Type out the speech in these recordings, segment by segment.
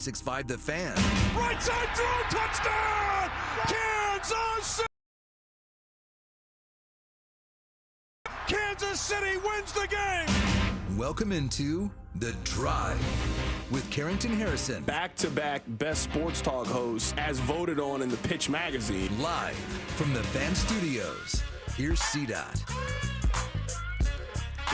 6-5 The Fan. Right side throw, touchdown! Kansas City! Kansas City wins the game! Welcome into The Drive with Carrington Harrison. Back-to-back best sports talk hosts as voted on in the Pitch magazine. Live from the Fan Studios. Here's CDOT.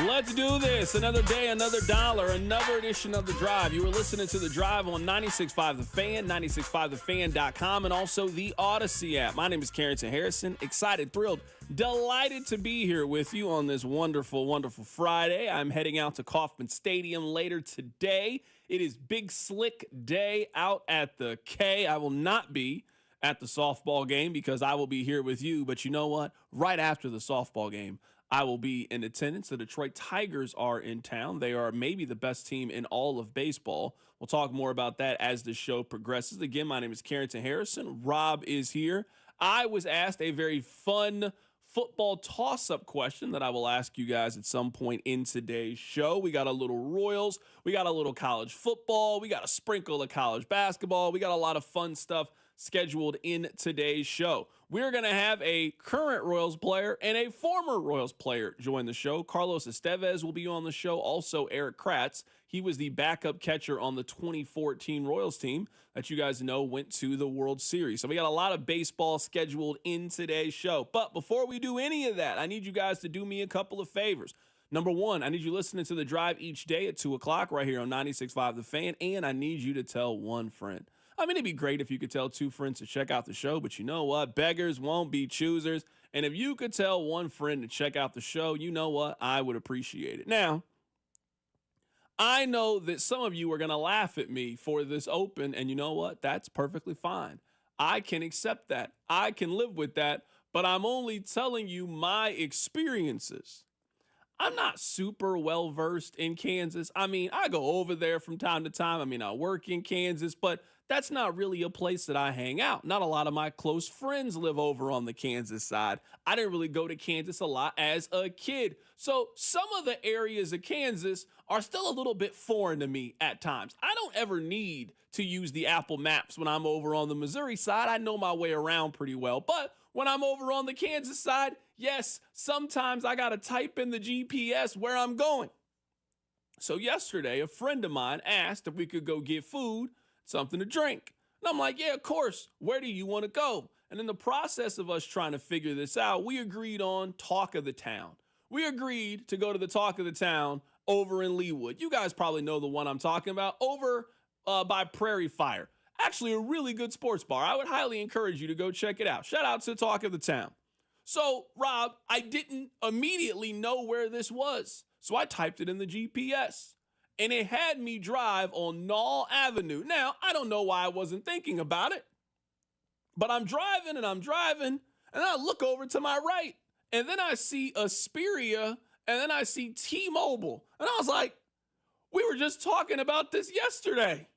Let's do this. Another day, another dollar, another edition of The Drive. You were listening to The Drive on 96.5 The Fan, 96.5thefan.com, and also the Odyssey app. My name is Carrington Harrison. Excited, thrilled, delighted to be here with you on this wonderful, wonderful Friday. I'm heading out to Kauffman Stadium later today. It is Big Slick Day out at the K. I will not be at the softball game because I will be here with you. But you know what? Right after the softball game, I will be in attendance. The Detroit Tigers are in town. They are maybe the best team in all of baseball. We'll talk more about that as the show progresses. Again, my name is Carrington Harrison. Rob is here. I was asked a very fun football toss-up question that I will ask you guys at some point in today's show. We got a little Royals. We got a little college football. We got a sprinkle of college basketball. We got a lot of fun stuff scheduled in today's show. We're going to have a current Royals player and a former Royals player join the show. Carlos Estevez will be on the show. Also, Eric Kratz. He was the backup catcher on the 2014 Royals team that you guys know went to the World Series. So we got a lot of baseball scheduled in today's show. But before we do any of that, I need you guys to do me a couple of favors. Number one, I need you listening to The Drive each day at 2 o'clock right here on 96.5 The Fan, and I need you to tell one friend. I mean, it'd be great if you could tell two friends to check out the show, but you know what? Beggars won't be choosers. And if you could tell one friend to check out the show, you know what? I would appreciate it. Now, I know that some of you are going to laugh at me for this open, and you know what? That's perfectly fine. I can accept that. I can live with that, but I'm only telling you my experiences. I'm not super well-versed in Kansas. I mean, I go over there from time to time. I mean, I work in Kansas, but that's not really a place that I hang out. Not a lot of my close friends live over on the Kansas side. I didn't really go to Kansas a lot as a kid. So some of the areas of Kansas are still a little bit foreign to me at times. I don't ever need to use the Apple Maps when I'm over on the Missouri side. I know my way around pretty well. But when I'm over on the Kansas side, yes, sometimes I got to type in the GPS where I'm going. So yesterday, a friend of mine asked if we could go get food, something to drink. And I'm like, yeah, of course. Where do you want to go? And in the process of us trying to figure this out, we agreed on Talk of the Town. We agreed to go to the Talk of the Town over in Leawood. You guys probably know the one I'm talking about, over by Prairie Fire. Actually, a really good sports bar. I would highly encourage you to go check it out. Shout out to Talk of the Town. So, Rob, I didn't immediately know where this was. So I typed it in the GPS. And it had me drive on Knoll Avenue. Now, I don't know why I wasn't thinking about it. But I'm driving, and I look over to my right. And then I see Asperia, and then I see T-Mobile. And I was like, we were just talking about this yesterday.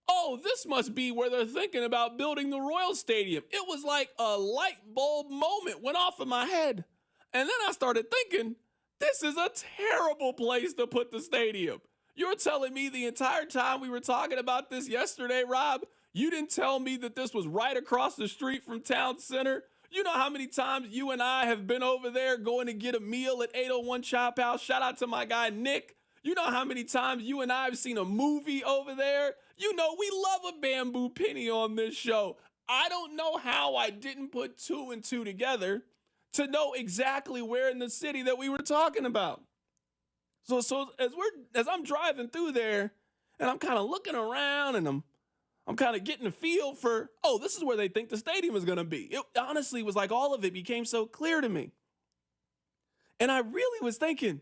Oh, this must be where they're thinking about building the Royal Stadium. It was like a light bulb moment went off in my head. And then I started thinking, this is a terrible place to put the stadium. You're telling me the entire time we were talking about this yesterday, Rob, you didn't tell me that this was right across the street from Town Center? You know how many times you and I have been over there going to get a meal at 801 Chop House? Shout out to my guy, Nick. You know how many times you and I have seen a movie over there? You know, we love a bamboo penny on this show. I don't know how I didn't put two and two together to know exactly where in the city that we were talking about. So as I'm driving through there and I'm kind of looking around and I'm kind of getting a feel for, oh, this is where they think the stadium is going to be. It honestly was like all of it became so clear to me. And I really was thinking,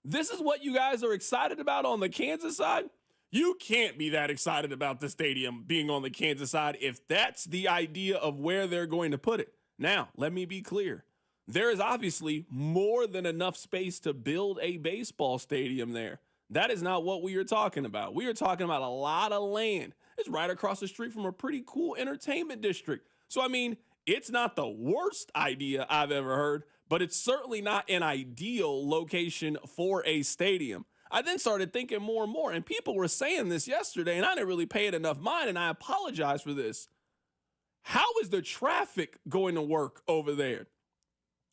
this is what you guys are excited about on the Kansas side? You can't be that excited about the stadium being on the Kansas side if that's the idea of where they're going to put it. Now, let me be clear. There is obviously more than enough space to build a baseball stadium there. That is not what we are talking about. We are talking about a lot of land. It's right across the street from a pretty cool entertainment district. So, I mean, it's not the worst idea I've ever heard, but it's certainly not an ideal location for a stadium. I then started thinking more and more, and people were saying this yesterday, and I didn't really pay it enough mind, and I apologize for this. How is the traffic going to work over there?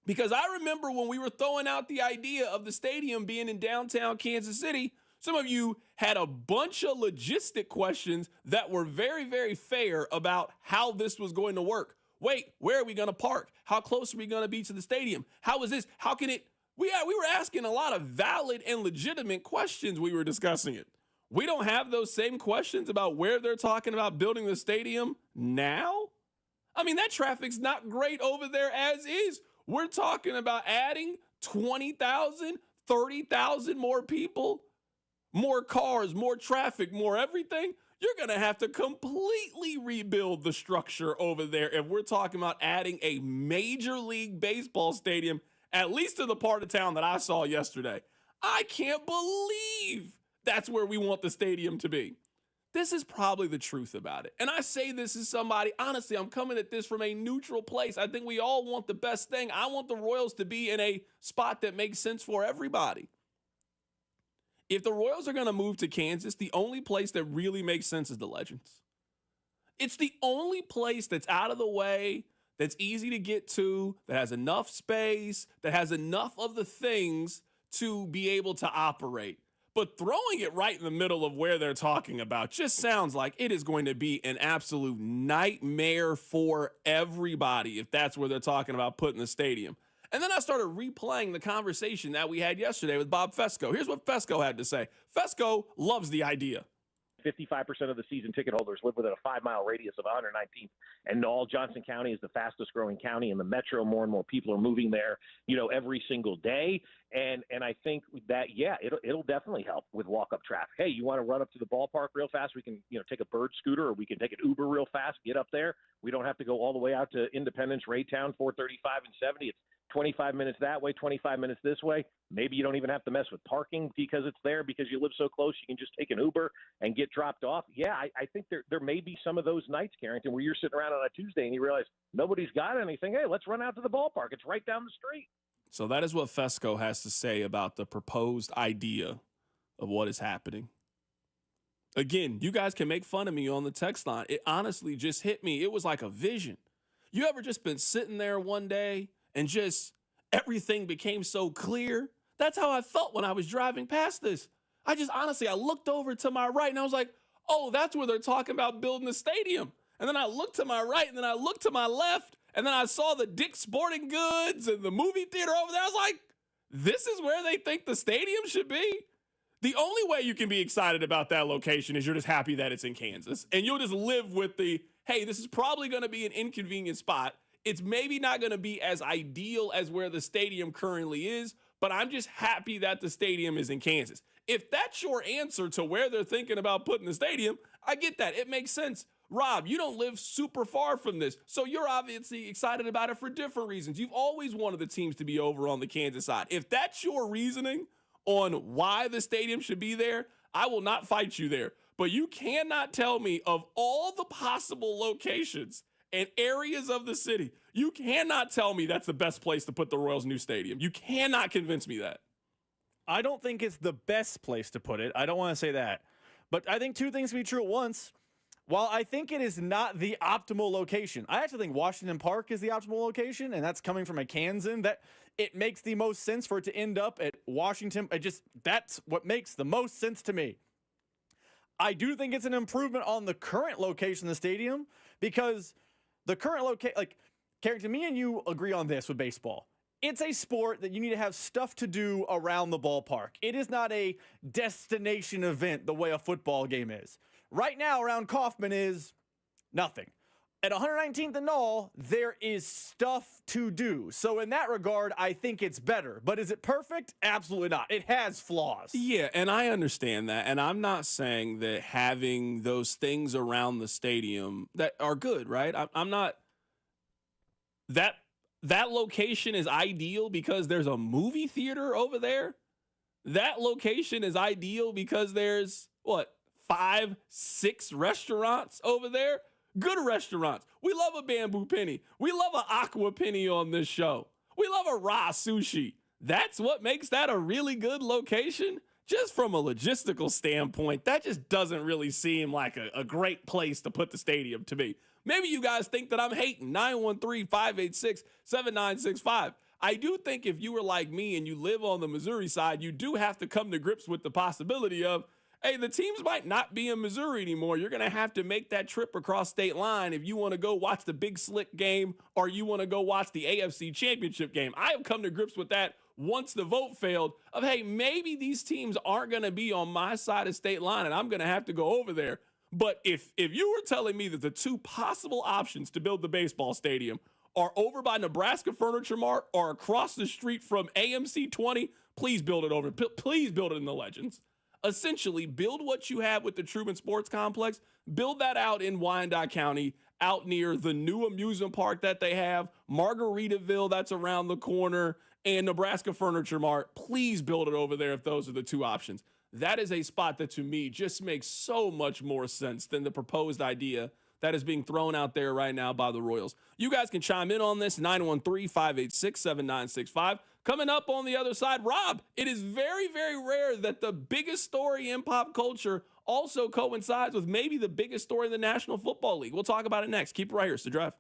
Because I remember when we were throwing out the idea of the stadium being in downtown Kansas City, some of you had a bunch of logistic questions that were very, very fair about how this was going to work. Wait, where are we going to park? How close are we going to be to the stadium? How is this? How can it? We were asking a lot of valid and legitimate questions. We were discussing it. We don't have those same questions about where they're talking about building the stadium now. I mean, that traffic's not great over there as is. We're talking about adding 20,000, 30,000 more people, more cars, more traffic, more everything. You're going to have to completely rebuild the structure over there if we're talking about adding a Major League Baseball stadium, at least to the part of town that I saw yesterday. I can't believe that's where we want the stadium to be. This is probably the truth about it. And I say this as somebody, honestly, I'm coming at this from a neutral place. I think we all want the best thing. I want the Royals to be in a spot that makes sense for everybody. If the Royals are going to move to Kansas, the only place that really makes sense is the Legends. It's the only place that's out of the way, that's easy to get to, that has enough space, that has enough of the things to be able to operate. But throwing it right in the middle of where they're talking about just sounds like it is going to be an absolute nightmare for everybody if that's where they're talking about putting the stadium. And then I started replaying the conversation that we had yesterday with Bob Fesco. Here's what Fesco had to say. Fesco loves the idea. 55% of the season ticket holders live within a 5-mile radius of 119th and Knoll. Johnson County is the fastest growing county in the metro. More and more people are moving there, every single day. And I think that, it'll definitely help with walk-up traffic. Hey, you want to run up to the ballpark real fast? We can, take a bird scooter, or we can take an Uber real fast, get up there. We don't have to go all the way out to Independence, Raytown, 435 and 70. It's 25 minutes that way, 25 minutes this way. Maybe you don't even have to mess with parking because it's there, because you live so close. You can just take an Uber and get dropped off. Yeah, I think there may be some of those nights, Carrington, where you're sitting around on a Tuesday and you realize nobody's got anything. Hey, let's run out to the ballpark. It's right down the street. So that is what Fesco has to say about the proposed idea of what is happening. Again, you guys can make fun of me on the text line. It honestly just hit me. It was like a vision. You ever just been sitting there one day and just everything became so clear? That's how I felt when I was driving past this. I looked over to my right and I was like, oh, that's where they're talking about building the stadium. And then I looked to my right and then I looked to my left and then I saw the Dick's Sporting Goods and the movie theater over there. I was like, this is where they think the stadium should be? The only way you can be excited about that location is you're just happy that it's in Kansas. And you'll just live with the, hey, this is probably going to be an inconvenient spot. It's maybe not going to be as ideal as where the stadium currently is, but I'm just happy that the stadium is in Kansas. If that's your answer to where they're thinking about putting the stadium, I get that. It makes sense. Rob, you don't live super far from this, so you're obviously excited about it for different reasons. You've always wanted the teams to be over on the Kansas side. If that's your reasoning on why the stadium should be there, I will not fight you there. But you cannot tell me, of all the possible locations and areas of the city, you cannot tell me that's the best place to put the Royals' new stadium. You cannot convince me that. I don't think it's the best place to put it. I don't want to say that. But I think two things can be true at once. While I think it is not the optimal location, I actually think Washington Park is the optimal location, and that's coming from a Kansan. That it makes the most sense for it to end up at Washington. That's what makes the most sense to me. I do think it's an improvement on the current location of the stadium, because the current location, like, Carrington, me and you agree on this with baseball. It's a sport that you need to have stuff to do around the ballpark. It is not a destination event the way a football game is. Right now, around Kauffman is nothing. At 119th and Knoll, there is stuff to do. So in that regard, I think it's better. But is it perfect? Absolutely not. It has flaws. Yeah, and I understand that. And I'm not saying that having those things around the stadium that are good, right? I'm not. That location is ideal because there's a movie theater over there. That location is ideal because there's, 5, 6 restaurants over there? Good restaurants. We love a Bamboo Penny. We love an Aqua Penny on this show. We love a raw sushi. That's what makes that a really good location? just from a logistical standpoint, that just doesn't really seem like a great place to put the stadium to me. Maybe you guys think that I'm hating. 913-586-7965. I do think if you were like me and you live on the Missouri side, you do have to come to grips with the possibility of, hey, the teams might not be in Missouri anymore. You're going to have to make that trip across state line if you want to go watch the Big Slick game or you want to go watch the AFC Championship game. I have come to grips with that once the vote failed of, hey, maybe these teams aren't going to be on my side of state line and I'm going to have to go over there. But if you were telling me that the two possible options to build the baseball stadium are over by Nebraska Furniture Mart or across the street from AMC 20, please build it over. Please build it in the Legends. Essentially, build what you have with the Truman Sports Complex. Build that out in Wyandotte County, out near the new amusement park that they have, Margaritaville that's around the corner, and Nebraska Furniture Mart. Please build it over there if those are the two options. That is a spot that, to me, just makes so much more sense than the proposed idea that is being thrown out there right now by the Royals. You guys can chime in on this, 913-586-7965. Coming up on the other side, Rob, it is very, very rare that the biggest story in pop culture also coincides with maybe the biggest story in the National Football League. We'll talk about it next. Keep it right here. It's The Drive.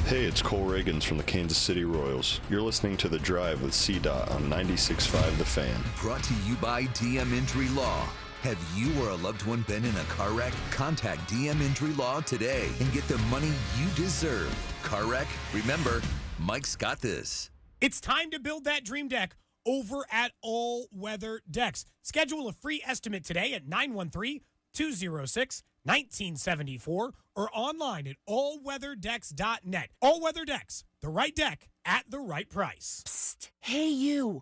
Hey, it's Cole Reagans from the Kansas City Royals. You're listening to The Drive with CDOT on 96.5 The Fan. Brought to you by DM Injury Law. Have you or a loved one been in a car wreck? Contact DM Injury Law today and get the money you deserve. Car wreck? Remember, Mike's got this. It's time to build that dream deck over at All Weather Decks. Schedule a free estimate today at 913-206-1974 or online at allweatherdecks.net. All Weather Decks, the right deck at the right price. Psst. Hey, you.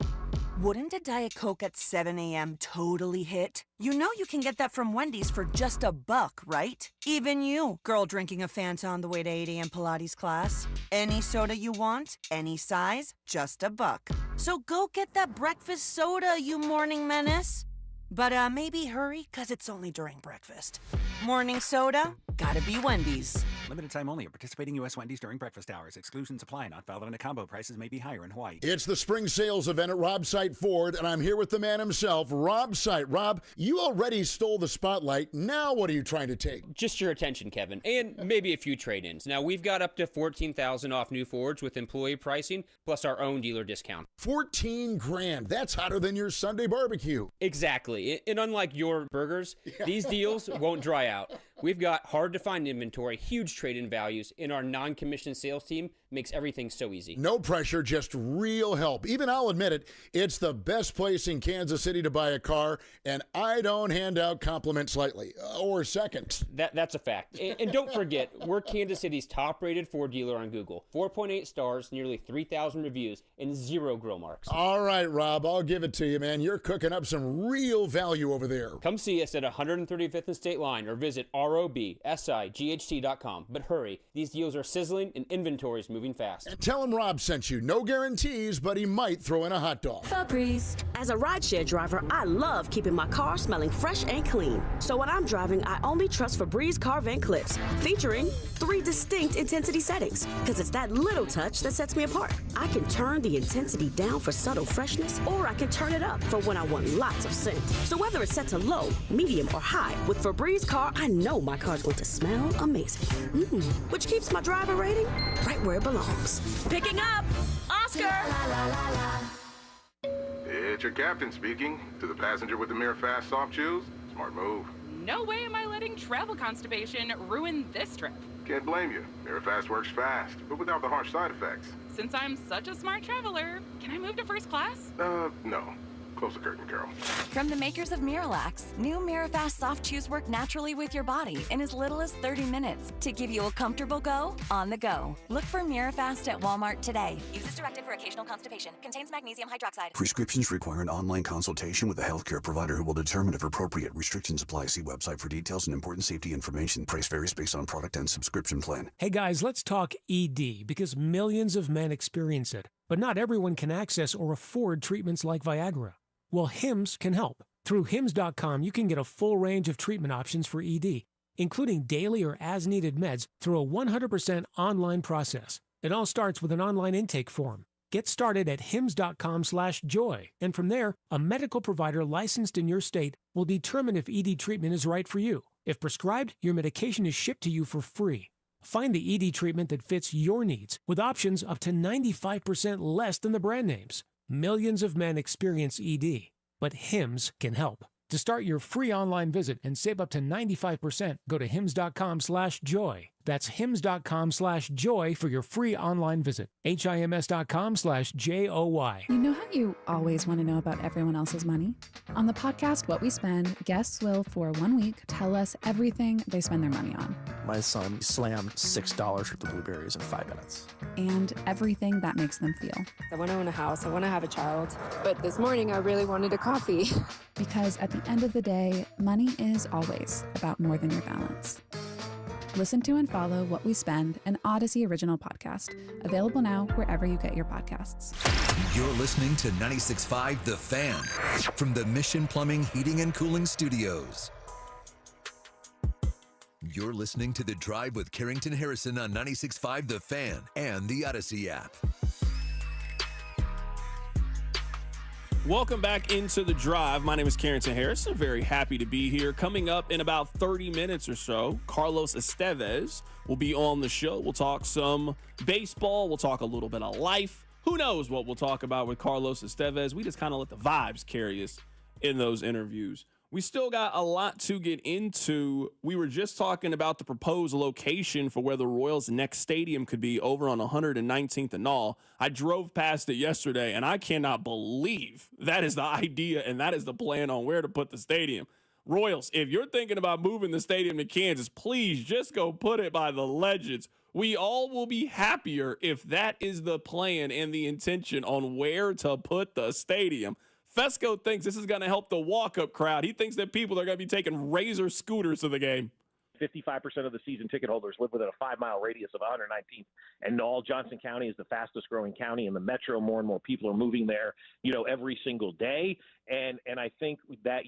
Wouldn't a Diet Coke at 7 a.m. totally hit? You know you can get that from Wendy's for just $1, right? Even you, girl drinking a Fanta on the way to 8 a.m. Pilates class. Any soda you want, any size, just $1. So go get that breakfast soda, you morning menace. But maybe hurry, because it's only during breakfast. Morning soda? Gotta be Wendy's. Limited time only at participating U.S. Wendy's during breakfast hours. Exclusions apply. Not valid in a combo. Prices may be higher in Hawaii. It's the spring sales event at Rob Sight Ford, and I'm here with the man himself, Rob Sight. Rob, you already stole the spotlight. Now what are you trying to take? Just your attention, Kevin, and maybe a few trade-ins. Now, we've got up to $14,000 off new Fords with employee pricing, plus our own dealer discount. $14,000. That's hotter than your Sunday barbecue. Exactly. And unlike your burgers, these deals won't dry out. We've got hard-to-find inventory, huge trade-in values, and our non-commissioned sales team makes everything so easy. No pressure, just real help. Even I'll admit it, it's the best place in Kansas City to buy a car, and I don't hand out compliments lightly, or seconds. That's a fact. And don't forget, we're Kansas City's top-rated Ford dealer on Google. 4.8 stars, nearly 3,000 reviews, and 0 grill marks. All right, Rob, I'll give it to you, man. You're cooking up some real value over there. Come see us at 135th and State Line or visit robsight.com. But hurry, these deals are sizzling and inventory is moving fast. And tell him Rob sent you. No guarantees, but he might throw in a hot dog. Febreze. As a rideshare driver, I love keeping my car smelling fresh and clean. So when I'm driving, I only trust Febreze car vent clips, featuring 3 distinct intensity settings, because it's that little touch that sets me apart. I can turn the intensity down for subtle freshness, or I can turn it up for when I want lots of scent. So whether it's set to low, medium, or high, with Febreze car, I know my car's going to smell amazing. Which keeps my driver rating right where it belongs. Picking up, Oscar! It's your captain speaking. To the passenger with the Mirror Fast soft chews, smart move. No way am I letting travel constipation ruin this trip. Can't blame you. Mirror Fast works fast, but without the harsh side effects. Since I'm such a smart traveler, can I move to first class? No. Close the curtain, Carol. From the makers of Miralax, new Mirafast soft chews work naturally with your body in as little as 30 minutes to give you a comfortable go on the go. Look for Mirafast at Walmart today. Use as directed for occasional constipation. Contains magnesium hydroxide. Prescriptions require an online consultation with a healthcare provider who will determine if appropriate. Restrictions apply. See website for details and important safety information. Price varies based on product and subscription plan. Hey guys, let's talk ED because millions of men experience it, but not everyone can access or afford treatments like Viagra. Well, Hims can help. Through Hims.com, you can get a full range of treatment options for ED, including daily or as-needed meds through a 100% online process. It all starts with an online intake form. Get started at hims.com/joy, and from there, a medical provider licensed in your state will determine if ED treatment is right for you. If prescribed, your medication is shipped to you for free. Find the ED treatment that fits your needs with options up to 95% less than the brand names. Millions of men experience ED, but Hims can help. To start your free online visit and save up to 95%, go to hims.com/joy. That's hims.com/joy for your free online visit. HIMS.com/JOY. You know how you always want to know about everyone else's money? On the podcast, What We Spend, guests will, for 1 week, tell us everything they spend their money on. My son slammed $6 worth of blueberries in 5 minutes. And everything that makes them feel. I want to own a house. I want to have a child. But this morning, I really wanted a coffee. Because at the end of the day, money is always about more than your balance. Listen to and follow What We Spend, an Odyssey original podcast. Available now wherever you get your podcasts. You're listening to 96.5 The Fan from the Mission Plumbing, Heating, and Cooling Studios. You're listening to The Drive with Carrington Harrison on 96.5 The Fan and the Odyssey app. Welcome back into The Drive. My name is Carrington Harrison. Very happy to be here. Coming up in about 30 minutes or so, Carlos Estevez will be on the show. We'll talk some baseball. We'll talk a little bit of life. Who knows what we'll talk about with Carlos Estevez. We just kind of let the vibes carry us in those interviews. We still got a lot to get into. We were just talking about the proposed location for where the Royals' next stadium could be over on 119th and Knoll. I drove past it yesterday, and I cannot believe that is the idea and that is the plan on where to put the stadium. Royals, if you're thinking about moving the stadium to Kansas, please just go put it by the Legends. We all will be happier if that is the plan and the intention on where to put the stadium. Fesco thinks this is going to help the walk-up crowd. He thinks that people are going to be taking Razor scooters to the game. 55% of the season ticket holders live within a 5-mile radius of 119th and Knoll. Johnson County is the fastest growing county in the metro. More and more people are moving there, every single day. And I think that,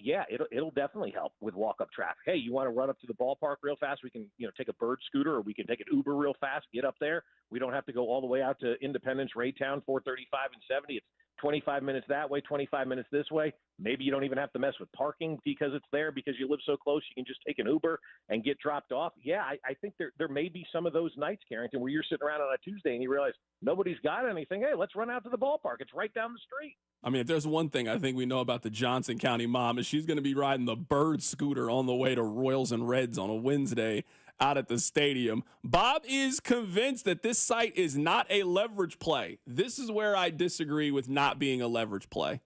it'll definitely help with walk-up traffic. Hey, you want to run up to the ballpark real fast? We can, take a bird scooter, or we can take an Uber real fast, get up there. We don't have to go all the way out to Independence, Raytown, 435 and 70. It's 25 minutes that way, 25 minutes this way. Maybe you don't even have to mess with parking because it's there, because you live so close. You can just take an Uber and get dropped off. Yeah, I think there may be some of those nights, Carrington, where you're sitting around on a Tuesday and you realize nobody's got anything. Hey, let's run out to the ballpark. It's right down the street. I mean, if there's one thing I think we know about the Johnson County mom, is she's going to be riding the bird scooter on the way to Royals and Reds on a Wednesday out at the stadium. Bob is convinced that this site is not a leverage play. This is where I disagree with not being a leverage play.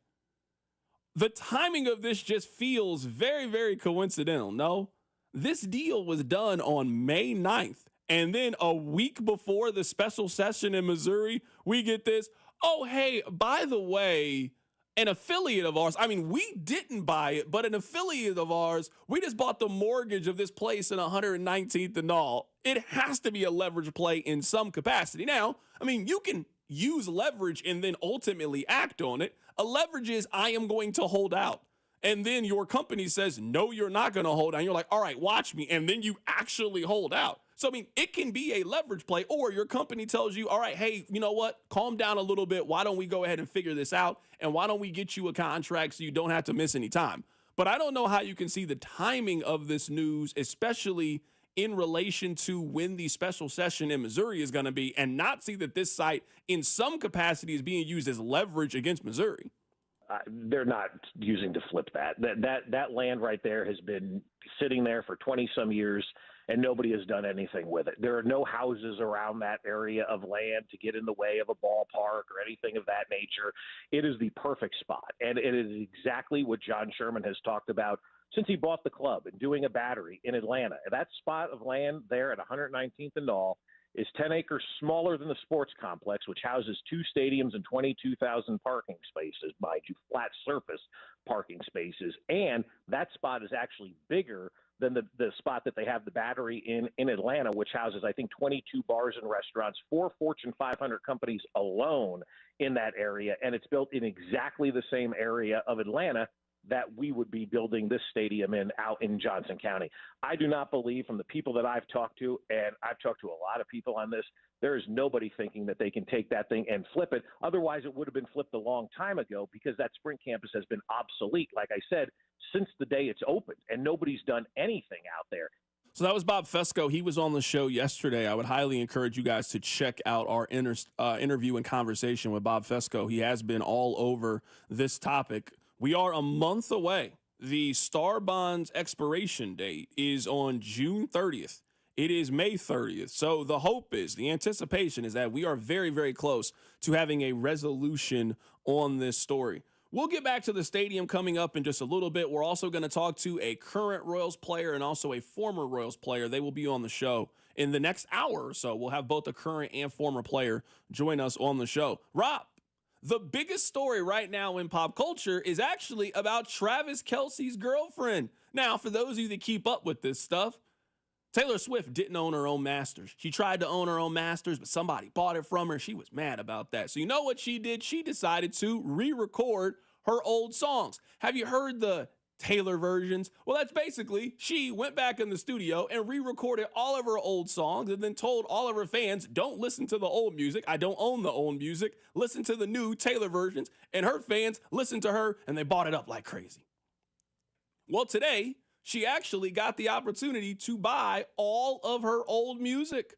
The timing of this just feels very, very coincidental. No, this deal was done on May 9th. And then a week before the special session in Missouri, we get this. Oh, hey, by the way, an affiliate of ours, I mean, we didn't buy it, but an affiliate of ours, we just bought the mortgage of this place in 119th and all. It has to be a leverage play in some capacity. Now, I mean, you can use leverage and then ultimately act on it. A leverage is, I am going to hold out. And then your company says, no, you're not going to hold out. And you're like, all right, watch me. And then you actually hold out. So, I mean, it can be a leverage play, or your company tells you, all right, hey, you know what? Calm down a little bit. Why don't we go ahead and figure this out? And why don't we get you a contract so you don't have to miss any time? But I don't know how you can see the timing of this news, especially in relation to when the special session in Missouri is going to be, and not see that this site in some capacity is being used as leverage against Missouri. They're not using to flip that. That land right there has been sitting there for 20-some years, and nobody has done anything with it. There are no houses around that area of land to get in the way of a ballpark or anything of that nature. It is the perfect spot, and it is exactly what John Sherman has talked about since he bought the club and doing a battery in Atlanta. That spot of land there at 119th and Knoll is 10 acres smaller than the sports complex, which houses 2 stadiums and 22,000 parking spaces, mind you, flat surface parking spaces. And that spot is actually bigger than the spot that they have the battery in Atlanta, which houses, I think, 22 bars and restaurants, 4 Fortune 500 companies alone in that area. And it's built in exactly the same area of Atlanta. that we would be building this stadium out in Johnson County. I do not believe, from the people that I've talked to, and I've talked to a lot of people on this, there is nobody thinking that they can take that thing and flip it. Otherwise, it would have been flipped a long time ago, because that Sprint campus has been obsolete, like I said, since the day it's opened, and nobody's done anything out there. So that was Bob Fesco. He was on the show yesterday. I would highly encourage you guys to check out our interview and conversation with Bob Fesco. He has been all over this topic. We are a month away. The Star Bonds expiration date is on June 30th. It is May 30th. So the hope is, the anticipation is that we are very, very close to having a resolution on this story. We'll get back to the stadium coming up in just a little bit. We're also going to talk to a current Royals player and also a former Royals player. They will be on the show in the next hour or so. We'll have both a current and former player join us on the show. Rob, the biggest story right now in pop culture is actually about Travis Kelce's girlfriend. Now, for those of you that keep up with this stuff, Taylor Swift didn't own her own masters. She tried to own her own masters, but somebody bought it from her. She was mad about that. So you know what she did? She decided to re-record her old songs. Have you heard the Taylor versions? Well, that's basically, she went back in the studio and re-recorded all of her old songs and then told all of her fans, don't listen to the old music. I don't own the old music. Listen to the new Taylor versions. And her fans listened to her and they bought it up like crazy. Well, today, she actually got the opportunity to buy all of her old music.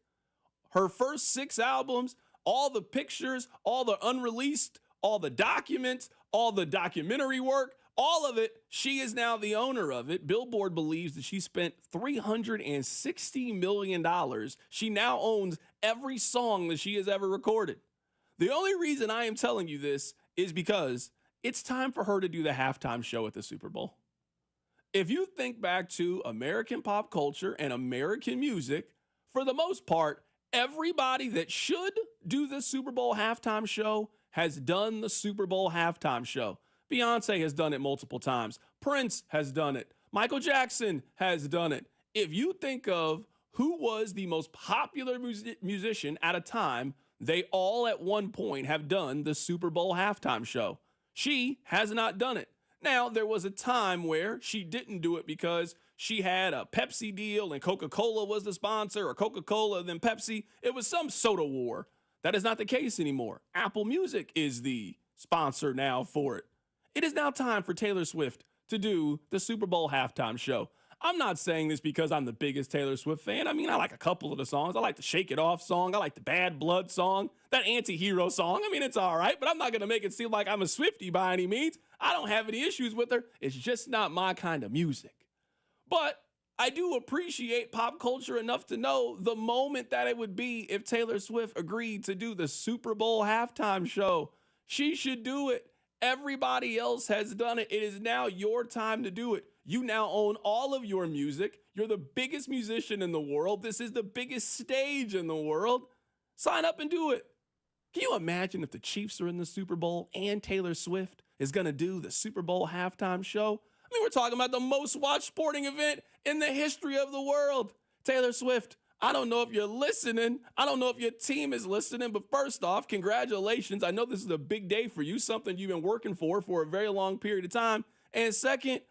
Her first 6 albums, all the pictures, all the unreleased, all the documents, all the documentary work, all of it, she is now the owner of it. Billboard believes that she spent $360 million. She now owns every song that she has ever recorded. The only reason I am telling you this is because it's time for her to do the halftime show at the Super Bowl. If you think back to American pop culture and American music, for the most part, everybody that should do the Super Bowl halftime show has done the Super Bowl halftime show. Beyonce has done it multiple times. Prince has done it. Michael Jackson has done it. If you think of who was the most popular musician at a time, they all at one point have done the Super Bowl halftime show. She has not done it. Now, there was a time where she didn't do it because she had a Pepsi deal and Coca-Cola was the sponsor, or Coca-Cola then Pepsi. It was some soda war. That is not the case anymore. Apple Music is the sponsor now for it. It is now time for Taylor Swift to do the Super Bowl halftime show. I'm not saying this because I'm the biggest Taylor Swift fan. I mean, I like a couple of the songs. I like the Shake It Off song. I like the Bad Blood song. That Anti-Hero song. I mean, it's all right, but I'm not going to make it seem like I'm a Swiftie by any means. I don't have any issues with her. It's just not my kind of music. But I do appreciate pop culture enough to know the moment that it would be if Taylor Swift agreed to do the Super Bowl halftime show. She should do it. Everybody else has done it. It is now your time to do it. You now own all of your music. You're the biggest musician in the world. This is the biggest stage in the world. Sign up and do it. Can you imagine if the Chiefs are in the Super Bowl and Taylor Swift is going to do the Super Bowl halftime show? I mean, we're talking about the most watched sporting event in the history of the world. Taylor Swift, I don't know if you're listening. I don't know if your team is listening, but first off, congratulations. I know this is a big day for you, something you've been working for a very long period of time. And second,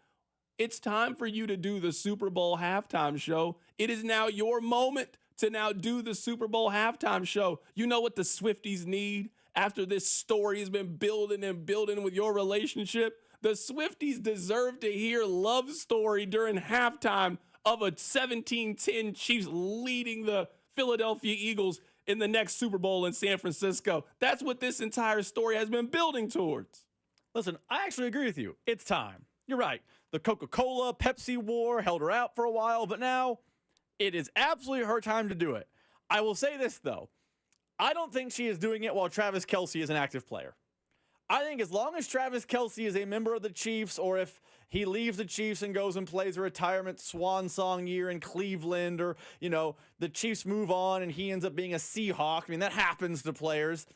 it's time for you to do the Super Bowl halftime show. It is now your moment to now do the Super Bowl halftime show. You know what the Swifties need after this story has been building and building with your relationship? The Swifties deserve to hear love story during halftime of a 17-10 Chiefs leading the Philadelphia Eagles in the next Super Bowl in San Francisco. That's what this entire story has been building towards. Listen, I actually agree with you. It's time. You're right. The Coca-Cola, Pepsi war held her out for a while, but now it is absolutely her time to do it. I will say this, though. I don't think she is doing it while Travis Kelce is an active player. I think as long as Travis Kelce is a member of the Chiefs, or if he leaves the Chiefs and goes and plays a retirement swan song year in Cleveland, or, you know, the Chiefs move on and he ends up being a Seahawk. I mean, that happens to players.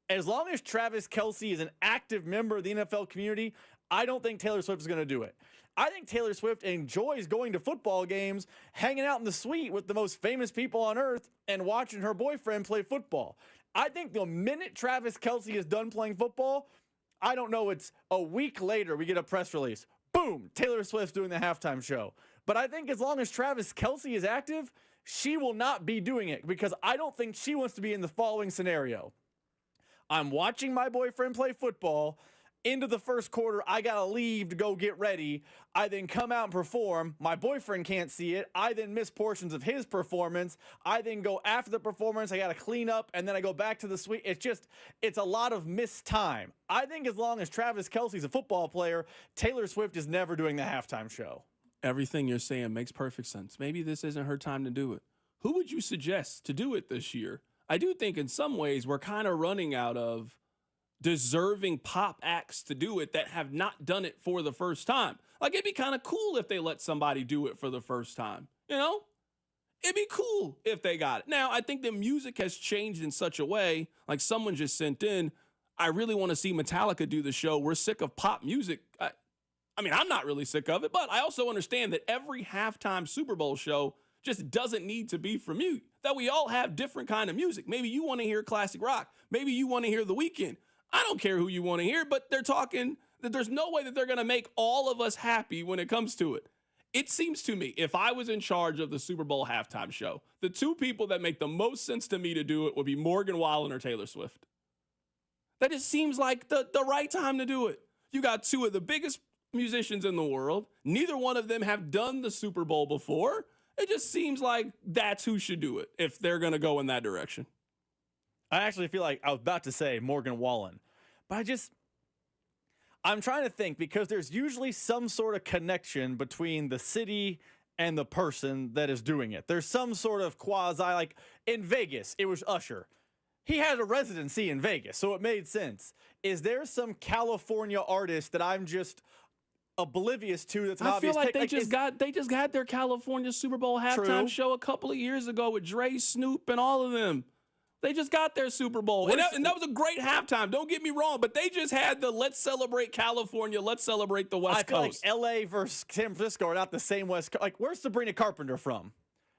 As long as Travis Kelce is an active member of the NFL community, I don't think Taylor Swift is going to do it. I think Taylor Swift enjoys going to football games, hanging out in the suite with the most famous people on earth, and watching her boyfriend play football. I think the minute Travis Kelce is done playing football, I don't know, it's a week later we get a press release. boom, Taylor Swift's doing the halftime show. But I think as long as Travis Kelce is active, she will not be doing it because I don't think she wants to be in the following scenario. I'm watching my boyfriend play football. Into the first quarter, I got to leave to go get ready. I then come out and perform. My boyfriend can't see it. I then miss portions of his performance. I then go after the performance. I got to clean up, and then I go back to the suite. It's a lot of missed time. I think as long as Travis Kelce's a football player, Taylor Swift is never doing the halftime show. Everything you're saying makes perfect sense. Maybe this isn't her time to do it. Who would you suggest to do it this year? I do think in some ways we're kind of running out of deserving pop acts to do it that have not done it for the first time. Like, it'd be kind of cool if they let somebody do it for the first time. You know? It'd be cool if they got it. Now, I think the music has changed in such a way, like someone just sent in, I really want to see Metallica do the show. We're sick of pop music. I mean, I'm not really sick of it, but I also understand that every halftime Super Bowl show just doesn't need to be from you. That we all have different kind of music. Maybe you want to hear classic rock. Maybe you want to hear The Weeknd. I don't care who you want to hear, but they're talking that there's no way that they're going to make all of us happy when it comes to it. It seems to me, if I was in charge of the Super Bowl halftime show, the two people that make the most sense to me to do it would be Morgan Wallen or Taylor Swift. That just seems like the right time to do it. You got two of the biggest musicians in the world. Neither one of them have done the Super Bowl before. It just seems like that's who should do it if they're going to go in that direction. I actually feel like I was about to say Morgan Wallen, but I'm trying to think because there's usually some sort of connection between the city and the person that is doing it. There's some sort of quasi, like in Vegas, it was Usher. He had a residency in Vegas, so it made sense. Is there some California artist that I'm just oblivious to that's an obvious I feel pick? they just got their California Super Bowl halftime show a couple of years ago with Dre, Snoop, and all of them. They just got their Super Bowl. And that was a great halftime. Don't get me wrong, but they just had the let's celebrate California, let's celebrate the West Coast. I feel like LA versus San Francisco are not the same West Coast. Like, where's Sabrina Carpenter from?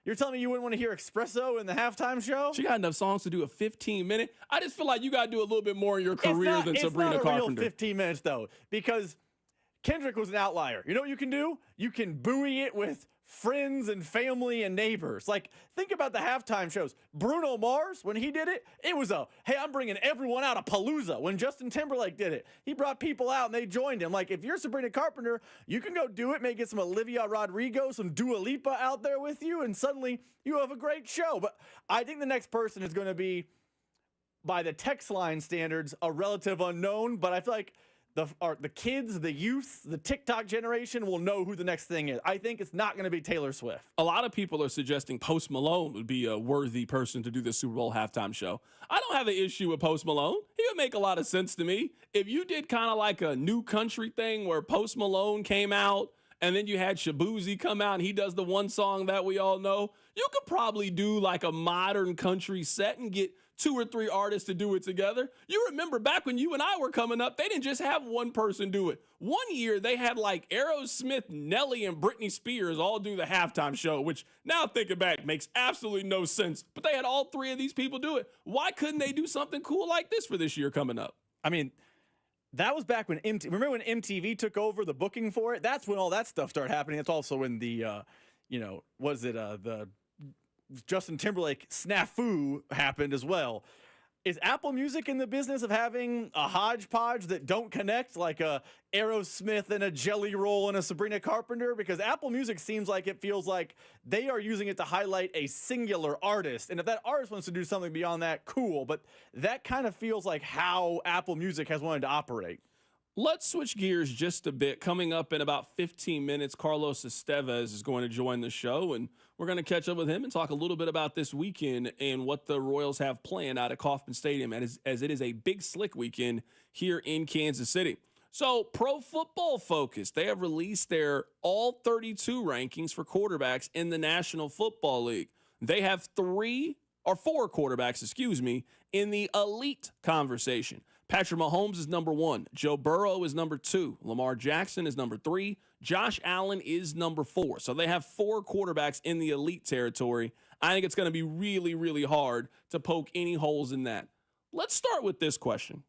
You're telling me you wouldn't want to hear Espresso in the halftime show? She got enough songs to do a 15-minute. I just feel like you got to do a little bit more in your career than Sabrina Carpenter. It's not a real 15 minutes, though, because Kendrick was an outlier. You know what you can do? You can buoy it with friends and family and neighbors. Like, think about the halftime shows. Bruno Mars, when he did it, it was hey, I'm bringing everyone out of Palooza. When Justin Timberlake did it, he brought people out and they joined him. Like, if you're Sabrina Carpenter, you can go do it, maybe get some Olivia Rodrigo, some Dua Lipa out there with you, and suddenly you have a great show. But I think the next person is going to be, by the text line standards, a relative unknown, but I feel like the kids, the youth, the TikTok generation will know who the next thing is. I think it's not going to be Taylor Swift. A lot of people are suggesting Post Malone would be a worthy person to do the Super Bowl halftime show. I don't have an issue with Post Malone. He would make a lot of sense to me. If you did kind of like a new country thing where Post Malone came out and then you had Shabuzi come out and he does the one song that we all know, you could probably do like a modern country set and get 2 or 3 artists to do it together. You remember back when you and I were coming up, they didn't just have one person do it. One year they had like Aerosmith, Nelly, and Britney Spears all do the halftime show, which now thinking back makes absolutely no sense. But they had all 3 of these people do it. Why couldn't they do something cool like this for this year coming up? I mean, that was back when remember when MTV took over the booking for it? That's when all that stuff started happening. It's also when the, the Justin Timberlake snafu happened as well. Is Apple Music in the business of having a hodgepodge that don't connect, like a Aerosmith and a Jelly Roll and a Sabrina Carpenter? Because Apple Music seems like it feels like they are using it to highlight a singular artist. And if that artist wants to do something beyond that, cool. But that kind of feels like how Apple Music has wanted to operate. Let's switch gears just a bit. Coming up in about 15 minutes, Carlos Estevez is going to join the show, and we're going to catch up with him and talk a little bit about this weekend and what the Royals have planned out at Kauffman Stadium as it is a big slick weekend here in Kansas City. So Pro Football Focus, they have released their all 32 rankings for quarterbacks in the National Football League. They have 4 quarterbacks, in the elite conversation. Patrick Mahomes is number 1. Joe Burrow is number 2. Lamar Jackson is number 3. Josh Allen is number 4. So they have 4 quarterbacks in the elite territory. I think it's going to be really, really hard to poke any holes in that. Let's start with this question.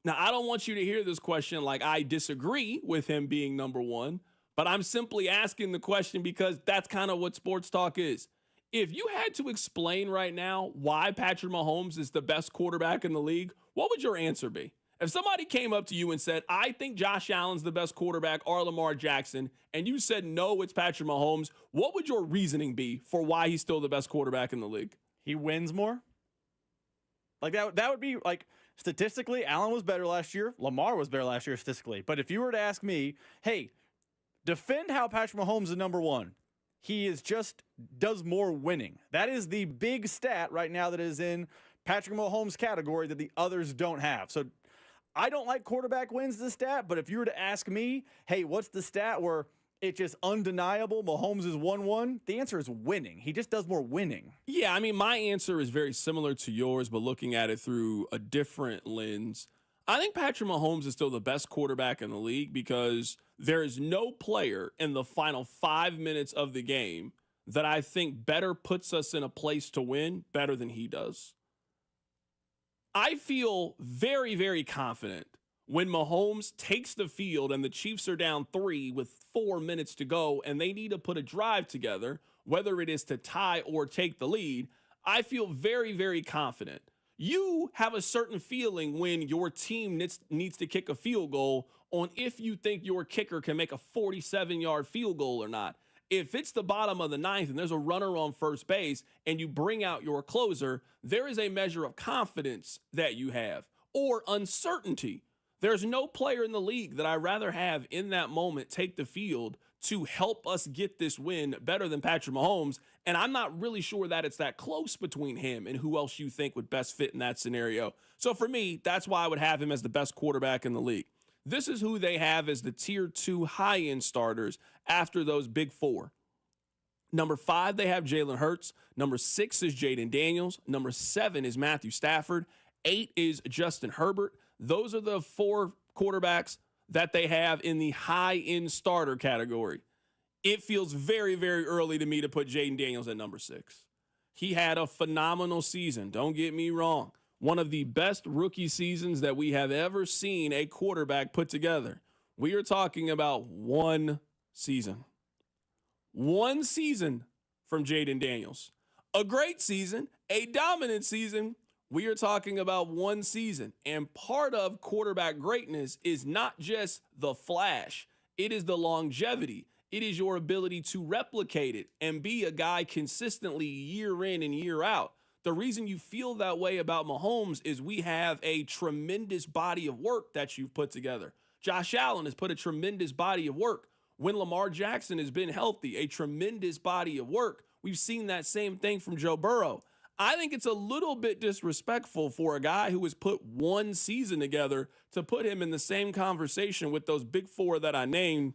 Now, I don't want you to hear this question like I disagree with him being number one, but I'm simply asking the question because that's kind of what sports talk is. If you had to explain right now why Patrick Mahomes is the best quarterback in the league, what would your answer be? If somebody came up to you and said, I think Josh Allen's the best quarterback or Lamar Jackson, and you said, no, it's Patrick Mahomes, what would your reasoning be for why he's still the best quarterback in the league? He wins more. Like that would be like statistically, Allen was better last year. Lamar was better last year statistically. But if you were to ask me, hey, defend how Patrick Mahomes is number one. He is just does more winning. That is the big stat right now that is in Patrick Mahomes' category that the others don't have. So I don't like quarterback wins this stat, but if you were to ask me, hey, what's the stat where it's just undeniable Mahomes is 1-1? The answer is winning. He just does more winning. Yeah, I mean, my answer is very similar to yours, but looking at it through a different lens. I think Patrick Mahomes is still the best quarterback in the league because there is no player in the final 5 minutes of the game that I think better puts us in a place to win better than he does. I feel very, very confident when Mahomes takes the field and the Chiefs are down 3 with 4 minutes to go and they need to put a drive together, whether it is to tie or take the lead. I feel very, very confident. You have a certain feeling when your team needs to kick a field goal on if you think your kicker can make a 47-yard field goal or not. If it's the bottom of the ninth and there's a runner on first base and you bring out your closer, there is a measure of confidence that you have or uncertainty. There's no player in the league that I'd rather have in that moment take the field to help us get this win better than Patrick Mahomes. And I'm not really sure that it's that close between him and who else you think would best fit in that scenario. So for me, that's why I would have him as the best quarterback in the league. This is who they have as the tier 2 high-end starters after those big four. Number 5, they have Jalen Hurts. Number 6 is Jaden Daniels. Number 7 is Matthew Stafford. 8 is Justin Herbert. Those are the 4 quarterbacks that they have in the high-end starter category. It feels very, very early to me to put Jaden Daniels at number 6. He had a phenomenal season. Don't get me wrong. One of the best rookie seasons that we have ever seen a quarterback put together. We are talking about one season. One season from Jaden Daniels. A great season, a dominant season. We are talking about one season. And part of quarterback greatness is not just the flash. It is the longevity. It is your ability to replicate it and be a guy consistently year in and year out. The reason you feel that way about Mahomes is we have a tremendous body of work that you've put together. Josh Allen has put a tremendous body of work. When Lamar Jackson has been healthy, a tremendous body of work. We've seen that same thing from Joe Burrow. I think it's a little bit disrespectful for a guy who has put one season together to put him in the same conversation with those big 4 that I named.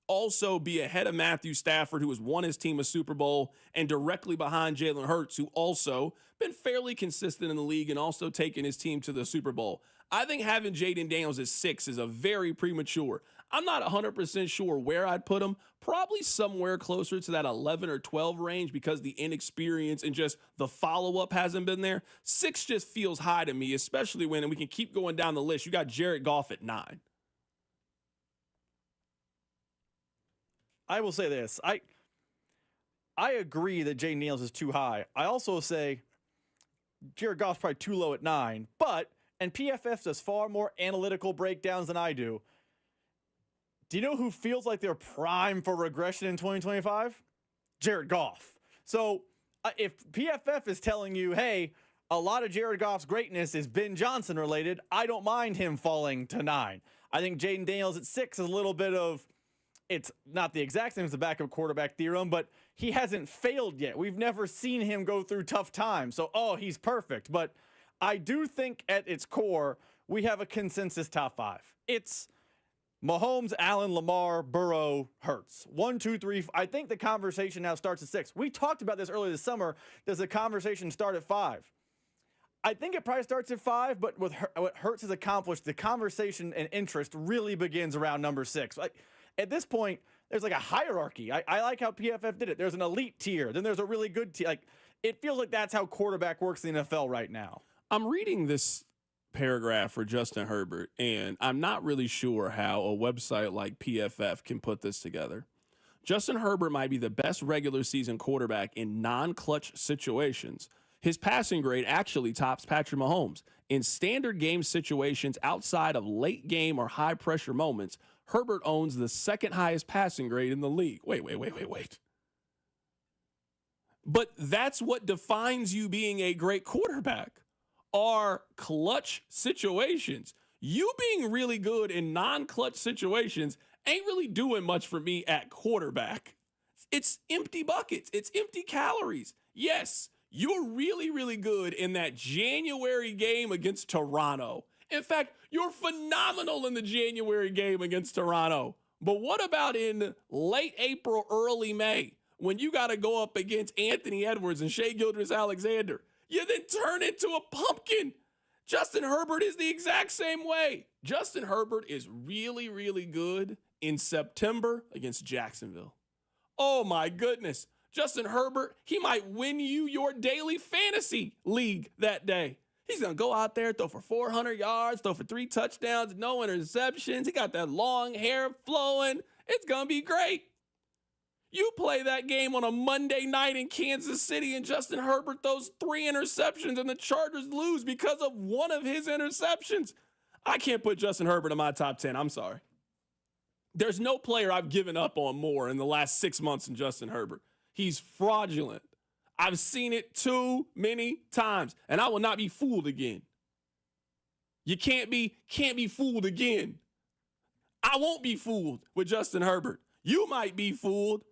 Also be ahead of Matthew Stafford, who has won his team a Super Bowl, and directly behind Jalen Hurts, who also been fairly consistent in the league and also taken his team to the Super Bowl. I think having Jaden Daniels at 6 is a very premature. I'm not 100% sure where I'd put him. Probably somewhere closer to that 11 or 12 range because the inexperience and just the follow-up hasn't been there. 6 just feels high to me, especially when, and we can keep going down the list, you got Jared Goff at 9. I will say this. I agree that Jaden Daniels is too high. I also say Jared Goff's probably too low at 9. And PFF does far more analytical breakdowns than I do. Do you know who feels like they're prime for regression in 2025? Jared Goff. So if PFF is telling you, hey, a lot of Jared Goff's greatness is Ben Johnson related, I don't mind him falling to 9. I think Jaden Daniels at 6 is a little bit of, it's not the exact same as the backup quarterback theorem, but he hasn't failed yet. We've never seen him go through tough times. So, he's perfect. But I do think at its core, we have a consensus top 5. It's Mahomes, Allen, Lamar, Burrow, Hurts. 1, 2, 3. I think the conversation now starts at 6. We talked about this earlier this summer. Does the conversation start at 5? I think it probably starts at 5, but with what Hurts has accomplished, the conversation and interest really begins around number 6. At this point, there's like a hierarchy. I like how PFF did it. There's an elite tier. Then there's a really good tier. It feels like that's how quarterback works in the NFL right now. I'm reading this paragraph for Justin Herbert, and I'm not really sure how a website like PFF can put this together. Justin Herbert might be the best regular season quarterback in non-clutch situations. His passing grade actually tops Patrick Mahomes. In standard game situations outside of late game or high pressure moments, Herbert owns the second highest passing grade in the league. Wait. But that's what defines you being a great quarterback, are clutch situations. You being really good in non-clutch situations ain't really doing much for me at quarterback. It's empty buckets. It's empty calories. Yes, you're really, really good in that January game against Toronto. In fact, you're phenomenal in the January game against Toronto. But what about in late April, early May, when you got to go up against Anthony Edwards and Shea Gilgeous-Alexander? You then turn into a pumpkin. Justin Herbert is the exact same way. Justin Herbert is really, really good in September against Jacksonville. Oh my goodness. Justin Herbert, he might win you your daily fantasy league that day. He's going to go out there, throw for 400 yards, throw for 3 touchdowns, no interceptions. He got that long hair flowing. It's going to be great. You play that game on a Monday night in Kansas City and Justin Herbert throws 3 interceptions and the Chargers lose because of one of his interceptions. I can't put Justin Herbert in my top 10. I'm sorry. There's no player I've given up on more in the last 6 months than Justin Herbert. He's fraudulent. I've seen it too many times, and I will not be fooled again. You can't be fooled again. I won't be fooled with Justin Herbert. You might be fooled.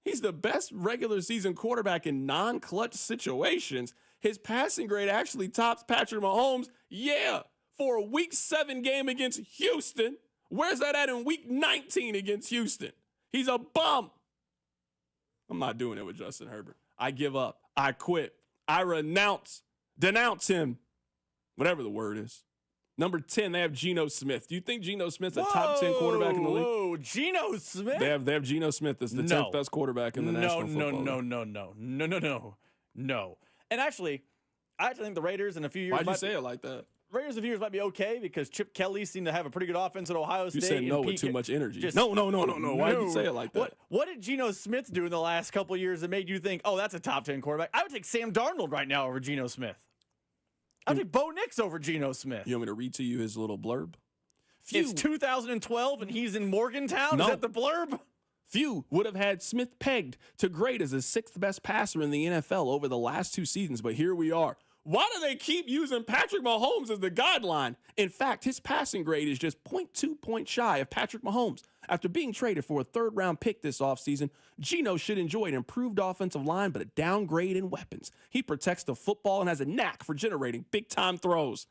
He's the best regular season quarterback in non-clutch situations. His passing grade actually tops Patrick Mahomes. Yeah, for a week 7 game against Houston. Where's that at in week 19 against Houston? He's a bum. I'm not doing it with Justin Herbert. I give up. I quit. I denounce him, whatever the word is. Number 10, they have Geno Smith. Do you think Geno Smith's a top 10 quarterback in the league? Whoa, Geno Smith? They have Geno Smith as the 10th best quarterback in the National Football League. No. And actually, I think the Raiders in a few years. Why'd you say it like that? Raiders in a few years might be okay because Chip Kelly seemed to have a pretty good offense at Ohio State. You said no with too much energy. No. Why'd you say it like that? What did Geno Smith do in the last couple of years that made you think, oh, that's a top 10 quarterback? I would take Sam Darnold right now over Geno Smith. I would take Bo Nix over Geno Smith. You want me to read to you his little blurb? It's 2012 and he's in Morgantown? No. Is that the blurb? Few would have had Smith pegged to grade as the 6th best passer in the NFL over the last 2 seasons, but here we are. Why do they keep using Patrick Mahomes as the guideline? In fact, his passing grade is just 0.2 points shy of Patrick Mahomes. After being traded for a 3rd-round pick this offseason, Geno should enjoy an improved offensive line but a downgrade in weapons. He protects the football and has a knack for generating big-time throws.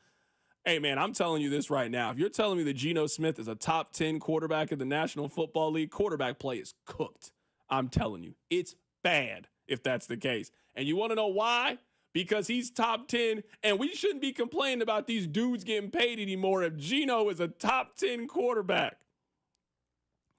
Hey, man, I'm telling you this right now. If you're telling me that Geno Smith is a top 10 quarterback in the National Football League, quarterback play is cooked. I'm telling you, it's bad if that's the case. And you want to know why? Because he's top 10, and we shouldn't be complaining about these dudes getting paid anymore if Geno is a top 10 quarterback.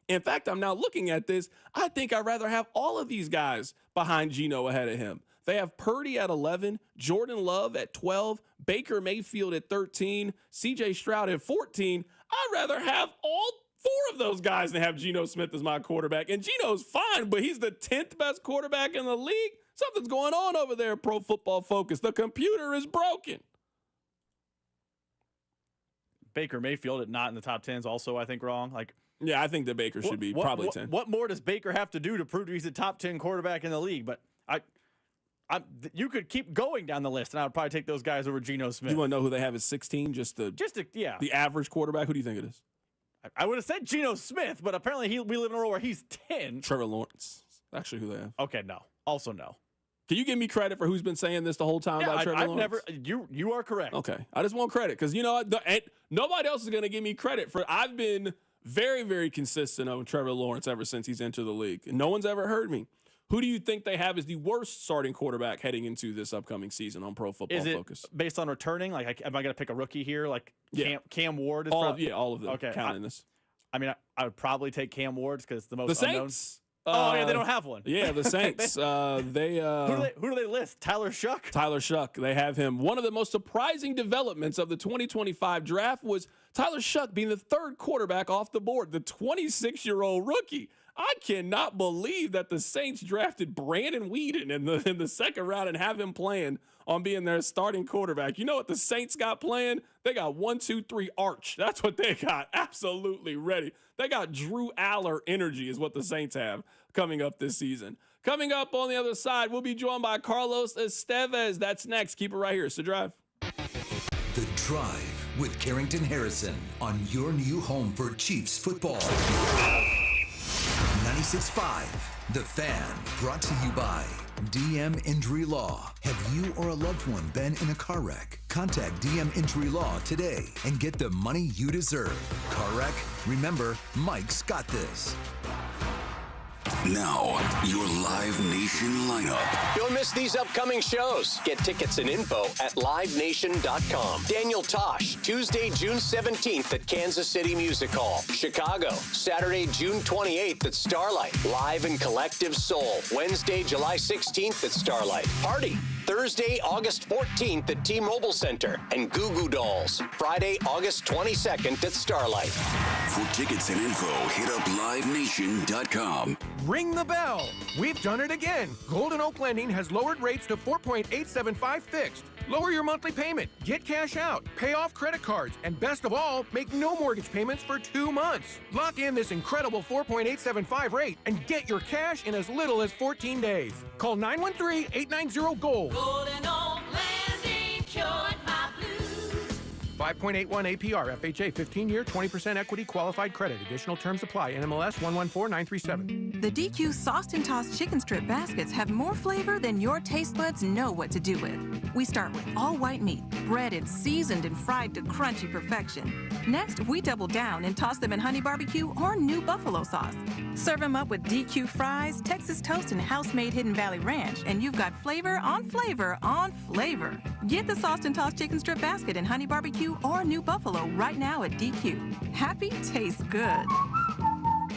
In fact, I'm now looking at this. I think I'd rather have all of these guys behind Geno ahead of him. They have Purdy at 11, Jordan Love at 12, Baker Mayfield at 13, C.J. Stroud at 14. I'd rather have all 4 of those guys than have Geno Smith as my quarterback. And Geno's fine, but he's the 10th best quarterback in the league. Something's going on over there at Pro Football Focus. The computer is broken. Baker Mayfield not in the top 10 is also, I think, wrong. Yeah, I think that Baker should be probably 10. What more does Baker have to do to prove he's a top 10 quarterback in the league? But you could keep going down the list, and I would probably take those guys over Geno Smith. You want to know who they have as 16? The average quarterback? Who do you think it is? I would have said Geno Smith, but apparently we live in a world where he's 10. Trevor Lawrence. Actually, who they have. Okay, no. Also, no. Can you give me credit for who's been saying this the whole time about Trevor Lawrence? You are correct. Okay. I just want credit because, nobody else is going to give me credit for I've been very, very consistent on Trevor Lawrence ever since he's entered the league. And no one's ever heard me. Who do you think they have as the worst starting quarterback heading into this upcoming season on Pro Football Focus? Is it based on returning? Am I going to pick a rookie here? Cam Ward? All of them okay, count in this. I would probably take Cam Ward because the most The Saints. They don't have one. Yeah, the Saints. Who do they list? Tyler Shuck? Tyler Shuck. They have him. One of the most surprising developments of the 2025 draft was Tyler Shuck being the third quarterback off the board, the 26-year-old rookie. I cannot believe that the Saints drafted Brandon Weeden in the second round and have him playing on being their starting quarterback. You know what the Saints got playing? They got 1, 2, 3 arch. That's what they got. Absolutely ready. They got Drew Aller energy is what the Saints have coming up this season. Coming up on the other side, we'll be joined by Carlos Estevez. That's next. Keep it right here. It's The Drive. The Drive with Carrington Harrison on your new home for Chiefs football. 96.5, The Fan, brought to you by DM Injury Law. Have you or a loved one been in a car wreck? Contact DM Injury Law today and get the money you deserve. Car wreck? Remember, Mike's got this. Now, your Live Nation lineup. Don't miss these upcoming shows. Get tickets and info at livenation.com. Daniel Tosh, Tuesday, June 17th at Kansas City Music Hall. Chicago, Saturday, June 28th at Starlight. Live and Collective Soul. Wednesday, July 16th at Starlight. Party. Thursday, August 14th at T-Mobile Center and Goo Goo Dolls. Friday, August 22nd at Starlight. For tickets and info, hit up livenation.com. Ring the bell. We've done it again. Golden Oak Lending has lowered rates to 4.875 fixed. Lower your monthly payment, get cash out, pay off credit cards, and best of all, make no mortgage payments for 2 months. Lock in this incredible 4.875 rate and get your cash in as little as 14 days. Call 913-890-GOLD. Golden Oak Landing cured my blues. 5.81 APR, FHA, 15-year, 20% equity, qualified credit. Additional terms apply. NMLS 114937. The DQ Sauced and Tossed Chicken Strip Baskets have more flavor than your taste buds know what to do with. We start with all white meat, breaded, seasoned, and fried to crunchy perfection. Next, we double down and toss them in honey barbecue or new buffalo sauce. Serve them up with DQ fries, Texas toast, and house-made Hidden Valley Ranch, and you've got flavor on flavor on flavor. Get the Sauced and Tossed Chicken Strip Basket in honey barbecue or new buffalo right now at DQ. Happy tastes good.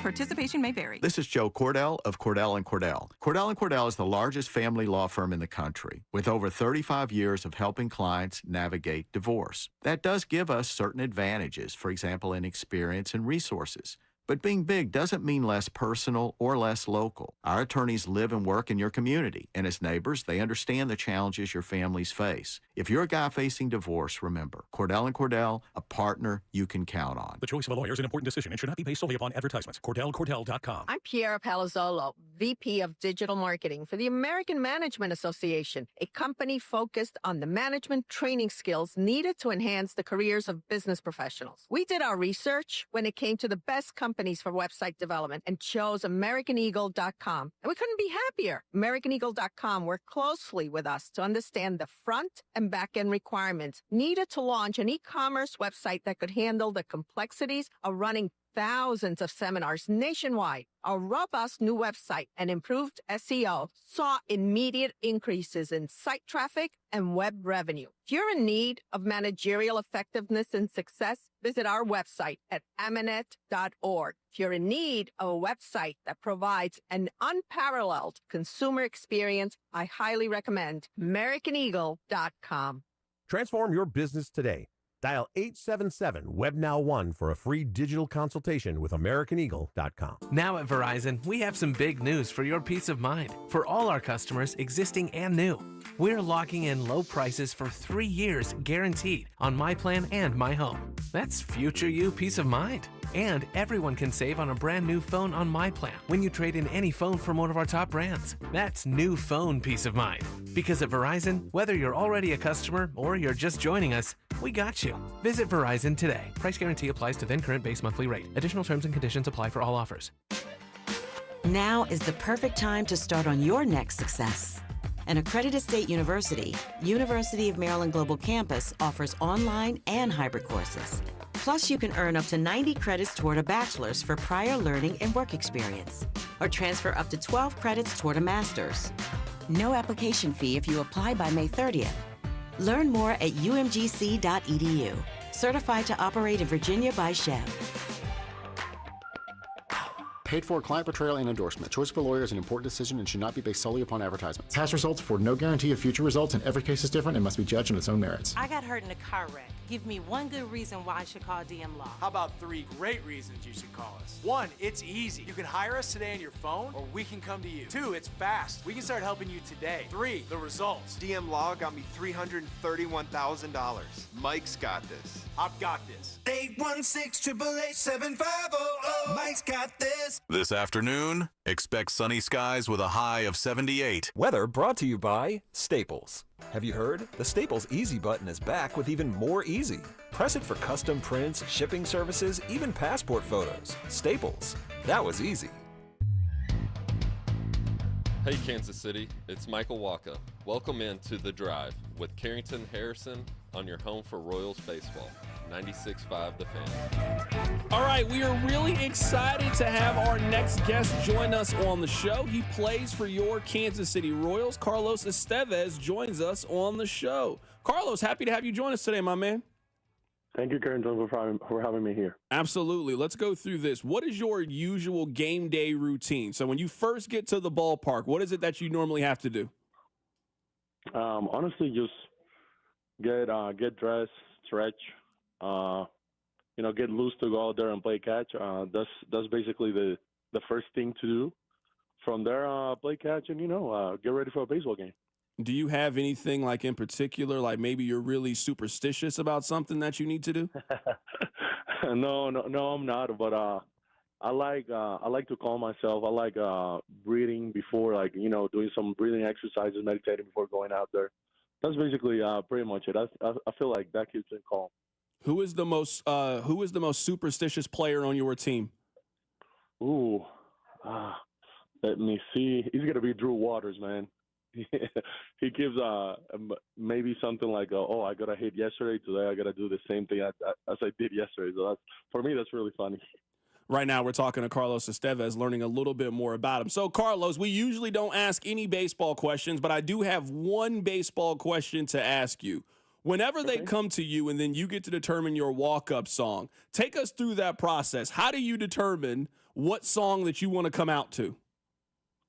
Participation may vary. This is Joe Cordell of Cordell & Cordell. Cordell & Cordell is the largest family law firm in the country with over 35 years of helping clients navigate divorce. That does give us certain advantages, for example, in experience and resources. But being big doesn't mean less personal or less local. Our attorneys live and work in your community, and as neighbors, they understand the challenges your families face. If you're a guy facing divorce, remember, Cordell & Cordell, a partner you can count on. The choice of a lawyer is an important decision and should not be based solely upon advertisements. CordellCordell.com. I'm Piera Palazzolo, VP of Digital Marketing for the American Management Association, a company focused on the management training skills needed to enhance the careers of business professionals. We did our research when it came to the best companies for website development and chose AmericanEagle.com. And we couldn't be happier. AmericanEagle.com worked closely with us to understand the front and back-end requirements needed to launch an e-commerce website that could handle the complexities of running thousands of seminars nationwide. Our robust new website and improved SEO saw immediate increases in site traffic and web revenue. If you're in need of managerial effectiveness and success, visit our website at amanet.org. If you're in need of a website that provides an unparalleled consumer experience, I highly recommend AmericanEagle.com. Transform your business today. Dial 877-WebNow1 for a free digital consultation with AmericanEagle.com. Now at Verizon, we have some big news for your peace of mind. For all our customers, existing and new, we're locking in low prices for 3 years guaranteed on My Plan and My Home. That's future you peace of mind. And everyone can save on a brand new phone on My Plan when you trade in any phone from one of our top brands. That's new phone peace of mind. Because at Verizon, whether you're already a customer or you're just joining us, we got you. Visit Verizon today. Price guarantee applies to then current base monthly rate. Additional terms and conditions apply for all offers. Now is the perfect time to start on your next success. An accredited state university, University of Maryland Global Campus offers online and hybrid courses. Plus, you can earn up to 90 credits toward a bachelor's for prior learning and work experience, or transfer up to 12 credits toward a master's. No application fee if you apply by May 30th. Learn more at umgc.edu. Certified to operate in Virginia by Chev. Paid for client portrayal and endorsement. Choice of a lawyer is an important decision and should not be based solely upon advertisements. Past results afford no guarantee of future results, and every case is different and must be judged on its own merits. I got hurt in a car wreck. Give me one good reason why I should call DM Law. How about 3 great reasons you should call us? 1, it's easy. You can hire us today on your phone, or we can come to you. 2, it's fast. We can start helping you today. 3, the results. DM Law got me $331,000. Mike's got this. I've got this. 816-888-7500. Mike's got this. This afternoon, expect sunny skies with a high of 78. Weather brought to you by Staples. Have you heard? The Staples Easy button is back with even more easy. Press it for custom prints, shipping services, even passport photos. Staples. That was easy. Hey Kansas City, it's Michael Waka. Welcome into The Drive with Carrington Harrison on your home for Royals baseball. 96.5 The Fan. All right, we are really excited to have our next guest join us on the show. He plays for your Kansas City Royals. Carlos Estevez joins us on the show. Carlos, happy to have you join us today, my man. Thank you, Carrington, for having me here. Absolutely. Let's go through this. What is your usual game day routine? So when you first get to the ballpark, what is it that you normally have to do? Honestly, just get dressed, stretch, get loose to go out there and play catch. That's basically the first thing to do. From there, play catch and get ready for a baseball game. Do you have anything like in particular, like maybe you're really superstitious about something that you need to do? No, I'm not. But I like to calm myself. I like breathing before, doing some breathing exercises, meditating before going out there. That's basically pretty much it. I feel like that keeps me calm. Who is the most superstitious player on your team? Ooh, let me see. He's gonna be Drew Waters, man. He gives maybe something like, "Oh, I got a hit yesterday. Today I got to do the same thing as I did yesterday." So for me, that's really funny. Right now, we're talking to Carlos Estevez, learning a little bit more about him. So, Carlos, we usually don't ask any baseball questions, but I do have one baseball question to ask you. Whenever they come to you and then you get to determine your walk-up song, take us through that process. How do you determine what song that you want to come out to?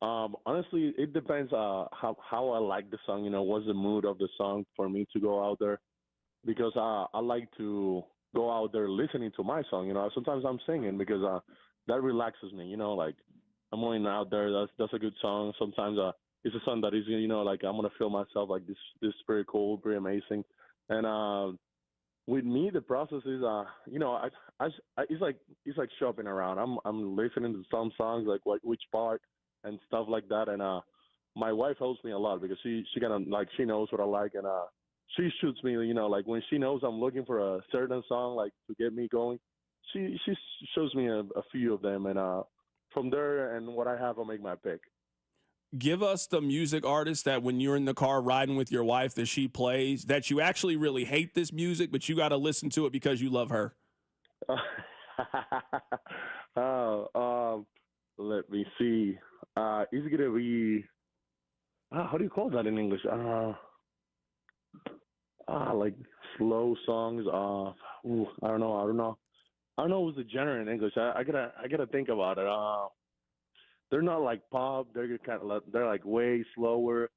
Honestly, it depends how I like the song. What's the mood of the song for me to go out there? Because I like to go out there listening to my song. Sometimes I'm singing because that relaxes me. Like I'm going out there. That's a good song. Sometimes it's a song that is like I'm gonna feel myself like this is pretty cool, pretty amazing. And with me, the process is it's like shopping around. I'm listening to some songs like which part and stuff like that. And my wife helps me a lot because she kind of she knows what I like, and she shoots me. Like when she knows I'm looking for a certain song like to get me going, she shows me a few of them, and from there and what I have, I'll make my pick. Give us the music artist that when you're in the car riding with your wife that she plays, that you actually really hate this music, but you got to listen to it because you love her. Let me see. It's gonna be how do you call that in English? Like slow songs. I don't know what's the genre in English. I gotta think about it. They're not like pop. They're like way slower.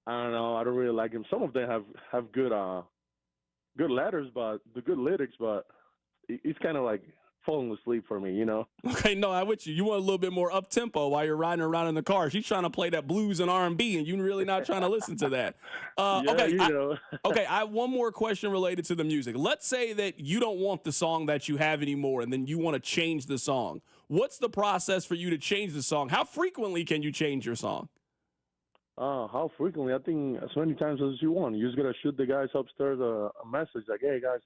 I don't know. I don't really like them. Some of them have good letters, but the good lyrics. But it's kind of like falling asleep for me, Okay, no, I'm with you. You want a little bit more up tempo while you're riding around in the car. She's trying to play that blues and R&B, and you're really not trying to listen to that. Okay, I have one more question related to the music. Let's say that you don't want the song that you have anymore, and then you want to change the song. What's the process for you to change the song? How frequently can you change your song? How frequently? I think as many times as you want. You just gotta shoot the guys upstairs a message like, "Hey guys,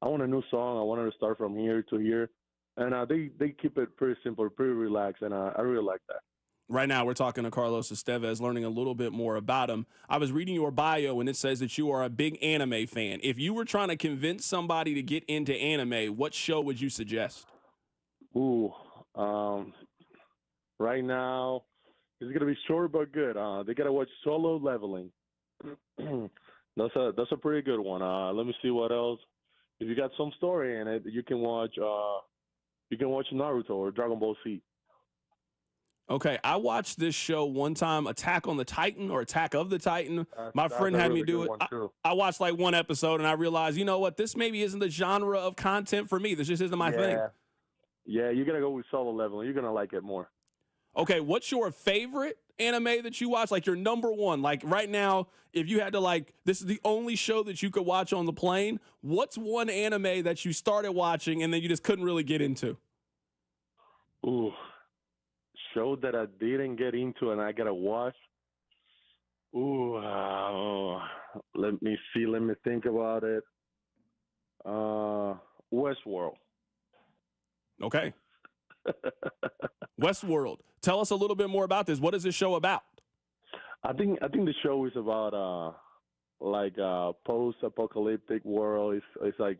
I want a new song. I wanted to start from here to here," and they keep it pretty simple, pretty relaxed, and I really like that. Right now, we're talking to Carlos Estevez, learning a little bit more about him. I was reading your bio, and it says that you are a big anime fan. If you were trying to convince somebody to get into anime, what show would you suggest? Ooh, right now it's gonna be short but good. They gotta watch Solo Leveling. That's a pretty good one. Let me see what else. If you got some story in it, you can watch Naruto or Dragon Ball Z. Okay, I watched this show one time, Attack on the Titan or Attack of the Titan. My That's friend a had really me do good it. one, too. I watched like one episode and I realized, you know what, this maybe isn't the genre of content for me. This just isn't my thing. Yeah, you're gonna go with Solo Leveling. You're gonna like it more. Okay, what's your favorite anime that you watch? Like your number one? Like right now, if you had to this is the only show that you could watch on the plane, what's one anime that you started watching and then you just couldn't really get into? Ooh, show that I didn't get into and I gotta watch. Ooh, let me see. Let me think about it. Westworld. Okay. Westworld. Tell us a little bit more about this. What is this show about? I think the show is about post-apocalyptic world. It's like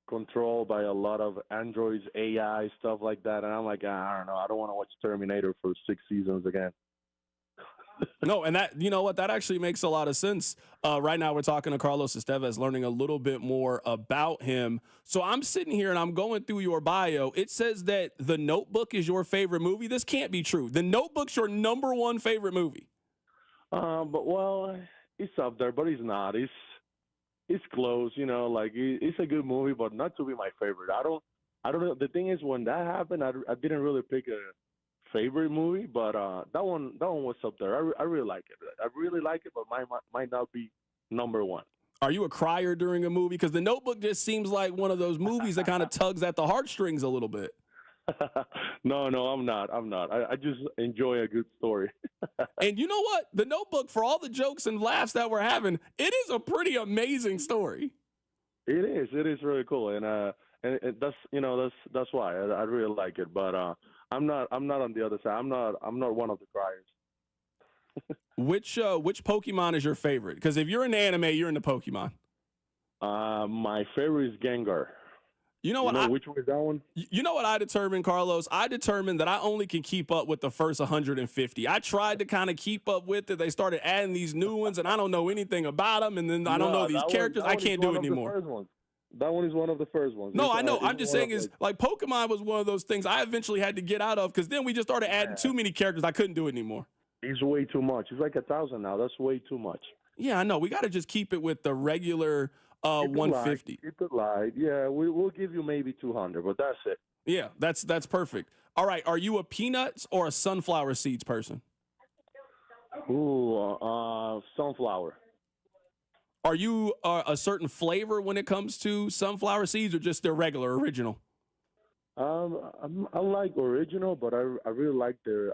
controlled by a lot of androids, AI, stuff like that. And I'm like, I don't know. I don't want to watch Terminator for 6 seasons again. No, and that, you know what, that actually makes a lot of sense. Right now we're talking to Carlos Estevez, learning a little bit more about him. So I'm sitting here and I'm going through your bio. It says that The Notebook is your favorite movie. This can't be true. The Notebook's your number one favorite movie. But it's up there, but it's not. It's close, it's a good movie, but not to be my favorite. I don't know. The thing is, when that happened, I didn't really pick a favorite movie, but that one was up there. I really like it. I really like it, but might not be number one. Are you a crier during a movie? Because The Notebook just seems like one of those movies that kind of tugs at the heartstrings a little bit. No, I'm not. I just enjoy a good story. And you know what? The Notebook, for all the jokes and laughs that we're having, it is a pretty amazing story. It is. It is really cool, and that's why I really like it. But I'm not on the other side. I'm not one of the criers. Which Pokemon is your favorite? Because if you're in the anime, you're in the Pokemon. My favorite is Gengar. You know what? Which one is that one? You know what I determined, Carlos? I determined that I only can keep up with the first 150. I tried to kind of keep up with it. They started adding these new ones, and I don't know anything about them. And then I don't know these characters. I can't do it anymore. That one is one of the first ones. No, I know. I'm just saying Pokemon was one of those things I eventually had to get out of because then we just started adding too many characters. I couldn't do it anymore. It's way too much. It's like 1,000 now. That's way too much. Yeah, I know. We got to just keep it with the regular 150. Keep it light. Yeah, we'll give you maybe 200, but that's it. Yeah, that's perfect. All right, are you a peanuts or a sunflower seeds person? Ooh, sunflower. Are you a certain flavor when it comes to sunflower seeds, or just the regular original? I like original, but I really like the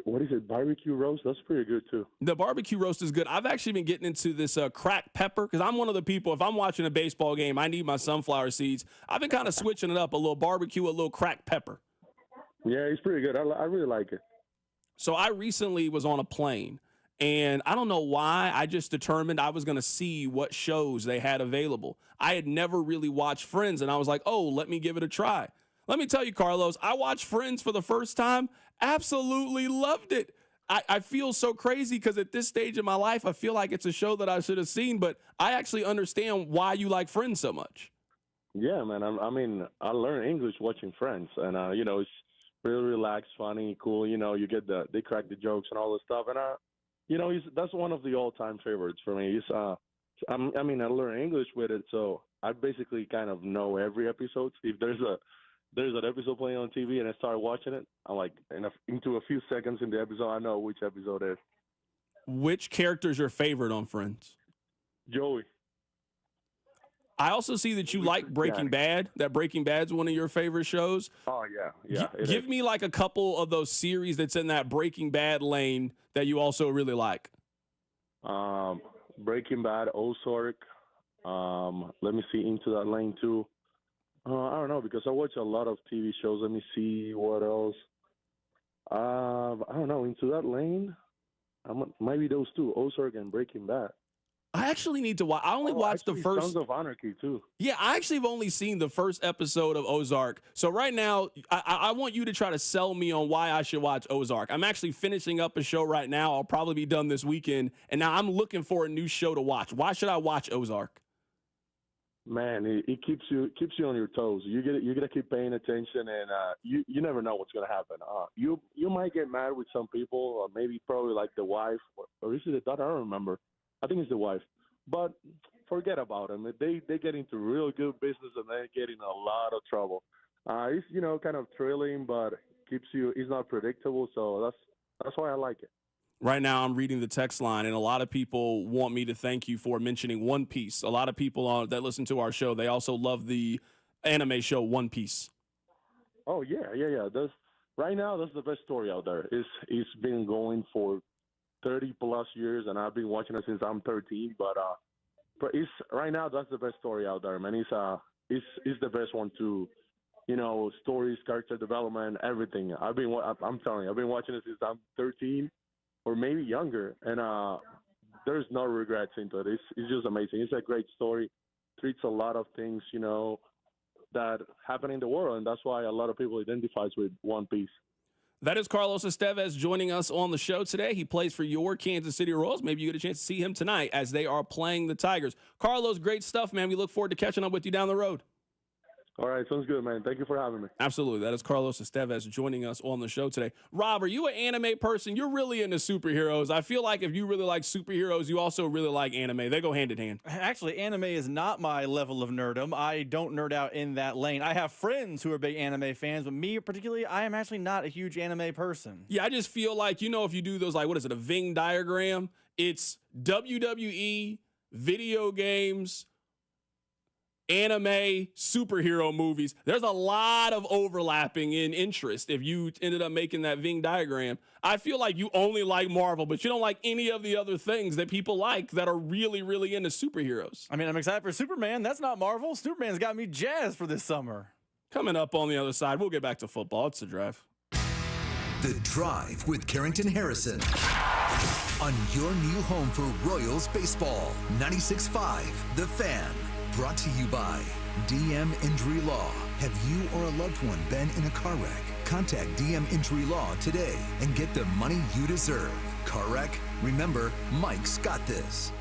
what is it, barbecue roast? That's pretty good too. The barbecue roast is good. I've actually been getting into this cracked pepper because I'm one of the people, if I'm watching a baseball game, I need my sunflower seeds. I've been kind of switching it up, a little barbecue, a little cracked pepper. Yeah, it's pretty good. I really like it. So I recently was on a plane, and I don't know why, I just determined I was going to see what shows they had available. I had never really watched Friends, and I was like, oh, let me give it a try. Let me tell you, Carlos, I watched Friends for the first time, absolutely loved it. I feel so crazy because at this stage of my life, I feel like it's a show that I should have seen, but I actually understand why you like Friends so much. Yeah, man. I learned English watching Friends, and it's really relaxed, funny, cool. You get they crack the jokes and all this stuff, and that's one of the all-time favorites for me. I learned English with it, so I basically kind of know every episode. If there's an episode playing on TV and I start watching it, I'm like, into a few seconds in the episode, I know which episode it is. Which character is your favorite on Friends? Joey. I also see that you like Breaking Bad. That Breaking Bad's one of your favorite shows. Oh, yeah. Give me like a couple of those series that's in that Breaking Bad lane that you also really like. Breaking Bad, Ozark. Let me see, into that lane too. I don't know, because I watch a lot of TV shows. Let me see what else. I don't know, into that lane. Maybe those two, Ozark and Breaking Bad. I actually need to watch. I only watched the first. Sons of Anarchy too. Yeah, I actually have only seen the first episode of Ozark. So right now, I want you to try to sell me on why I should watch Ozark. I'm actually finishing up a show right now. I'll probably be done this weekend, and now I'm looking for a new show to watch. Why should I watch Ozark? Man, it keeps you on your toes. You gotta keep paying attention, and you never know what's gonna happen. You might get mad with some people, or maybe probably like the wife, or is it the daughter? I don't remember. I think it's the wife. But forget about them. They get into real good business, and they get in a lot of trouble. It's kind of thrilling, but it's not predictable. So that's why I like it. Right now, I'm reading the text line, and a lot of people want me to thank you for mentioning One Piece. A lot of people that listen to our show, they also love the anime show One Piece. Oh yeah. Right now, that's the best story out there. It's been going for 30 plus years, and I've been watching it since I'm 13. But it's right now that's the best story out there, man. It's the best one too. Stories, character development, everything. I'm telling you, I've been watching it since I'm 13. Or maybe younger, and there's no regrets into it. It's just amazing. It's a great story. Treats a lot of things, that happen in the world, and that's why a lot of people identifies with One Piece. That is Carlos Estevez joining us on the show today. He plays for your Kansas City Royals. Maybe you get a chance to see him tonight as they are playing the Tigers. Carlos, great stuff, man. We look forward to catching up with you down the road. All right, sounds good, man. Thank you for having me. Absolutely. That is Carlos Estevez joining us on the show today. Rob, are you an anime person? You're really into superheroes. I feel like if you really like superheroes, you also really like anime. They go hand in hand. Actually, anime is not my level of nerdom. I don't nerd out in that lane. I have friends who are big anime fans, but me particularly, I am actually not a huge anime person. Yeah, I just feel like, if you do those, like, what is it, a Venn diagram? It's WWE, video games, anime, superhero movies. There's a lot of overlapping in interest if you ended up making that Venn diagram. I feel like you only like Marvel, but you don't like any of the other things that people like that are really, really into superheroes. I mean, I'm excited for Superman. That's not Marvel. Superman's got me jazzed for this summer. Coming up on the other side, we'll get back to football. It's The Drive. The Drive with Carrington Harrison on your new home for Royals baseball. 96.5 The Fan. Brought to you by DM Injury Law. Have you or a loved one been in a car wreck? Contact DM Injury Law today and get the money you deserve. Car wreck? Remember, Mike's got this.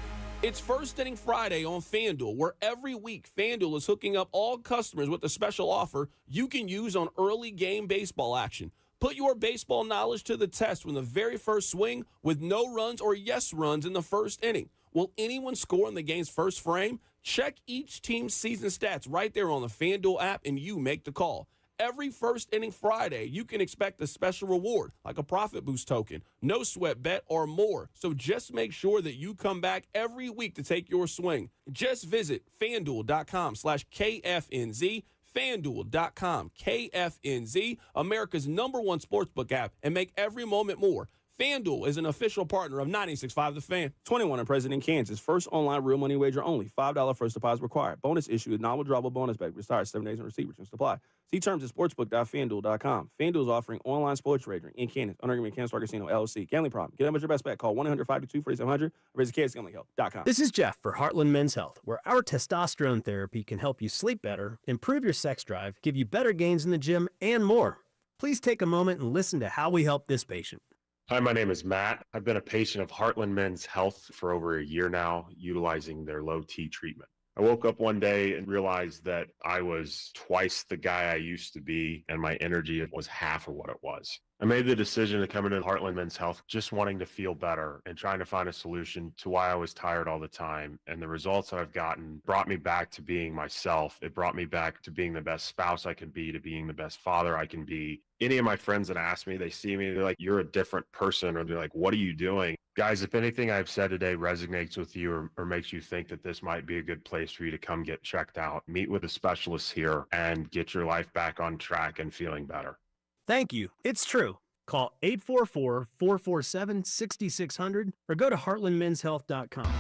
It's First Inning Friday on FanDuel, where every week FanDuel is hooking up all customers with a special offer you can use on early game baseball action. Put your baseball knowledge to the test from the very first swing with no runs or yes runs in the first inning. Will anyone score in the game's first frame? Check each team's season stats right there on the FanDuel app, and you make the call. Every First Inning Friday, you can expect a special reward, like a profit boost token, no sweat bet, or more. So just make sure that you come back every week to take your swing. Just visit FanDuel.com/KFNZ, FanDuel.com, KFNZ, America's #1 sportsbook app, and make every moment more. FanDuel is an official partner of 96.5 The Fan. 21 and present in Kansas. First online real money wager only. $5 first deposit required. Bonus issued. Non-withdrawable bonus back. Retired 7 days and receipt returns supply. See terms at sportsbook.fanduel.com. FanDuel is offering online sports wagering in Kansas. Under agreement, Kansas Star Casino, LLC. Gambling problem. Get them at your best bet. Call 1-800-522-4700 or visit kansasgamblinghelp.com. This is Jeff for Heartland Men's Health, where our testosterone therapy can help you sleep better, improve your sex drive, give you better gains in the gym, and more. Please take a moment and listen to how we help this patient. Hi, my name is Matt. I've been a patient of Heartland Men's Health for over a year now, utilizing their low T treatment. I woke up one day and realized that I was twice the guy I used to be, and my energy was half of what it was. I made the decision to come into Heartland Men's Health just wanting to feel better and trying to find a solution to why I was tired all the time. And the results that I've gotten brought me back to being myself. It brought me back to being the best spouse I can be, to being the best father I can be. Any of my friends that ask me, they see me, they're like, you're a different person, or they're like, what are you doing? Guys, if anything I've said today resonates with you or makes you think that this might be a good place for you to come get checked out, meet with a specialist here and get your life back on track and feeling better. Thank you. It's true. Call 844-447-6600 or go to heartlandmenshealth.com.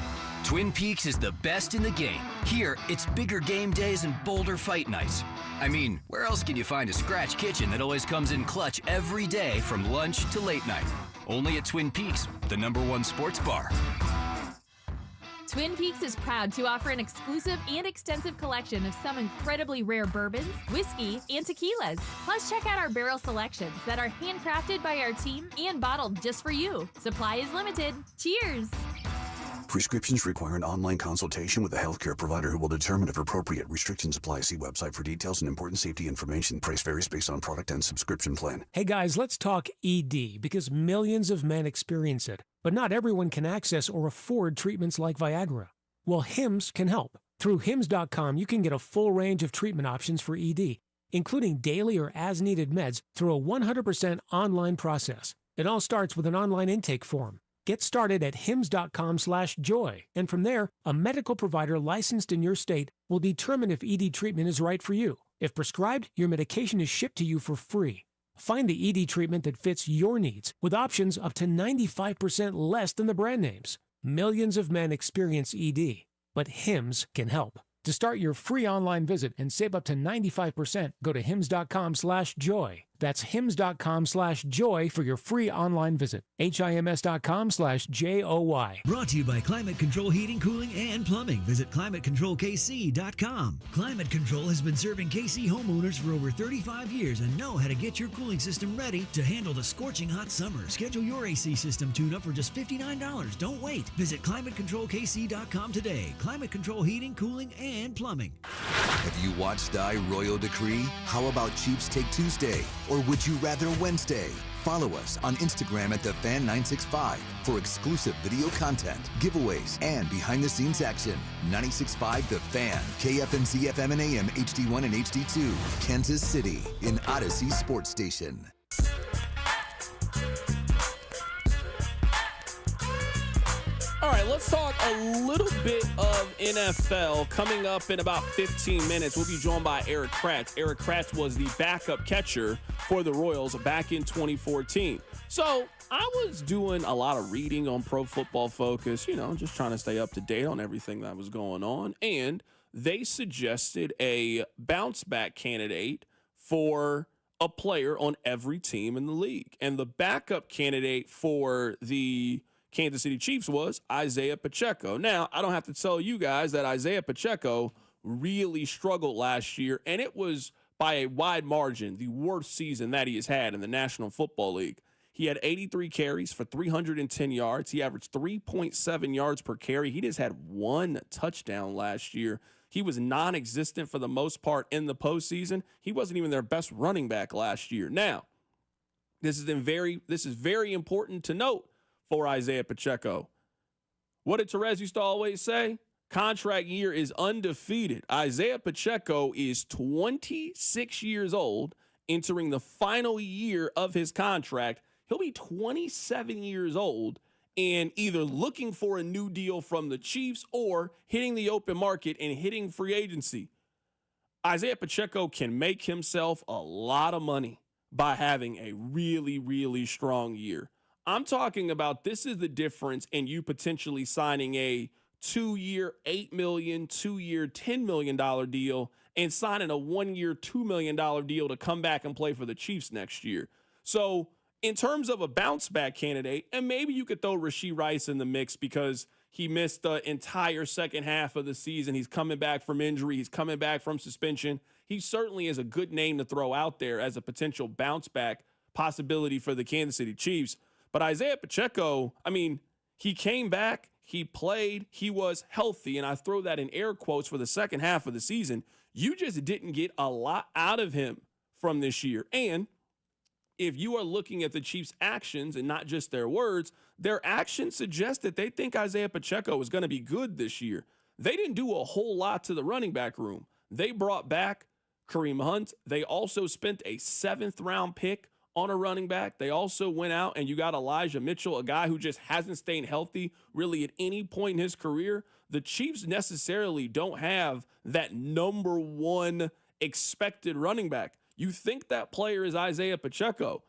Twin Peaks is the best in the game. Here, it's bigger game days and bolder fight nights. I mean, where else can you find a scratch kitchen that always comes in clutch every day from lunch to late night? Only at Twin Peaks, the #1 sports bar. Twin Peaks is proud to offer an exclusive and extensive collection of some incredibly rare bourbons, whiskey, and tequilas. Plus, check out our barrel selections that are handcrafted by our team and bottled just for you. Supply is limited. Cheers! Prescriptions require an online consultation with a healthcare provider who will determine if appropriate. Restrictions apply. See website for details and important safety information. Price varies based on product and subscription plan. Hey guys, let's talk ED because millions of men experience it, but not everyone can access or afford treatments like Viagra. Well, Hims can help. Through Hims.com, you can get a full range of treatment options for ED, including daily or as-needed meds through a 100% online process. It all starts with an online intake form. Get started at hims.com/joy, and from there, a medical provider licensed in your state will determine if ED treatment is right for you. If prescribed, your medication is shipped to you for free. Find the ED treatment that fits your needs with options up to 95% less than the brand names. Millions of men experience ED, but Hims can help. To start your free online visit and save up to 95%, go to hims.com/joy. That's hims.com/joy for your free online visit. HIMS.com/JOY. Brought to you by Climate Control Heating, Cooling, and Plumbing. Visit ClimateControlKC.com. Climate Control has been serving KC homeowners for over 35 years and know how to get your cooling system ready to handle the scorching hot summer. Schedule your AC system tune-up for just $59. Don't wait. Visit ClimateControlKC.com today. Climate Control Heating, Cooling, and Plumbing. Have you watched Die Royal Decree? How about Chiefs Take Tuesday? Or would you rather Wednesday? Follow us on Instagram at TheFan965 for exclusive video content, giveaways, and behind-the-scenes action. 96.5 The Fan, KFNC FM and AM, HD1 and HD2, Kansas City, in Odyssey Sports Station. All right, let's talk a little bit of NFL. Coming up in about 15 minutes, we'll be joined by Eric Kratz. Eric Kratz was the backup catcher for the Royals back in 2014. So I was doing a lot of reading on Pro Football Focus, just trying to stay up to date on everything that was going on. And they suggested a bounce back candidate for a player on every team in the league. And the backup candidate for the Kansas City Chiefs was Isaiah Pacheco. Now, I don't have to tell you guys that Isaiah Pacheco really struggled last year, and it was by a wide margin the worst season that he has had in the National Football League. He had 83 carries for 310 yards. He averaged 3.7 yards per carry. He just had one touchdown last year. He was non-existent for the most part in the postseason. He wasn't even their best running back last year. Now, this is very important to note for Isaiah Pacheco. What did Therese used to always say? Contract year is undefeated. Isaiah Pacheco is 26 years old, entering the final year of his contract. He'll be 27 years old and either looking for a new deal from the Chiefs or hitting the open market and hitting free agency. Isaiah Pacheco can make himself a lot of money by having a really, really strong year. I'm talking about this is the difference in you potentially signing a 2-year, $8 million, 2-year, $10 million deal and signing a 1-year, $2 million deal to come back and play for the Chiefs next year. So in terms of a bounce back candidate, and maybe you could throw Rashee Rice in the mix because he missed the entire second half of the season. He's coming back from injury. He's coming back from suspension. He certainly is a good name to throw out there as a potential bounce back possibility for the Kansas City Chiefs. But Isaiah Pacheco, he came back, he played, he was healthy, and I throw that in air quotes for the second half of the season. You just didn't get a lot out of him from this year. And if you are looking at the Chiefs' actions and not just their words, their actions suggest that they think Isaiah Pacheco is going to be good this year. They didn't do a whole lot to the running back room. They brought back Kareem Hunt. They also spent a 7th-round pick on a running back. They also went out and you got Elijah Mitchell, a guy who just hasn't stayed healthy really at any point in his career. The Chiefs necessarily don't have that number one expected running back. You think that player is Isaiah Pacheco.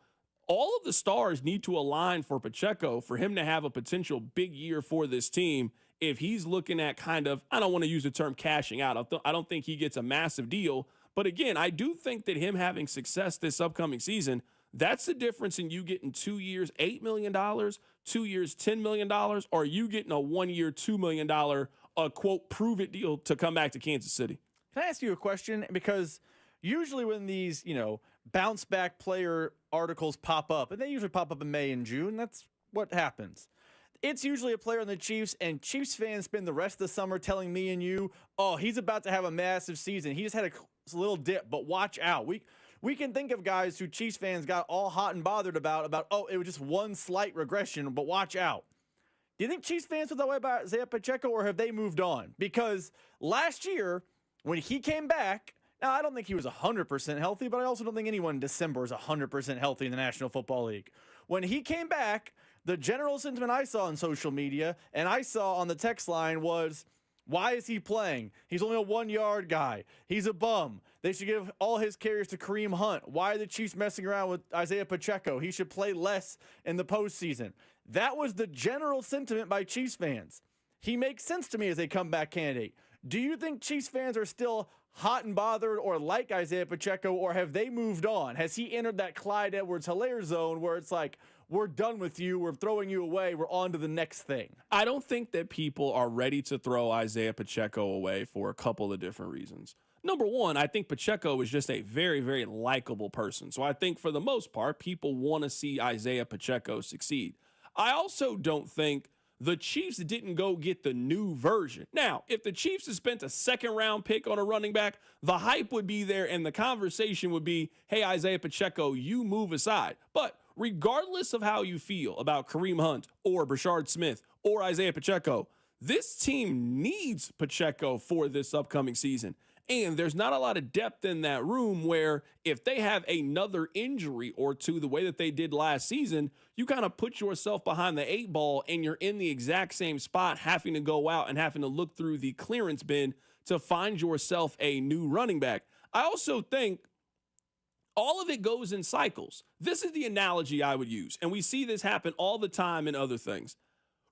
All of the stars need to align for Pacheco for him to have a potential big year for this team. If he's looking at kind of, I don't want to use the term cashing out. I don't think he gets a massive deal. But again, I do think that him having success this upcoming season, that's the difference in you getting 2 years, $8 million, 2 years, $10 million, or you getting a 1 year, $2 million, quote, prove it deal to come back to Kansas City. Can I ask you a question? Because usually when these, bounce back player articles pop up, and they usually pop up in May and June, that's what happens. it's usually a player on the Chiefs, and Chiefs fans spend the rest of the summer telling me and you, oh, he's about to have a massive season. He just had a little dip, but watch out. We can think of guys who Chiefs fans got all hot and bothered about, oh, it was just one slight regression, but watch out. Do you think Chiefs fans feel that way about Isaiah Pacheco, or have they moved on? Because last year, when he came back, now I don't think he was 100% healthy, but I also don't think anyone in December is 100% healthy in the National Football League. When he came back, the general sentiment I saw on social media and I saw on the text line was, why is he playing? He's only a 1-yard guy. He's a bum. They should give all his carries to Kareem Hunt. Why are the Chiefs messing around with Isaiah Pacheco? He should play less in the postseason. That was the general sentiment by Chiefs fans. He makes sense to me as a comeback candidate. Do you think Chiefs fans are still hot and bothered or like Isaiah Pacheco, or have they moved on? Has he entered that Clyde Edwards-Helaire zone where it's like, we're done with you, we're throwing you away, we're on to the next thing? I don't think that people are ready to throw Isaiah Pacheco away for a couple of different reasons. Number one, I think Pacheco is just a very, very likable person. So I think for the most part, people want to see Isaiah Pacheco succeed. I also don't think the Chiefs didn't go get the new version. Now, if the Chiefs had spent a second-round pick on a running back, the hype would be there and the conversation would be, hey, Isaiah Pacheco, you move aside. But regardless of how you feel about Kareem Hunt or Brashard Smith or Isaiah Pacheco, this team needs Pacheco for this upcoming season. And there's not a lot of depth in that room where if they have another injury or two the way that they did last season, you kind of put yourself behind the 8 ball and you're in the exact same spot having to go out and having to look through the clearance bin to find yourself a new running back. I also think all of it goes in cycles. This is the analogy I would use, and we see this happen all the time in other things.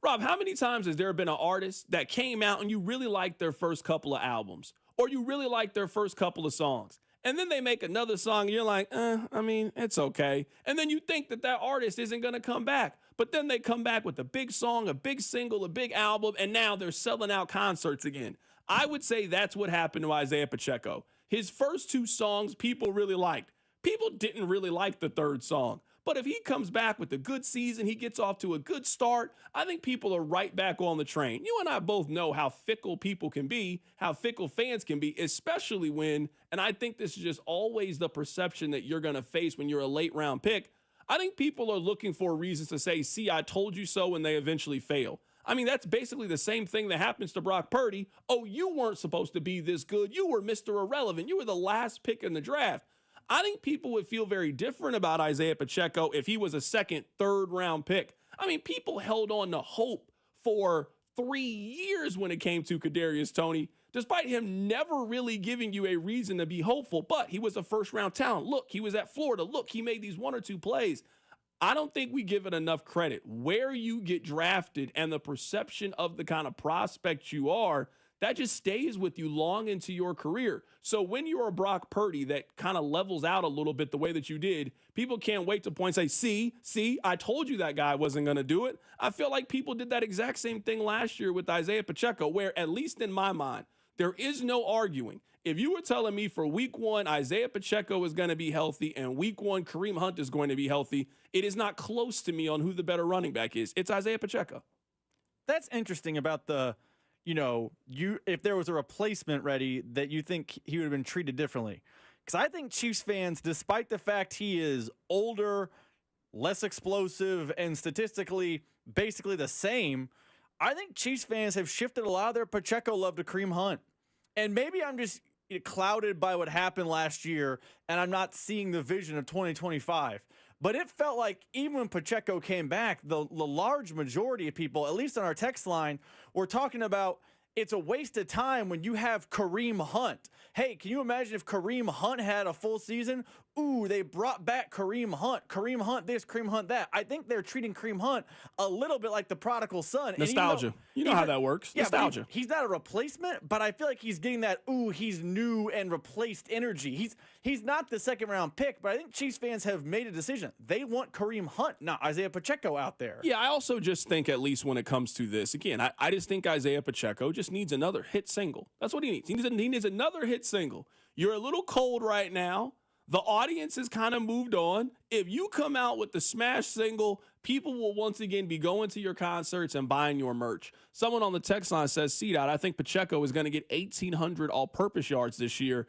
Rob, how many times has there been an artist that came out and you really liked their first couple of albums, or you really liked their first couple of songs, and then they make another song and you're like, it's okay. And then you think that that artist isn't going to come back, but then they come back with a big song, a big single, a big album, and now they're selling out concerts again. I would say that's what happened to Isaiah Pacheco. His first 2 songs people really liked. People didn't really like the third song. But if he comes back with a good season, he gets off to a good start, I think people are right back on the train. You and I both know how fickle people can be, how fickle fans can be, especially when, and I think this is just always the perception that you're going to face when you're a late round pick. I think people are looking for reasons to say, see, I told you so, when they eventually fail. I mean, that's basically the same thing that happens to Brock Purdy. Oh, you weren't supposed to be this good. You were Mr. Irrelevant. You were the last pick in the draft. I think people would feel very different about Isaiah Pacheco if he was a second, third round pick. I mean, people held on to hope for 3 years when it came to Kadarius Toney, despite him never really giving you a reason to be hopeful. But he was a first round talent. Look, he was at Florida. Look, he made these 1 or 2 plays. I don't think we give it enough credit. Where you get drafted and the perception of the kind of prospect you are, that just stays with you long into your career. So when you're a Brock Purdy that kind of levels out a little bit the way that you did, people can't wait to point and say, see, I told you that guy wasn't going to do it. I feel like people did that exact same thing last year with Isaiah Pacheco, where at least in my mind, there is no arguing. If you were telling me for week 1, Isaiah Pacheco is going to be healthy and week 1, Kareem Hunt is going to be healthy, it is not close to me on who the better running back is. It's Isaiah Pacheco. That's interesting about the, if there was a replacement ready, that you think he would have been treated differently. Because I think Chiefs fans, despite the fact he is older, less explosive, and statistically basically the same, I think Chiefs fans have shifted a lot of their Pacheco love to Kareem Hunt. And maybe I'm just clouded by what happened last year, and I'm not seeing the vision of 2025. But it felt like even when Pacheco came back, the large majority of people, at least on our text line, were talking about it's a waste of time when you have Kareem Hunt. Hey, can you imagine if Kareem Hunt had a full season? Ooh, they brought back Kareem Hunt. Kareem Hunt this, Kareem Hunt that. I think they're treating Kareem Hunt a little bit like the prodigal son. Nostalgia. You know how that works. Yeah, Nostalgia. He's not a replacement, but I feel like he's getting that, ooh, he's new and replaced energy. He's not the second round pick, but I think Chiefs fans have made a decision. They want Kareem Hunt, not Isaiah Pacheco out there. Yeah, I also just think, at least when it comes to this, again, I just think Isaiah Pacheco just needs another hit single. That's what he needs. He needs another hit single. You're a little cold right now. The audience has kind of moved on. If you come out with the smash single, people will once again be going to your concerts and buying your merch. Someone on the text line says, C-Dot, I think Pacheco is going to get 1,800 all-purpose yards this year.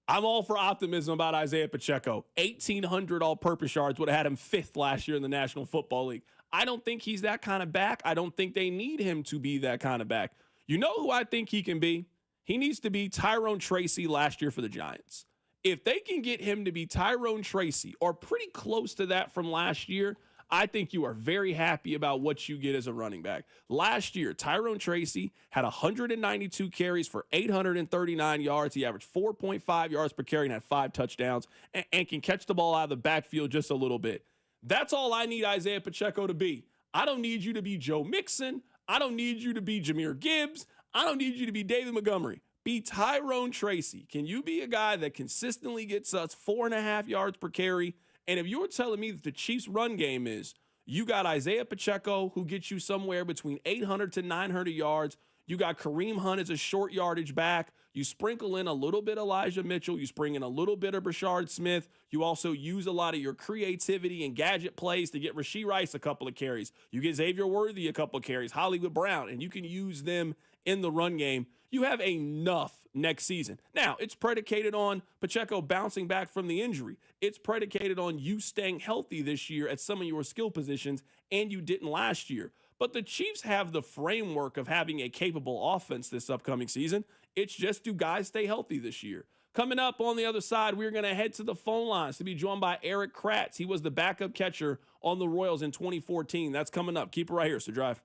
I'm all for optimism about Isaiah Pacheco. 1,800 all-purpose yards would have had him 5th last year in the National Football League. I don't think he's that kind of back. I don't think they need him to be that kind of back. You know who I think he can be? He needs to be Tyrone Tracy last year for the Giants. If they can get him to be Tyrone Tracy or pretty close to that from last year, I think you are very happy about what you get as a running back. Last year, Tyrone Tracy had 192 carries for 839 yards. He averaged 4.5 yards per carry and had 5 touchdowns and can catch the ball out of the backfield just a little bit. That's all I need Isaiah Pacheco to be. I don't need you to be Joe Mixon. I don't need you to be Jahmyr Gibbs. I don't need you to be David Montgomery. Be Tyrone Tracy. Can you be a guy that consistently gets us 4.5 yards per carry? And if you're telling me that the Chiefs' run game is, you got Isaiah Pacheco, who gets you somewhere between 800 to 900 yards. You got Kareem Hunt as a short yardage back. You sprinkle in a little bit Elijah Mitchell. You spring in a little bit of Brashard Smith. You also use a lot of your creativity and gadget plays to get Rashee Rice a couple of carries. You get Xavier Worthy a couple of carries, Hollywood Brown, and you can use them in the run game. You have enough next season. Now, it's predicated on Pacheco bouncing back from the injury. It's predicated on you staying healthy this year at some of your skill positions, and you didn't last year. But the Chiefs have the framework of having a capable offense this upcoming season. It's just, do guys stay healthy this year? Coming up on the other side, we're going to head to the phone lines to be joined by Eric Kratz. He was the backup catcher on the Royals in 2014. That's coming up. Keep it right here. It's The Drive.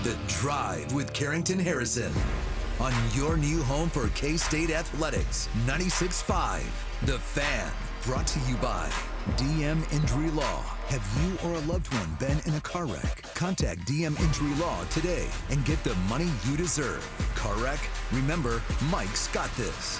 The Drive with Carrington Harrison on your new home for K-State Athletics, 96.5 The Fan. Brought to you by DM Injury Law. Have you or a loved one been in a car wreck? Contact DM Injury Law today and get the money you deserve. Car wreck? Remember, Mike's got this.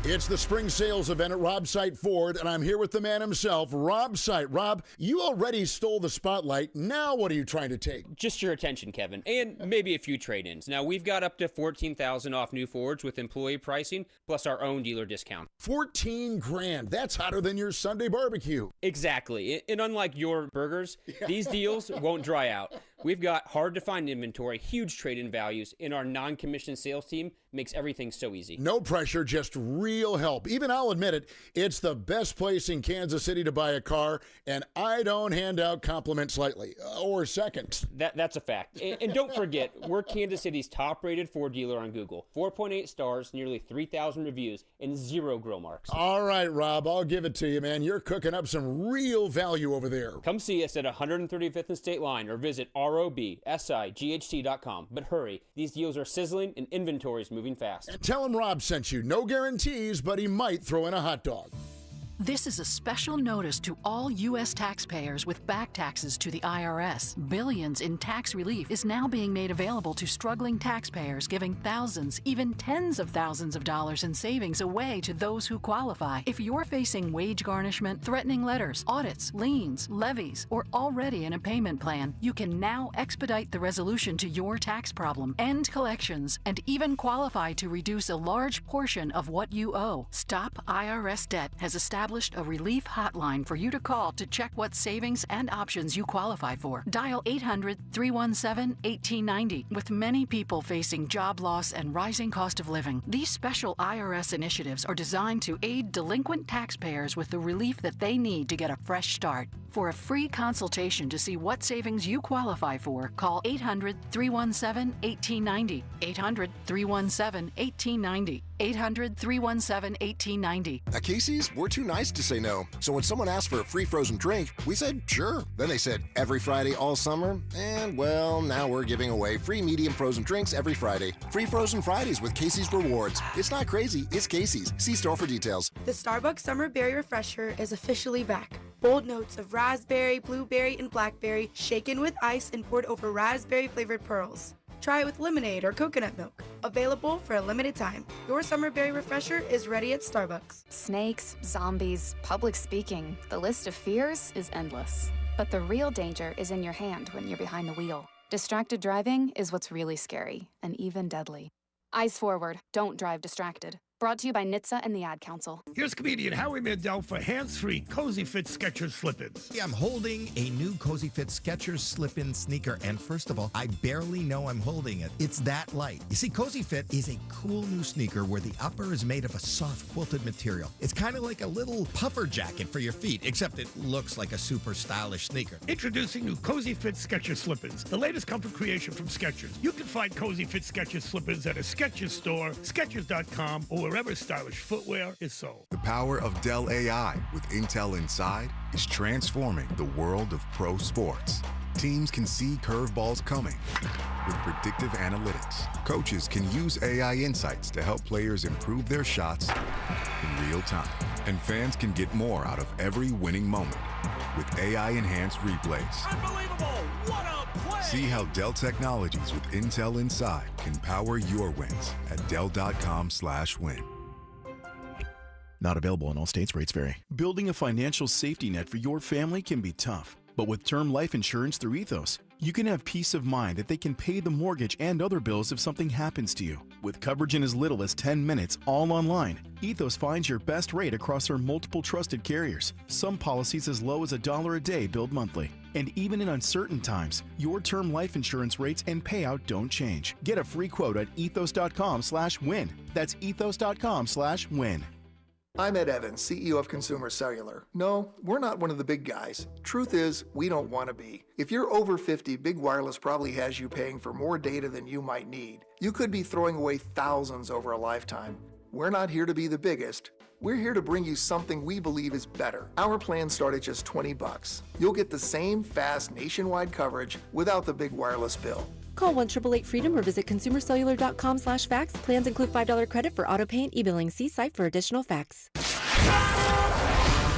It's the spring sales event at Rob Sight Ford, and I'm here with the man himself, Rob Sight. Rob, you already stole the spotlight. Now what are you trying to take? Just your attention, Kevin, and maybe a few trade-ins. Now, we've got up to $14,000 off new Fords with employee pricing, plus our own dealer discount. $14,000. That's hotter than your Sunday barbecue. Exactly. And unlike your burgers, these deals won't dry out. We've got hard-to-find inventory, huge trade-in values, and our non-commissioned sales team makes everything so easy. No pressure, just real help. Even I'll admit it, it's the best place in Kansas City to buy a car, and I don't hand out compliments lightly, or seconds. That's a fact. And don't forget, we're Kansas City's top-rated Ford dealer on Google. 4.8 stars, nearly 3,000 reviews, and 0 grill marks. All right, Rob, I'll give it to you, man. You're cooking up some real value over there. Come see us at 135th and State Line, or visit robsight.com. But hurry, these deals are sizzling and inventory is moving fast. And tell him Rob sent you. No guarantees, but he might throw in a hot dog. This is a special notice to all U.S. taxpayers with back taxes to the IRS. Billions in tax relief is now being made available to struggling taxpayers, giving thousands, even tens of thousands of dollars in savings away to those who qualify. If you're facing wage garnishment, threatening letters, audits, liens, levies, or already in a payment plan, you can now expedite the resolution to your tax problem, end collections, and even qualify to reduce a large portion of what you owe. Stop IRS Debt has established a relief hotline for you to call to check what savings and options you qualify for. Dial 800-317-1890. With many people facing job loss and rising cost of living, these special IRS initiatives are designed to aid delinquent taxpayers with the relief that they need to get a fresh start. For a free consultation to see what savings you qualify for, call 800-317-1890. 800-317-1890. 800-317-1890. At Casey's, we're too nice to say no. So when someone asked for a free frozen drink, we said sure. Then they said every Friday all summer, and well, now we're giving away free medium frozen drinks every Friday. Free Frozen Fridays with Casey's Rewards. It's not crazy, it's Casey's. See store for details. The Starbucks Summer Berry Refresher is officially back. Bold notes of raspberry, blueberry, and blackberry shaken with ice and poured over raspberry-flavored pearls. Try it with lemonade or coconut milk. Available for a limited time. Your Summer Berry Refresher is ready at Starbucks. Snakes, zombies, public speaking. The list of fears is endless. But the real danger is in your hand when you're behind the wheel. Distracted driving is what's really scary and even deadly. Eyes forward. Don't drive distracted. Brought to you by NHTSA and the Ad Council. Here's comedian Howie Mandel for hands-free Cozy Fit Skechers slip-ins. Yeah, I'm holding a new Cozy Fit Skechers slip-in sneaker, and first of all, I barely know I'm holding it. It's that light. You see, Cozy Fit is a cool new sneaker where the upper is made of a soft quilted material. It's kind of like a little puffer jacket for your feet, except it looks like a super stylish sneaker. Introducing new Cozy Fit Skechers slip-ins, the latest comfort creation from Skechers. You can find Cozy Fit Skechers slip-ins at a Skechers store, Skechers.com, or wherever stylish footwear is sold. The power of Dell AI with Intel Inside is transforming the world of pro sports. Teams can see curveballs coming with predictive analytics. Coaches can use AI insights to help players improve their shots in real time. And fans can get more out of every winning moment with AI-enhanced replays. Unbelievable! What a play! See how Dell Technologies with Intel Inside can power your wins at Dell.com/win. Not available in all states. Rates vary. Building a financial safety net for your family can be tough. But with term life insurance through Ethos, you can have peace of mind that they can pay the mortgage and other bills if something happens to you. With coverage in as little as 10 minutes, all online, Ethos finds your best rate across our multiple trusted carriers. Some policies as low as $1 a day billed monthly. And even in uncertain times, your term life insurance rates and payout don't change. Get a free quote at ethos.com/win. That's ethos.com/win. I'm Ed Evans, CEO of Consumer Cellular. No, we're not one of the big guys. Truth is, we don't want to be. If you're over 50, Big Wireless probably has you paying for more data than you might need. You could be throwing away thousands over a lifetime. We're not here to be the biggest. We're here to bring you something we believe is better. Our plans start at just $20. You'll get the same fast nationwide coverage without the big wireless bill. Call 1-888-FREEDOM or visit consumercellular.com/facts. Plans include $5 credit for auto pay and e-billing. See site for additional facts.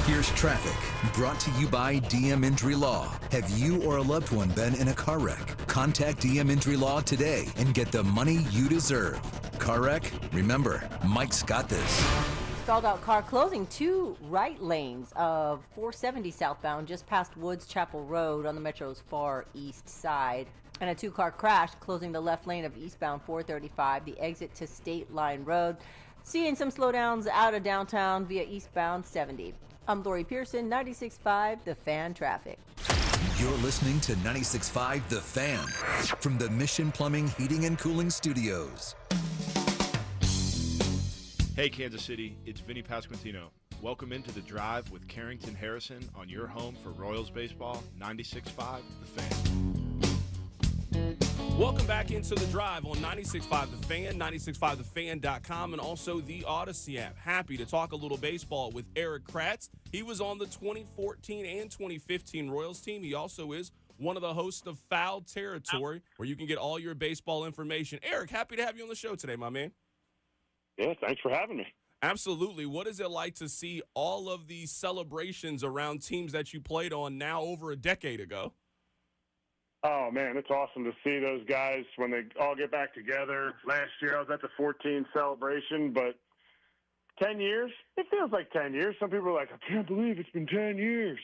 Here's traffic, brought to you by DM Injury Law. Have you or a loved one been in a car wreck? Contact DM Injury Law today and get the money you deserve. Car wreck? Remember, Mike's got this. Stalled out car closing two right lanes of 470 southbound just past Woods Chapel Road on the Metro's far east side. And a two-car crash closing the left lane of eastbound 435, the exit to State Line Road. Seeing some slowdowns out of downtown via eastbound 70. I'm Lori Pearson, 96.5 The Fan Traffic. You're listening to 96.5 The Fan from the Mission Plumbing, Heating, and Cooling Studios. Hey, Kansas City, it's Vinny Pasquantino. Welcome into The Drive with Carrington Harrison on your home for Royals baseball, 96.5 The Fan. Welcome back into The Drive on 96.5 The Fan, 965thefan.com, and also the Odyssey app. Happy to talk a little baseball with Eric Kratz. He was on the 2014 and 2015 Royals team. He also is one of the hosts of Foul Territory, where you can get all your baseball information. Eric, happy to have you on the show today, my man. Yeah, thanks for having me. Absolutely. What is it like to see all of these celebrations around teams that you played on now over a decade ago? Oh, man, it's awesome to see those guys when they all get back together. Last year I was at the 14 celebration, but 10 years? It feels like 10 years. Some people are like, I can't believe it's been 10 years.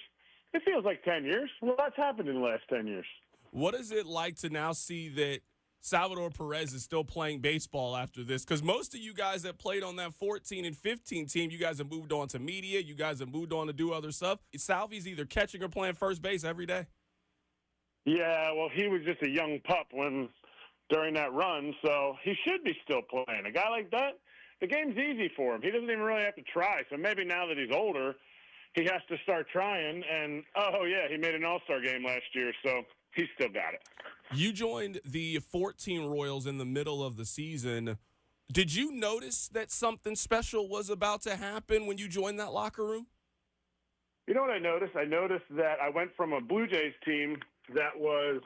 It feels like 10 years. Well, that's happened in the last 10 years. What is it like to now see that Salvador Perez is still playing baseball after this? Because most of you guys that played on that 14 and 15 team, you guys have moved on to media. You guys have moved on to do other stuff. Salvy's either catching or playing first base every day. Yeah, well, he was just a young pup during that run, so he should be still playing. A guy like that, the game's easy for him. He doesn't even really have to try. So maybe now that he's older, he has to start trying. And, oh, yeah, he made an all-star game last year, so he's still got it. You joined the 14 Royals in the middle of the season. Did you notice that something special was about to happen when you joined that locker room? You know what I noticed? I noticed that I went from a Blue Jays team that was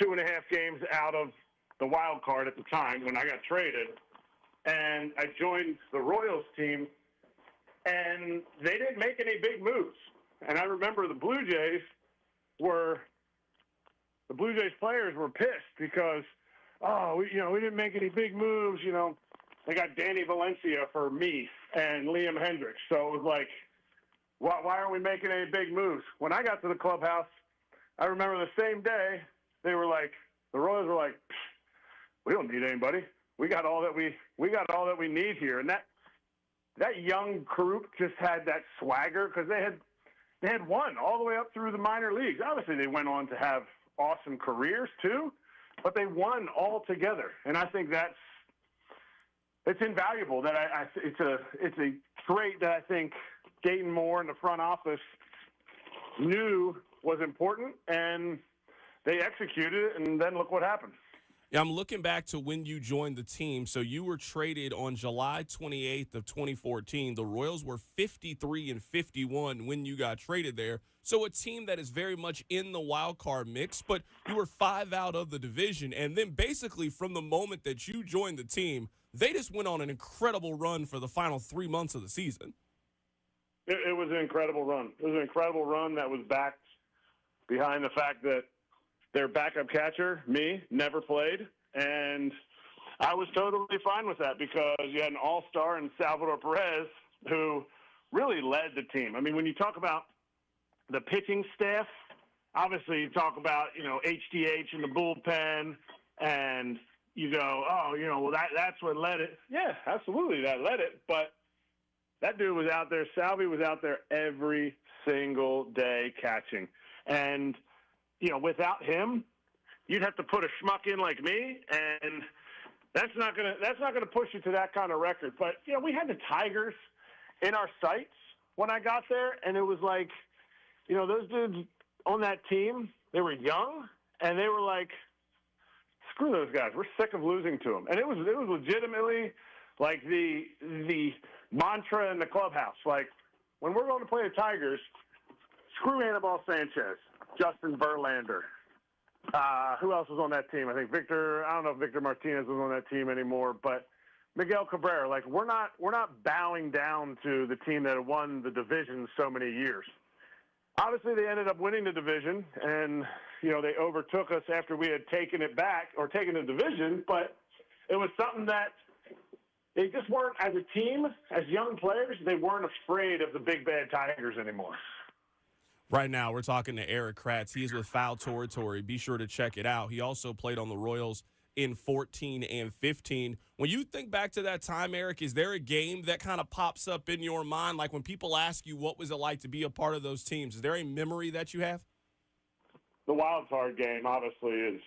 2.5 games out of the wild card at the time when I got traded, and I joined the Royals team, and they didn't make any big moves. And I remember the Blue Jays players were pissed because, we didn't make any big moves. They got Danny Valencia for me and Liam Hendricks. So it was like, why aren't we making any big moves? When I got to the clubhouse, I remember the same day, the Royals were like, we don't need anybody. We got all that we need here. And that that young group just had that swagger because they had won all the way up through the minor leagues. Obviously, they went on to have awesome careers too, but they won all together, and I think it's invaluable. That it's a trait that I think Dayton Moore and the front office knew was important, and they executed it, and then look what happened. Yeah, I'm looking back to when you joined the team. So you were traded on July 28th of 2014. The Royals were 53-51 when you got traded there. So a team that is very much in the wild card mix, but you were 5 out of the division. And then basically from the moment that you joined the team, they just went on an incredible run for the final 3 months of the season. It was an incredible run. It was an incredible run that was backed behind the fact that their backup catcher, me, never played. And I was totally fine with that because you had an all-star in Salvador Perez who really led the team. I mean, when you talk about the pitching staff, obviously you talk about, HDH in the bullpen and you go, well, that's what led it. Yeah, absolutely, that led it. But that dude was out there. Salvi was out there every single day catching. And without him, you'd have to put a schmuck in like me, and that's not gonna push you to that kind of record. But we had the Tigers in our sights when I got there, and it was like, those dudes on that team, they were young, and they were like, screw those guys, we're sick of losing to them. And it was legitimately like the mantra in the clubhouse, like when we're going to play the Tigers, screw Anibal Sanchez, Justin Verlander. Who else was on that team? I think I don't know if Victor Martinez was on that team anymore, but Miguel Cabrera. Like we're not bowing down to the team that had won the division so many years. Obviously, they ended up winning the division, and they overtook us after we had taken it back or taken the division. But it was something that they just weren't, as a team, as young players, they weren't afraid of the big bad Tigers anymore. Right now, we're talking to Eric Kratz. He's with Foul Territory. Be sure to check it out. He also played on the Royals in 14 and 15. When you think back to that time, Eric, is there a game that kind of pops up in your mind? Like when people ask you what was it like to be a part of those teams, is there a memory that you have? The wild card game, obviously, is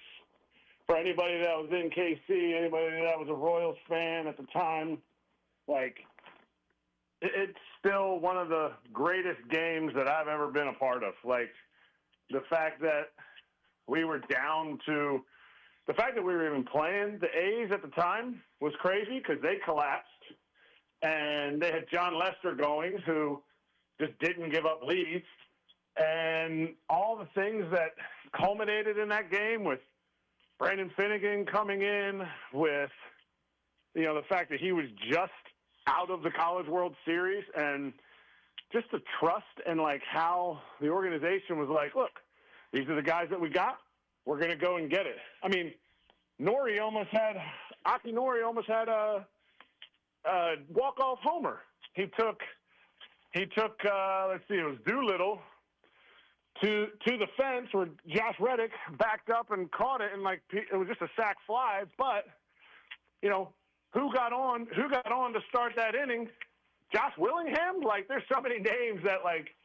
for anybody that was in KC, anybody that was a Royals fan at the time, like it's still one of the greatest games that I've ever been a part of. Like the fact that we were down to the fact that we were even playing the A's at the time was crazy because they collapsed and they had John Lester going who just didn't give up leads, and all the things that culminated in that game with Brandon Finnegan coming in, with the fact that he was just out of the College World Series, and just the trust and like how the organization was like, look, these are the guys that we got. We're going to go and get it. I mean, Aki Nori almost had a walk-off homer. He took let's see, it was Doolittle to the fence where Josh Reddick backed up and caught it, and like it was just a sac fly. But who got on to start that inning? Josh Willingham. Like there's so many names that like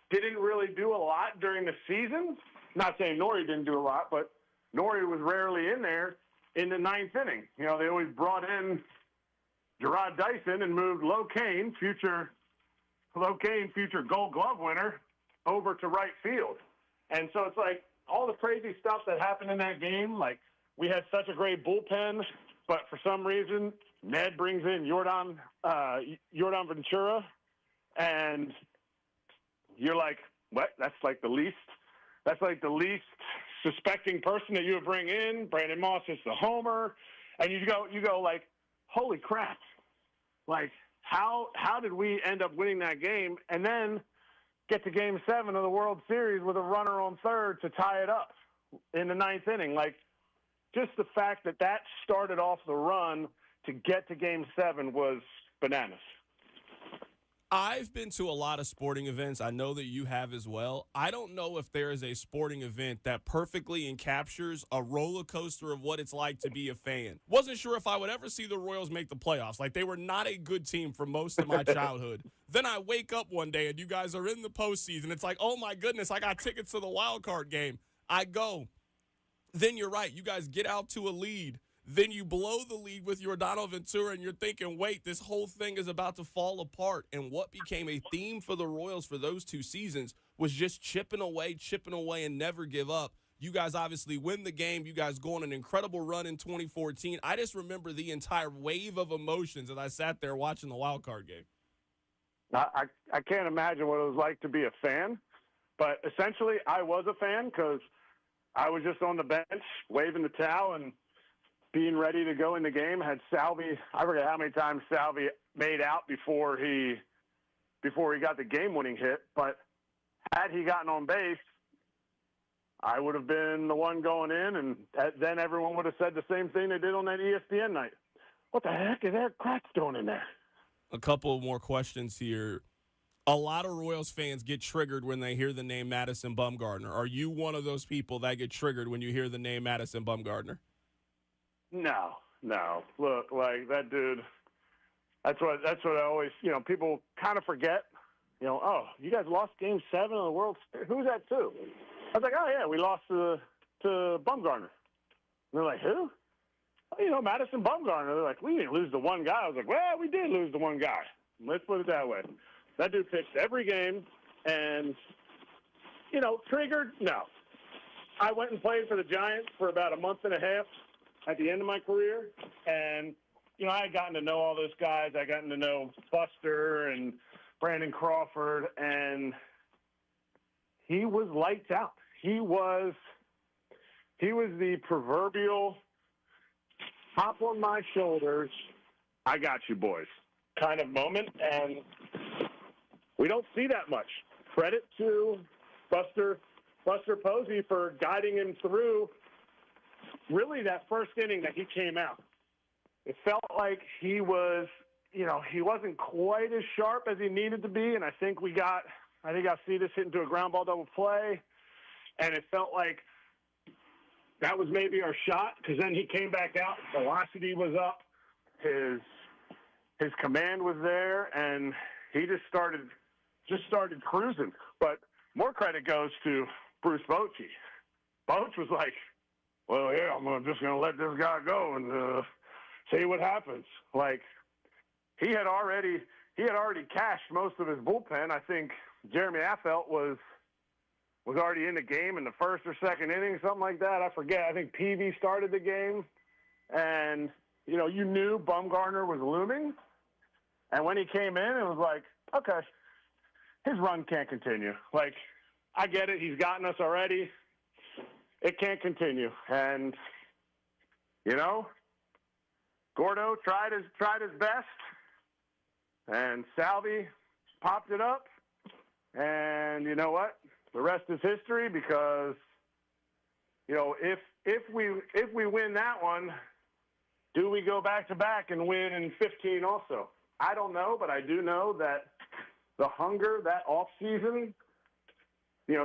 didn't really do a lot during the season. Not saying Nori didn't do a lot, but Nori was rarely in there in the ninth inning. They always brought in Gerard Dyson and moved Lo Cain, future Gold Glove winner, over to right field. And so it's like all the crazy stuff that happened in that game. Like we had such a great bullpen, but for some reason Ned brings in Jordan Ventura, and you're like, what? That's like the least suspecting person that you would bring in. Brandon Moss is the homer, and you go like, holy crap! Like how did we end up winning that game and then get to Game 7 of the World Series with a runner on third to tie it up in the ninth inning? Like just the fact that started off the run to get to Game 7 was bananas. I've been to a lot of sporting events. I know that you have as well. I don't know if there is a sporting event that perfectly encaptures a roller coaster of what it's like to be a fan. Wasn't sure if I would ever see the Royals make the playoffs. Like, they were not a good team for most of my childhood. Then I wake up one day and you guys are in the postseason. It's like, oh my goodness, I got tickets to the wild card game. I go. Then you're right. You guys get out to a lead. Then you blow the lead with your Donald Ventura, and you're thinking, wait, this whole thing is about to fall apart. And what became a theme for the Royals for those 2 seasons was just chipping away, and never give up. You guys obviously win the game. You guys go on an incredible run in 2014. I just remember the entire wave of emotions as I sat there watching the wild card game. I can't imagine what it was like to be a fan, but essentially I was a fan because I was just on the bench waving the towel and being ready to go in the game. Had Salvi, I forget how many times Salvi made out before he got the game-winning hit. But had he gotten on base, I would have been the one going in, and then everyone would have said the same thing they did on that ESPN night. What the heck is Eric Kratz doing in there? A couple more questions here. A lot of Royals fans get triggered when they hear the name Madison Bumgarner. Are you one of those people that get triggered when you hear the name Madison Bumgarner? No. Look, like that dude. That's what I always. People kind of forget. Oh, you guys lost Game 7 of the World Series. Who's that to? I was like, oh yeah, we lost to Bumgarner. And they're like, who? Oh, Madison Bumgarner. They're like, we didn't lose to one guy. I was like, well, we did lose to one guy. Let's put it that way. That dude pitched every game, and triggered. No, I went and played for the Giants for about a month and a half at the end of my career, and I had gotten to know all those guys. I gotten to know Buster and Brandon Crawford, and he was lights out. He was the proverbial hop on my shoulders, I got you boys kind of moment, and we don't see that much. Credit to Buster Posey for guiding him through really that first inning that he came out. It felt like he was, he wasn't quite as sharp as he needed to be, and I think I see this hit into a ground ball double play, and it felt like that was maybe our shot, because then he came back out, velocity was up, his command was there, and he just started cruising. But more credit goes to Bruce Bochy. Boch was like, well, yeah, I'm just going to let this guy go and see what happens. Like, he had already cashed most of his bullpen. I think Jeremy Affeldt was already in the game in the first or second inning, something like that. I forget. I think Peavy started the game, and you knew Bumgarner was looming. And when he came in, it was like, okay, his run can't continue. Like, I get it. He's gotten us already. It can't continue. And, Gordo tried his best, and Salvi popped it up. And you know what? The rest is history, because, if we win that one, do we go back-to-back and win in 15 also? I don't know, but I do know that the hunger, that off-season,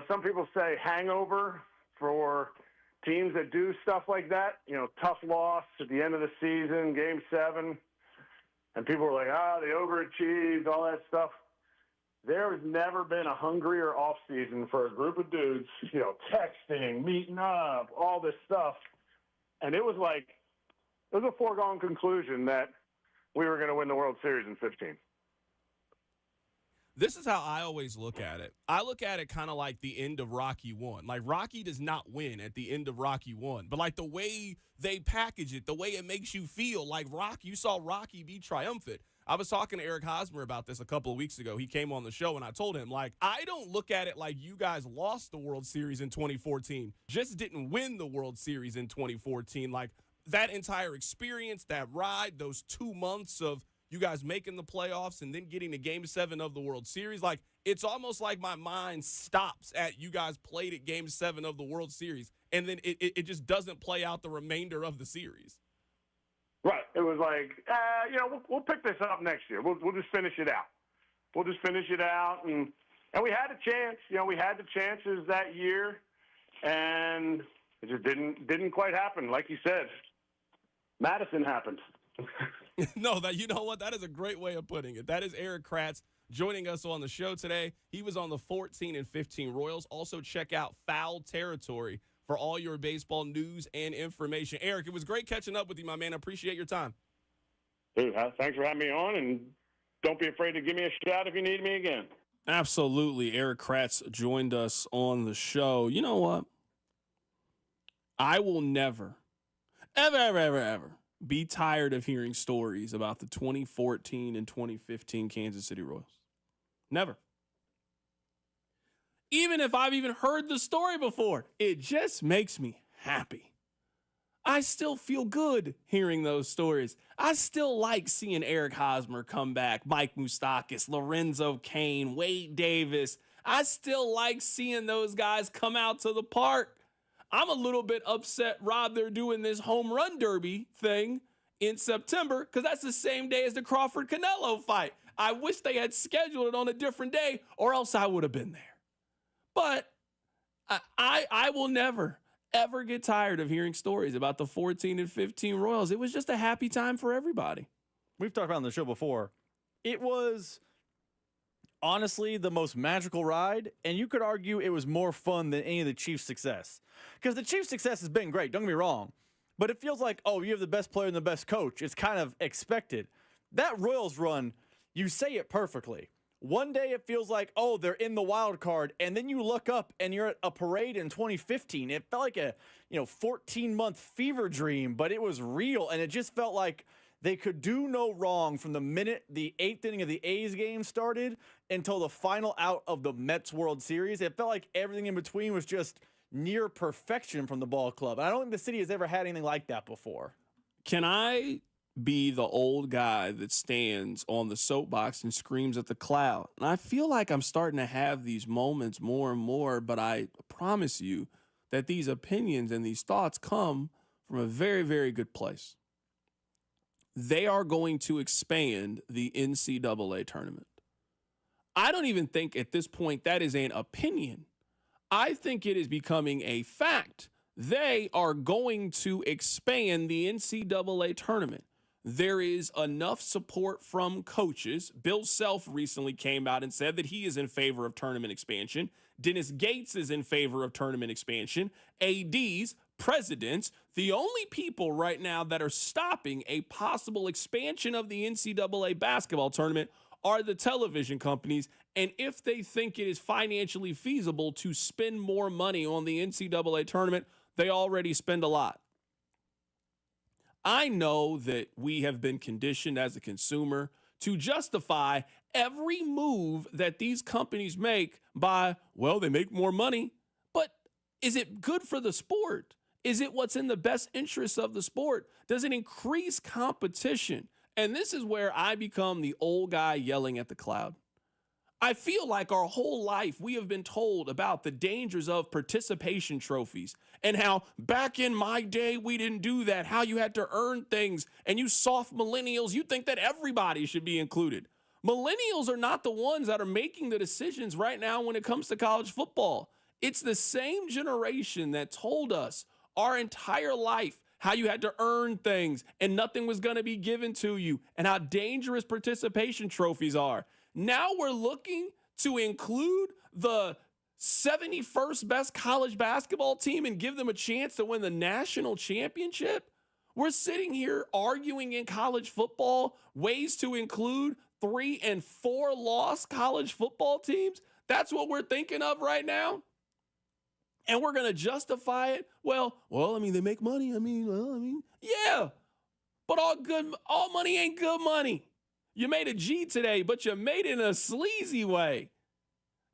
some people say hangover for teams that do stuff like that, tough loss at the end of the season, Game 7, and people are like, they overachieved, all that stuff. There has never been a hungrier off-season for a group of dudes, texting, meeting up, all this stuff. And it was a foregone conclusion that we were going to win the World Series in 15. This is how I always look at it. I look at it kind of like the end of Rocky 1. Like, Rocky does not win at the end of Rocky 1. But, like, the way they package it, the way it makes you feel, like you saw Rocky be triumphant. I was talking to Eric Hosmer about this a couple of weeks ago. He came on the show, and I told him, like, I don't look at it like you guys lost the World Series in 2014, just didn't win the World Series in 2014. Like, that entire experience, that ride, those 2 months of you guys making the playoffs and then getting to Game 7 of the World Series, like, it's almost like my mind stops at you guys played at Game 7 of the World Series, and then it just doesn't play out the remainder of the series. Right. It was like, we'll pick this up next year. We'll just finish it out. we'll just finish it out. And we had a chance. We had the chances that year, and it just didn't quite happen. Like you said, Madison happened. No, you know what? That is a great way of putting it. That is Eric Kratz joining us on the show today. He was on the 14 and 15 Royals. Also, check out Foul Territory for all your baseball news and information. Eric, it was great catching up with you, my man. I appreciate your time. Dude, thanks for having me on, and don't be afraid to give me a shout if you need me again. Absolutely. Eric Kratz joined us on the show. You know what? I will never, ever be tired of hearing stories about the 2014 and 2015 Kansas City Royals. Never. Even if I've even heard the story before, it just makes me happy. I still feel good hearing those stories. I still like seeing Eric Hosmer come back, Mike Moustakas, Lorenzo Cain, Wade Davis. I still like seeing those guys come out to the park. I'm a little bit upset, Rob, they're doing this home run derby thing in September because that's the same day as the Crawford-Canelo fight. I wish they had scheduled it on a different day or else I would have been there. But I will never, ever get tired of hearing stories about the 14 and 15 Royals. It was just a happy time for everybody. We've talked about it on the show before. It was honestly the most magical ride, and you could argue it was more fun than any of the Chiefs' success. Because the Chiefs' success has been great, don't get me wrong. But it feels like, oh, you have the best player and the best coach. It's kind of expected. That Royals run, you say it perfectly. One day it feels like, oh, they're in the wild card, and then you look up and you're at a parade in 2015. It felt like a 14-month fever dream, but it was real, and it just felt like they could do no wrong from the minute the 8th inning of the A's game started until the final out of the Mets World Series. It felt like everything in between was just near perfection from the ball club. And I don't think the city has ever had anything like that before. Can I be the old guy that stands on the soapbox and screams at the cloud? And I feel like I'm starting to have these moments more and more, but I promise you that these opinions and these thoughts come from a very, very good place. They are going to expand the NCAA tournament. I don't even think at this point that is an opinion. I think it is becoming a fact. They are going to expand the NCAA tournament. There is enough support from coaches. Bill Self recently came out and said that he is in favor of tournament expansion. Dennis Gates is in favor of tournament expansion. ADs, presidents, the only people right now that are stopping a possible expansion of the NCAA basketball tournament are the television companies. And if they think it is financially feasible to spend more money on the NCAA tournament, they already spend a lot. I know that we have been conditioned as a consumer to justify every move that these companies make by, well, they make more money. But is it good for the sport? Is it what's in the best interest of the sport? Does it increase competition? And this is where I become the old guy yelling at the cloud. I feel like our whole life we have been told about the dangers of participation trophies and how back in my day we didn't do that, how you had to earn things, and you soft millennials, you think that everybody should be included. Millennials are not the ones that are making the decisions right now when it comes to college football. It's the same generation that told us our entire life how you had to earn things and nothing was going to be given to you and how dangerous participation trophies are. Now we're looking to include the 71st best college basketball team and give them a chance to win the national championship. We're sitting here arguing in college football ways to include 3 and 4 loss college football teams. That's what we're thinking of right now. And we're going to justify it. Well, I mean, they make money. Yeah. But all money ain't good money. You made a G today, but you made it in a sleazy way.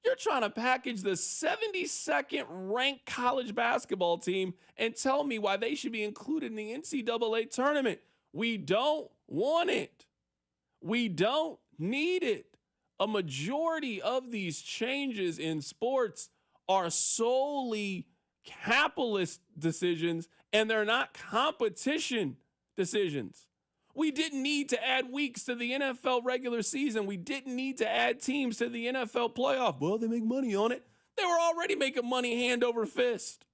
You're trying to package the 72nd ranked college basketball team and tell me why they should be included in the NCAA tournament. We don't want it. We don't need it. A majority of these changes in sports are solely capitalist decisions, and they're not competition decisions. We didn't need to add weeks to the NFL regular season. We didn't need to add teams to the NFL playoff. Well, they make money on it. They were already making money hand over fist.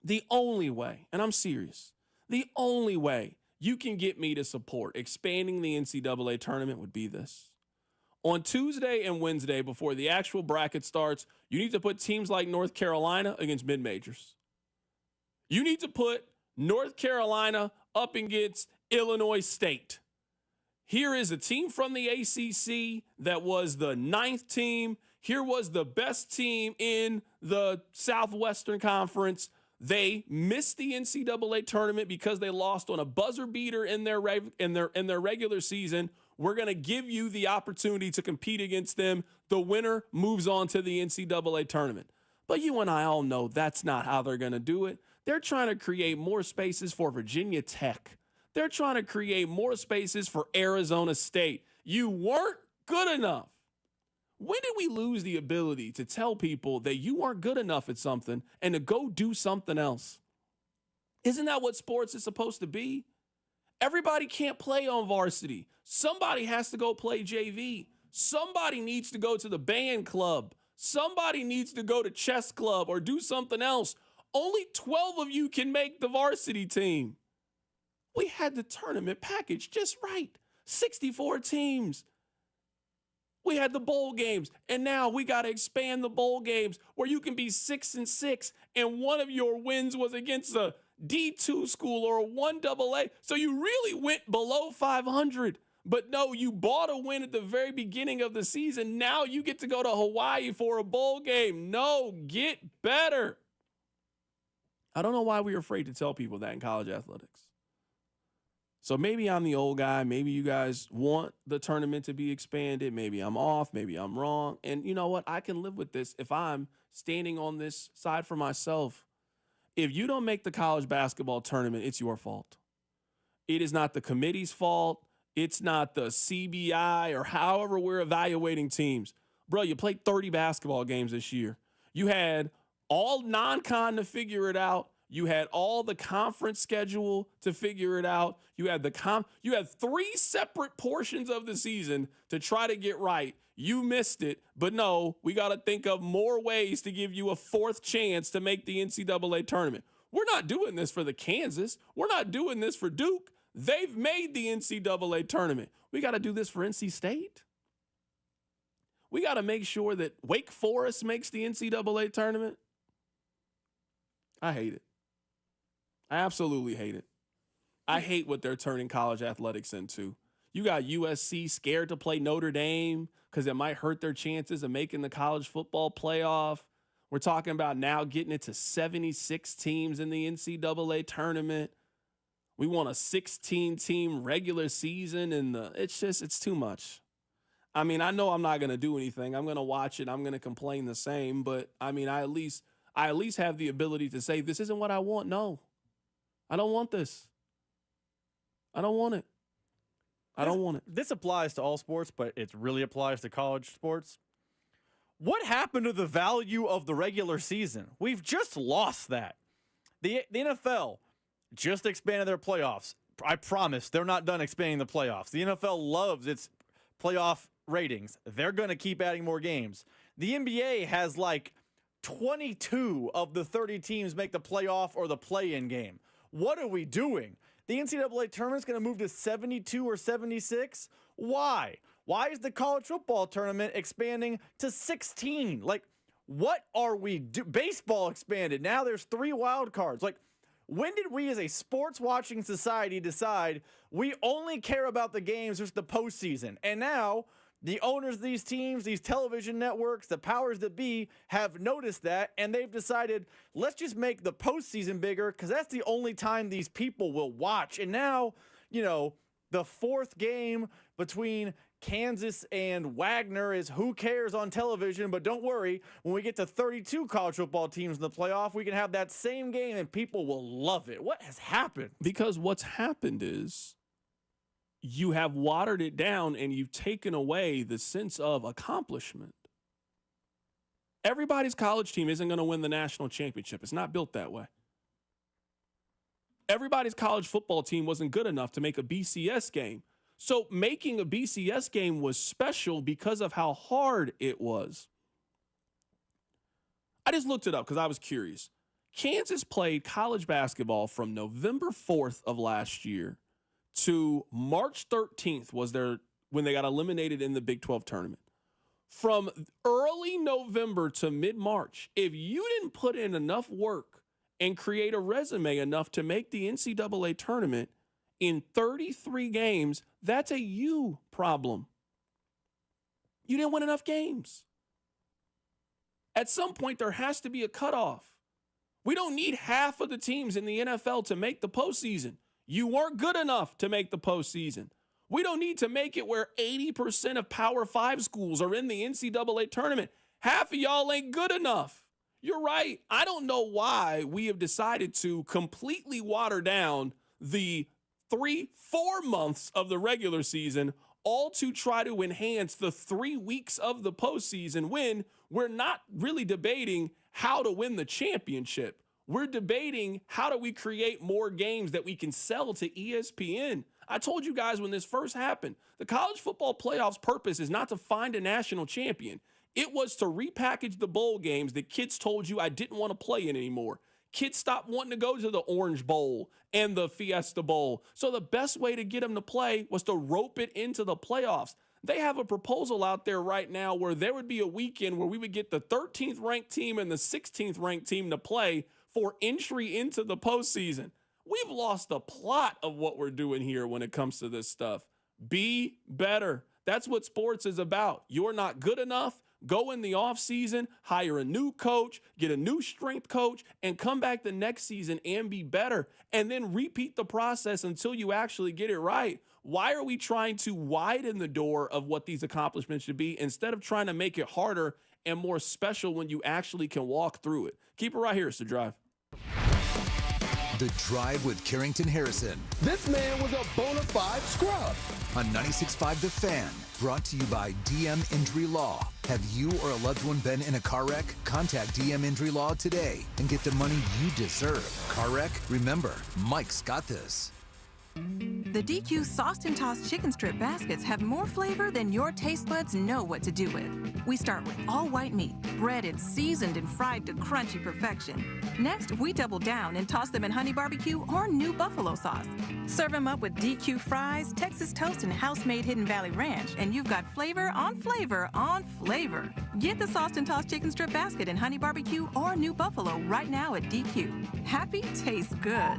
The only way, and I'm serious, the only way you can get me to support expanding the NCAA tournament would be this. On Tuesday and Wednesday, before the actual bracket starts, you need to put teams like North Carolina against mid-majors. You need to put North Carolina up against Illinois State. Here is a team from the ACC that was the 9th team. Here was the best team in the Southwestern Conference. They missed the NCAA tournament because they lost on a buzzer beater in their regular season. We're going to give you the opportunity to compete against them. The winner moves on to the NCAA tournament. But you and I all know that's not how they're going to do it. They're trying to create more spaces for Virginia Tech. They're trying to create more spaces for Arizona State. You weren't good enough. When did we lose the ability to tell people that you weren't good enough at something and to go do something else? Isn't that what sports is supposed to be? Everybody can't play on varsity. Somebody has to go play JV. Somebody needs to go to the band club. Somebody needs to go to chess club or do something else. Only 12 of you can make the varsity team. We had the tournament package just right. 64 teams. We had the bowl games, and now we got to expand the bowl games where you can be 6-6, and one of your wins was against a D2 school or a 1AA. So you really went below 500. But no, you bought a win at the very beginning of the season. Now you get to go to Hawaii for a bowl game. No, get better. I don't know why we're afraid to tell people that in college athletics. So maybe I'm the old guy. Maybe you guys want the tournament to be expanded. Maybe I'm off. Maybe I'm wrong. And you know what? I can live with this if I'm standing on this side for myself. If you don't make the college basketball tournament, it's your fault. It is not the committee's fault. It's not the CBI or however we're evaluating teams. Bro, you played 30 basketball games this year. You had all non-con to figure it out. You had all the conference schedule to figure it out. You had you had 3 separate portions of the season to try to get right. You missed it, but no, we got to think of more ways to give you a 4th chance to make the NCAA tournament. We're not doing this for the Kansas. We're not doing this for Duke. They've made the NCAA tournament. We got to do this for NC State. We got to make sure that Wake Forest makes the NCAA tournament. I hate it. I absolutely hate it. I hate what they're turning college athletics into. You got USC scared to play Notre Dame because it might hurt their chances of making the college football playoff. We're talking about now getting it to 76 teams in the NCAA tournament. We want a 16-team regular season, and it's too much. I mean, I know I'm not going to do anything. I'm going to watch it. I'm going to complain the same, but I mean, I at least have the ability to say, this isn't what I want. No, I don't want this. I don't want it. I don't want it. This applies to all sports, but it really applies to college sports. What happened to the value of the regular season? We've just lost that. The NFL just expanded their playoffs. I promise they're not done expanding the playoffs. The NFL loves its playoff ratings. They're going to keep adding more games. The NBA has like 22 of the 30 teams make the playoff or the play-in game. What are we doing? The NCAA tournament's going to move to 72 or 76? Why? Why is the college football tournament expanding to 16? Like, what are we doing? Baseball expanded. Now there's 3 wild cards. Like, when did we as a sports watching society decide we only care about the games versus the postseason? And now the owners of these teams, these television networks, the powers that be have noticed that, and they've decided, let's just make the postseason bigger because that's the only time these people will watch. And now, you know, the 4th game between Kansas and Wagner is who cares on television, but don't worry, when we get to 32 college football teams in the playoff, we can have that same game and people will love it. What has happened? Because what's happened is you have watered it down and you've taken away the sense of accomplishment. Everybody's college team isn't going to win the national championship. It's not built that way. Everybody's college football team wasn't good enough to make a BCS game. So making a BCS game was special because of how hard it was. I just looked it up because I was curious. Kansas played college basketball from November 4th of last year to March 13th when they got eliminated in the Big 12 tournament. From early November to mid-March, if you didn't put in enough work and create a resume enough to make the NCAA tournament in 33 games, that's a you problem. You didn't win enough games. At some point, there has to be a cutoff. We don't need half of the teams in the NFL to make the postseason. You weren't good enough to make the postseason. We don't need to make it where 80% of Power 5 schools are in the NCAA tournament. Half of y'all ain't good enough. You're right. I don't know why we have decided to completely water down the 3-4 months of the regular season, all to try to enhance the 3 weeks of the postseason when we're not really debating how to win the championship. We're debating how do we create more games that we can sell to ESPN. I told you guys when this first happened, the college football playoffs purpose is not to find a national champion. It was to repackage the bowl games that kids told you I didn't want to play in anymore. Kids stopped wanting to go to the Orange Bowl and the Fiesta Bowl. So the best way to get them to play was to rope it into the playoffs. They have a proposal out there right now where there would be a weekend where we would get the 13th ranked team and the 16th ranked team to play for entry into the postseason. We've lost the plot of what we're doing here when it comes to this stuff. Be better. That's what sports is about. You're not good enough. Go in the offseason, hire a new coach, get a new strength coach, and come back the next season and be better. And then repeat the process until you actually get it right. Why are we trying to widen the door of what these accomplishments should be instead of trying to make it harder and more special when you actually can walk through it? Keep it right here. It's The Drive. The Drive with Carrington Harrison. This man was a bona fide scrub. On 96.5 The Fan, brought to you by DM Injury Law. Have you or a loved one been in a car wreck? Contact DM Injury Law today and get the money you deserve. Car wreck? Remember, Mike's got this. The DQ Sauced and Tossed Chicken Strip Baskets have more flavor than your taste buds know what to do with. We start with all white meat, breaded, seasoned, and fried to crunchy perfection. Next, we double down and toss them in honey barbecue or new buffalo sauce. Serve them up with DQ fries, Texas toast, and house-made Hidden Valley Ranch, and you've got flavor on flavor on flavor. Get the Sauced and Tossed Chicken Strip Basket in honey barbecue or new buffalo right now at DQ. Happy tastes good.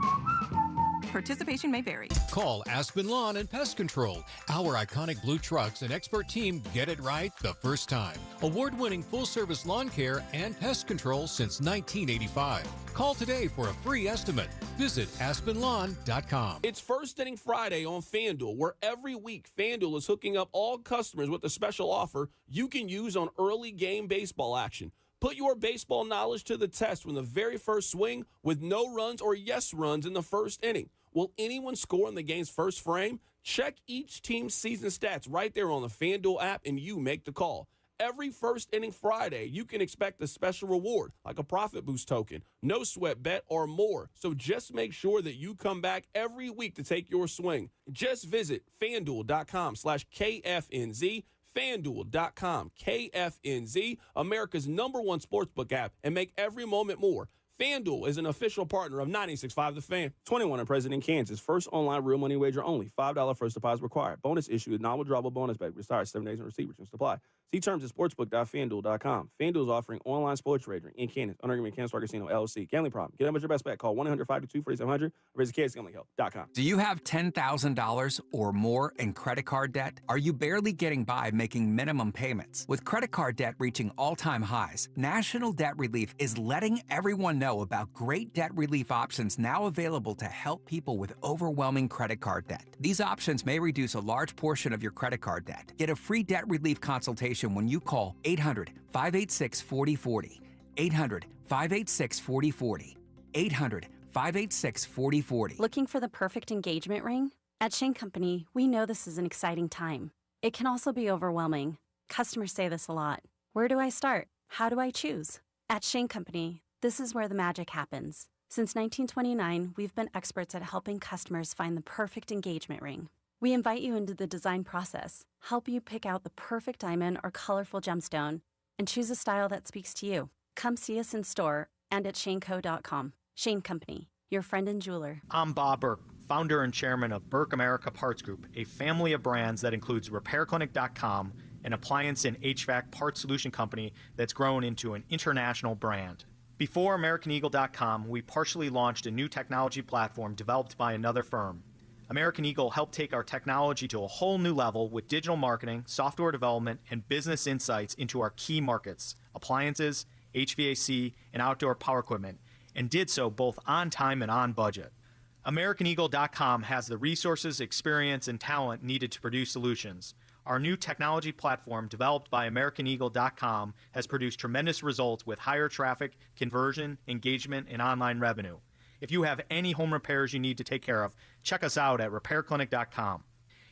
Participation may vary. Call Aspen Lawn and Pest Control. Our iconic blue trucks and expert team get it right the first time. Award-winning full-service lawn care and pest control since 1985. Call today for a free estimate. Visit aspenlawn.com. It's First Inning Friday on FanDuel, where every week FanDuel is hooking up all customers with a special offer you can use on early game baseball action. Put your baseball knowledge to the test from the very first swing with no runs or yes runs in the first inning. Will anyone score in the game's first frame? Check each team's season stats right there on the FanDuel app, and you make the call. Every First Inning Friday, you can expect a special reward, like a profit boost token, no sweat bet, or more. So just make sure that you come back every week to take your swing. Just visit FanDuel.com/KFNZ, FanDuel.com, KFNZ, America's #1 sportsbook app, and make every moment more. FanDuel is an official partner of 96.5 The Fan. 21 and present in Kansas. First online real money wager only. $5 first deposit required. Bonus issued. Non-withdrawable bonus bet. Retire 7 days in receipt. Returns supply. See terms at sportsbook.fanduel.com. FanDuel is offering online sports wagering in Kansas. Under agreement, Kansas Star Casino, LLC. Gambling problem. Get in with your best bet. Call 1-800-522-4700 or visit kansasgamblinghelp.com. Do you have $10,000 or more in credit card debt? Are you barely getting by making minimum payments? With credit card debt reaching all-time highs, National Debt Relief is letting everyone know about great debt relief options now available to help people with overwhelming credit card debt. These options may reduce a large portion of your credit card debt. Get a free debt relief consultation when you call 800-586-4040. 800-586-4040. 800-586-4040. Looking for the perfect engagement ring? At Shane Company, we know this is an exciting time. It can also be overwhelming. Customers say this a lot. Where do I start? How do I choose? At Shane Company, this is where the magic happens. Since 1929, we've been experts at helping customers find the perfect engagement ring. We invite you into the design process, help you pick out the perfect diamond or colorful gemstone, and choose a style that speaks to you. Come see us in store and at shaneco.com. Shane Company, your friend and jeweler. I'm Bob Burke, founder and chairman of Burke America Parts Group, a family of brands that includes RepairClinic.com, an appliance and HVAC parts solution company that's grown into an international brand. Before AmericanEagle.com, we partially launched a new technology platform developed by another firm. American Eagle helped take our technology to a whole new level with digital marketing, software development, and business insights into our key markets, appliances, HVAC, and outdoor power equipment, and did so both on time and on budget. AmericanEagle.com has the resources, experience, and talent needed to produce solutions. Our new technology platform, developed by AmericanEagle.com, has produced tremendous results with higher traffic, conversion, engagement, and online revenue. If you have any home repairs you need to take care of, check us out at RepairClinic.com.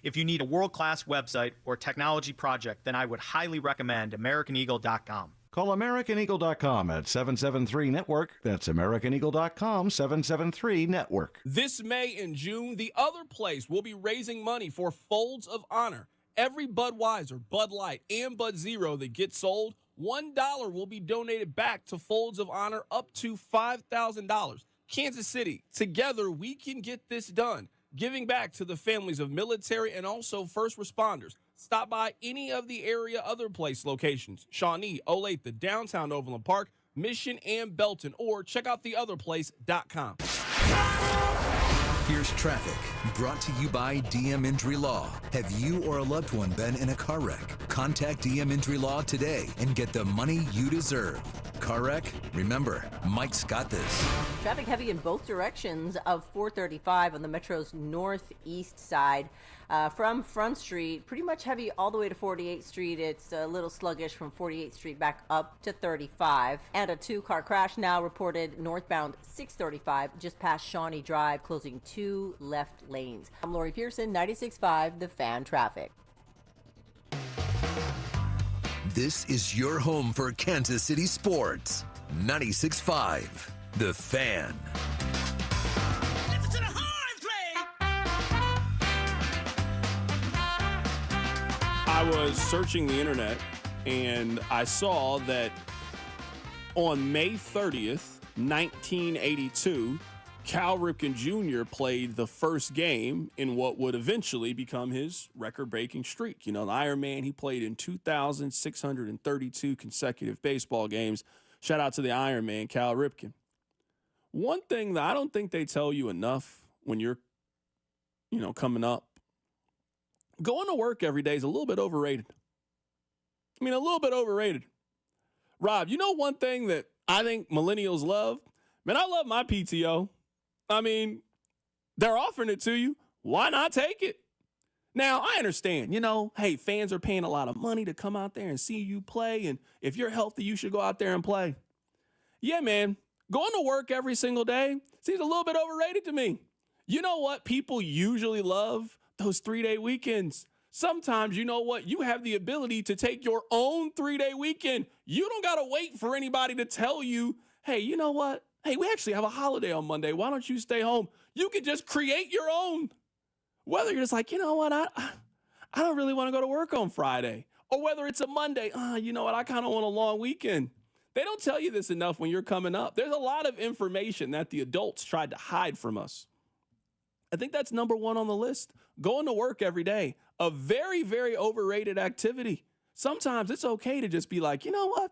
If you need a world-class website or technology project, then I would highly recommend AmericanEagle.com. Call AmericanEagle.com at 773-NETWORK. That's AmericanEagle.com, 773-NETWORK. This May and June, the other place will be raising money for Folds of Honor. Every Budweiser, Bud Light, and Bud Zero that gets sold, $1 will be donated back to Folds of Honor up to $5,000. Kansas City, together we can get this done, giving back to the families of military and also first responders. Stop by any of the area other place locations, Shawnee, Olathe, downtown Overland Park, Mission, and Belton, or check out theotherplace.com. Here's traffic, brought to you by DM Injury Law. Have you or a loved one been in a car wreck? Contact DM Injury Law today and get the money you deserve. Car wreck? Remember, Mike's got this. Traffic heavy in both directions of 435 on the Metro's northeast side. From Front Street, pretty much heavy all the way to 48th Street. It's a little sluggish from 48th Street back up to 35. And a two-car crash now reported northbound 635 just past Shawnee Drive, closing 2 left lanes. I'm Lori Pearson, 96.5 The Fan Traffic. This is your home for Kansas City sports. 96.5 The Fan. I was searching the internet and I saw that on May 30th, 1982, Cal Ripken Jr. played the first game in what would eventually become his record-breaking streak. You know, the Iron Man, he played in 2,632 consecutive baseball games. Shout out to the Iron Man, Cal Ripken. One thing that I don't think they tell you enough when you're, coming up, going to work every day is a little bit overrated. A little bit overrated. Rob, you know one thing that I think millennials love? Man, I love my PTO. They're offering it to you. Why not take it? Now, I understand, hey, fans are paying a lot of money to come out there and see you play, and if you're healthy, you should go out there and play. Yeah, man, going to work every single day seems a little bit overrated to me. You know what people usually love? Those 3-day weekends. Sometimes, you know what? You have the ability to take your own 3-day weekend. You don't got to wait for anybody to tell you, hey, you know what? Hey, we actually have a holiday on Monday. Why don't you stay home? You can just create your own. Whether you're just like, you know what? I don't really want to go to work on Friday. Or whether it's a Monday. You know what? I kind of want a long weekend. They don't tell you this enough when you're coming up. There's a lot of information that the adults tried to hide from us. I think that's number one on the list. Going to work every day, a very, very overrated activity. Sometimes it's okay to just be like, you know what?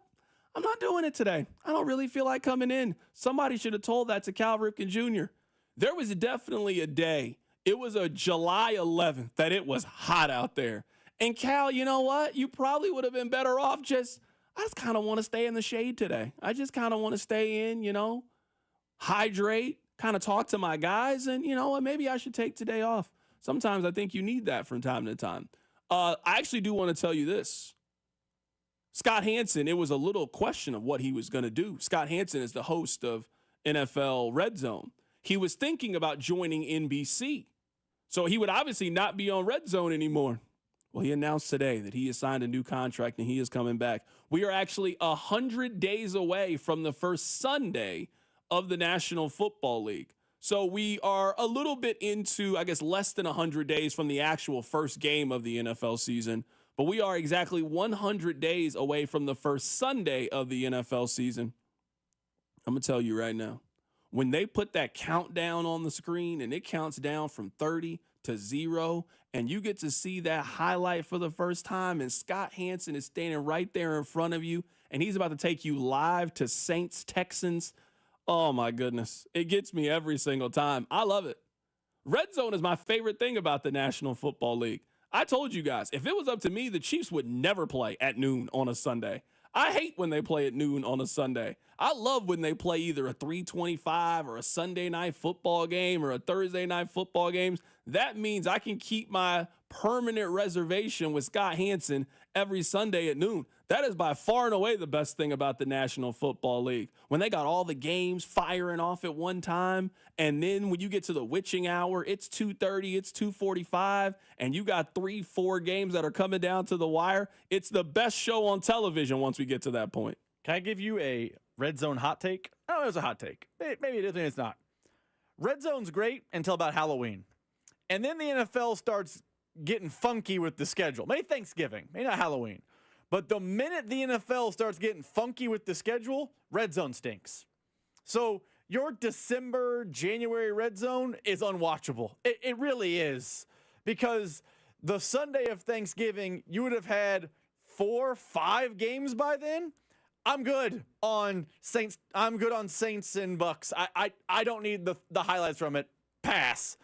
I'm not doing it today. I don't really feel like coming in. Somebody should have told that to Cal Ripken Jr. There was definitely a day. It was a July 11th that it was hot out there. And Cal, you know what? You probably would have been better off I just kind of want to stay in the shade today. I just kind of want to stay in, hydrate, kind of talk to my guys, and you know what? Maybe I should take today off. Sometimes I think you need that from time to time. I actually do want to tell you this. Scott Hansen, it was a little question of what he was going to do. Scott Hansen is the host of NFL Red Zone. He was thinking about joining NBC. So he would obviously not be on Red Zone anymore. Well, he announced today that he has signed a new contract and he is coming back. We are actually 100 days away from the first Sunday of the National Football League. So we are a little bit into, I guess, less than 100 days from the actual first game of the NFL season. But we are exactly 100 days away from the first Sunday of the NFL season. I'm going to tell you right now, when they put that countdown on the screen and it counts down from 30 to 0, and you get to see that highlight for the first time, and Scott Hanson is standing right there in front of you, and he's about to take you live to Saints Texans. Oh my goodness. It gets me every single time. I love it. Red Zone is my favorite thing about the National Football League. I told you guys, if it was up to me, the Chiefs would never play at noon on a Sunday. I hate when they play at noon on a Sunday. I love when they play either a 3:25 or a Sunday night football game or a Thursday night football games. That means I can keep my permanent reservation with Scott Hanson every Sunday at noon. That is by far and away the best thing about the National Football League. When they got all the games firing off at one time, and then when you get to the witching hour, it's 2:30, it's 2:45, and you got 3-4 games that are coming down to the wire. It's the best show on television once we get to that point. Can I give you a Red Zone hot take? Oh, it was a hot take. Maybe it is, maybe it's not. Red Zone's great until about Halloween. And then the NFL starts getting funky with the schedule. Maybe Thanksgiving, maybe not Halloween. But the minute the NFL starts getting funky with the schedule, Red Zone stinks. So your December, January Red Zone is unwatchable. It really is. Because the Sunday of Thanksgiving, you would have had 4-5 games by then. I'm good on Saints. I'm good on Saints and Bucks. I don't need the highlights from it. Pass.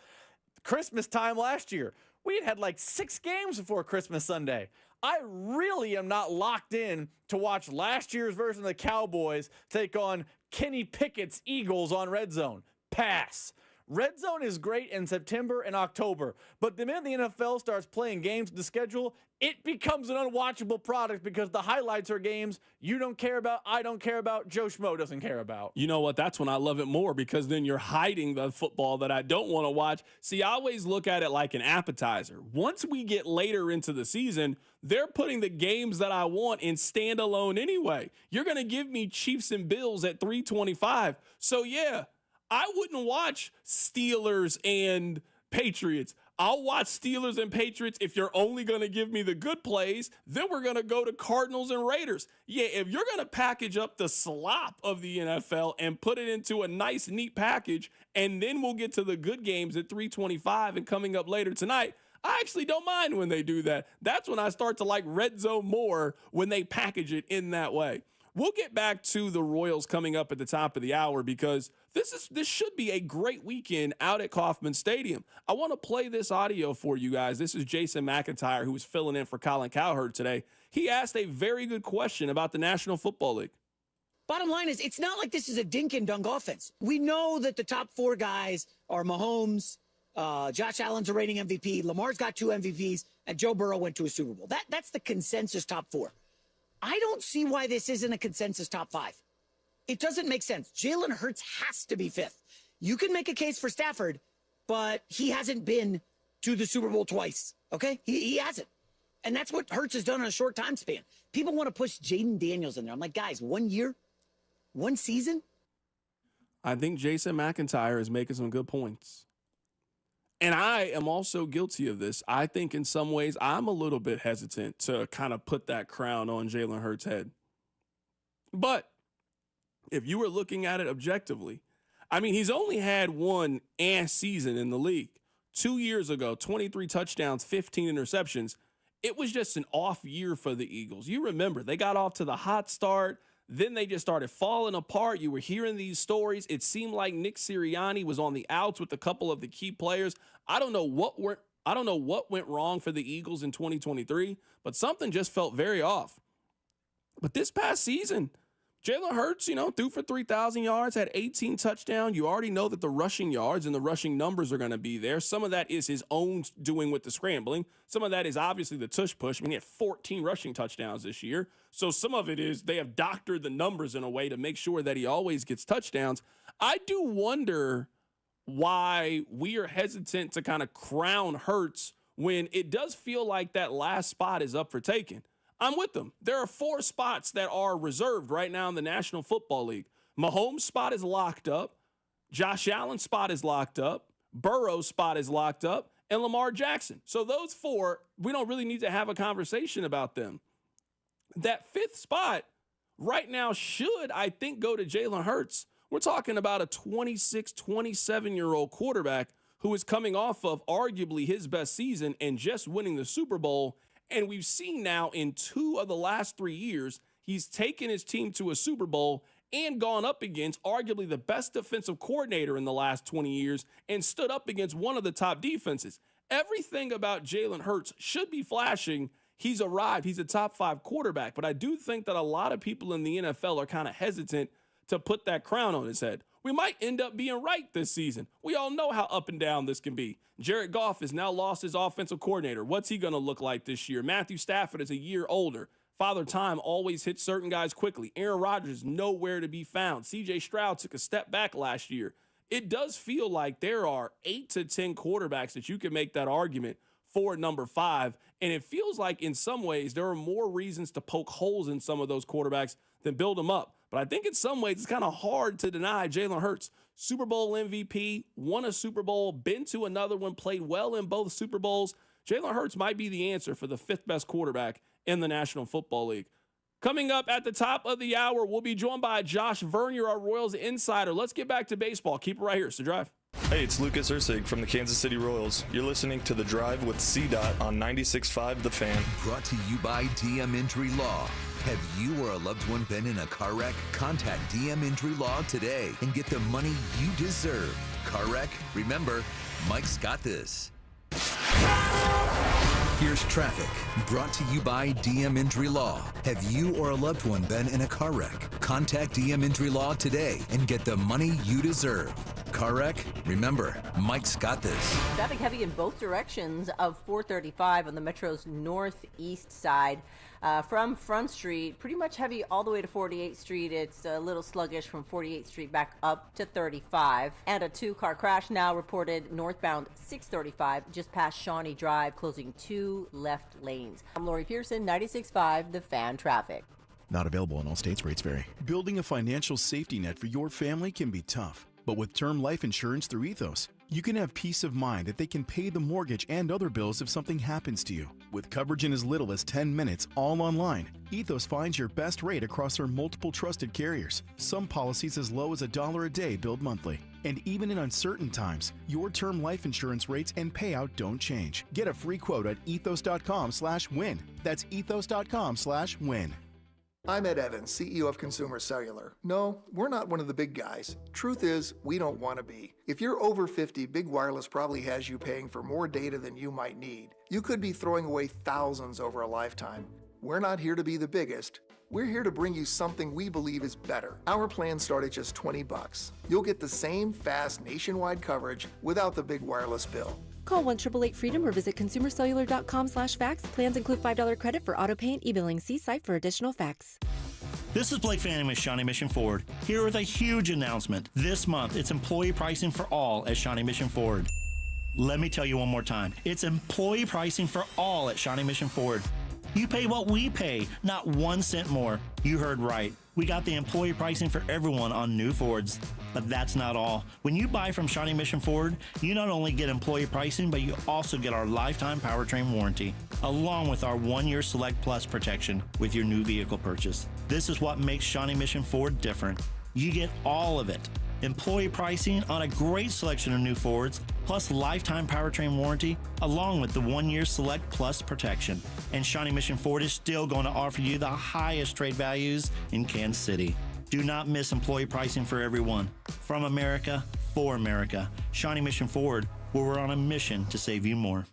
Christmas time last year, we had like 6 games before Christmas Sunday. I really am not locked in to watch last year's version of the Cowboys take on Kenny Pickett's Eagles on Red Zone. Pass. Red Zone is great in September and October, but the minute the NFL starts playing games with the schedule, it becomes an unwatchable product because the highlights are games you don't care about, I don't care about, Joe Schmo doesn't care about. You know what? That's when I love it more, because then you're hiding the football that I don't want to watch. See, I always look at it like an appetizer. Once we get later into the season, they're putting the games that I want in standalone anyway. You're going to give me Chiefs and Bills at 3:25. So yeah, I wouldn't watch Steelers and Patriots. I'll watch Steelers and Patriots if you're only going to give me the good plays. Then we're going to go to Cardinals and Raiders. Yeah, if you're going to package up the slop of the NFL and put it into a nice, neat package, and then we'll get to the good games at 3:25 and coming up later tonight, I actually don't mind when they do that. That's when I start to like Red Zone more, when they package it in that way. We'll get back to the Royals coming up at the top of the hour, because this should be a great weekend out at Kauffman Stadium. I want to play this audio for you guys. This is Jason McIntyre, who was filling in for Colin Cowherd today. He asked a very good question about the National Football League. Bottom line is, it's not like this is a dink and dunk offense. We know that the top 4 guys are Mahomes, Josh Allen's a reigning MVP, Lamar's got 2 MVPs, and Joe Burrow went to a Super Bowl. That's the consensus top 4. I don't see why this isn't a consensus top 5. It doesn't make sense. Jalen Hurts has to be 5th. You can make a case for Stafford, but he hasn't been to the Super Bowl twice, okay? He hasn't. And that's what Hurts has done in a short time span. People want to push Jaden Daniels in there. I'm like, guys, 1 year? 1 season? I think Jason McIntyre is making some good points. And I am also guilty of this. I think in some ways I'm a little bit hesitant to kind of put that crown on Jalen Hurts' head. But if you were looking at it objectively, I mean, he's only had 1 season in the league. 2 years ago, 23 touchdowns, 15 interceptions. It was just an off year for the Eagles. You remember, they got off to the hot start. Then they just started falling apart. You were hearing these stories. It seemed like Nick Sirianni was on the outs with a couple of the key players. I don't know what went wrong for the Eagles in 2023, but something just felt very off. But this past season, Jalen Hurts, threw for 3,000 yards, had 18 touchdowns. You already know that the rushing yards and the rushing numbers are going to be there. Some of that is his own doing with the scrambling. Some of that is obviously the tush push. I mean, he had 14 rushing touchdowns this year. So some of it is they have doctored the numbers in a way to make sure that he always gets touchdowns. I do wonder why we are hesitant to kind of crown Hurts when it does feel like that last spot is up for taking. I'm with them. There are 4 spots that are reserved right now in the National Football League. Mahomes' spot is locked up. Josh Allen's spot is locked up. Burrow's spot is locked up. And Lamar Jackson. So those four, we don't really need to have a conversation about them. That fifth spot right now should, I think, go to Jalen Hurts. We're talking about a 26, 27-year-old quarterback who is coming off of arguably his best season and just winning the Super Bowl. And we've seen now in 2 of the last 3 years, he's taken his team to a Super Bowl and gone up against arguably the best defensive coordinator in the last 20 years and stood up against one of the top defenses. Everything about Jalen Hurts should be flashing. He's arrived. He's a top 5 quarterback. But I do think that a lot of people in the NFL are kind of hesitant to put that crown on his head. We might end up being right this season. We all know how up and down this can be. Jared Goff has now lost his offensive coordinator. What's he going to look like this year? Matthew Stafford is a year older. Father Time always hits certain guys quickly. Aaron Rodgers is nowhere to be found. CJ Stroud took a step back last year. It does feel like there are 8 to 10 quarterbacks that you can make that argument for number 5. And it feels like in some ways there are more reasons to poke holes in some of those quarterbacks than build them up. But I think in some ways it's kind of hard to deny Jalen Hurts. Super Bowl MVP, won a Super Bowl, been to another one, played well in both Super Bowls. Jalen Hurts might be the answer for the 5th best quarterback in the National Football League. Coming up at the top of the hour, we'll be joined by Josh Vernier, our Royals insider. Let's get back to baseball. Keep it right here. It's The Drive. Hey, it's Lucas Ursig from the Kansas City Royals. You're listening to The Drive with CDOT on 96.5 The Fan. Brought to you by DM Injury Law. Have you or a loved one been in a car wreck? Contact DM Injury Law today and get the money you deserve. Car wreck? Remember, Mike's got this. Here's traffic, brought to you by DM Injury Law. Have you or a loved one been in a car wreck? Contact DM Injury Law today and get the money you deserve. Car wreck? Remember, Mike's got this. Traffic heavy in both directions of 435 on the Metro's northeast side. From Front Street, pretty much heavy all the way to 48th Street. It's a little sluggish from 48th Street back up to 35. And a 2-car crash now reported northbound 635 just past Shawnee Drive, closing 2 left lanes. I'm Lori Pearson, 96.5 The Fan Traffic. Not available in all states. Rates vary. Building a financial safety net for your family can be tough. But with term life insurance through Ethos, you can have peace of mind that they can pay the mortgage and other bills if something happens to you. With coverage in as little as 10 minutes, all online, Ethos finds your best rate across their multiple trusted carriers. Some policies as low as $1 a day billed monthly. And even in uncertain times, your term life insurance rates and payout don't change. Get a free quote at ethos.com/win. That's ethos.com/win. I'm Ed Evans, CEO of Consumer Cellular. No, we're not one of the big guys. Truth is, we don't want to be. If you're over 50, Big Wireless probably has you paying for more data than you might need. You could be throwing away thousands over a lifetime. We're not here to be the biggest. We're here to bring you something we believe is better. Our plans start at just $20. You'll get the same fast nationwide coverage without the big wireless bill. Call 1-888-FREEDOM or visit consumercellular.com/facts. Plans include $5 credit for auto pay and e-billing. See site for additional facts. This is Blake Fanning with Shawnee Mission Ford, here with a huge announcement. This month, it's employee pricing for all at Shawnee Mission Ford. Let me tell you one more time. It's employee pricing for all at Shawnee Mission Ford. You pay what we pay, not 1 cent more. You heard right. We got the employee pricing for everyone on new Fords. But that's not all. When you buy from Shawnee Mission Ford, you not only get employee pricing, but you also get our lifetime powertrain warranty, along with our 1-year Select Plus protection with your new vehicle purchase. This is what makes Shawnee Mission Ford different. You get all of it. Employee pricing on a great selection of new Fords, plus lifetime powertrain warranty, along with the 1-year Select Plus protection. And Shawnee Mission Ford is still going to offer you the highest trade values in Kansas City. Do not miss employee pricing for everyone. From America, for America. Shawnee Mission Ford, where we're on a mission to save you more.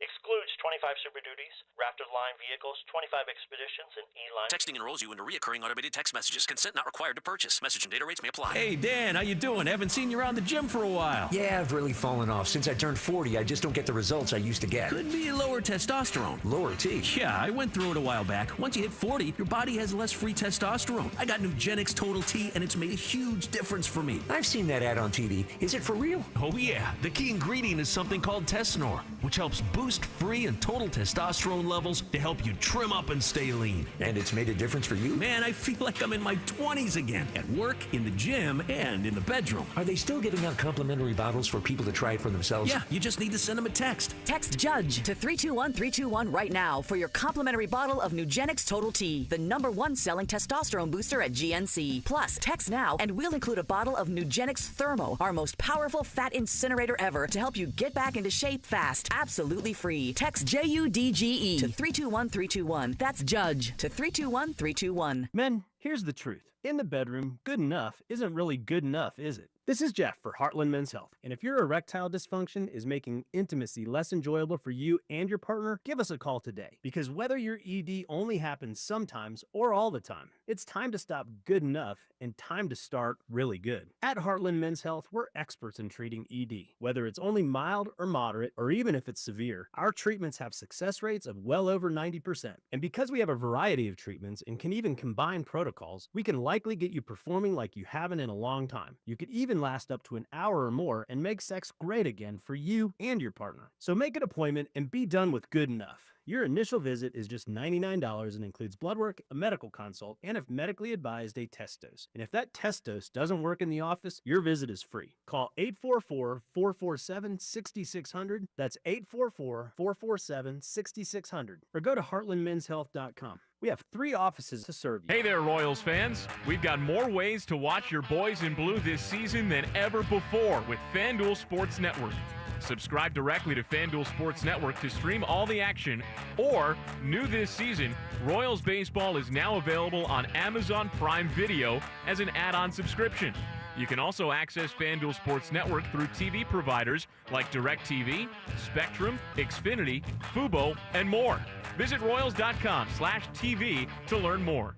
Excludes 25 Super Duties, Raptor line vehicles, 25 Expeditions, and E-line. Texting enrolls you into recurring automated text messages. Consent not required to purchase. Message and data rates may apply. Hey, Dan, how you doing? Haven't seen you around the gym for a while. Yeah, I've really fallen off. Since I turned 40, I just don't get the results I used to get. Could be lower testosterone. Lower T? Yeah, I went through it a while back. Once you hit 40, your body has less free testosterone. I got Nugenix Total T, and it's made a huge difference for me. I've seen that ad on TV. Is it for real? Oh, yeah. The key ingredient is something called Tesnor, which helps boost free and total testosterone levels to help you trim up and stay lean. And it's made a difference for you? Man, I feel like I'm in my 20s again, at work, in the gym, and in the bedroom. Are they still giving out complimentary bottles for people to try it for themselves? Yeah, you just need to send them a text. Text JUDGE to 321-321 right now for your complimentary bottle of Nugenix Total T, the #1 selling testosterone booster at GNC. Plus, text now and we'll include a bottle of Nugenix Thermo, our most powerful fat incinerator ever, to help you get back into shape fast. Absolutely free. Text JUDGE to 321-321. That's JUDGE to 321-321. Men, here's the truth. In the bedroom, good enough isn't really good enough, is it? This is Jeff for Heartland Men's Health, and if your erectile dysfunction is making intimacy less enjoyable for you and your partner, give us a call today. Because whether your ED only happens sometimes or all the time, it's time to stop good enough and time to start really good. At Heartland Men's Health, we're experts in treating ED. Whether it's only mild or moderate, or even if it's severe, our treatments have success rates of well over 90%. And because we have a variety of treatments and can even combine protocols, we can likely get you performing like you haven't in a long time. You could even last up to an hour or more and make sex great again for you and your partner. So make an appointment and be done with good enough. Your initial visit is just $99 and includes blood work, a medical consult, and if medically advised, a test dose. And if that test dose doesn't work in the office, your visit is free. Call 844-447-6600. That's 844-447-6600. Or go to heartlandmenshealth.com. We have 3 offices to serve you. Hey there, Royals fans. We've got more ways to watch your boys in blue this season than ever before with FanDuel Sports Network. Subscribe directly to FanDuel Sports Network to stream all the action, or, new this season, Royals Baseball is now available on Amazon Prime Video as an add-on subscription. You can also access FanDuel Sports Network through TV providers like DirecTV, Spectrum, Xfinity, Fubo, and more. Visit Royals.com/TV to learn more.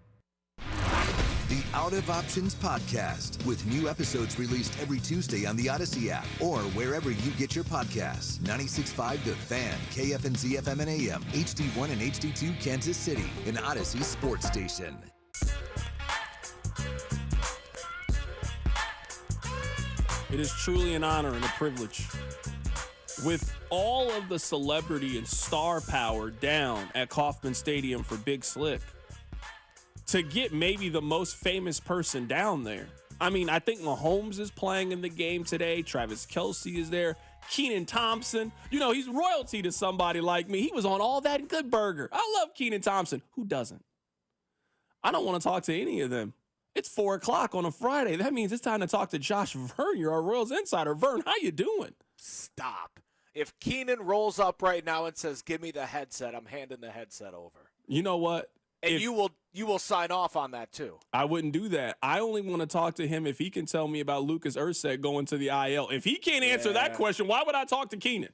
The Out of Options Podcast, with new episodes released every Tuesday on the Odyssey app or wherever you get your podcasts. 96.5 The Fan, KFNZ FM and AM, HD1 and HD2 Kansas City, an Odyssey sports station. It is truly an honor and a privilege. With all of the celebrity and star power down at Kauffman Stadium for Big Slick, to get maybe the most famous person down there. I mean, I think Mahomes is playing in the game today. Travis Kelce is there. Keenan Thompson. You know, he's royalty to somebody like me. He was on All That Good Burger. I love Keenan Thompson. Who doesn't? I don't want to talk to any of them. It's 4 o'clock on a Friday. That means it's time to talk to Josh Vern. You're our Royals insider. Vern, how you doing? Stop. If Keenan rolls up right now and says, "Give me the headset," I'm handing the headset over. You know what? And you will sign off on that too. I wouldn't do that. I only want to talk to him if he can tell me about Lucas Erceg going to the IL. If he can't answer that question, why would I talk to Keenan?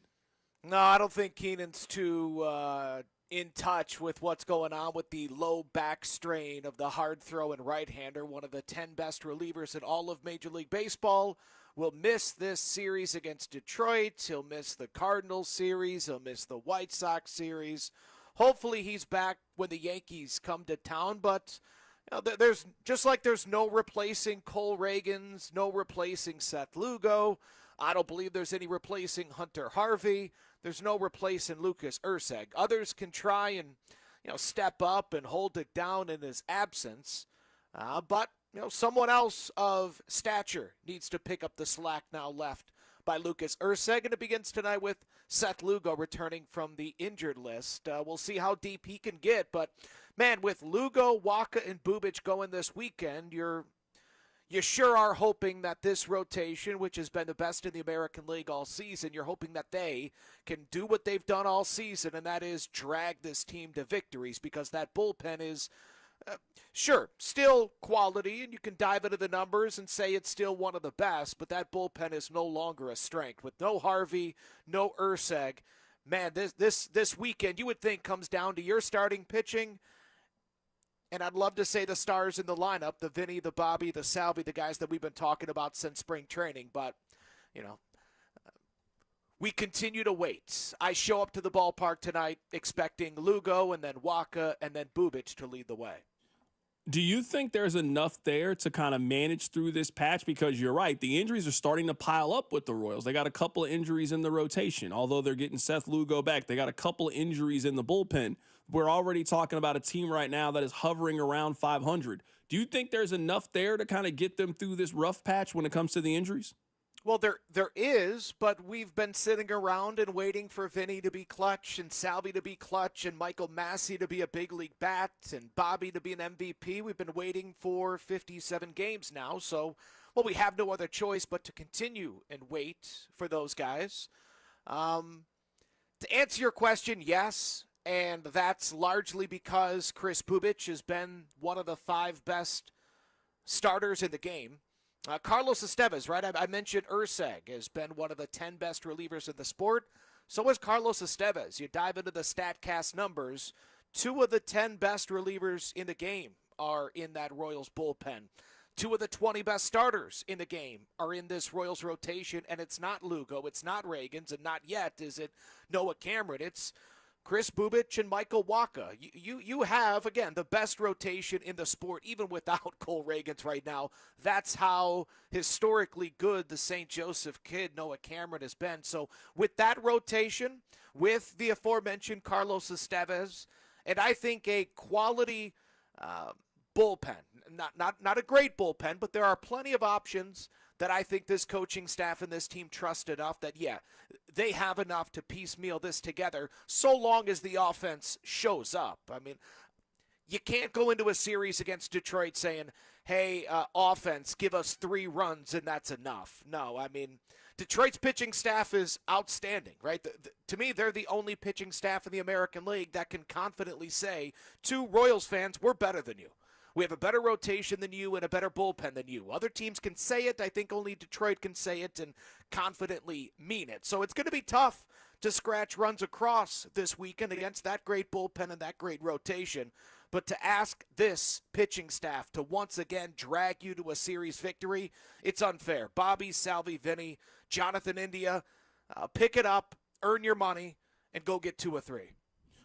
No, I don't think Keenan's too in touch with what's going on with the low back strain of the hard throwing right-hander, one of the 10 best relievers in all of Major League Baseball. Will miss this series against Detroit. He'll miss the Cardinals series. He'll miss the White Sox series. Hopefully he's back when the Yankees come to town, but you know, there's just like there's no replacing Cole Reagans, no replacing Seth Lugo. I don't believe there's any replacing Hunter Harvey. There's no replacing Lucas Erceg. Others can try and step up and hold it down in his absence, but someone else of stature needs to pick up the slack now left by Lucas Erceg, and it begins tonight with Seth Lugo returning from the injured list. We'll see how deep he can get, but man, with Lugo, Waka, and Bubic going this weekend, you sure are hoping that this rotation, which has been the best in the American League all season, you're hoping that they can do what they've done all season, and that is drag this team to victories, because that bullpen is sure, still quality, and you can dive into the numbers and say it's still one of the best, but that bullpen is no longer a strength. With no Harvey, no Erceg, man, this weekend you would think comes down to your starting pitching, and I'd love to say the stars in the lineup, the Vinny, the Bobby, the Salvi, the guys that we've been talking about since spring training, but, we continue to wait. I show up to the ballpark tonight expecting Lugo and then Waka and then Bubic to lead the way. Do you think there's enough there to kind of manage through this patch? Because you're right, the injuries are starting to pile up with the Royals. They got a couple of injuries in the rotation. Although they're getting Seth Lugo back, they got a couple of injuries in the bullpen. We're already talking about a team right now that is hovering around 500. Do you think there's enough there to kind of get them through this rough patch when it comes to the injuries? Well, there is, but we've been sitting around and waiting for Vinny to be clutch and Salvi to be clutch and Michael Massey to be a big league bat and Bobby to be an MVP. We've been waiting for 57 games now, so, well, we have no other choice but to continue and wait for those guys. To answer your question, yes, and that's largely because Chris Bubic has been one of the 5 best starters in the game. Carlos Estevez, right? I mentioned Urseg has been one of the 10 best relievers in the sport. So is Carlos Estevez. You dive into the StatCast numbers, 2 of the 10 best relievers in the game are in that Royals bullpen. 2 of the 20 best starters in the game are in this Royals rotation, and it's not Lugo, it's not Reagans, and not yet is it Noah Cameron. It's Chris Bubic and Michael Wacha. You have, again, the best rotation in the sport, even without Cole Reagans right now. That's how historically good the St. Joseph kid, Noah Cameron, has been. So with that rotation, with the aforementioned Carlos Estevez, and I think a quality bullpen, not a great bullpen, but there are plenty of options that I think this coaching staff and this team trust enough that, yeah, they have enough to piecemeal this together so long as the offense shows up. I mean, you can't go into a series against Detroit saying, hey, offense, give us 3 runs and that's enough. No, I mean, Detroit's pitching staff is outstanding, right? To me, they're the only pitching staff in the American League that can confidently say to Royals fans, we're better than you. We have a better rotation than you and a better bullpen than you. Other teams can say it. I think only Detroit can say it and confidently mean it. So it's going to be tough to scratch runs across this weekend against that great bullpen and that great rotation. But to ask this pitching staff to once again drag you to a series victory, it's unfair. Bobby, Salvi, Vinny, Jonathan India, pick it up, earn your money, and go get 2 or 3.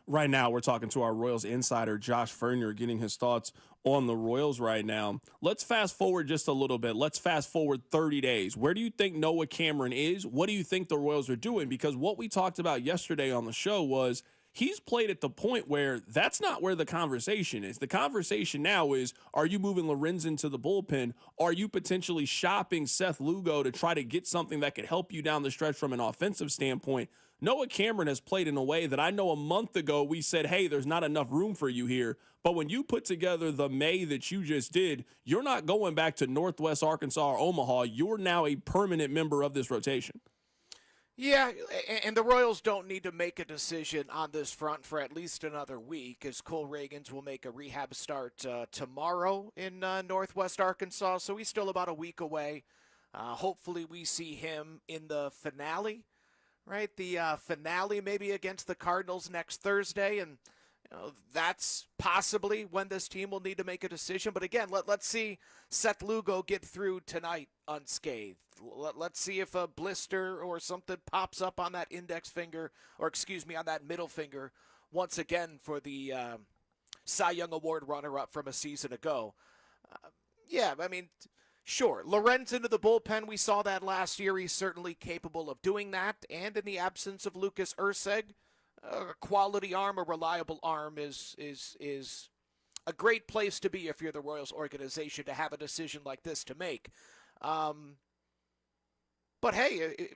Right now, we're talking to our Royals insider, Josh Fernier, getting his thoughts on the Royals right now. Let's fast forward just a little bit. Let's fast forward 30 days. Where do you think Noah Cameron is? What do you think the Royals are doing? Because what we talked about yesterday on the show was he's played at the point where that's not where the conversation is. The conversation now is, are you moving Lorenzen to the bullpen? Are you potentially shopping Seth Lugo to try to get something that could help you down the stretch from an offensive standpoint? Noah Cameron has played in a way that I know a month ago we said, hey, there's not enough room for you here. But when you put together the May that you just did, you're not going back to Northwest Arkansas or Omaha. You're now a permanent member of this rotation. Yeah, and the Royals don't need to make a decision on this front for at least another week, as Cole Reagans will make a rehab start tomorrow in Northwest Arkansas. So he's still about a week away. Hopefully we see him in the finale. Right, the finale maybe against the Cardinals next Thursday, and that's possibly when this team will need to make a decision. But again, let's see Seth Lugo get through tonight unscathed. Let's see if a blister or something pops up on that index finger, or excuse me, on that middle finger, once again for the Cy Young Award runner-up from a season ago. Yeah, I mean, sure, Lorenzen to the bullpen, we saw that last year. He's certainly capable of doing that. And in the absence of Lucas Urseg, a quality arm, a reliable arm is a great place to be if you're the Royals organization to have a decision like this to make. But hey,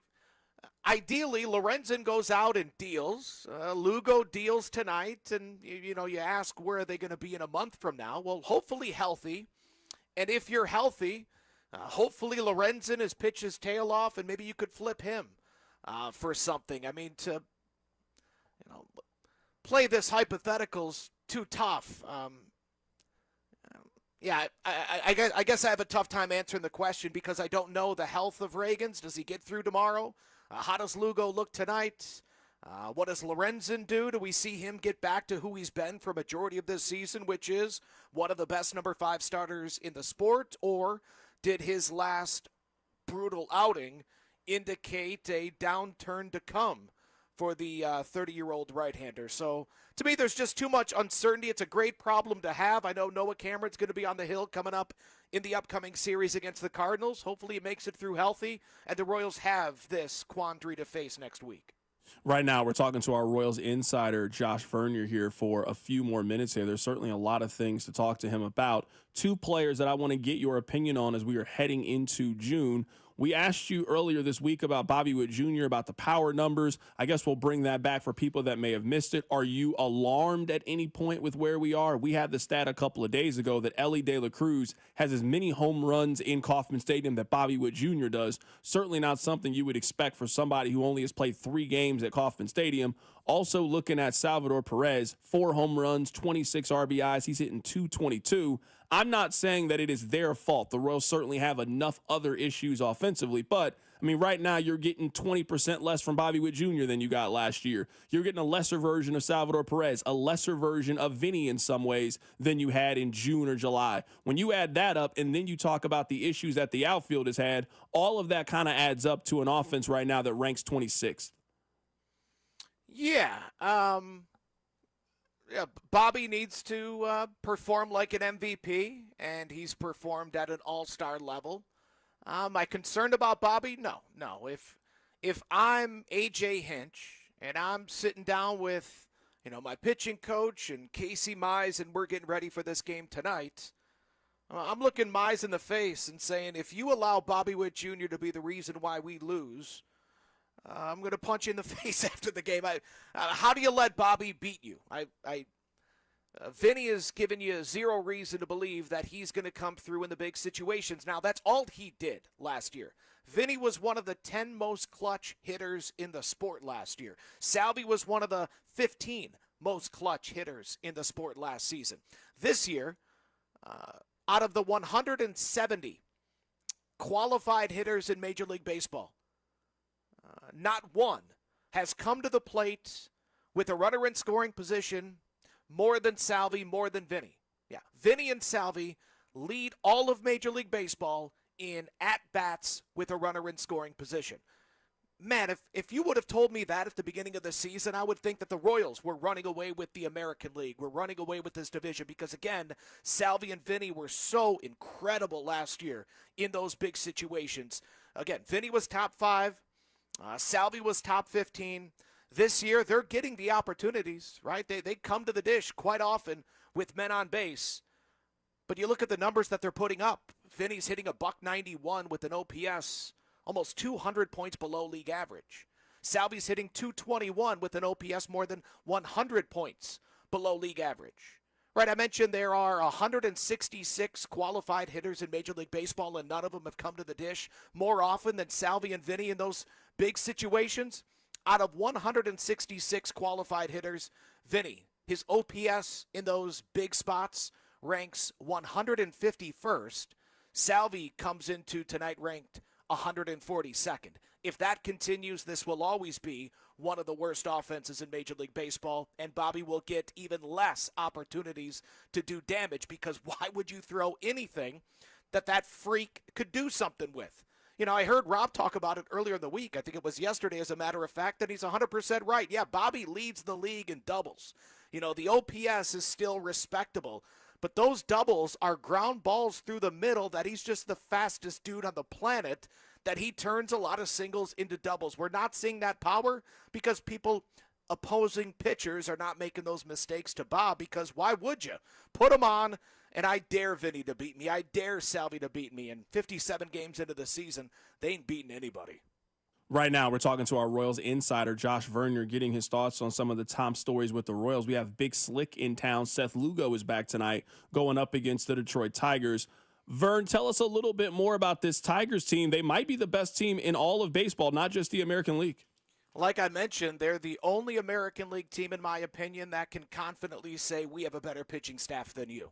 ideally, Lorenzen goes out and deals. Lugo deals tonight, and you ask where are they going to be in a month from now? Well, hopefully healthy. And if you're healthy, hopefully Lorenzen has pitched his tail off, and maybe you could flip him for something. I mean, to play this hypothetical's too tough. Yeah, I guess I have a tough time answering the question because I don't know the health of Reagans. Does he get through tomorrow? How does Lugo look tonight? What does Lorenzen do? Do we see him get back to who he's been for a majority of this season, which is one of the best number 5 starters in the sport? Or did his last brutal outing indicate a downturn to come for the 30-year-old right-hander. So, to me, there's just too much uncertainty. It's a great problem to have. I know Noah Cameron's going to be on the hill coming up in the upcoming series against the Cardinals. Hopefully he makes it through healthy, and the Royals have this quandary to face next week. Right now, we're talking to our Royals insider, Josh Vernier, here for a few more minutes here. There's certainly a lot of things to talk to him about. Two players that I want to get your opinion on as we are heading into June. We asked you earlier this week about Bobby Witt Jr., about the power numbers. I guess we'll bring that back for people that may have missed it. Are you alarmed at any point with where we are? We had the stat a couple of days ago that Elly De La Cruz has as many home runs in Kauffman Stadium that Bobby Witt Jr. does. Certainly not something you would expect for somebody who only has played 3 games at Kauffman Stadium. Also looking at Salvador Perez, 4 home runs, 26 RBIs. He's hitting .222. I'm not saying that it is their fault. The Royals certainly have enough other issues offensively, but I mean, right now you're getting 20% less from Bobby Witt Jr. than you got last year. You're getting a lesser version of Salvador Perez, a lesser version of Vinny in some ways than you had in June or July. When you add that up and then you talk about the issues that the outfield has had, all of that kind of adds up to an offense right now that ranks 26th. Yeah. Bobby needs to perform like an MVP, and he's performed at an all-star level. Am I concerned about Bobby? No. If I'm A.J. Hinch and I'm sitting down with, my pitching coach and Casey Mize, and we're getting ready for this game tonight, I'm looking Mize in the face and saying, if you allow Bobby Witt Jr. to be the reason why we lose, I'm going to punch you in the face after the game. How do you let Bobby beat you? Vinny has given you zero reason to believe that he's going to come through in the big situations. Now, that's all he did last year. Vinny was one of the 10 most clutch hitters in the sport last year. Salvi was one of the 15 most clutch hitters in the sport last season. This year, out of the 170 qualified hitters in Major League Baseball, not one has come to the plate with a runner in scoring position more than Salvi, more than Vinny. Yeah, Vinny and Salvi lead all of Major League Baseball in at-bats with a runner in scoring position. Man, if you would have told me that at the beginning of the season, I would think that the Royals were running away with the American League. We're running away with this division because, again, Salvi and Vinny were so incredible last year in those big situations. Again, Vinny was top 5. Salvi was top 15. This year, they're getting the opportunities, right? They come to the dish quite often with men on base. But you look at the numbers that they're putting up. Vinny's hitting a .191 with an OPS, almost 200 points below league average. Salvi's hitting .221 with an OPS more than 100 points below league average. Right, I mentioned there are 166 qualified hitters in Major League Baseball, and none of them have come to the dish more often than Salvi and Vinny in those big situations. Out of 166 qualified hitters, Vinny, his OPS in those big spots ranks 151st. Salvi comes into tonight ranked 142nd. If that continues, this will always be one of the worst offenses in Major League Baseball, and Bobby will get even less opportunities to do damage, because why would you throw anything that freak could do something with? I heard Rob talk about it earlier in the week. I think it was yesterday, as a matter of fact, that he's 100% right. Yeah, Bobby leads the league in doubles. The OPS is still respectable, but those doubles are ground balls through the middle that he's just the fastest dude on the planet, that he turns a lot of singles into doubles. We're not seeing that power because opposing pitchers are not making those mistakes to Bob, because why would you? Put him on, and I dare Vinny to beat me. I dare Salvi to beat me. And 57 games into the season, they ain't beating anybody. Right now, we're talking to our Royals insider, Josh Vernier, getting his thoughts on some of the top stories with the Royals. We have Big Slick in town. Seth Lugo is back tonight going up against the Detroit Tigers. Vern, tell us a little bit more about this Tigers team. They might be the best team in all of baseball, not just the American League. Like I mentioned, they're the only American League team, in my opinion, that can confidently say we have a better pitching staff than you.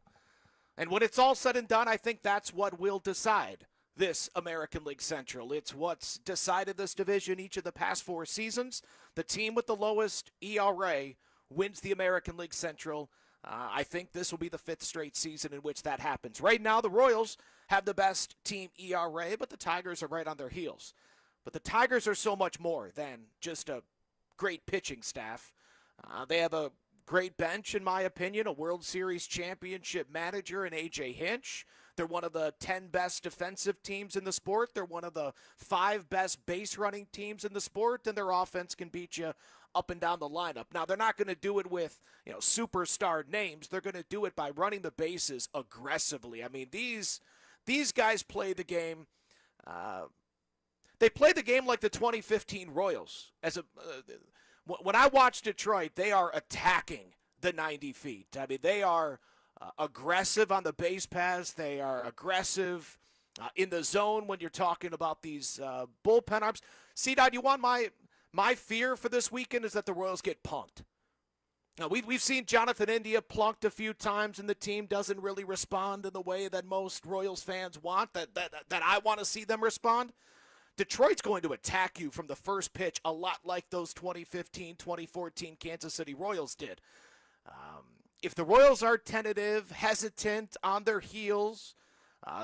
And when it's all said and done, I think that's what will decide this American League Central. It's what's decided this division each of the past 4 seasons. The team with the lowest ERA wins the American League Central. I think this will be the 5th straight season in which that happens. Right now, the Royals have the best team ERA, but the Tigers are right on their heels. But the Tigers are so much more than just a great pitching staff. They have a great bench, in my opinion, a World Series championship manager in A.J. Hinch. They're one of the 10 best defensive teams in the sport. They're one of the 5 best base running teams in the sport, and their offense can beat you up and down the lineup. Now, they're not going to do it with, superstar names. They're going to do it by running the bases aggressively. I mean, these guys play the game. They play the game like the 2015 Royals. When I watch Detroit, they are attacking the 90 feet. I mean, they are aggressive on the base paths. They are aggressive in the zone when you're talking about these bullpen arms. C-Dot, you want my fear for this weekend is that the Royals get punked. Now, we've seen Jonathan India plunked a few times, and the team doesn't really respond in the way that most Royals fans want, that I want to see them respond. Detroit's going to attack you from the first pitch a lot like those 2015, 2014 Kansas City Royals did. If the Royals are tentative, hesitant, on their heels,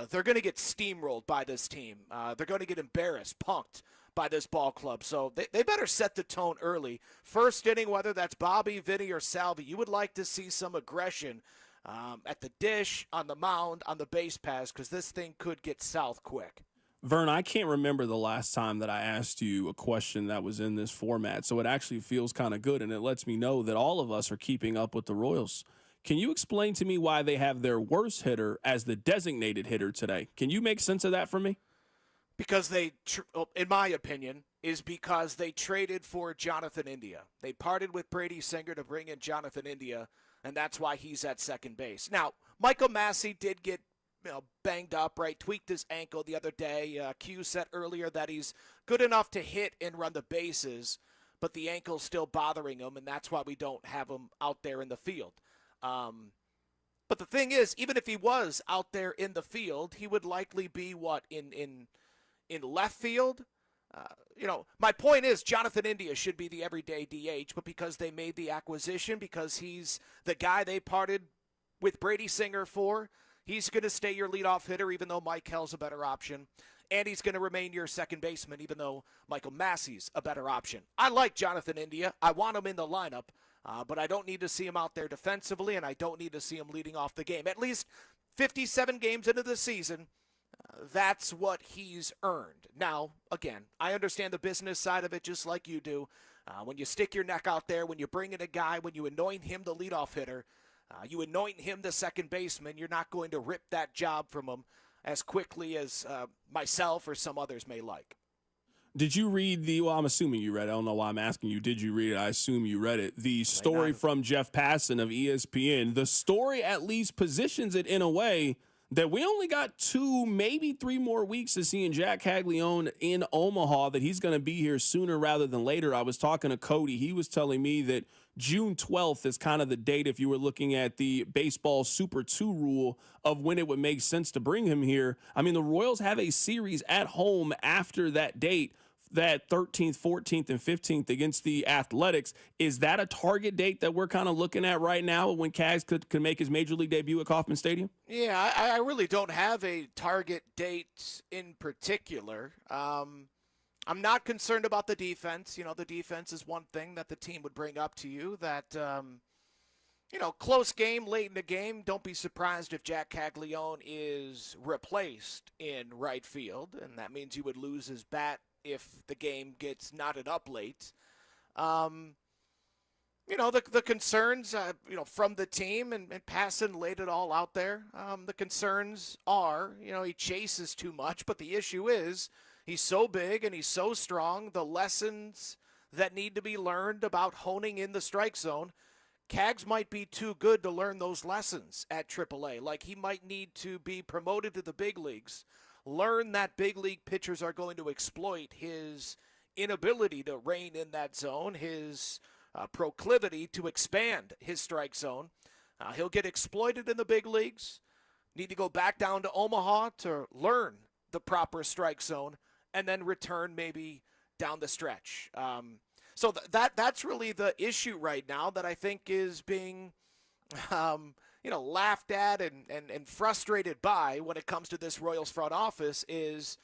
they're going to get steamrolled by this team. They're going to get embarrassed, punked by this ball club. So they better set the tone early. First inning, whether that's Bobby, Vinny, or Salvi, you would like to see some aggression at the dish, on the mound, on the base paths, because this thing could get south quick. Vern, I can't remember the last time that I asked you a question that was in this format, so it actually feels kind of good, and it lets me know that all of us are keeping up with the Royals. Can you explain to me why they have their worst hitter as the designated hitter today? Can you make sense of that for me? Because in my opinion, is because they traded for Jonathan India. They parted with Brady Singer to bring in Jonathan India, and that's why he's at second base. Now, Michael Massey did get banged up, right? Tweaked his ankle the other day. Q said earlier that he's good enough to hit and run the bases, but the ankle's still bothering him, and that's why we don't have him out there in the field. But the thing is, even if he was out there in the field, he would likely be in left field. My point is Jonathan India should be the everyday DH, but because they made the acquisition, because he's the guy they parted with Brady Singer for, he's going to stay your leadoff hitter, even though Mike Hell's a better option. And he's going to remain your second baseman, even though Michael Massey's a better option. I like Jonathan India. I want him in the lineup, but I don't need to see him out there defensively, and I don't need to see him leading off the game. At least 57 games into the season, that's what he's earned. Now, again, I understand the business side of it just like you do. When you stick your neck out there, when you bring in a guy, when you anoint him the leadoff hitter, you anoint him the second baseman, you're not going to rip that job from him as quickly as myself or some others may like. Did you read I'm assuming you read it. I don't know why I'm asking you. Did you read it? I assume you read it. The story from Jeff Passan of ESPN. The story at least positions it in a way that we only got 2, maybe 3 more weeks of seeing Jack Caglione in Omaha, that he's going to be here sooner rather than later. I was talking to Cody. He was telling me that June 12th is kind of the date if you were looking at the baseball Super 2 rule of when it would make sense to bring him here. I mean, the Royals have a series at home after that date, that 13th, 14th, and 15th against the Athletics. Is that a target date that we're kind of looking at right now when Cags could make his Major League debut at Kauffman Stadium? Yeah, I really don't have a target date in particular. I'm not concerned about the defense. The defense is one thing that the team would bring up to you that, close game, late in the game. Don't be surprised if Jack Caglione is replaced in right field, and that means you would lose his bat if the game gets knotted up late. The concerns, from the team, and Passan laid it all out there. The concerns are, he chases too much, but the issue is he's so big and he's so strong. The lessons that need to be learned about honing in the strike zone, Cags might be too good to learn those lessons at AAA. Like, he might need to be promoted to the big leagues, learn that big league pitchers are going to exploit his inability to rein in that zone, his proclivity to expand his strike zone. He'll get exploited in the big leagues, need to go back down to Omaha to learn the proper strike zone, and then return maybe down the stretch. So that's really the issue right now that I think is being laughed at and frustrated by when it comes to this Royals front office is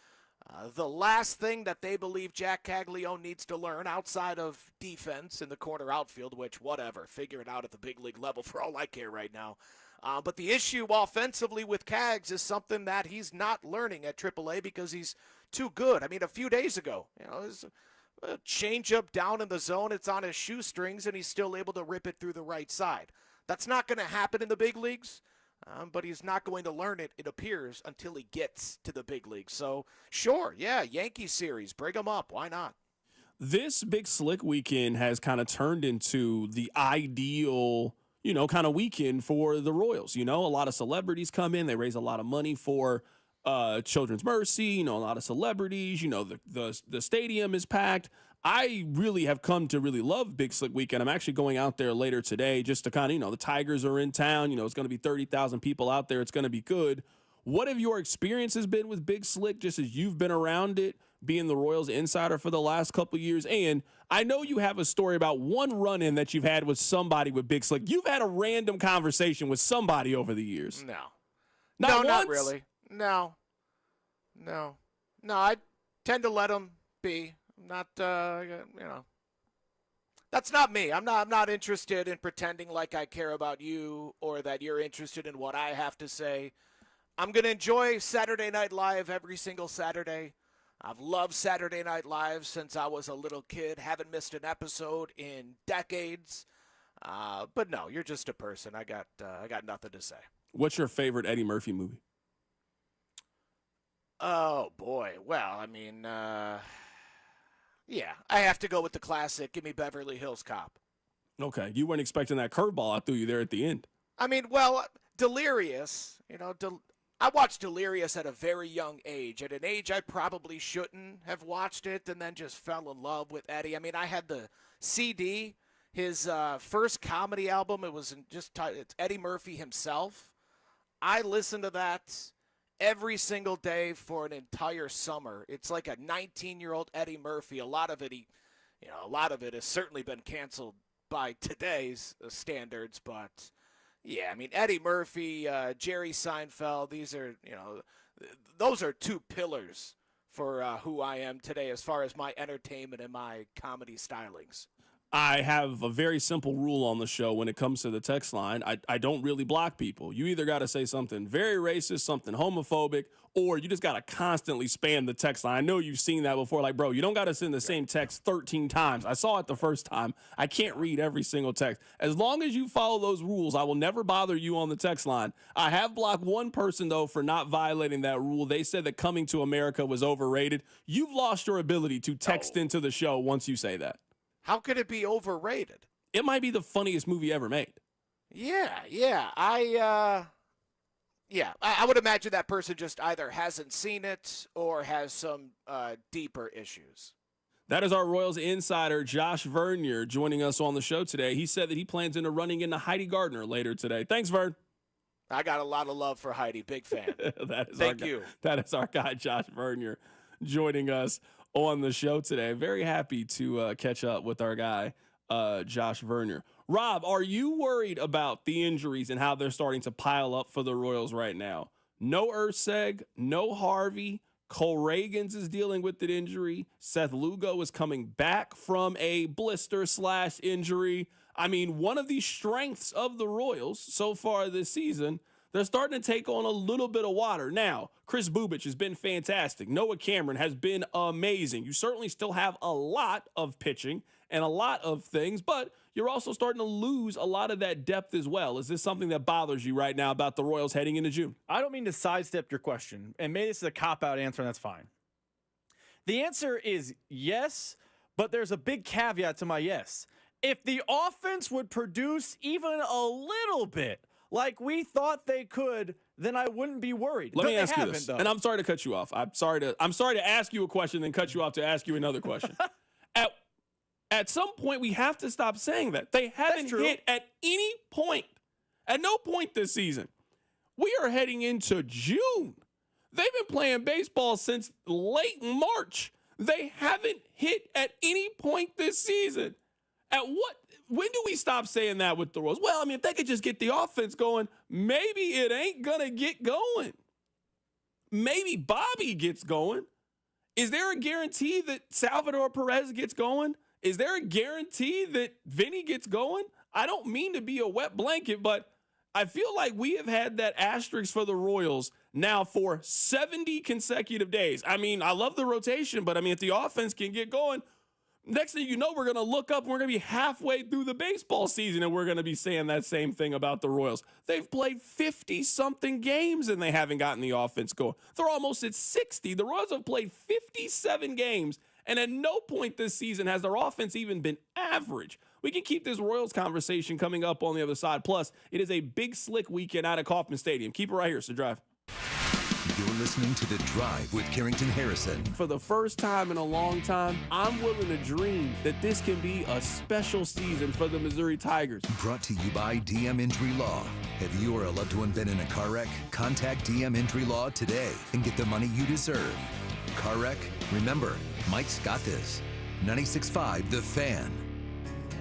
The last thing that they believe Jack Caglione needs to learn outside of defense in the corner outfield, which, whatever, figure it out at the big league level for all I care right now. But the issue offensively with Cags is something that he's not learning at AAA because he's too good. I mean, a few days ago, his a changeup down in the zone, it's on his shoestrings, and he's still able to rip it through the right side. That's not going to happen in the big leagues. But he's not going to learn it, it appears, until he gets to the big leagues. So, sure, yeah, Yankee series, bring him up. Why not? This Big Slick weekend has kind of turned into the ideal, kind of weekend for the Royals. A lot of celebrities come in. They raise a lot of money for Children's Mercy. A lot of celebrities. The stadium is packed. I really have come to really love Big Slick Weekend. I'm actually going out there later today just to kind of, the Tigers are in town. It's going to be 30,000 people out there. It's going to be good. What have your experiences been with Big Slick just as you've been around it, being the Royals insider for the last couple of years? And I know you have a story about one run-in that you've had with somebody with Big Slick. You've had a random conversation with somebody over the years. No. Not really. No, I tend to let them be. Not, that's not me. I'm not interested in pretending like I care about you or that you're interested in what I have to say. I'm going to enjoy Saturday Night Live every single Saturday. I've loved Saturday Night Live since I was a little kid. Haven't missed an episode in decades. But no, you're just a person. I got nothing to say. What's your favorite Eddie Murphy movie? Oh, boy. Well, I mean, yeah, I have to go with the classic. Give me Beverly Hills Cop. Okay, you weren't expecting that curveball I threw you there at the end. I mean, well, Delirious, I watched Delirious at a very young age. At an age I probably shouldn't have watched it, and then just fell in love with Eddie. I mean, I had the CD, his first comedy album. It was it's Eddie Murphy himself. I listened to that every single day for an entire summer. It's like a 19-year-old Eddie Murphy. A lot of it has certainly been canceled by today's standards, but yeah, I mean, Eddie Murphy, Jerry Seinfeld, those are two pillars for who I am today as far as my entertainment and my comedy stylings. I have a very simple rule on the show when it comes to the text line. I don't really block people. You either got to say something very racist, something homophobic, or you just got to constantly spam the text line. I know you've seen that before. Like, bro, you don't got to send the same text 13 times. I saw it the first time. I can't read every single text. As long as you follow those rules, I will never bother you on the text line. I have blocked one person, though, for not violating that rule. They said that Coming to America was overrated. You've lost your ability to text into the show once you say that. How could it be overrated? It might be the funniest movie ever made. Yeah. I would imagine that person just either hasn't seen it or has some deeper issues. That is our Royals insider, Josh Vernier, joining us on the show today. He said that he plans into running into Heidi Gardner later today. Thanks, Vern. I got a lot of love for Heidi. Big fan. Thank you. That is our guy, Josh Vernier, joining us on the show today. Very happy to catch up with our guy, Josh Vernier. Rob, are you worried about the injuries and how they're starting to pile up for the Royals right now? No Urseg, no Harvey. Cole Reagans is dealing with an injury. Seth Lugo is coming back from a blister/injury. I mean, one of the strengths of the Royals so far this season, they're starting to take on a little bit of water. Now, Chris Bubich has been fantastic. Noah Cameron has been amazing. You certainly still have a lot of pitching and a lot of things, but you're also starting to lose a lot of that depth as well. Is this something that bothers you right now about the Royals heading into June? I don't mean to sidestep your question, and maybe this is a cop-out answer, and that's fine. The answer is yes, but there's a big caveat to my yes. If the offense would produce even a little bit like we thought they could, then I wouldn't be worried. Let me ask you this, and I'm sorry to cut you off. I'm sorry to ask you a question, then cut you off to ask you another question. At some point, we have to stop saying that. They haven't hit at any point, at no point this season. We are heading into June. They've been playing baseball since late March. They haven't hit at any point this season. When do we stop saying that with the Royals? Well, I mean, if they could just get the offense going, maybe it ain't going to get going. Maybe Bobby gets going, Is there a guarantee that Salvador Perez gets going? Is there a guarantee that Vinny gets going? I don't mean to be a wet blanket, but I feel like we have had that asterisk for the Royals now for 70 consecutive days. I mean, I love the rotation, but I mean, if the offense can get going, next thing you know, we're going to look up and we're going to be halfway through the baseball season and we're going to be saying that same thing about the Royals. They've played 50-something games and they haven't gotten the offense going. They're almost at 60. The Royals have played 57 games, and at no point this season has their offense even been average. We can keep this Royals conversation coming up on the other side. Plus, it is a big, slick weekend out at Kauffman Stadium. Keep it right here. It's The Drive. You're listening to The Drive with Carrington Harrison. For the first time in a long time, I'm willing to dream that this can be a special season for the Missouri Tigers. Brought to you by DM Injury Law. Have you or a loved one been in a car wreck? Contact DM Injury Law today and get the money you deserve. Car wreck? Remember, Mike's got this. 96.5 The Fan.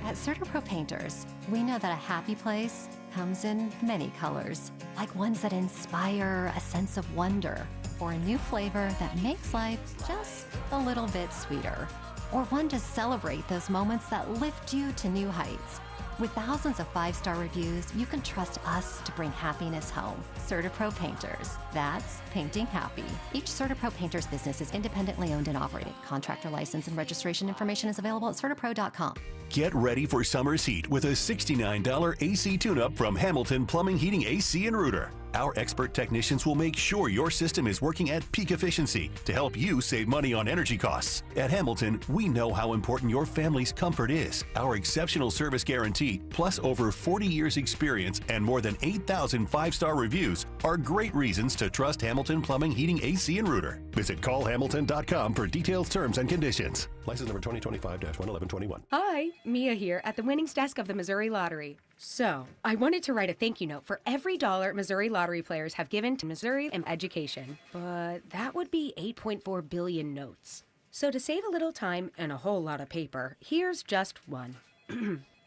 At CertaPro Painters, we know that a happy place comes in many colors, like ones that inspire a sense of wonder, or a new flavor that makes life just a little bit sweeter, or one to celebrate those moments that lift you to new heights. With thousands of 5-star reviews, you can trust us to bring happiness home. CertaPro Painters. That's painting happy. Each CertaPro Painters business is independently owned and operated. Contractor license and registration information is available at CertaPro.com. Get ready for summer's heat with a $69 AC tune-up from Hamilton Plumbing, Heating, AC, and Rooter. Our expert technicians will make sure your system is working at peak efficiency to help you save money on energy costs. At Hamilton, we know how important your family's comfort is. Our exceptional service guarantee, plus over 40 years experience and more than 8,000 5-star reviews, are great reasons to trust Hamilton Plumbing, Heating, AC, and Rooter. Visit callhamilton.com for detailed terms and conditions. License number 2025-11121. Hi, Mia here at the winnings desk of the Missouri Lottery. So, I wanted to write a thank you note for every dollar Missouri Lottery players have given to Missouri and education, but that would be 8.4 billion notes. So to save a little time and a whole lot of paper, here's just one.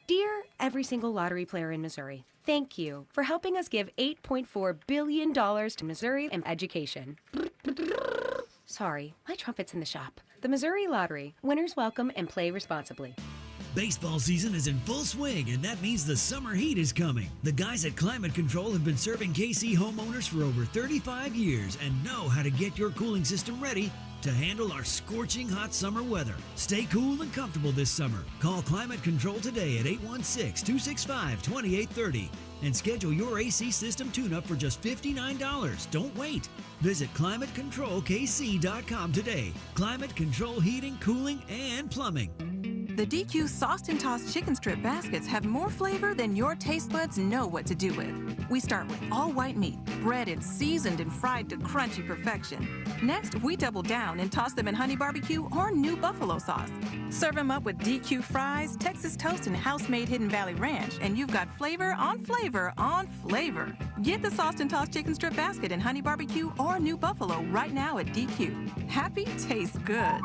Dear every single lottery player in Missouri, thank you for helping us give $8.4 billion to Missouri and education. Sorry, my trumpet's in the shop. The Missouri Lottery. Winners welcome and play responsibly. Baseball season is in full swing, and that means the summer heat is coming. The guys at Climate Control have been serving KC homeowners for over 35 years and know how to get your cooling system ready to handle our scorching hot summer weather. Stay cool and comfortable this summer. Call Climate Control today at 816-265-2830 and schedule your AC system tune-up for just $59. Don't wait. Visit ClimateControlKC.com today. Climate Control Heating, Cooling, and Plumbing. The DQ Sauced and Tossed Chicken Strip Baskets have more flavor than your taste buds know what to do with. We start with all white meat, breaded, seasoned, and fried to crunchy perfection. Next, we double down and toss them in honey barbecue or new buffalo sauce. Serve them up with DQ fries, Texas toast, and house-made Hidden Valley Ranch, and you've got flavor on flavor on flavor. Get the Sauced and Tossed Chicken Strip Basket in honey barbecue or new buffalo right now at DQ. Happy tastes good.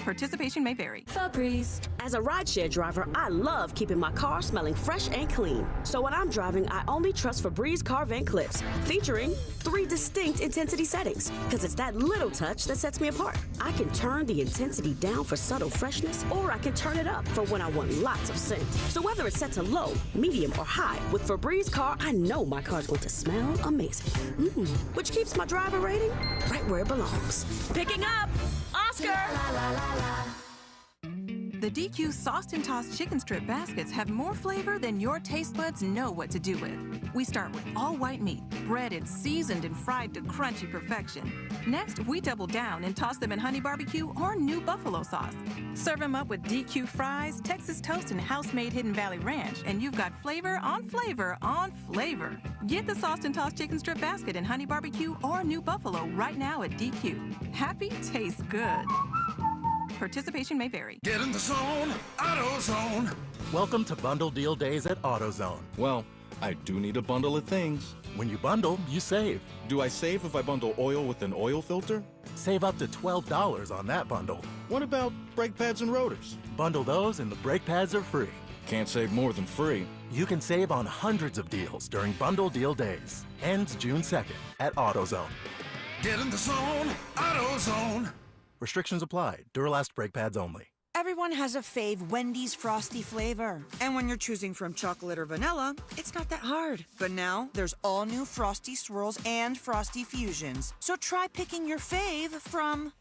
Participation may vary. Febreze. As a rideshare driver, I love keeping my car smelling fresh and clean. So when I'm driving, I only trust Febreze car vent clips, featuring 3 distinct intensity settings, because it's that little touch that sets me apart. I can turn the intensity down for subtle freshness, or I can turn it up for when I want lots of scent. So whether it's set to low, medium, or high, with Febreze car, I know my car's going to smell amazing. Which keeps my driver rating right where it belongs. Picking up Oscar! The DQ Sauced and Tossed Chicken Strip Baskets have more flavor than your taste buds know what to do with. We start with all white meat, breaded, seasoned, and fried to crunchy perfection. Next, we double down and toss them in honey barbecue or new buffalo sauce. Serve them up with DQ fries, Texas toast, and house-made Hidden Valley Ranch, and you've got flavor on flavor on flavor. Get the Sauced and Tossed Chicken Strip Basket in honey barbecue or new buffalo right now at DQ. Happy tastes good. Participation may vary. Get in the zone, AutoZone. Welcome to Bundle Deal Days at AutoZone. Well, I do need a bundle of things. When you bundle, you save. Do I save if I bundle oil with an oil filter? Save up to $12 on that bundle. What about brake pads and rotors? Bundle those and the brake pads are free. Can't save more than free. You can save on hundreds of deals during Bundle Deal Days. Ends June 2nd at AutoZone. Get in the zone, AutoZone. Restrictions apply. Duralast brake pads only. Everyone has a fave Wendy's Frosty flavor. And when you're choosing from chocolate or vanilla, it's not that hard. But now, there's all new Frosty Swirls and Frosty Fusions. So try picking your fave from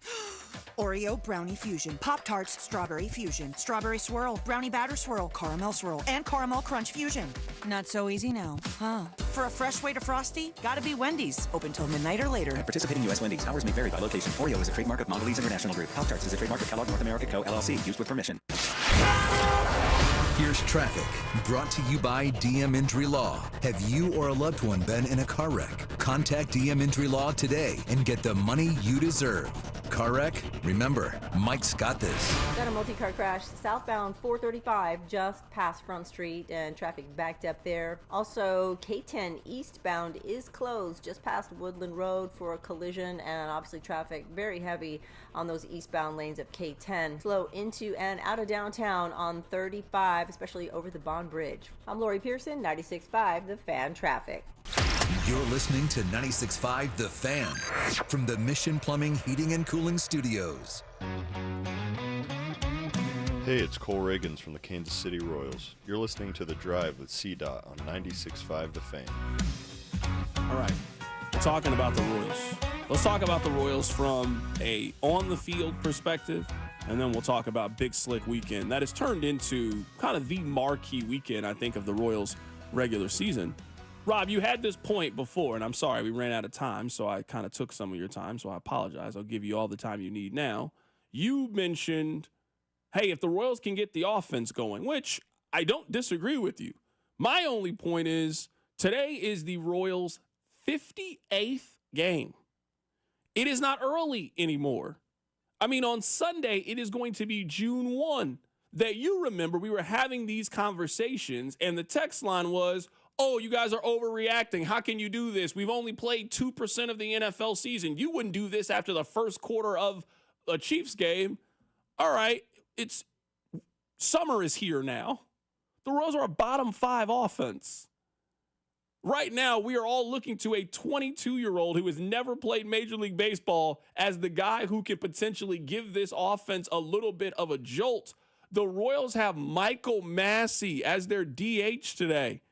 Oreo Brownie Fusion, Pop-Tarts Strawberry Fusion, Strawberry Swirl, Brownie Batter Swirl, Caramel Swirl, and Caramel Crunch Fusion. Not so easy now, huh? For a fresh way to Frosty, gotta be Wendy's. Open till midnight or later. At participating U.S. Wendy's, hours may vary by location. Oreo is a trademark of Mondelez International Group. Pop-Tarts is a trademark of Kellogg North America Co., LLC. Used with permission. Here's traffic, brought to you by DM Injury Law. Have you or a loved one been in a car wreck? Contact DM Injury Law today and get the money you deserve. Car wreck? Remember, Mike's got this. Got a multi-car crash southbound 435 just past Front Street and traffic backed up there. Also, K10 eastbound is closed just past Woodland Road for a collision, and obviously traffic very heavy on those eastbound lanes of K10. Slow into and out of downtown on 35, especially over the Bond Bridge. I'm Lori Pearson, 96.5 The Fan Traffic. You're listening to 96.5 The Fan from the Mission Plumbing, Heating, and Cooling Studios. Hey, it's Cole Reagans from the Kansas City Royals. You're listening to The Drive with CDOT on 96.5 The Fan. All right, we're talking about the Royals. Let's talk about the Royals from a on-the-field perspective, and then we'll talk about Big Slick Weekend. That has turned into kind of the marquee weekend, I think, of the Royals' regular season. Rob, you had this point before, and I'm sorry, we ran out of time, so I kind of took some of your time, so I apologize. I'll give you all the time you need now. You mentioned, hey, if the Royals can get the offense going, which I don't disagree with you. My only point is today is the Royals' 58th game. It is not early anymore. I mean, on Sunday, it is going to be June 1. That you remember we were having these conversations, and the text line was, oh, you guys are overreacting. How can you do this? We've only played 2% of the NFL season. You wouldn't do this after the first quarter of a Chiefs game. All right, summer is here now. The Royals are a bottom 5 offense. Right now, we are all looking to a 22-year-old who has never played Major League Baseball as the guy who can potentially give this offense a little bit of a jolt. The Royals have Michael Massey as their DH today.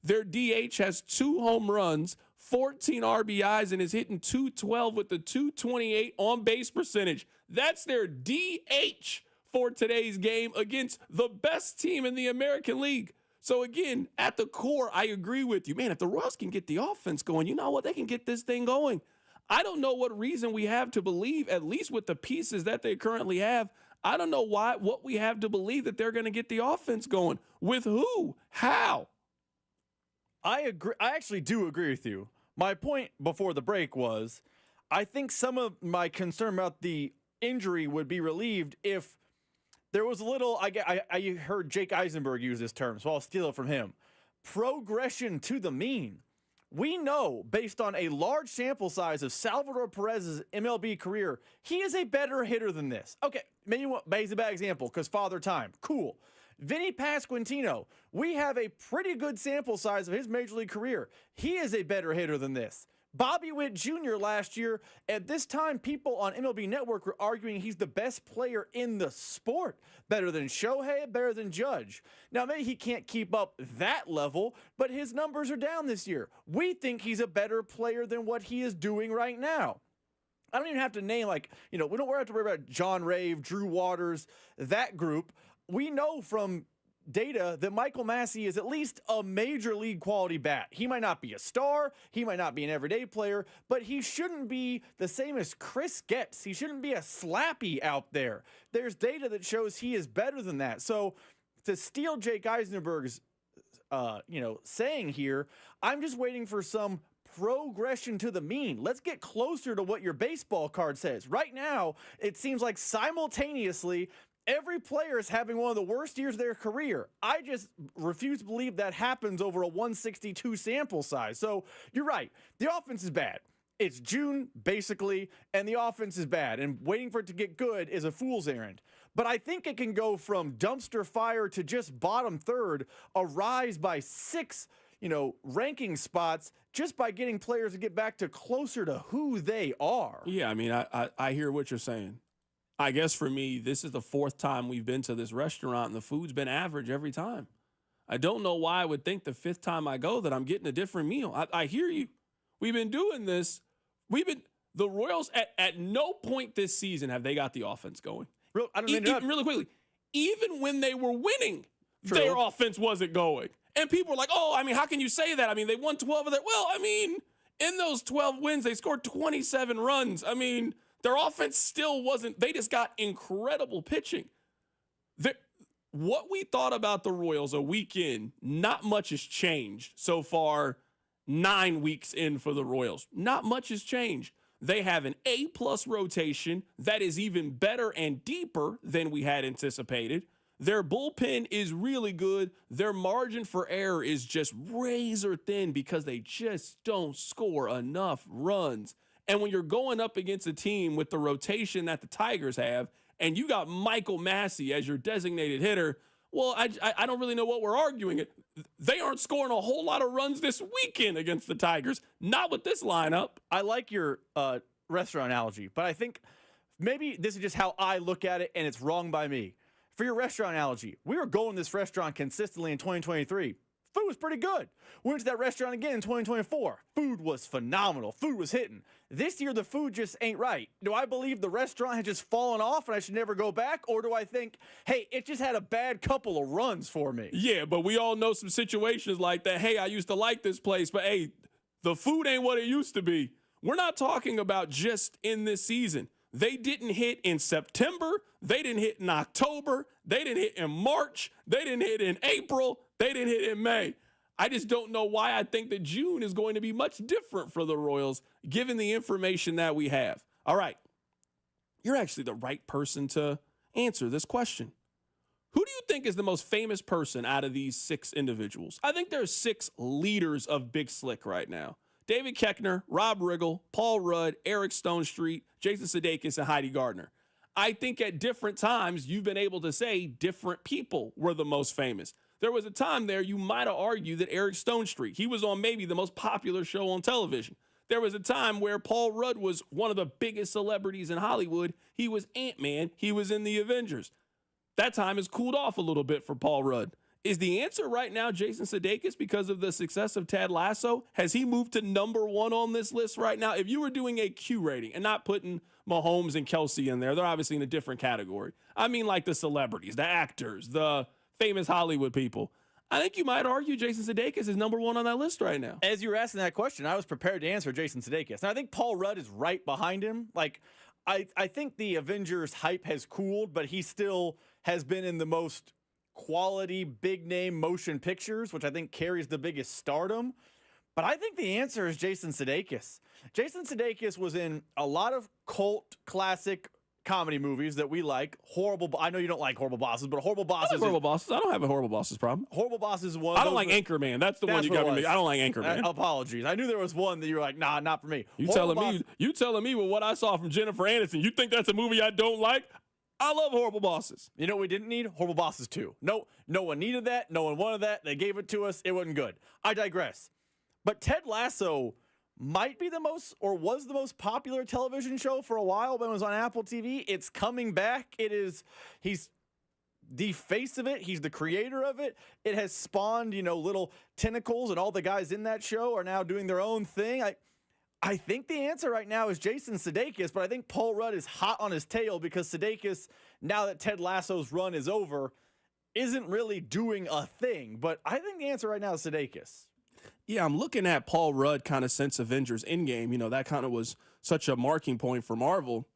Their DH has 2 home runs, 14 RBIs, and is hitting .212 with the .228 on-base percentage. That's their DH for today's game against the best team in the American League. So, again, at the core, I agree with you. Man, if the Royals can get the offense going, you know what? They can get this thing going. I don't know what reason we have to believe, at least with the pieces that they currently have, I don't know what we have to believe that they're going to get the offense going. With who? How? I agree. I actually do agree with you. My point before the break was I think some of my concern about the injury would be relieved if there was a little, I heard Jake Eisenberg use this term, so I'll steal it from him. Progression to the mean. We know, based on a large sample size of Salvador Perez's MLB career, he is a better hitter than this. Okay, maybe he's a bad example because Father Time. Cool. Vinny Pasquantino, we have a pretty good sample size of his Major League career. He is a better hitter than this. Bobby Witt Jr. last year, at this time, people on MLB Network were arguing he's the best player in the sport. Better than Shohei, better than Judge. Now, maybe he can't keep up that level, but his numbers are down this year. We think he's a better player than what he is doing right now. I don't even have to name, we don't have to worry about John Rave, Drew Waters, that group. We know from data that Michael Massey is at least a major league quality bat. He might not be a star, he might not be an everyday player, but he shouldn't be the same as Chris Getz. He shouldn't be a slappy out there. There's data that shows he is better than that. So to steal Jake Eisenberg's saying here, I'm just waiting for some progression to the mean. Let's get closer to what your baseball card says. Right now, it seems like simultaneously every player is having one of the worst years of their career. I just refuse to believe that happens over a 162 sample size. So you're right. The offense is bad. It's June, basically, and the offense is bad. And waiting for it to get good is a fool's errand. But I think it can go from dumpster fire to just bottom third, a rise by 6, ranking spots just by getting players to get back to closer to who they are. Yeah, I mean, I hear what you're saying. I guess for me, this is the fourth time we've been to this restaurant, and the food's been average every time. I don't know why I would think the fifth time I go that I'm getting a different meal. I hear you. We've been doing this. The Royals, at no point this season have they got the offense going. Really quickly, even when they were winning, their offense wasn't going. And people were like, how can you say that? They won 12 of their. Well, in those 12 wins, they scored 27 runs. Their offense still wasn't. They just got incredible pitching. What we thought about the Royals a week in, not much has changed so far. 9 weeks in for the Royals, not much has changed. They have an A-plus rotation that is even better and deeper than we had anticipated. Their bullpen is really good. Their margin for error is just razor thin because they just don't score enough runs. And when you're going up against a team with the rotation that the Tigers have, and you got Michael Massey as your designated hitter, well, I don't really know what we're arguing. They aren't scoring a whole lot of runs this weekend against the Tigers. Not with this lineup. I like your restaurant analogy, but I think maybe this is just how I look at it, and it's wrong by me. For your restaurant analogy, we were going to this restaurant consistently in 2023. Food was pretty good. We went to that restaurant again in 2024. Food was phenomenal. Food was hitting. This year, the food just ain't right. Do I believe the restaurant has just fallen off and I should never go back? Or do I think, hey, it just had a bad couple of runs for me? Yeah, but we all know some situations like that. Hey, I used to like this place, but hey, the food ain't what it used to be. We're not talking about just in this season. They didn't hit in September. They didn't hit in October. They didn't hit in March. They didn't hit in April. They didn't hit in May. I just don't know why I think that June is going to be much different for the Royals, given the information that we have. All right. You're actually the right person to answer this question. Who do you think is the most famous person out of these 6 individuals? I think there's 6 leaders of Big Slick right now. David Koechner, Rob Riggle, Paul Rudd, Eric Stonestreet, Jason Sudeikis, and Heidi Gardner. I think at different times you've been able to say different people were the most famous. There was a time there you might have argued that Eric Stonestreet, he was on maybe the most popular show on television. There was a time where Paul Rudd was one of the biggest celebrities in Hollywood. He was Ant-Man. He was in the Avengers. That time has cooled off a little bit for Paul Rudd. Is the answer right now Jason Sudeikis because of the success of Ted Lasso? Has he moved to number 1 on this list right now? If you were doing a Q rating and not putting Mahomes and Kelsey in there, they're obviously in a different category. I mean like the celebrities, the actors, the famous Hollywood people. I think you might argue Jason Sudeikis is number 1 on that list right now. As you were asking that question, I was prepared to answer Jason Sudeikis. And I think Paul Rudd is right behind him. I think the Avengers hype has cooled, but he still has been in the most quality, big-name motion pictures, which I think carries the biggest stardom. But I think the answer is Jason Sudeikis. Jason Sudeikis was in a lot of cult classic comedy movies that we like. I know you don't like Horrible Bosses, but Horrible Bosses. I like Horrible Bosses. I don't have a Horrible Bosses problem. Horrible Bosses is one. I don't like Anchorman. That's the one you got me. I don't like Anchorman. Apologies. I knew there was one that you were like, nah, not for me. You telling me with what I saw from Jennifer Aniston, you think that's a movie I don't like? I love Horrible Bosses. You know what we didn't need? Horrible Bosses 2. No one needed that. No one wanted that. They gave it to us. It wasn't good. I digress. But Ted Lasso might be the most, or was the most popular television show for a while when it was on Apple TV. It's coming back. He's the face of it. He's the creator of it. It has spawned, little tentacles, and all the guys in that show are now doing their own thing. I think the answer right now is Jason Sudeikis, but I think Paul Rudd is hot on his tail because Sudeikis, now that Ted Lasso's run is over, isn't really doing a thing. But I think the answer right now is Sudeikis. Yeah, I'm looking at Paul Rudd kind of since Avengers Endgame. That kind of was such a marking point for Marvel.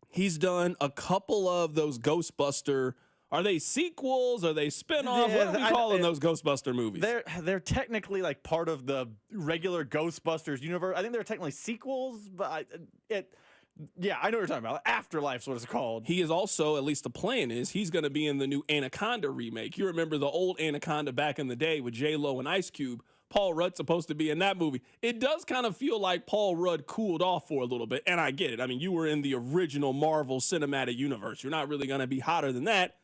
He's done a couple of those Ghostbuster. Are they sequels? Are they spinoffs? What are we calling those Ghostbuster movies? They're technically like part of the regular Ghostbusters universe. I think they're technically sequels, but I know what you're talking about. Afterlife's what it's called. He is also, at least the plan is, he's going to be in the new Anaconda remake. You remember the old Anaconda back in the day with J-Lo and Ice Cube. Paul Rudd's supposed to be in that movie. It does kind of feel like Paul Rudd cooled off for a little bit, and I get it. I mean, you were in the original Marvel Cinematic Universe. You're not really going to be hotter than that.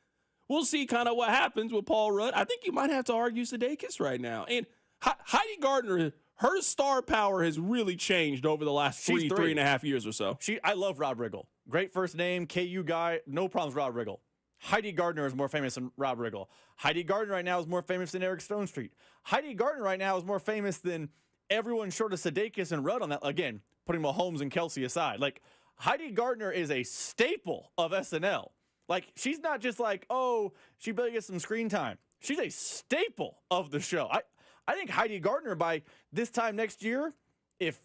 We'll see kind of what happens with Paul Rudd. I think you might have to argue Sudeikis right now. And Heidi Gardner, her star power has really changed over the last three and a half years or so. I love Rob Riggle. great first name, KU guy, no problems, Rob Riggle. Heidi Gardner is more famous than Rob Riggle. Heidi Gardner right now is more famous than Eric Stonestreet. Heidi Gardner right now is more famous than everyone short of Sudeikis and Rudd on that. Again, putting Mahomes and Kelsey aside. Like, Heidi Gardner is a staple of SNL. Like, she's not just like, oh, she barely gets some screen time. She's a staple of the show. I think Heidi Gardner, by this time next year, if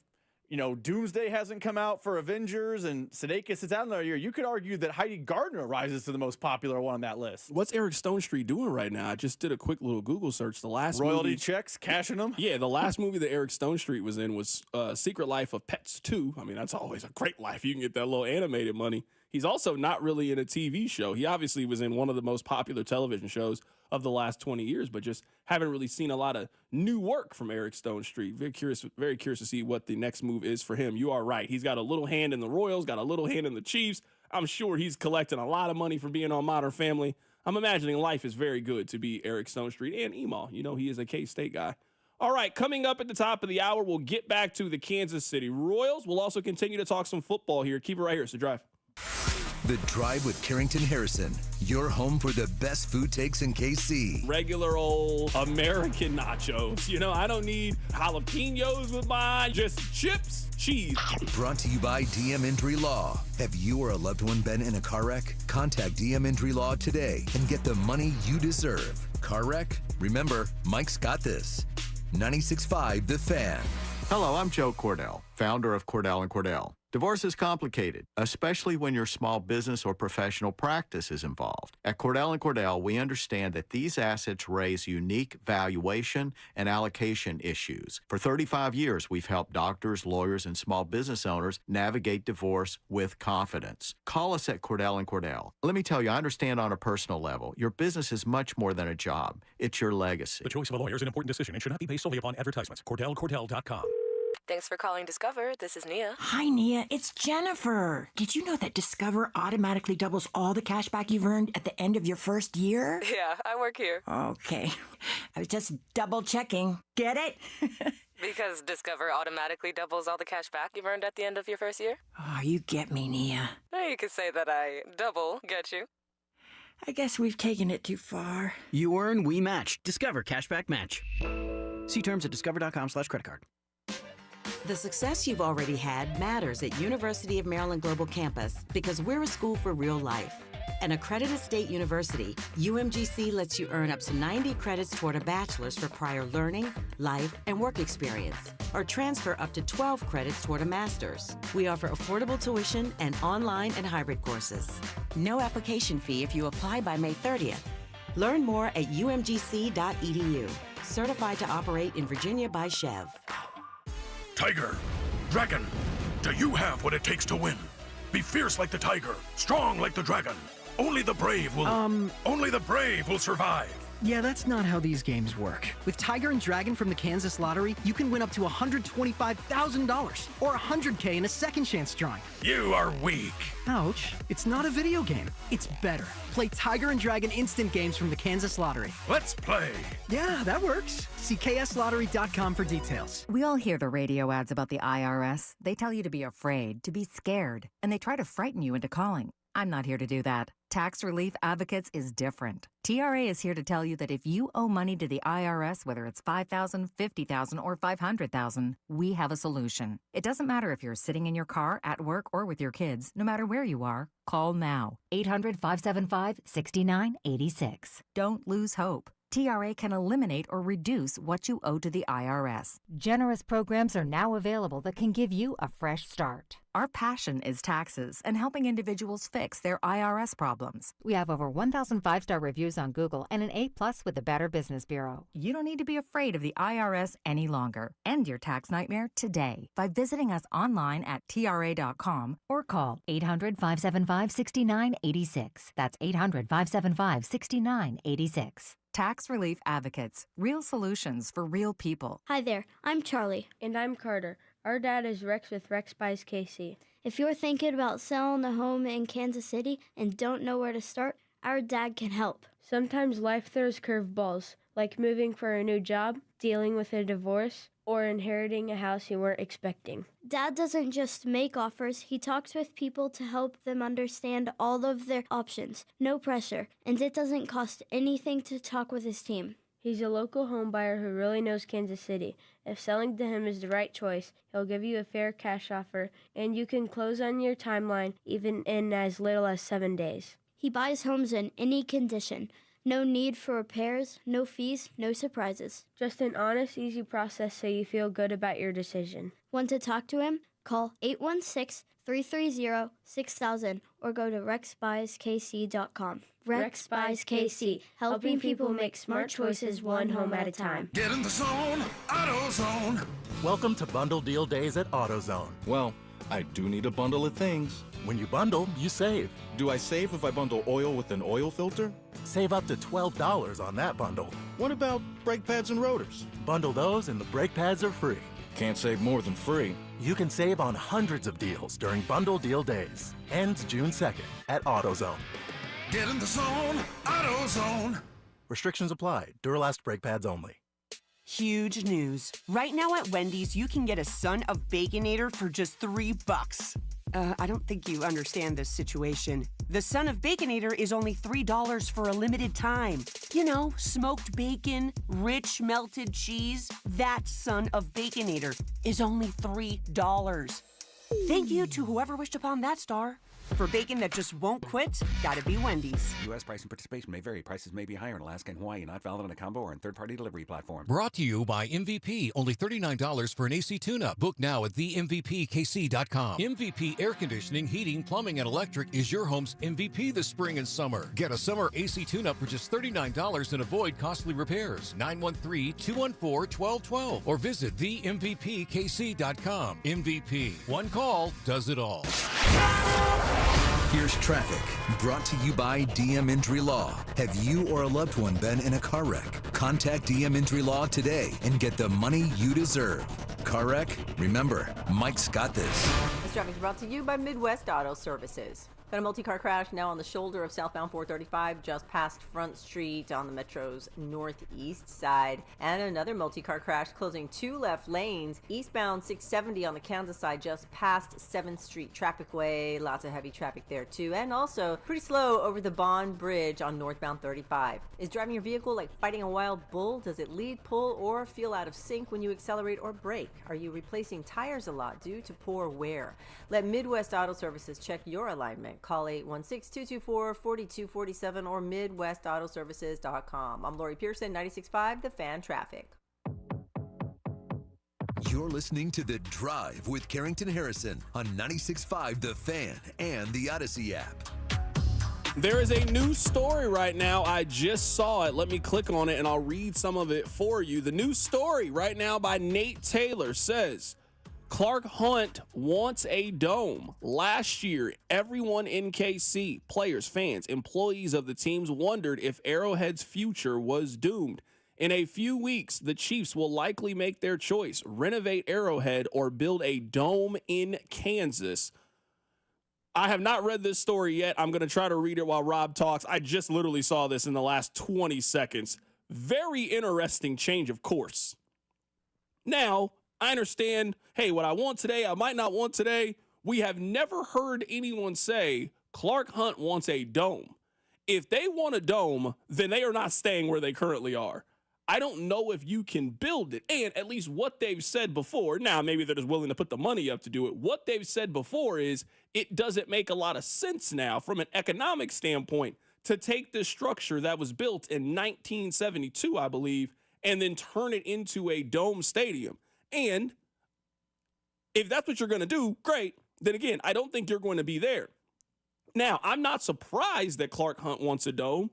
Doomsday hasn't come out for Avengers and Sudeikis is out another year, you could argue that Heidi Gardner rises to the most popular one on that list. What's Eric Stonestreet doing right now? I just did a quick little Google search. The last royalty movie, checks, cashing them. Yeah, the last movie that Eric Stonestreet was in was Secret Life of Pets 2. I mean, that's always a great life. You can get that little animated money. He's also not really in a TV show. He obviously was in one of the most popular television shows of the last 20 years, but just haven't really seen a lot of new work from Eric Stonestreet. Very curious to see what the next move is for him. You are right. He's got a little hand in the Royals, got a little hand in the Chiefs. I'm sure he's collecting a lot of money for being on Modern Family. I'm imagining life is very good to be Eric Stonestreet and Emaw. He is a K-State guy. All right, coming up at the top of the hour, we'll get back to the Kansas City Royals. We'll also continue to talk some football here. Keep it right here. It's The Drive. The Drive with Carrington Harrison, your home for the best food takes in KC. Regular old American nachos. I don't need jalapenos with mine, just chips, cheese. Brought to you by DM Injury Law. Have you or a loved one been in a car wreck? Contact DM Injury Law today and get the money you deserve. Car wreck? Remember, Mike's got this. 96.5 The Fan. Hello, I'm Joe Cordell, founder of Cordell & Cordell. Divorce is complicated, especially when your small business or professional practice is involved. At Cordell & Cordell, we understand that these assets raise unique valuation and allocation issues. For 35 years, we've helped doctors, lawyers, and small business owners navigate divorce with confidence. Call us at Cordell & Cordell. Let me tell you, I understand on a personal level, your business is much more than a job. It's your legacy. The choice of a lawyer is an important decision and should not be based solely upon advertisements. CordellCordell.com. Thanks for calling Discover. This is Nia. Hi, Nia. It's Jennifer. Did you know that Discover automatically doubles all the cash back you've earned at the end of your first year? Yeah, I work here. Okay. I was just double checking. Get it? Because Discover automatically doubles all the cash back you've earned at the end of your first year? Oh, you get me, Nia. You could say that I double get you. I guess we've taken it too far. You earn, we match. Discover Cashback Match. See terms at discover.com/creditcard. The success you've already had matters at University of Maryland Global Campus because we're a school for real life. An accredited state university, UMGC lets you earn up to 90 credits toward a bachelor's for prior learning, life, and work experience, or transfer up to 12 credits toward a master's. We offer affordable tuition and online and hybrid courses. No application fee if you apply by May 30th. Learn more at umgc.edu. Certified to operate in Virginia by Chev. Tiger, dragon, do you have what it takes to win? Be fierce like the tiger, strong like the dragon. Only the brave will survive. Yeah, that's not how these games work. With Tiger and Dragon from the Kansas Lottery, you can win up to $125,000 or $100K in a second chance drawing. You are weak. Ouch. It's not a video game. It's better. Play Tiger and Dragon instant games from the Kansas Lottery. Let's play. Yeah, that works. See kslottery.com for details. We all hear the radio ads about the IRS. They tell you to be afraid, to be scared, and they try to frighten you into calling. I'm not here to do that. Tax Relief Advocates is different. TRA is here to tell you that if you owe money to the IRS, whether it's $5,000, $50,000, or $500,000, we have a solution. It doesn't matter if you're sitting in your car, at work, or with your kids. No matter where you are, call now. 800-575-6986. Don't lose hope. TRA can eliminate or reduce what you owe to the IRS. Generous programs are now available that can give you a fresh start. Our passion is taxes and helping individuals fix their IRS problems. We have over 1,000 5-star reviews on Google and an A+ with the Better Business Bureau. You don't need to be afraid of the IRS any longer. End your tax nightmare today by visiting us online at TRA.com or call 800-575-6986. That's 800-575-6986. Tax Relief Advocates. Real solutions for real people. Hi there, I'm Charlie. And I'm Carter. Our dad is Rex with Rex Buys KC. If you're thinking about selling a home in Kansas City and don't know where to start, our dad can help. Sometimes life throws curveballs, like moving for a new job, dealing with a divorce, or inheriting a house you weren't expecting. Dad doesn't just make offers, he talks with people to help them understand all of their options. No pressure, and it doesn't cost anything to talk with his team. He's a local home buyer who really knows Kansas City. If selling to him is the right choice, he'll give you a fair cash offer, and you can close on your timeline even in as little as 7 days. He buys homes in any condition. No need for repairs, no fees, no surprises. Just an honest, easy process so you feel good about your decision. Want to talk to him? Call 816-330-6000 or go to rexbuyskc.com. Rex Buys KC, helping people make smart choices one home at a time. Get in the zone, AutoZone. Welcome to Bundle Deal Days at AutoZone. Well, I do need a bundle of things. When you bundle, you save. Do I save if I bundle oil with an oil filter? Save up to $12 on that bundle. What about brake pads and rotors? Bundle those and the brake pads are free. Can't save more than free. You can save on hundreds of deals during Bundle Deal Days. Ends June 2nd at AutoZone. Get in the zone, AutoZone. Restrictions apply. Duralast brake pads only. Huge news. Right now at Wendy's, you can get a Son of Baconator for just $3. I don't think you understand this situation. The Son of Baconator is only $3 for a limited time. You know, smoked bacon, rich melted cheese. That Son of Baconator is only $3. Thank you to whoever wished upon that star. For bacon that just won't quit, gotta be Wendy's. U.S. price and participation may vary. Prices may be higher in Alaska and Hawaii, not valid on a combo or in third-party delivery platform. Brought to you by MVP. Only $39 for an AC tune-up. Book now at themvpkc.com. MVP Air Conditioning, Heating, Plumbing, and Electric is your home's MVP this spring and summer. Get a summer AC tune-up for just $39 and avoid costly repairs. 913-214-1212 or visit themvpkc.com. MVP. One call does it all. Here's traffic, brought to you by DM Injury Law. Have you or a loved one been in a car wreck? Contact DM Injury Law today and get the money you deserve. Car wreck? Remember, Mike's got this. This traffic is brought to you by Midwest Auto Services. Got a multi-car crash now on the shoulder of southbound 435 just past Front Street on the Metro's northeast side. And another multi-car crash closing 2 left lanes eastbound 670 on the Kansas side just past 7th Street Trafficway. Lots of heavy traffic there too. And also pretty slow over the Bond Bridge on northbound 35. Is driving your vehicle like fighting a wild bull? Does it lead, pull, or feel out of sync when you accelerate or brake? Are you replacing tires a lot due to poor wear? Let Midwest Auto Services check your alignment. Call 816-224-4247 or MidwestAutoservices.com. I'm Lori Pearson, 96.5 The Fan Traffic. You're listening to The Drive with Carrington Harrison on 96.5 The Fan and the Odyssey app. There is a new story right now. I just saw it. Let me click on it and I'll read some of it for you. The new story right now by Nate Taylor says, Clark Hunt wants a dome. Last year, everyone in KC, players, fans, employees of the teams wondered if Arrowhead's future was doomed. In a few weeks, the Chiefs will likely make their choice, renovate Arrowhead or build a dome in Kansas. I have not read this story yet. I'm going to try to read it while Rob talks. I just literally saw this in the last 20 seconds. Very interesting change of course. Now, I understand, hey, what I want today, I might not want today. We have never heard anyone say Clark Hunt wants a dome. If they want a dome, then they are not staying where they currently are. I don't know if you can build it. And at least what they've said before, now maybe they're just willing to put the money up to do it. What they've said before is it doesn't make a lot of sense now from an economic standpoint to take this structure that was built in 1972, I believe, and then turn it into a dome stadium. And if that's what you're going to do, great. Then again, I don't think you're going to be there. Now, I'm not surprised that Clark Hunt wants a dome.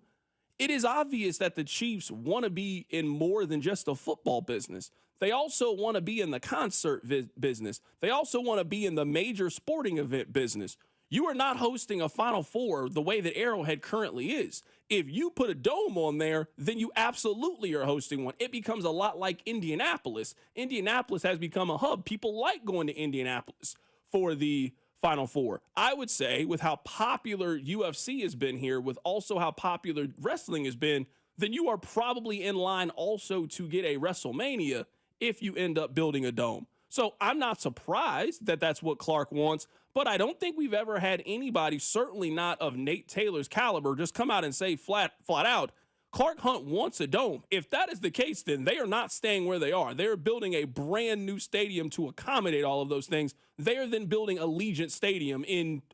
It is obvious that the Chiefs want to be in more than just a football business. They also want to be in the concert business. They also want to be in the major sporting event business. You are not hosting a Final Four the way that Arrowhead currently is. If you put a dome on there, then you absolutely are hosting one. It becomes a lot like Indianapolis. Indianapolis has become a hub. People like going to Indianapolis for the Final Four. I would say with how popular UFC has been here, with also how popular wrestling has been, then you are probably in line also to get a WrestleMania if you end up building a dome. So I'm not surprised that that's what Clark wants, but I don't think we've ever had anybody, certainly not of Nate Taylor's caliber, just come out and say flat out, Clark Hunt wants a dome. If that is the case, then they are not staying where they are. They're building a brand new stadium to accommodate all of those things. They are then building Allegiant Stadium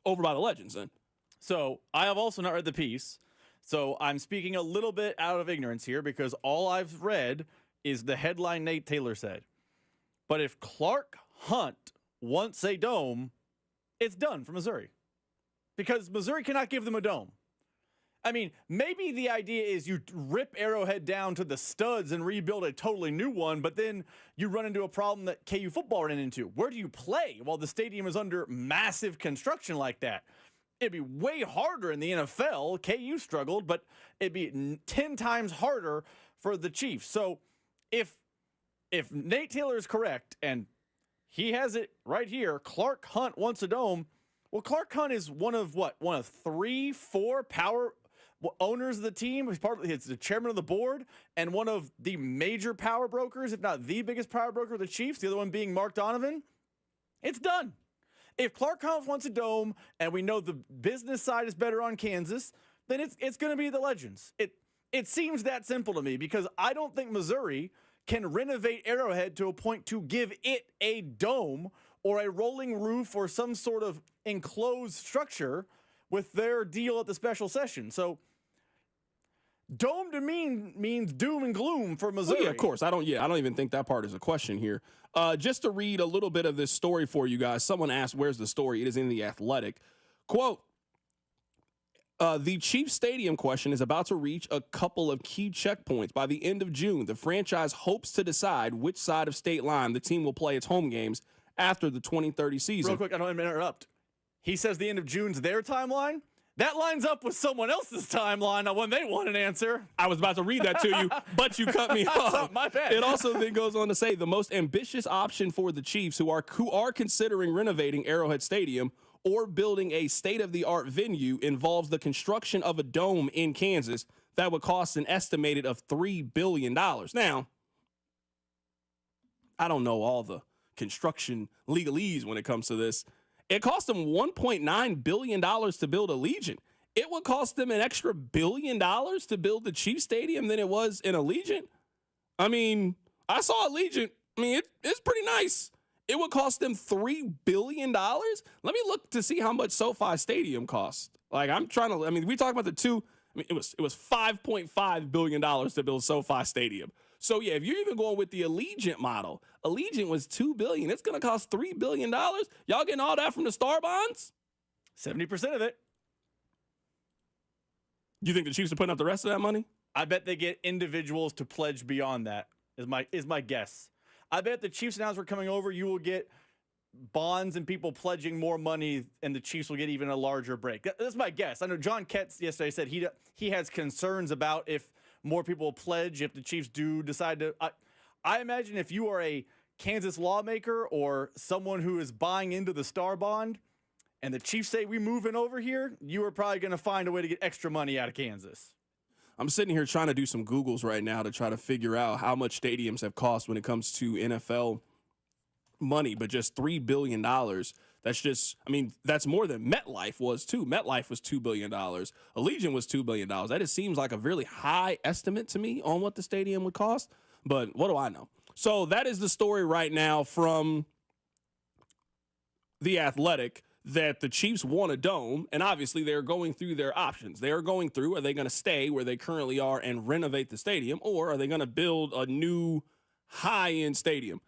over by the Legends then. So I have also not read the piece. So I'm speaking a little bit out of ignorance here because all I've read is the headline Nate Taylor said. But if Clark Hunt wants a dome, it's done for Missouri. Because Missouri cannot give them a dome. I mean, maybe the idea is you rip Arrowhead down to the studs and rebuild a totally new one, but then you run into a problem that KU football ran into. Where do you play while the stadium is under massive construction like that? It'd be way harder in the NFL. KU struggled, but it'd be 10 times harder for the Chiefs. So if Nate Taylor is correct, and he has it right here, Clark Hunt wants a dome. Well, Clark Hunt is one of 3, 4 power owners of the team. He's the chairman of the board and one of the major power brokers, if not the biggest power broker of the Chiefs, the other one being Mark Donovan. It's done. If Clark Hunt wants a dome and we know the business side is better on Kansas, then it's going to be the Legends. It seems that simple to me because I don't think Missouri can renovate Arrowhead to a point to give it a dome or a rolling roof or some sort of enclosed structure with their deal at the special session. So dome to me means doom and gloom for Missouri. Well, yeah, of course. I don't even think that part is a question here. Just to read a little bit of this story for you guys. Someone asked, where's the story? It is in The Athletic. Quote, the Chiefs Stadium question is about to reach a couple of key checkpoints. By the end of June, the franchise hopes to decide which side of state line the team will play its home games after the 2030 season. Real quick, I don't want to interrupt. He says the end of June's their timeline. That lines up with someone else's timeline on when they want an answer. I was about to read that to you, but you cut me off. My bad. It also then goes on to say the most ambitious option for the Chiefs who are considering renovating Arrowhead Stadium or building a state-of-the-art venue involves the construction of a dome in Kansas that would cost an estimated of $3 billion. Now, I don't know all the construction legalese when it comes to this. It cost them $1.9 billion to build Allegiant. It would cost them an extra $1 billion to build the Chiefs Stadium than it was in Allegiant. I mean, I saw Allegiant. I mean, it's pretty nice. It would cost them $3 billion. Let me look to see how much SoFi Stadium costs. Like, we talk about the two. I mean, it was $5.5 billion to build SoFi Stadium. So, yeah, if you're even going with the Allegiant model, Allegiant was $2 billion. It's going to cost $3 billion. Y'all getting all that from the Star Bonds? 70% of it. You think the Chiefs are putting up the rest of that money? I bet they get individuals to pledge beyond that, is my guess. I bet the Chiefs announced we're coming over, you will get bonds and people pledging more money, and the Chiefs will get even a larger break. That's my guess. I know John Ketz yesterday said he has concerns about if more people will pledge if the Chiefs do decide to. I imagine if you are a Kansas lawmaker or someone who is buying into the Star Bond and the Chiefs say we moving over here, you are probably going to find a way to get extra money out of Kansas. I'm sitting here trying to do some Googles right now to try to figure out how much stadiums have cost when it comes to NFL money, but just $3 billion. That's more than MetLife was too. MetLife was $2 billion. Allegiant was $2 billion. That just seems like a really high estimate to me on what the stadium would cost, but what do I know? So that is the story right now from The Athletic, that the Chiefs want a dome, and obviously they're going through their options. They are going through, are they going to stay where they currently are and renovate the stadium, or are they going to build a new high-end stadium?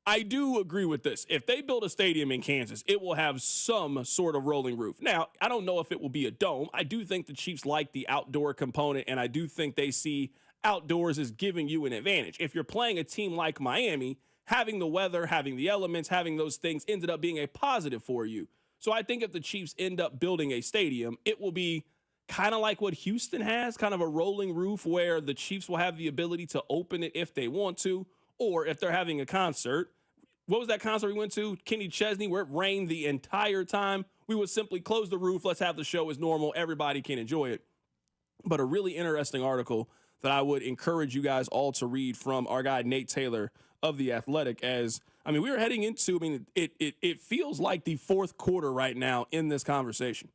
I do agree with this. If they build a stadium in Kansas, it will have some sort of rolling roof. Now, I don't know if it will be a dome. I do think the Chiefs like the outdoor component, and I do think they see outdoors as giving you an advantage. If you're playing a team like Miami, having the weather, having the elements, having those things ended up being a positive for you. So I think if the Chiefs end up building a stadium, it will be kind of like what Houston has, kind of a rolling roof where the Chiefs will have the ability to open it if they want to, or if they're having a concert. What was that concert we went to? Kenny Chesney, where it rained the entire time. We would simply close the roof. Let's have the show as normal. Everybody can enjoy it. But a really interesting article that I would encourage you guys all to read from our guy Nate Taylor of The Athletic. We were heading into, it feels like the fourth quarter right now in this conversation.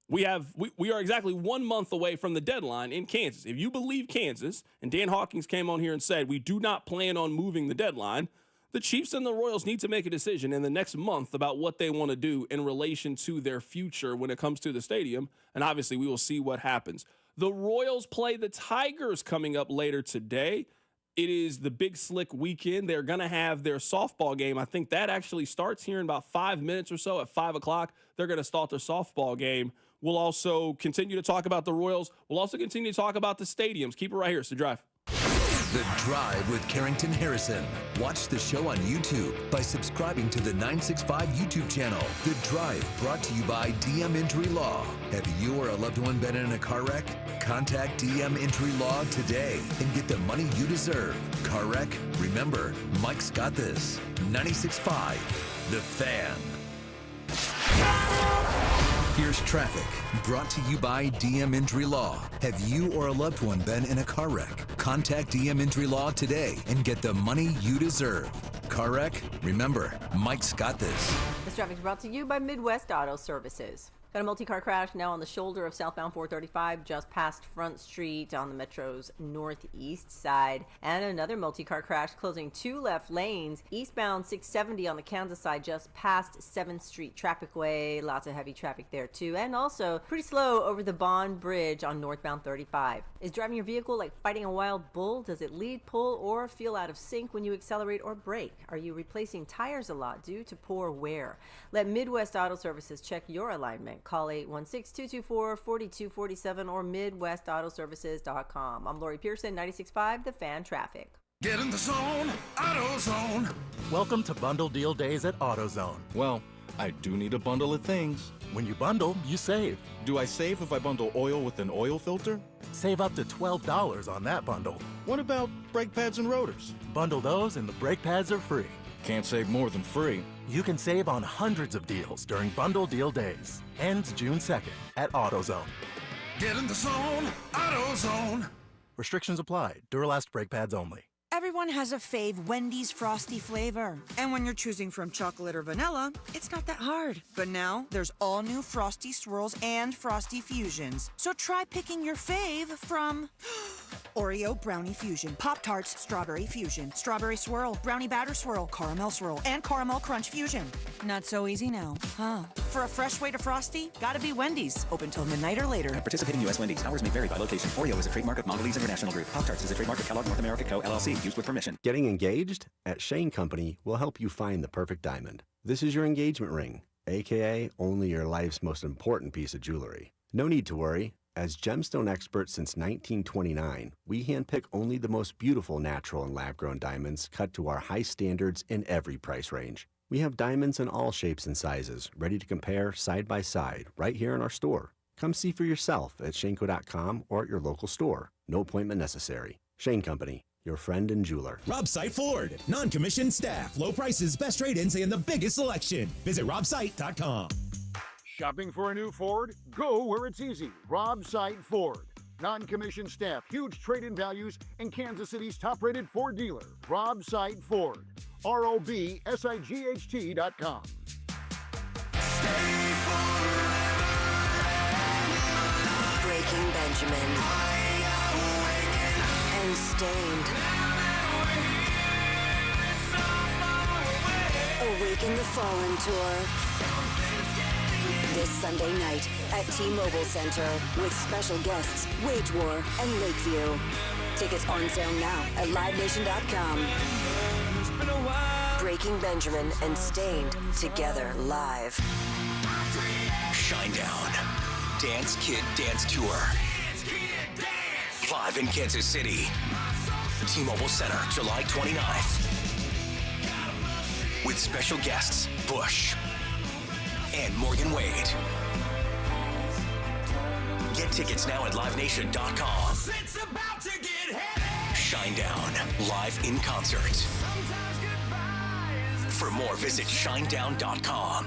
We are exactly 1 month away from the deadline in Kansas. If you believe Kansas, and Dan Hawkins came on here and said, we do not plan on moving the deadline, the Chiefs and the Royals need to make a decision in the next month about what they want to do in relation to their future when it comes to the stadium. And obviously, we will see what happens. The Royals play the Tigers coming up later today. It is the Big Slick weekend. They're going to have their softball game. I think that actually starts here in about 5 minutes or so. At 5 o'clock, they're going to start their softball game. We'll also continue to talk about the Royals. We'll also continue to talk about the stadiums. Keep it right here. It's The Drive. The Drive with Carrington Harrison. Watch the show on YouTube by subscribing to the 965 YouTube channel. The Drive, brought to you by DM Injury Law. Have you or a loved one been in a car wreck? Contact DM Injury Law today and get the money you deserve. Car wreck? Remember, Mike's got this. 96.5, The Fan. Here's traffic, brought to you by DM Injury Law. Have you or a loved one been in a car wreck? Contact DM Injury Law today and get the money you deserve. Car wreck? Remember, Mike's got this. This traffic is brought to you by Midwest Auto Services. Got a multi-car crash now on the shoulder of southbound 435, just past Front Street on the Metro's northeast side. And another multi-car crash closing 2 left lanes, eastbound 670 on the Kansas side, just past 7th Street Trafficway. Lots of heavy traffic there too. And also pretty slow over the Bond Bridge on northbound 35. Is driving your vehicle like fighting a wild bull? Does it lead, pull, or feel out of sync when you accelerate or brake? Are you replacing tires a lot due to poor wear? Let Midwest Auto Services check your alignment. Call 816-224-4247 or MidwestAutoservices.com. I'm Lori Pearson, 96.5 The Fan Traffic. Get in the zone, AutoZone. Welcome to Bundle Deal Days at AutoZone. Well, I do need a bundle of things. When you bundle, you save. Do I save if I bundle oil with an oil filter? Save up to $12 on that bundle. What about brake pads and rotors? Bundle those and the brake pads are free. Can't save more than free. You can save on hundreds of deals during Bundle Deal Days. Ends June 2nd at AutoZone. Get in the zone, AutoZone. Restrictions apply. Duralast brake pads only. Everyone has a fave Wendy's Frosty flavor. And when you're choosing from chocolate or vanilla, it's not that hard. But now, there's all new Frosty Swirls and Frosty Fusions. So try picking your fave from Oreo Brownie Fusion, Pop-Tarts Strawberry Fusion, Strawberry Swirl, Brownie Batter Swirl, Caramel Swirl, and Caramel Crunch Fusion. Not so easy now, huh? For a fresh way to Frosty, gotta be Wendy's. Open till midnight or later. At participating U.S. Wendy's, hours may vary by location. Oreo is a trademark of Mondelez International Group. Pop-Tarts is a trademark of Kellogg North America Co., LLC. Used with permission. Getting engaged? At Shane Company, we'll help you find the perfect diamond. This is your engagement ring, aka only your life's most important piece of jewelry. No need to worry. As gemstone experts since 1929, we handpick only the most beautiful natural and lab-grown diamonds cut to our high standards in every price range. We have diamonds in all shapes and sizes, ready to compare side by side right here in our store. Come see for yourself at Shaneco.com or at your local store. No appointment necessary. Shane Company, your friend and jeweler. Robsite Ford. Non-commissioned staff, low prices, best trade-ins, and the biggest selection. Visit Robsite.com. Shopping for a new Ford? Go where it's easy. Robsite Ford. Non-commissioned staff, huge trade-in values, and Kansas City's top-rated Ford dealer. Robsite Ford. ROBSIGHT.com. Breaking Benjamin and Stained. Awaken the Fallen Tour. This Sunday night at T-Mobile Center with special guests Wage War and Lakeview. Tickets on sale now at LiveNation.com. Breaking Benjamin and Stained together live. Shinedown. Dance Kid Dance Tour. Live in Kansas City. T-Mobile Center, July 29th. With special guests, Bush and Morgan Wade. Get tickets now at LiveNation.com. Shinedown, live in concert. For more, visit Shinedown.com.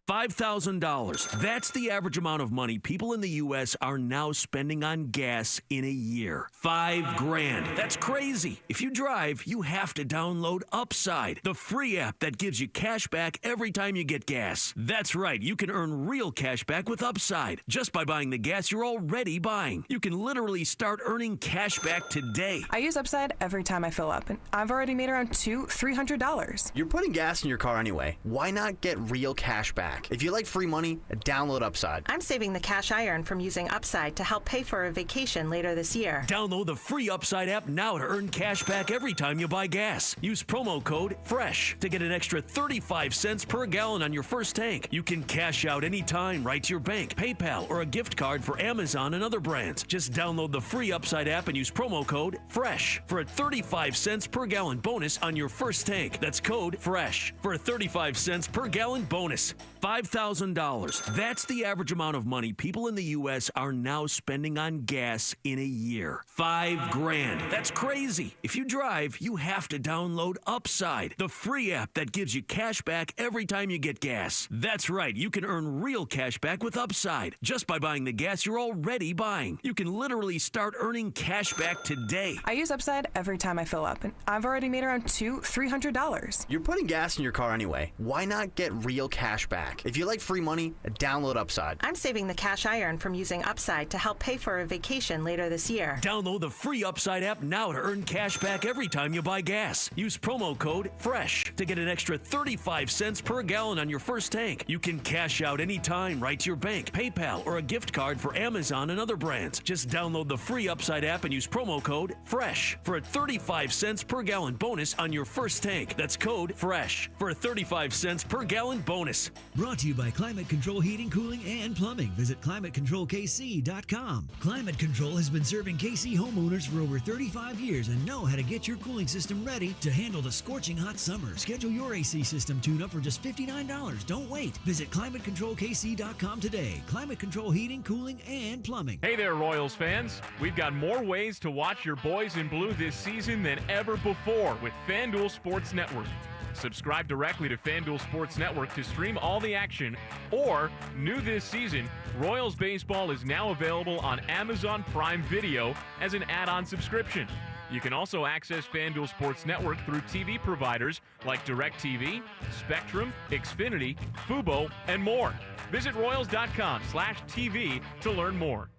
$5,000. That's the average amount of money people in the U.S. are now spending on gas in a year. $5,000. That's crazy. If you drive, you have to download Upside, the free app that gives you cash back every time you get gas. That's right. You can earn real cash back with Upside just by buying the gas you're already buying. You can literally start earning cash back today. I use Upside every time I fill up, and I've already made around $200-$300. You're putting gas in your car anyway. Why not get real cash back? If you like free money, download Upside. I'm saving the cash I earn from using Upside to help pay for a vacation later this year. Download the free Upside app now to earn cash back every time you buy gas. Use promo code FRESH to get an extra 35 cents per gallon on your first tank. You can cash out anytime right to your bank, PayPal, or a gift card for Amazon and other brands. Just download the free Upside app and use promo code FRESH for a 35 cents per gallon bonus on your first tank. That's code FRESH for a 35 cents per gallon bonus. $5,000. That's the average amount of money people in the U.S. are now spending on gas in a year. $5,000. That's crazy. If you drive, you have to download Upside, the free app that gives you cash back every time you get gas. That's right. You can earn real cash back with Upside just by buying the gas you're already buying. You can literally start earning cash back today. I use Upside every time I fill up, and I've already made around $200-$300. You're putting gas in your car anyway. Why not get real cash back? If you like free money, download Upside. I'm saving the cash I earn from using Upside to help pay for a vacation later this year. Download the free Upside app now to earn cash back every time you buy gas. Use promo code FRESH to get an extra 35 cents per gallon on your first tank. You can cash out anytime right to your bank, PayPal, or a gift card for Amazon and other brands. Just download the free Upside app and use promo code FRESH for a 35 cents per gallon bonus on your first tank. That's code FRESH for a 35 cents per gallon bonus. Brought to you by Climate Control Heating, Cooling, and Plumbing. Visit ClimateControlKC.com. Climate Control has been serving KC homeowners for over 35 years and know how to get your cooling system ready to handle the scorching hot summer. Schedule your AC system tune-up for just $59. Don't wait. Visit ClimateControlKC.com today. Climate Control Heating, Cooling, and Plumbing. Hey there, Royals fans. We've got more ways to watch your boys in blue this season than ever before with FanDuel Sports Network. Subscribe directly to FanDuel Sports Network to stream all the action, or, new this season, Royals Baseball is now available on Amazon Prime Video as an add-on subscription. You can also access FanDuel Sports Network through TV providers like DirecTV, Spectrum, Xfinity, Fubo, and more. Visit Royals.com/TV to learn more.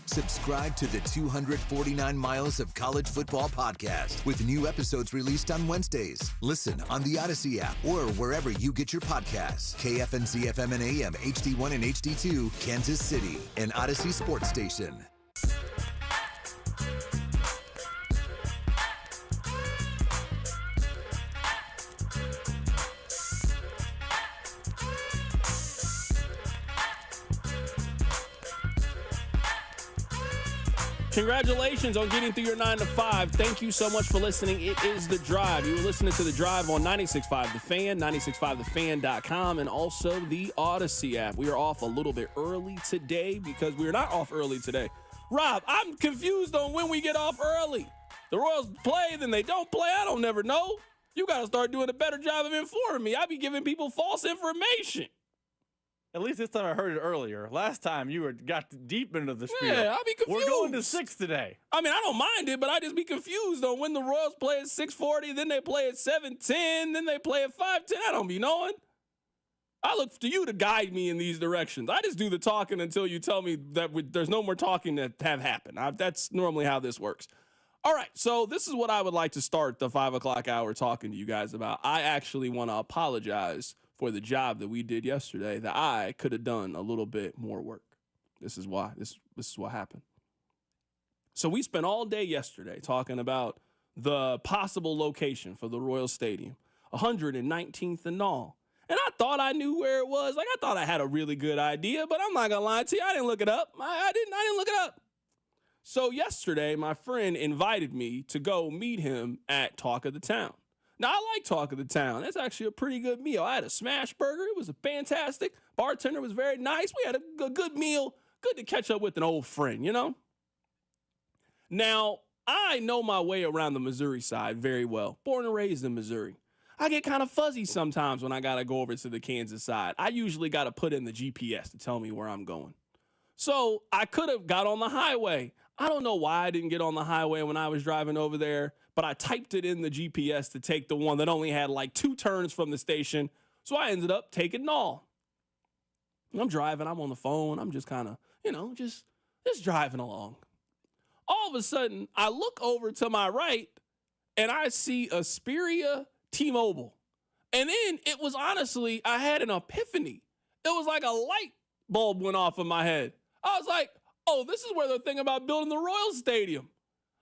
Subscribe to the 249 Miles of College Football podcast with new episodes released on Wednesdays. Listen on the Odyssey app or wherever you get your podcasts. KFNC FM and AM, HD1 and HD2, Kansas City, an Odyssey sports station. Congratulations on getting through your 9 to 5. Thank you so much for listening. It is The Drive. You were listening to The Drive on 96.5 The Fan, 96.5thefan.com, and also the Odyssey app. We are off a little bit early today because we are not off early today. Rob, I'm confused on when we get off early. The Royals play, then they don't play. I don't never know. You got to start doing a better job of informing me. I be giving people false information. At least this time I heard it earlier. Last time you got deep into the spiel. Yeah, I'll be confused. We're going to 6 today. I mean, I don't mind it, but I just be confused on when the Royals play at 6:40, then they play at 7:10, then they play at 5:10. I don't be knowing. I look to you to guide me in these directions. I just do the talking until you tell me that there's no more talking that have happened. That's normally how this works. All right, so this is what I would like to start the 5 o'clock hour talking to you guys about. I actually want to apologize for the job that we did yesterday, that I could have done a little bit more work. This is why. This is what happened. So we spent all day yesterday talking about the possible location for the Royal Stadium, 119th and all. And I thought I knew where it was. Like, I thought I had a really good idea, but I'm not going to lie to you. I didn't look it up. I didn't look it up. So yesterday, my friend invited me to go meet him at Talk of the Town. Now, I like Talk of the Town. That's actually a pretty good meal. I had a smash burger. It was fantastic. Bartender was very nice. We had a good meal. Good to catch up with an old friend, you know? Now, I know my way around the Missouri side very well. Born and raised in Missouri. I get kind of fuzzy sometimes when I got to go over to the Kansas side. I usually got to put in the GPS to tell me where I'm going. So I could have got on the highway. I don't know why I didn't get on the highway when I was driving over there, but I typed it in the GPS to take the one that only had like 2 turns from the station. So I ended up taking it all. I'm driving, I'm on the phone, I'm just kind of, just driving along. All of a sudden, I look over to my right and I see Asperia T-Mobile. And then it was honestly, I had an epiphany. It was like a light bulb went off in my head. I was like, oh, this is where they're thinking about building the Royals Stadium.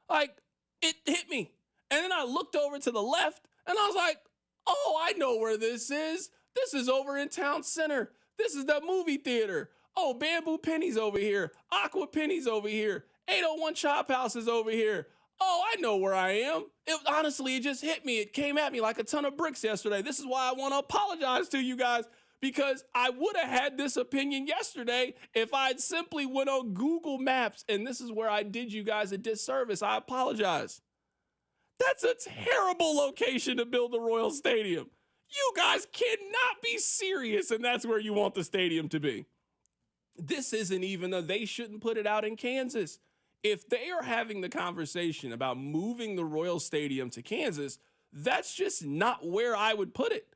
Like, it hit me. And then I looked over to the left and I was like, oh, I know where this is. This is over in Town Center. This is the movie theater. Oh, Bamboo Penny's over here. Aqua Penny's over here. 801 Chop House is over here. Oh, I know where I am. Honestly, it just hit me. It came at me like a ton of bricks yesterday. This is why I want to apologize to you guys, because I would have had this opinion yesterday if I'd simply went on Google Maps, and this is where I did you guys a disservice. I apologize. That's a terrible location to build the Royal Stadium. You guys cannot be serious, and that's where you want the stadium to be. This isn't even they shouldn't put it out in Kansas. If they are having the conversation about moving the Royal Stadium to Kansas, that's just not where I would put it.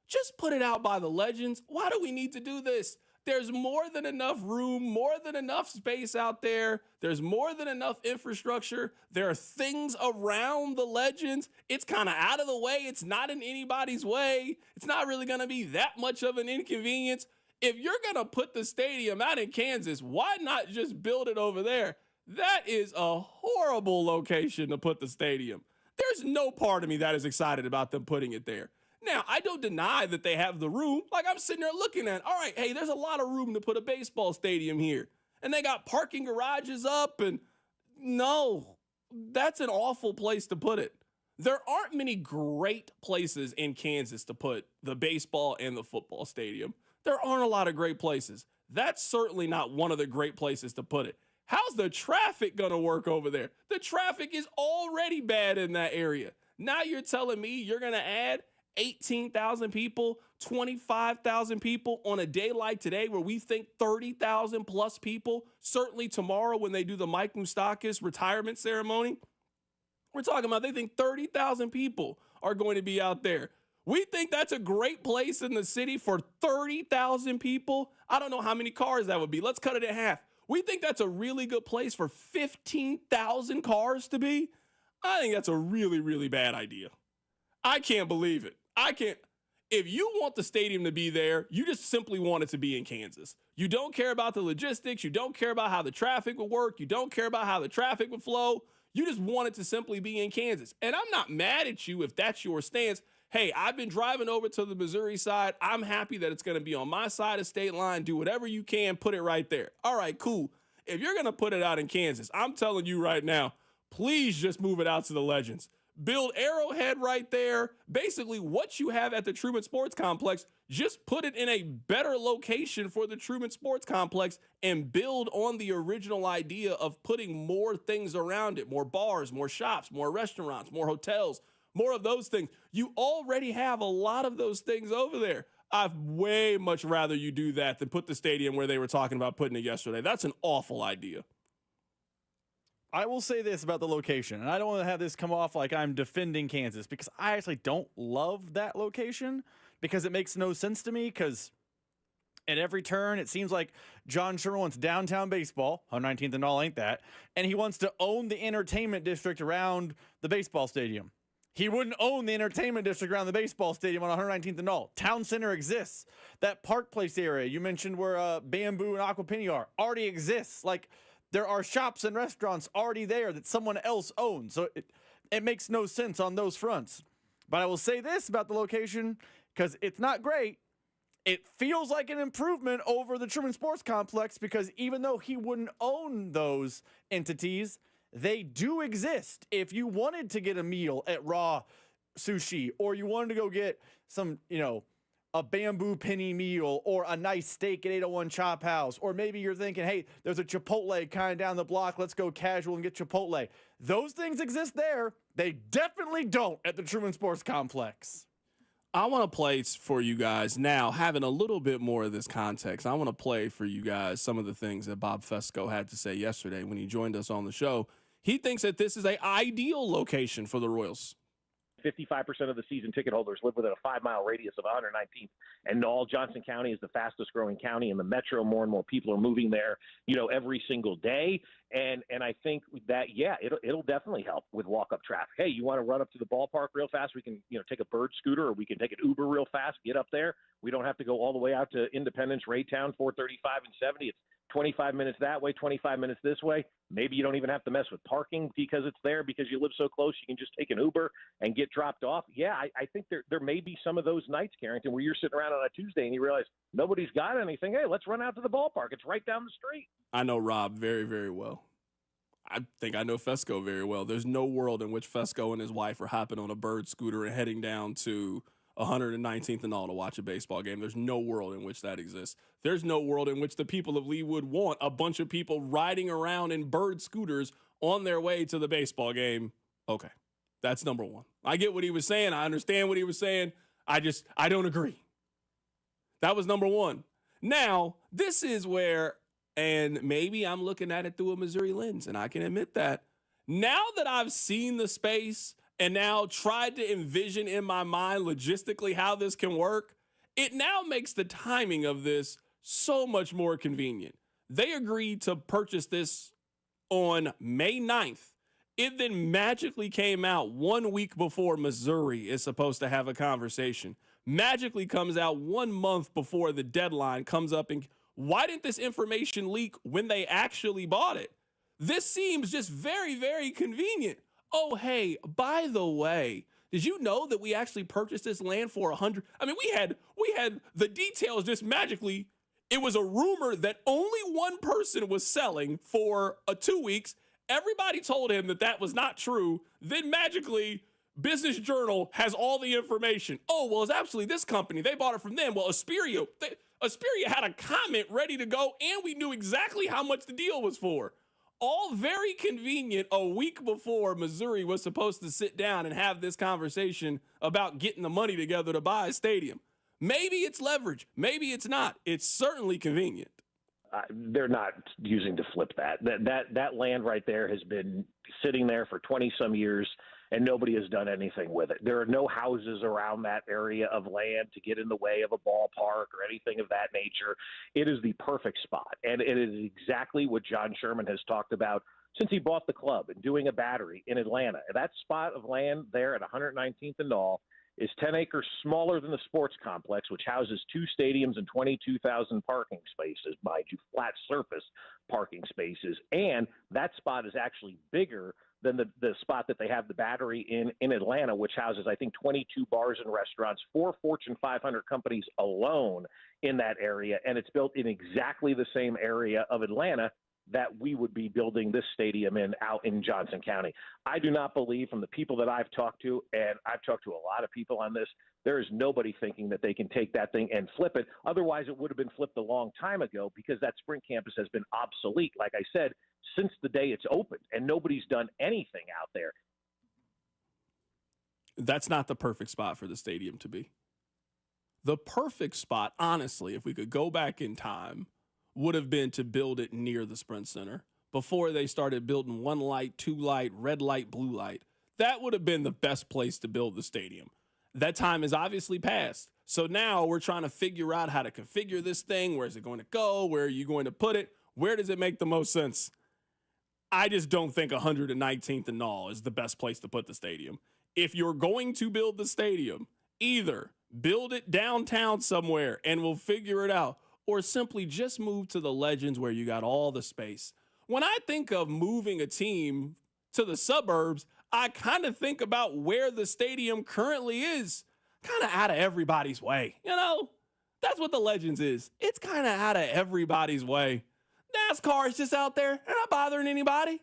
Just put it out by the Legends. Why do we need to do this? There's more than enough room, more than enough space out there. There's more than enough infrastructure. There are things around the Legends. It's kind of out of the way. It's not in anybody's way. It's not really going to be that much of an inconvenience. If you're going to put the stadium out in Kansas, why not just build it over there? That is a horrible location to put the stadium. There's no part of me that is excited about them putting it there. Now, I don't deny that they have the room. Like, I'm sitting there looking at, all right, hey, there's a lot of room to put a baseball stadium here. And they got parking garages up, and no, that's an awful place to put it. There aren't many great places in Kansas to put the baseball and the football stadium. There aren't a lot of great places. That's certainly not one of the great places to put it. How's the traffic going to work over there? The traffic is already bad in that area. Now you're telling me you're going to add 18,000 people, 25,000 people on a day like today where we think 30,000 plus people, certainly tomorrow when they do the Mike Moustakas retirement ceremony, we're talking about they think 30,000 people are going to be out there. We think that's a great place in the city for 30,000 people. I don't know how many cars that would be. Let's cut it in half. We think that's a really good place for 15,000 cars to be. I think that's a really, really bad idea. I can't believe it. I can't. If you want the stadium to be there, you just simply want it to be in Kansas. You don't care about the logistics. You don't care about how the traffic would work. You don't care about how the traffic would flow. You just want it to simply be in Kansas. And I'm not mad at you if that's your stance. Hey, I've been driving over to the Missouri side. I'm happy that it's going to be on my side of state line. Do whatever you can. Put it right there. All right, cool. If you're going to put it out in Kansas, I'm telling you right now, please just move it out to the Legends. Build Arrowhead right there. Basically, what you have at the Truman Sports Complex, just put it in a better location for the Truman Sports Complex and build on the original idea of putting more things around it, more bars, more shops, more restaurants, more hotels, more of those things. You already have a lot of those things over there. I'd way much rather you do that than put the stadium where they were talking about putting it yesterday. That's an awful idea. I will say this about the location, and I don't want to have this come off like I'm defending Kansas, because I actually don't love that location because it makes no sense to me, because at every turn it seems like John Sherman wants downtown baseball, 119th and all ain't that, and he wants to own the entertainment district around the baseball stadium. He wouldn't own the entertainment district around the baseball stadium on 119th and all. Town Center exists. That Park Place area you mentioned where Bamboo and Aqua Penny are already exists. Like, there are shops and restaurants already there that someone else owns. So it makes no sense on those fronts. But I will say this about the location, because it's not great. It feels like an improvement over the Truman Sports Complex, because even though he wouldn't own those entities, they do exist. If you wanted to get a meal at Raw Sushi, or you wanted to go get some, a Bamboo Penny meal or a nice steak at 801 Chop House, or maybe you're thinking, hey, there's a Chipotle kind of down the block, let's go casual and get Chipotle. Those things exist there. They definitely don't at the Truman Sports Complex. I want to play for you guys now, having a little bit more of this context. I want to play for you guys some of the things that Bob Fesco had to say yesterday when he joined us on the show. He thinks that this is an ideal location for the Royals. 55% of the season ticket holders live within a 5-mile radius of 119th and all. Johnson County is the fastest growing county in the metro. More and more people are moving there, every single day. And I think that, it'll definitely help with walk-up traffic. Hey, you want to run up to the ballpark real fast? We can, take a bird scooter, or we can take an Uber real fast, get up there. We don't have to go all the way out to Independence, Raytown, 435 and 70. It's 25 minutes that way, 25 minutes this way. Maybe you don't even have to mess with parking because it's there, because you live so close. You can just take an Uber and get dropped off. Yeah, I think there may be some of those nights, Carrington, where you're sitting around on a Tuesday and you realize nobody's got anything. Hey, let's run out to the ballpark. It's right down the street. I know Rob very, very well. I think I know Fesco very well. There's no world in which Fesco and his wife are hopping on a bird scooter and heading down to 119th and all to watch a baseball game. There's no world in which that exists. There's no world in which the people of Leawood want a bunch of people riding around in bird scooters on their way to the baseball game. Okay, that's number one. I get what he was saying. I understand what he was saying. I don't agree. That was number one. Now, this is where, and maybe I'm looking at it through a Missouri lens, and I can admit that. Now that I've seen the space and now tried to envision in my mind logistically how this can work, it now makes the timing of this so much more convenient. They agreed to purchase this on May 9th. It then magically came out 1 week before Missouri is supposed to have a conversation. Magically comes out 1 month before the deadline comes up. And why didn't this information leak when they actually bought it? This seems just very, very convenient. Oh, hey, by the way, did you know that we actually purchased this land for 100? I mean, we had the details just magically. It was a rumor that only one person was selling for 2 weeks. Everybody told him that was not true. Then magically, Business Journal has all the information. Oh, well, it's actually this company. They bought it from them. Well, Asperia had a comment ready to go, and we knew exactly how much the deal was for. All very convenient a week before Missouri was supposed to sit down and have this conversation about getting the money together to buy a stadium. Maybe it's leverage. Maybe it's not. It's certainly convenient. They're not using to flip that. That land right there has been sitting there for 20-some years, and nobody has done anything with it. There are no houses around that area of land to get in the way of a ballpark or anything of that nature. It is the perfect spot, and it is exactly what John Sherman has talked about since he bought the club and doing a battery in Atlanta. That spot of land there at 119th and Knoll is 10 acres smaller than the sports complex, which houses 2 stadiums and 22,000 parking spaces, mind you, flat surface parking spaces. And that spot is actually bigger than the spot that they have the battery in Atlanta, which houses, I think, 22 bars and restaurants, 4 Fortune 500 companies alone in that area. And it's built in exactly the same area of Atlanta that we would be building this stadium out in Johnson County. I do not believe, from the people that I've talked to, and I've talked to a lot of people on this, there is nobody thinking that they can take that thing and flip it. Otherwise, it would have been flipped a long time ago, because that Sprint campus has been obsolete, like I said, since the day it's opened, and nobody's done anything out there. That's not the perfect spot for the stadium to be. The perfect spot, honestly, if we could go back in time, would have been to build it near the Sprint Center before they started building 1 light, 2 light, red light, blue light. That would have been the best place to build the stadium. That time is obviously past. So now we're trying to figure out how to configure this thing. Where is it going to go? Where are you going to put it? Where does it make the most sense? I just don't think 119th and Knoll is the best place to put the stadium. If you're going to build the stadium, either build it downtown somewhere and we'll figure it out, or simply just move to the Legends where you got all the space. When I think of moving a team to the suburbs, I kind of think about where the stadium currently is, kind of out of everybody's way. You know, that's what the Legends is. It's kind of out of everybody's way. NASCAR is just out there. They're not bothering anybody.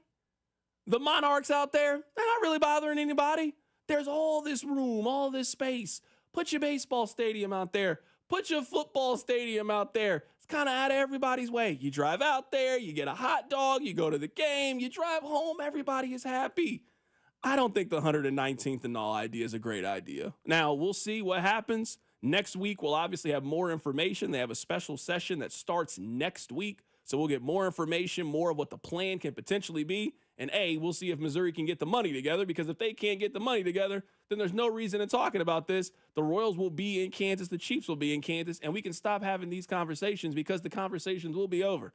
The Monarchs out there, they're not really bothering anybody. There's all this room, all this space. Put your baseball stadium out there. Put your football stadium out there. It's kind of out of everybody's way. You drive out there, you get a hot dog, you go to the game, you drive home, everybody is happy. I don't think the 119th and all idea is a great idea. Now, we'll see what happens. Next week, we'll obviously have more information. They have a special session that starts next week. So we'll get more information, more of what the plan can potentially be. And we'll see if Missouri can get the money together, because if they can't get the money together, then there's no reason in talking about this. The Royals will be in Kansas. The Chiefs will be in Kansas. And we can stop having these conversations because the conversations will be over.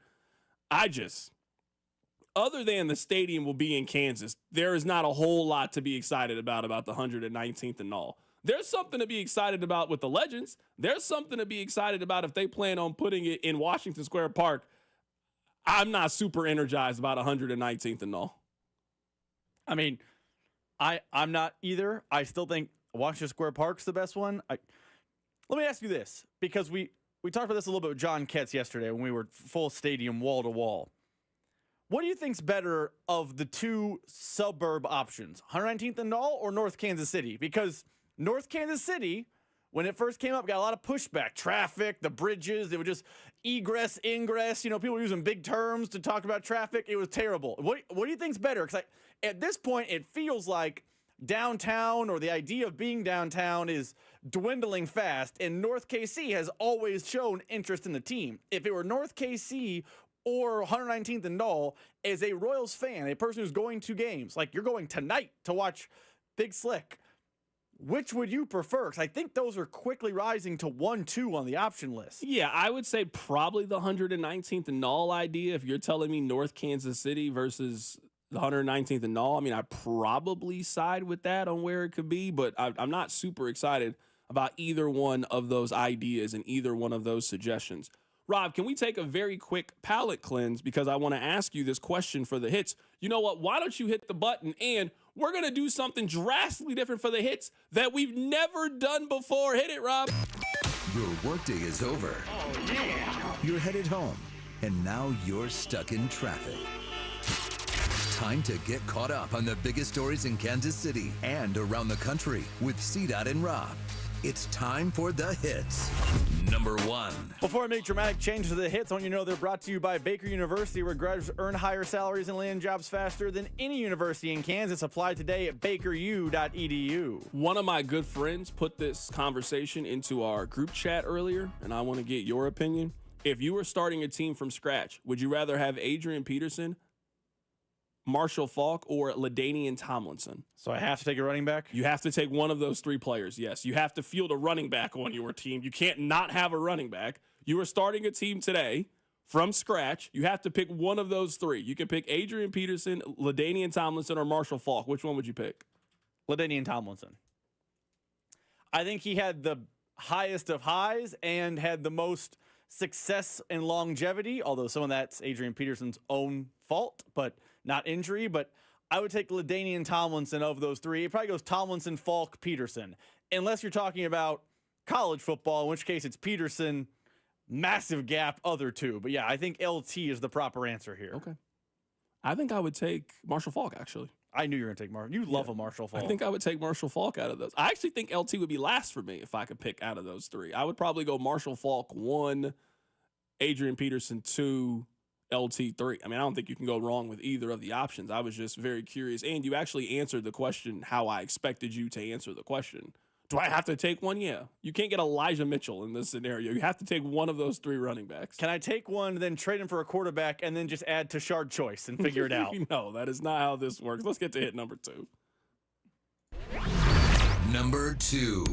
Other than the stadium will be in Kansas, there is not a whole lot to be excited about the 119th and all. There's something to be excited about with the Legends. There's something to be excited about if they plan on putting it in Washington Square Park. I'm not super energized about 119th and all. I mean, I'm not either. I still think Washington Square Park's the best one. Let me ask you this, because we talked about this a little bit with John Ketz yesterday when we were full stadium, wall to wall. What do you think's better of the two suburb options, 119th and all or North Kansas City? Because North Kansas City, when it first came up, got a lot of pushback. Traffic, the bridges, they were just egress, ingress. People were using big terms to talk about traffic. It was terrible. What do you think's better? Because at this point, it feels like downtown, or the idea of being downtown, is dwindling fast, and North KC has always shown interest in the team. If it were North KC or 119th and all, as a Royals fan, a person who's going to games, like you're going tonight to watch Big Slick, which would you prefer? Because I think those are quickly rising to 1-2 on the option list. Yeah, I would say probably the 119th and all idea. If you're telling me North Kansas City versus the 119th and all, I mean, I probably side with that on where it could be, but I'm not super excited about either one of those ideas and either one of those suggestions. Rob, can we take a very quick palate cleanse, because I want to ask you this question for the hits. You know what? Why don't you hit the button, and we're going to do something drastically different for the hits that we've never done before. Hit it, Rob. Your workday is over. Oh, yeah. You're headed home, and now you're stuck in traffic. Time to get caught up on the biggest stories in Kansas City and around the country with CDOT and Rob. It's time for the hits. Number 1. Before I make dramatic changes to the hits, I want you to know they're brought to you by Baker University, where graduates earn higher salaries and land jobs faster than any university in Kansas. Apply today at bakeru.edu. One of my good friends put this conversation into our group chat earlier, and I want to get your opinion. If you were starting a team from scratch, would you rather have Adrian Peterson, Marshall Faulk, or LaDainian Tomlinson? So I have to take a running back? You have to take one of those three players, yes. You have to field a running back on your team. You can't not have a running back. You are starting a team today from scratch. You have to pick one of those three. You can pick Adrian Peterson, LaDainian Tomlinson, or Marshall Faulk. Which one would you pick? LaDainian Tomlinson. I think he had the highest of highs and had the most success and longevity, although some of that's Adrian Peterson's own fault, but not injury. But I would take LaDainian Tomlinson of those three. It probably goes Tomlinson, Faulk, Peterson, unless you're talking about college football, in which case it's Peterson, massive gap, other two. But yeah, I think LT is the proper answer here. Okay. I think I would take Marshall Faulk, actually. I knew you were going to take Marshall. You love a Marshall Faulk. I think I would take Marshall Faulk out of those. I actually think LT would be last for me if I could pick out of those three. I would probably go Marshall Faulk 1, Adrian Peterson 2, LT 3. I mean, I don't think you can go wrong with either of the options. I was just very curious. And you actually answered the question how I expected you to answer the question. Do I have to take one? Yeah. You can't get Elijah Mitchell in this scenario. You have to take one of those three running backs. Can I take one, then trade him for a quarterback, and then just add Tashard Choice and figure it out? No, that is not how this works. Let's get to hit number 2. Number 2.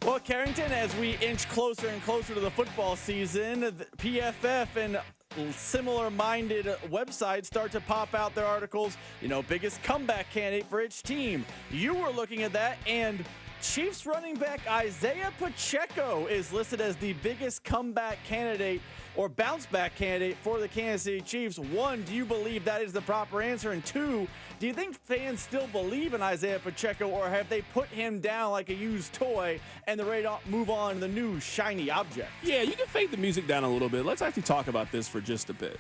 Well, Carrington, as we inch closer and closer to the football season, the PFF and similar-minded websites start to pop out their articles, biggest comeback candidate for each team. You were looking at that, and Chiefs running back Isaiah Pacheco is listed as the biggest comeback candidate or bounce-back candidate for the Kansas City Chiefs. 1, do you believe that is the proper answer? And 2, do you think fans still believe in Isaiah Pacheco, or have they put him down like a used toy and they're ready to move on to the new shiny object? Yeah, you can fade the music down a little bit. Let's actually talk about this for just a bit.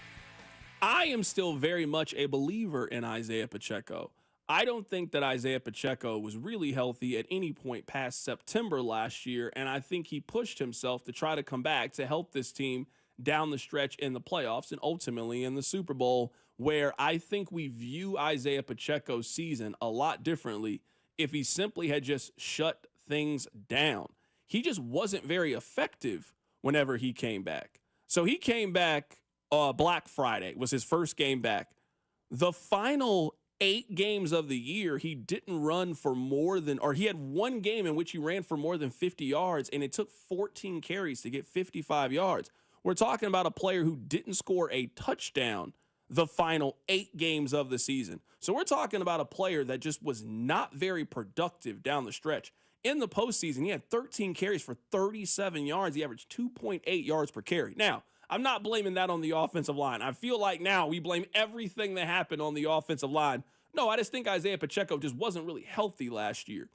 I am still very much a believer in Isaiah Pacheco. I don't think that Isaiah Pacheco was really healthy at any point past September last year, and I think he pushed himself to try to come back to help this team down the stretch in the playoffs and ultimately in the Super Bowl where I think we view Isaiah Pacheco's season a lot differently if he simply had just shut things down. He just wasn't very effective whenever he came back. So he came back Black Friday was his first game back. The final 8 games of the year, he didn't run for more than, or he had one game in which he ran for more than 50 yards, and it took 14 carries to get 55 yards. We're talking about a player who didn't score a touchdown the final 8 games of the season. So we're talking about a player that just was not very productive down the stretch. In the postseason, he had 13 carries for 37 yards. He averaged 2.8 yards per carry. Now, I'm not blaming that on the offensive line. I feel like now we blame everything that happened on the offensive line. No, I just think Isaiah Pacheco just wasn't really healthy last year.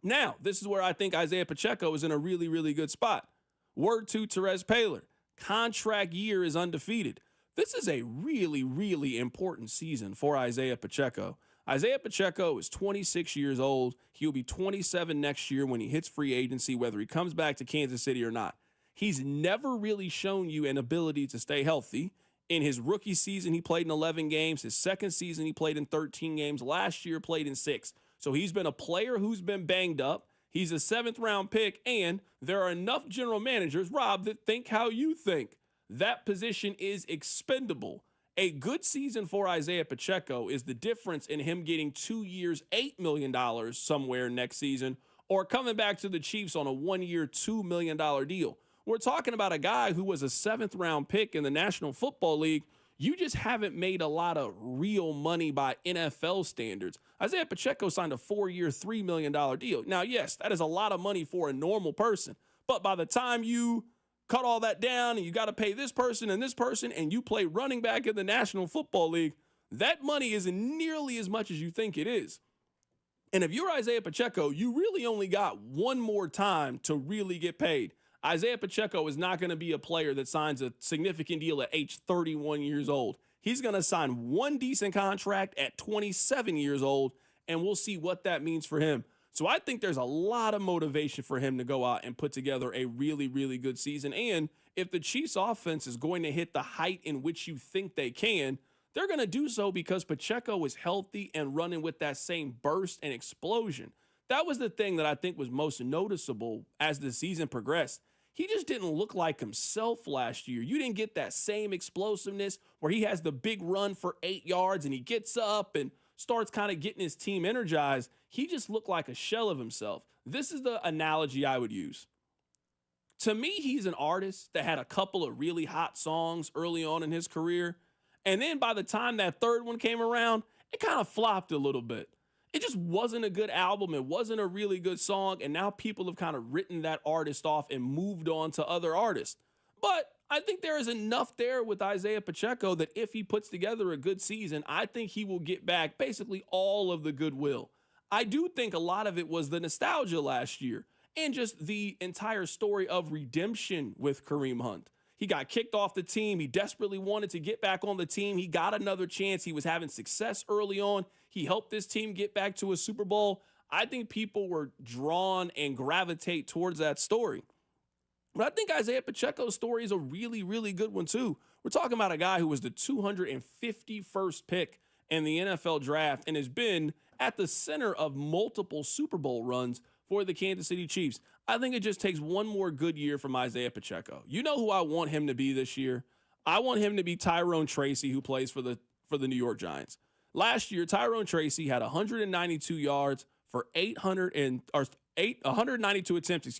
Now, this is where I think Isaiah Pacheco is in a really, really good spot. Word to Terez Paylor. Contract year is undefeated. This is a really, really important season for Isaiah Pacheco. Isaiah Pacheco is 26 years old. He'll be 27 next year when he hits free agency, whether he comes back to Kansas City or not. He's never really shown you an ability to stay healthy. In his rookie season, he played in 11 games. His second season, he played in 13 games. Last year, played in 6. So he's been a player who's been banged up. He's a 7th-round pick, and there are enough general managers, Rob, that think how you think. That position is expendable. A good season for Isaiah Pacheco is the difference in him getting 2 years, $8 million somewhere next season, or coming back to the Chiefs on a 1-year, $2 million deal. We're talking about a guy who was a 7th-round pick in the National Football League. You just haven't made a lot of real money by NFL standards. Isaiah Pacheco signed a 4-year, $3 million deal. Now, yes, that is a lot of money for a normal person. But by the time you cut all that down and you got to pay this person and you play running back in the National Football League, that money isn't nearly as much as you think it is. And if you're Isaiah Pacheco, you really only got one more time to really get paid. Isaiah Pacheco is not going to be a player that signs a significant deal at age 31 years old. He's going to sign one decent contract at 27 years old, and we'll see what that means for him. So I think there's a lot of motivation for him to go out and put together a really, really good season. And if the Chiefs offense is going to hit the height in which you think they can, they're going to do so because Pacheco is healthy and running with that same burst and explosion. That was the thing that I think was most noticeable as the season progressed. He just didn't look like himself last year. You didn't get that same explosiveness where he has the big run for 8 yards and he gets up and starts kind of getting his team energized. He just looked like a shell of himself. This is the analogy I would use. To me, he's an artist that had a couple of really hot songs early on in his career. And then by the time that third one came around, it kind of flopped a little bit. It just wasn't a good album. It wasn't a really good song. And now people have kind of written that artist off and moved on to other artists. But I think there is enough there with Isaiah Pacheco that if he puts together a good season, I think he will get back basically all of the goodwill. I do think a lot of it was the nostalgia last year and just the entire story of redemption with Kareem Hunt. He got kicked off the team. He desperately wanted to get back on the team. He got another chance. He was having success early on. He helped this team get back to a Super Bowl. I think people were drawn and gravitate towards that story. But I think Isaiah Pacheco's story is a really, really good one too. We're talking about a guy who was the 251st pick in the NFL draft and has been at the center of multiple Super Bowl runs for the Kansas City Chiefs. I think it just takes one more good year from Isaiah Pacheco. You know who I want him to be this year? I want him to be Tyrone Tracy, who plays for the New York Giants. Last year, Tyrone Tracy had 192 yards for 192 attempts,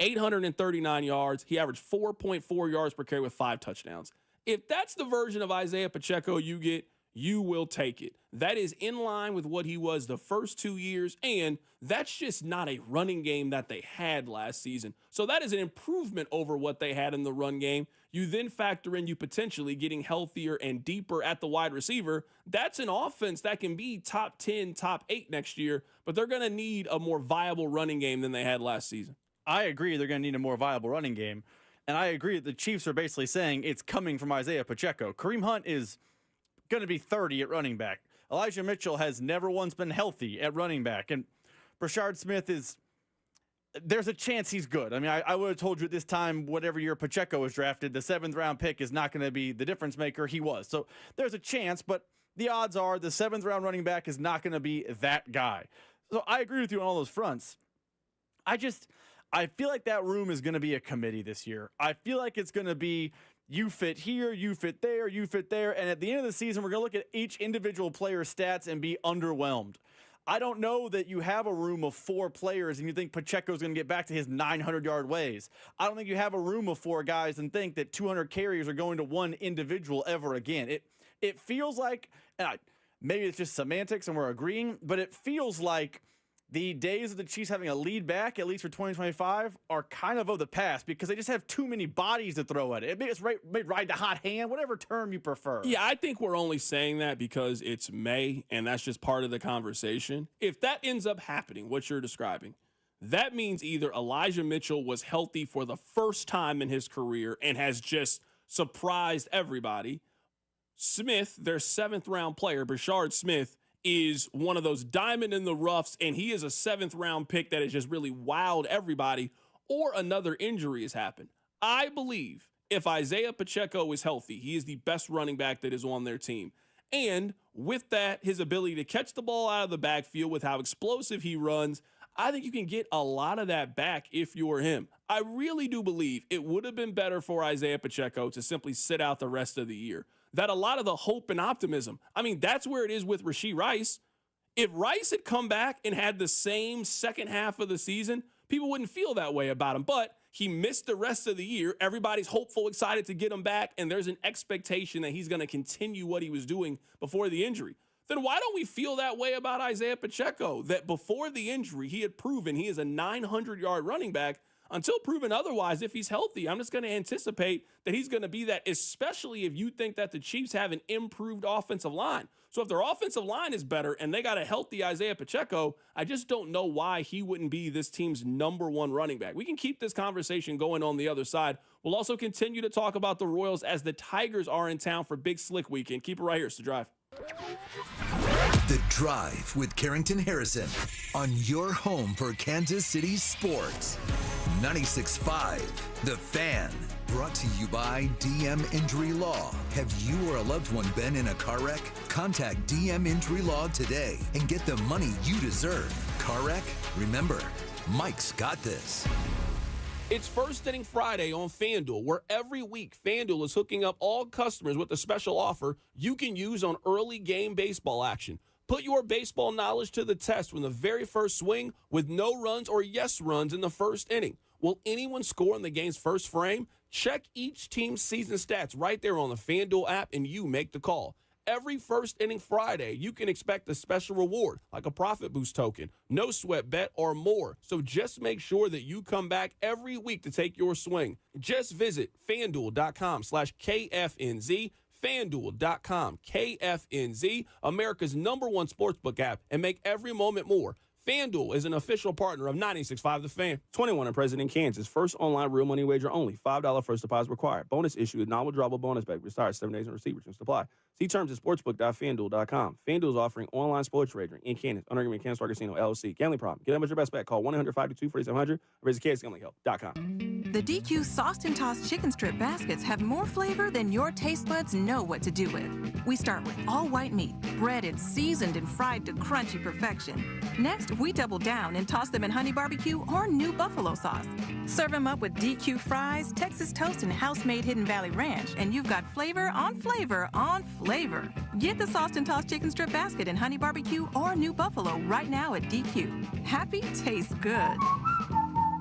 839 yards. He averaged 4.4 yards per carry with 5 touchdowns. If that's the version of Isaiah Pacheco you get, you will take it. That is in line with what he was the first 2 years, and that's just not a running game that they had last season. So that is an improvement over what they had in the run game. You then factor in you potentially getting healthier and deeper at the wide receiver. That's an offense that can be top 10, top 8 next year, but they're going to need a more viable running game than they had last season. I agree they're going to need a more viable running game, and I agree that the Chiefs are basically saying it's coming from Isaiah Pacheco. Kareem Hunt is going to be 30 at running back. Elijah Mitchell has never once been healthy at running back, and Brashard Smith is there's a chance he's good. I mean, I would have told you at this time, whatever year Pacheco was drafted, the 7th round pick is not going to be the difference maker. He was. So there's a chance, but the odds are the 7th round running back is not going to be that guy. So I agree with you on all those fronts. I feel like that room is going to be a committee this year. I feel like it's going to be you fit here, you fit there, you fit there. And at the end of the season, we're going to look at each individual player's stats and be underwhelmed. I don't know that you have a room of 4 players and you think Pacheco's going to get back to his 900-yard ways. I don't think you have a room of 4 guys and think that 200 carries are going to one individual ever again. It feels like, and maybe it's just semantics and we're agreeing, but it feels like the days of the Chiefs having a lead back, at least for 2025, are kind of the past because they just have too many bodies to throw at it. Maybe it's ride the hot hand, whatever term you prefer. Yeah, I think we're only saying that because it's May, and that's just part of the conversation. If that ends up happening, what you're describing, that means either Elijah Mitchell was healthy for the first time in his career and has just surprised everybody. Smith, their 7th round player, Brashard Smith, is one of those diamond in the roughs, and he is a 7th round pick that has just really wowed everybody, or another injury has happened. I believe if Isaiah Pacheco is healthy, he is the best running back that is on their team. And with that, his ability to catch the ball out of the backfield with how explosive he runs, I think you can get a lot of that back if you're him. I really do believe it would have been better for Isaiah Pacheco to simply sit out the rest of the year. That a lot of the hope and optimism, I mean, that's where it is with Rashee Rice. If Rice had come back and had the same second half of the season, people wouldn't feel that way about him. But he missed the rest of the year. Everybody's hopeful, excited to get him back, and there's an expectation that he's going to continue what he was doing before the injury. Then why don't we feel that way about Isaiah Pacheco? That before the injury, he had proven he is a 900-yard running back. Until proven otherwise, if he's healthy, I'm just going to anticipate that he's going to be that, especially if you think that the Chiefs have an improved offensive line. So if their offensive line is better and they got a healthy Isaiah Pacheco, I just don't know why he wouldn't be this team's #1 running back. We can keep this conversation going on the other side. We'll also continue to talk about the Royals as the Tigers are in town for Big Slick Weekend. Keep it right here. It's The Drive. The Drive with Carrington Harrison on your home for Kansas City sports. 96.5 The Fan. Brought to you by DM Injury Law. Have you or a loved one been in a car wreck? Contact DM Injury Law today and get the money you deserve. Car wreck? Remember, Mike's got this. It's First Inning Friday on FanDuel, where every week FanDuel is hooking up all customers with a special offer you can use on early game baseball action. Put your baseball knowledge to the test from the very first swing with no runs or yes runs in the first inning. Will anyone score in the game's first frame? Check each team's season stats right there on the FanDuel app, and you make the call. Every First Inning Friday, you can expect a special reward, like a profit boost token, no sweat bet, or more. So just make sure that you come back every week to take your swing. Just visit FanDuel.com/KFNZ, FanDuel.com, KFNZ, America's #1 sportsbook app, and make every moment more. FanDuel is an official partner of 96.5 The Fan. 21 and present in Kansas. First online real money wager only. $5 first deposit required. Bonus issued. Non-withdrawable bonus bag. Retired 7 days and receipt returns supply. See terms at sportsbook.fanduel.com. FanDuel is offering online sports wagering in Kansas. Under agreement, Kansas Star Casino, LLC. Gambling problem. Get them at your best bet. Call 1-800-522-4700 or visit kansasgamblinghelp.com. The DQ Sauced and Tossed Chicken Strip Baskets have more flavor than your taste buds know what to do with. We start with all white meat, breaded, seasoned, and fried to crunchy perfection. Next, we double down and toss them in honey barbecue or new buffalo sauce. Serve them up with DQ fries, Texas toast, and house-made Hidden Valley Ranch, and you've got flavor on flavor on flavor. Get the Sauced and Tossed Chicken Strip Basket in honey barbecue or new buffalo right now at DQ. Happy tastes good.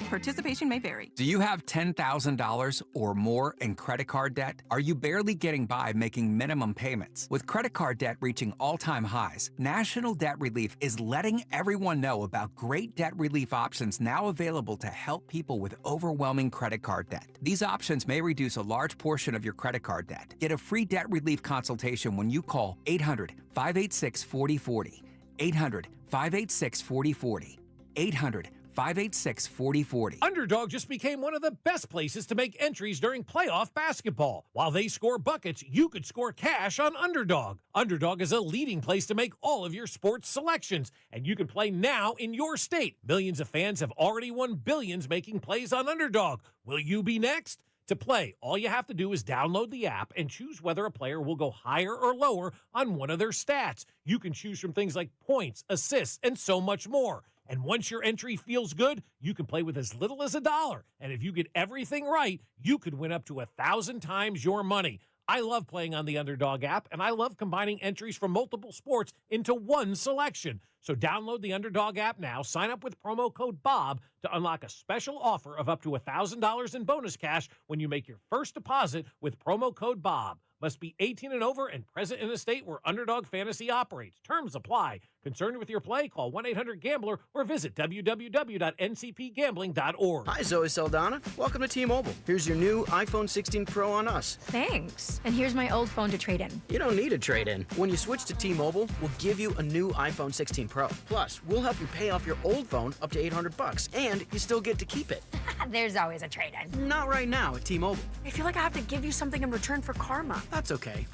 Participation may vary. Do you have $10,000 or more in credit card debt? Are you barely getting by making minimum payments? With credit card debt reaching all-time highs, National Debt Relief is letting everyone know about great debt relief options now available to help people with overwhelming credit card debt. These options may reduce a large portion of your credit card debt. Get a free debt relief consultation when you call 800-586-4040. 800-586-4040. 800 586-4040. Underdog just became one of the best places to make entries during playoff basketball. While they score buckets, you could score cash on Underdog. Underdog is a leading place to make all of your sports selections, and you can play now in your state. Millions of fans have already won billions making plays on Underdog. Will you be next? To play, all you have to do is download the app and choose whether a player will go higher or lower on one of their stats. You can choose from things like points, assists, and so much more. And once your entry feels good, you can play with as little as $1. And if you get everything right, you could win up to 1,000 times your money. I love playing on the Underdog app, and I love combining entries from multiple sports into one selection. So download the Underdog app now, sign up with promo code BOB to unlock a special offer of up to $1,000 in bonus cash when you make your first deposit with promo code BOB. Must be 18 and over and present in a state where Underdog Fantasy operates. Terms apply. Concerned with your play? Call 1-800-GAMBLER or visit www.ncpgambling.org. Hi, Zoe Saldana. Welcome to T-Mobile. Here's your new iPhone 16 Pro on us. Thanks. And here's my old phone to trade in. You don't need a trade-in. When you switch to T-Mobile, we'll give you a new iPhone 16 Pro. Plus, we'll help you pay off your old phone up to $800, and you still get to keep it. There's always a trade-in. Not right now at T-Mobile. I feel like I have to give you something in return for karma. That's okay.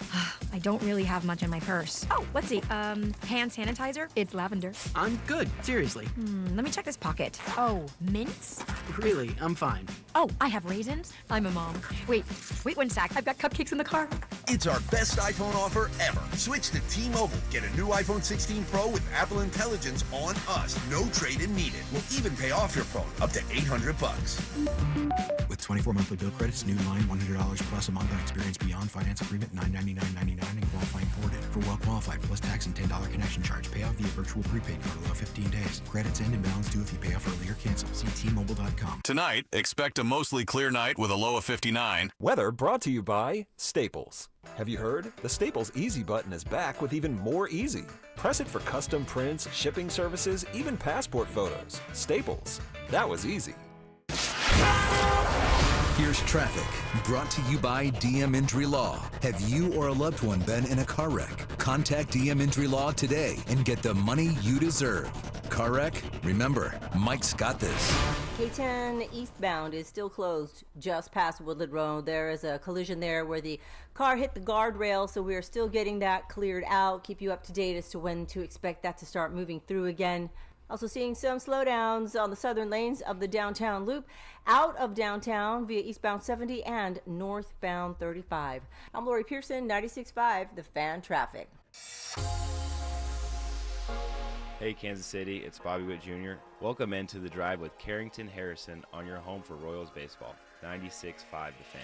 I don't really have much in my purse. Oh, let's see. Hand sanitizer. It's lavender. I'm good. Seriously. Let me check this pocket. Oh, mints? Really, I'm fine. Oh, I have raisins. I'm a mom. Wait one sec. I've got cupcakes in the car. It's our best iPhone offer ever. Switch to T-Mobile. Get a new iPhone 16 Pro with Apple Intelligence on us. No trade-in needed. We'll even pay off your phone up to $800. With 24 monthly bill credits, new line $100 plus a month on experience beyond finance agreement $999.99 and qualifying ported. For well qualified plus tax and $10 connection charge. Pay off via virtual prepaid card. Allow 15 days. Credits end and balance due if you pay off early or cancel. See T-Mobile.com. Tonight, expect a mostly clear night with a low of 59. Weather brought to you by Staples. Have you heard? The Staples Easy button is back with even more easy. Press it for custom prints, shipping services, even passport photos. Staples. That was easy. Here's traffic, brought to you by DM Injury Law. Have you or a loved one been in a car wreck? Contact DM Injury Law today and get the money you deserve. Car wreck? Remember, Mike's got this. K10 eastbound is still closed just past Woodland Road. There is a collision there where the car hit the guardrail, so we are still getting that cleared out. Keep you up to date as to when to expect that to start moving through again. Also seeing some slowdowns on the southern lanes of the downtown loop, out of downtown via eastbound 70 and northbound 35. I'm Lori Pearson, 96.5, The Fan Traffic. Hey Kansas City, it's Bobby Witt Jr. Welcome into The Drive with Carrington Harrison on your home for Royals baseball, 96.5 The Fan.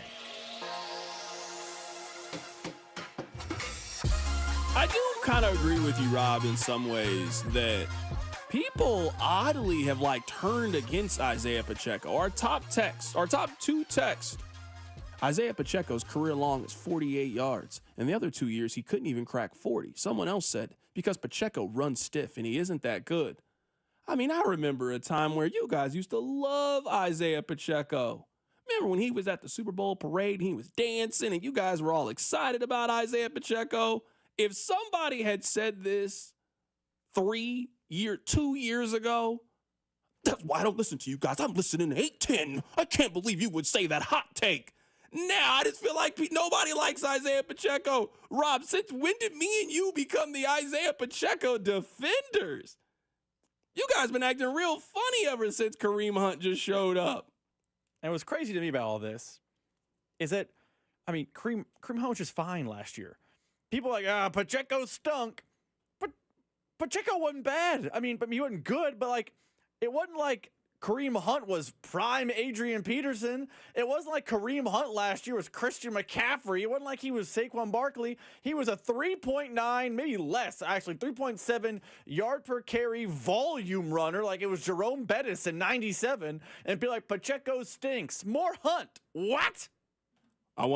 I do kind of agree with you, Rob, in some ways that people oddly have turned against Isaiah Pacheco. Our top two texts. Isaiah Pacheco's career long is 48 yards, and the other 2 years he couldn't even crack 40. Someone else said, because Pacheco runs stiff and he isn't that good. I mean, I remember a time where you guys used to love Isaiah Pacheco. Remember when he was at the Super Bowl parade and he was dancing and you guys were all excited about Isaiah Pacheco? If somebody had said this 2 years ago, that's why I don't listen to you guys. I'm listening to 810. I can't believe you would say that hot take. Now I just feel like nobody likes Isaiah Pacheco. Rob, since when did me and you become the Isaiah Pacheco defenders? You guys been acting real funny ever since Kareem Hunt just showed up. And what's crazy to me about all this is that, Kareem Hunt was just fine last year. People are like, Pacheco stunk. But Pacheco wasn't bad. But he wasn't good, but it wasn't like Kareem Hunt was prime Adrian Peterson. It wasn't like Kareem Hunt last year was Christian McCaffrey. It wasn't like he was Saquon Barkley. He was a 3.9, maybe less, actually, 3.7 yard per carry volume runner. Like it was Jerome Bettis in 97. And be like, Pacheco stinks. More Hunt. What?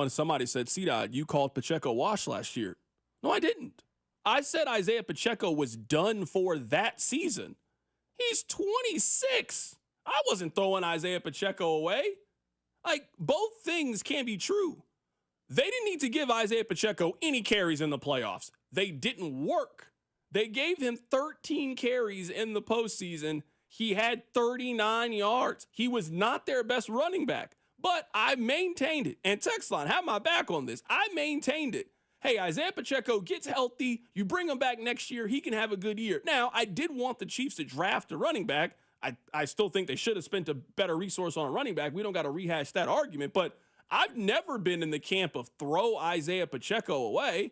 Somebody said, C-Dot, you called Pacheco wash last year. No, I didn't. I said Isaiah Pacheco was done for that season. He's 26. I wasn't throwing Isaiah Pacheco away. Both things can be true. They didn't need to give Isaiah Pacheco any carries in the playoffs. They didn't work. They gave him 13 carries in the postseason. he had 39 yards. He was not their best running back, but I maintained it. And text line, have my back on this. I maintained it. Hey, Isaiah Pacheco gets healthy. You bring him back next year, he can have a good year. Now, I did want the Chiefs to draft a running back. I still think they should have spent a better resource on a running back. We don't got to rehash that argument, but I've never been in the camp of throw Isaiah Pacheco away.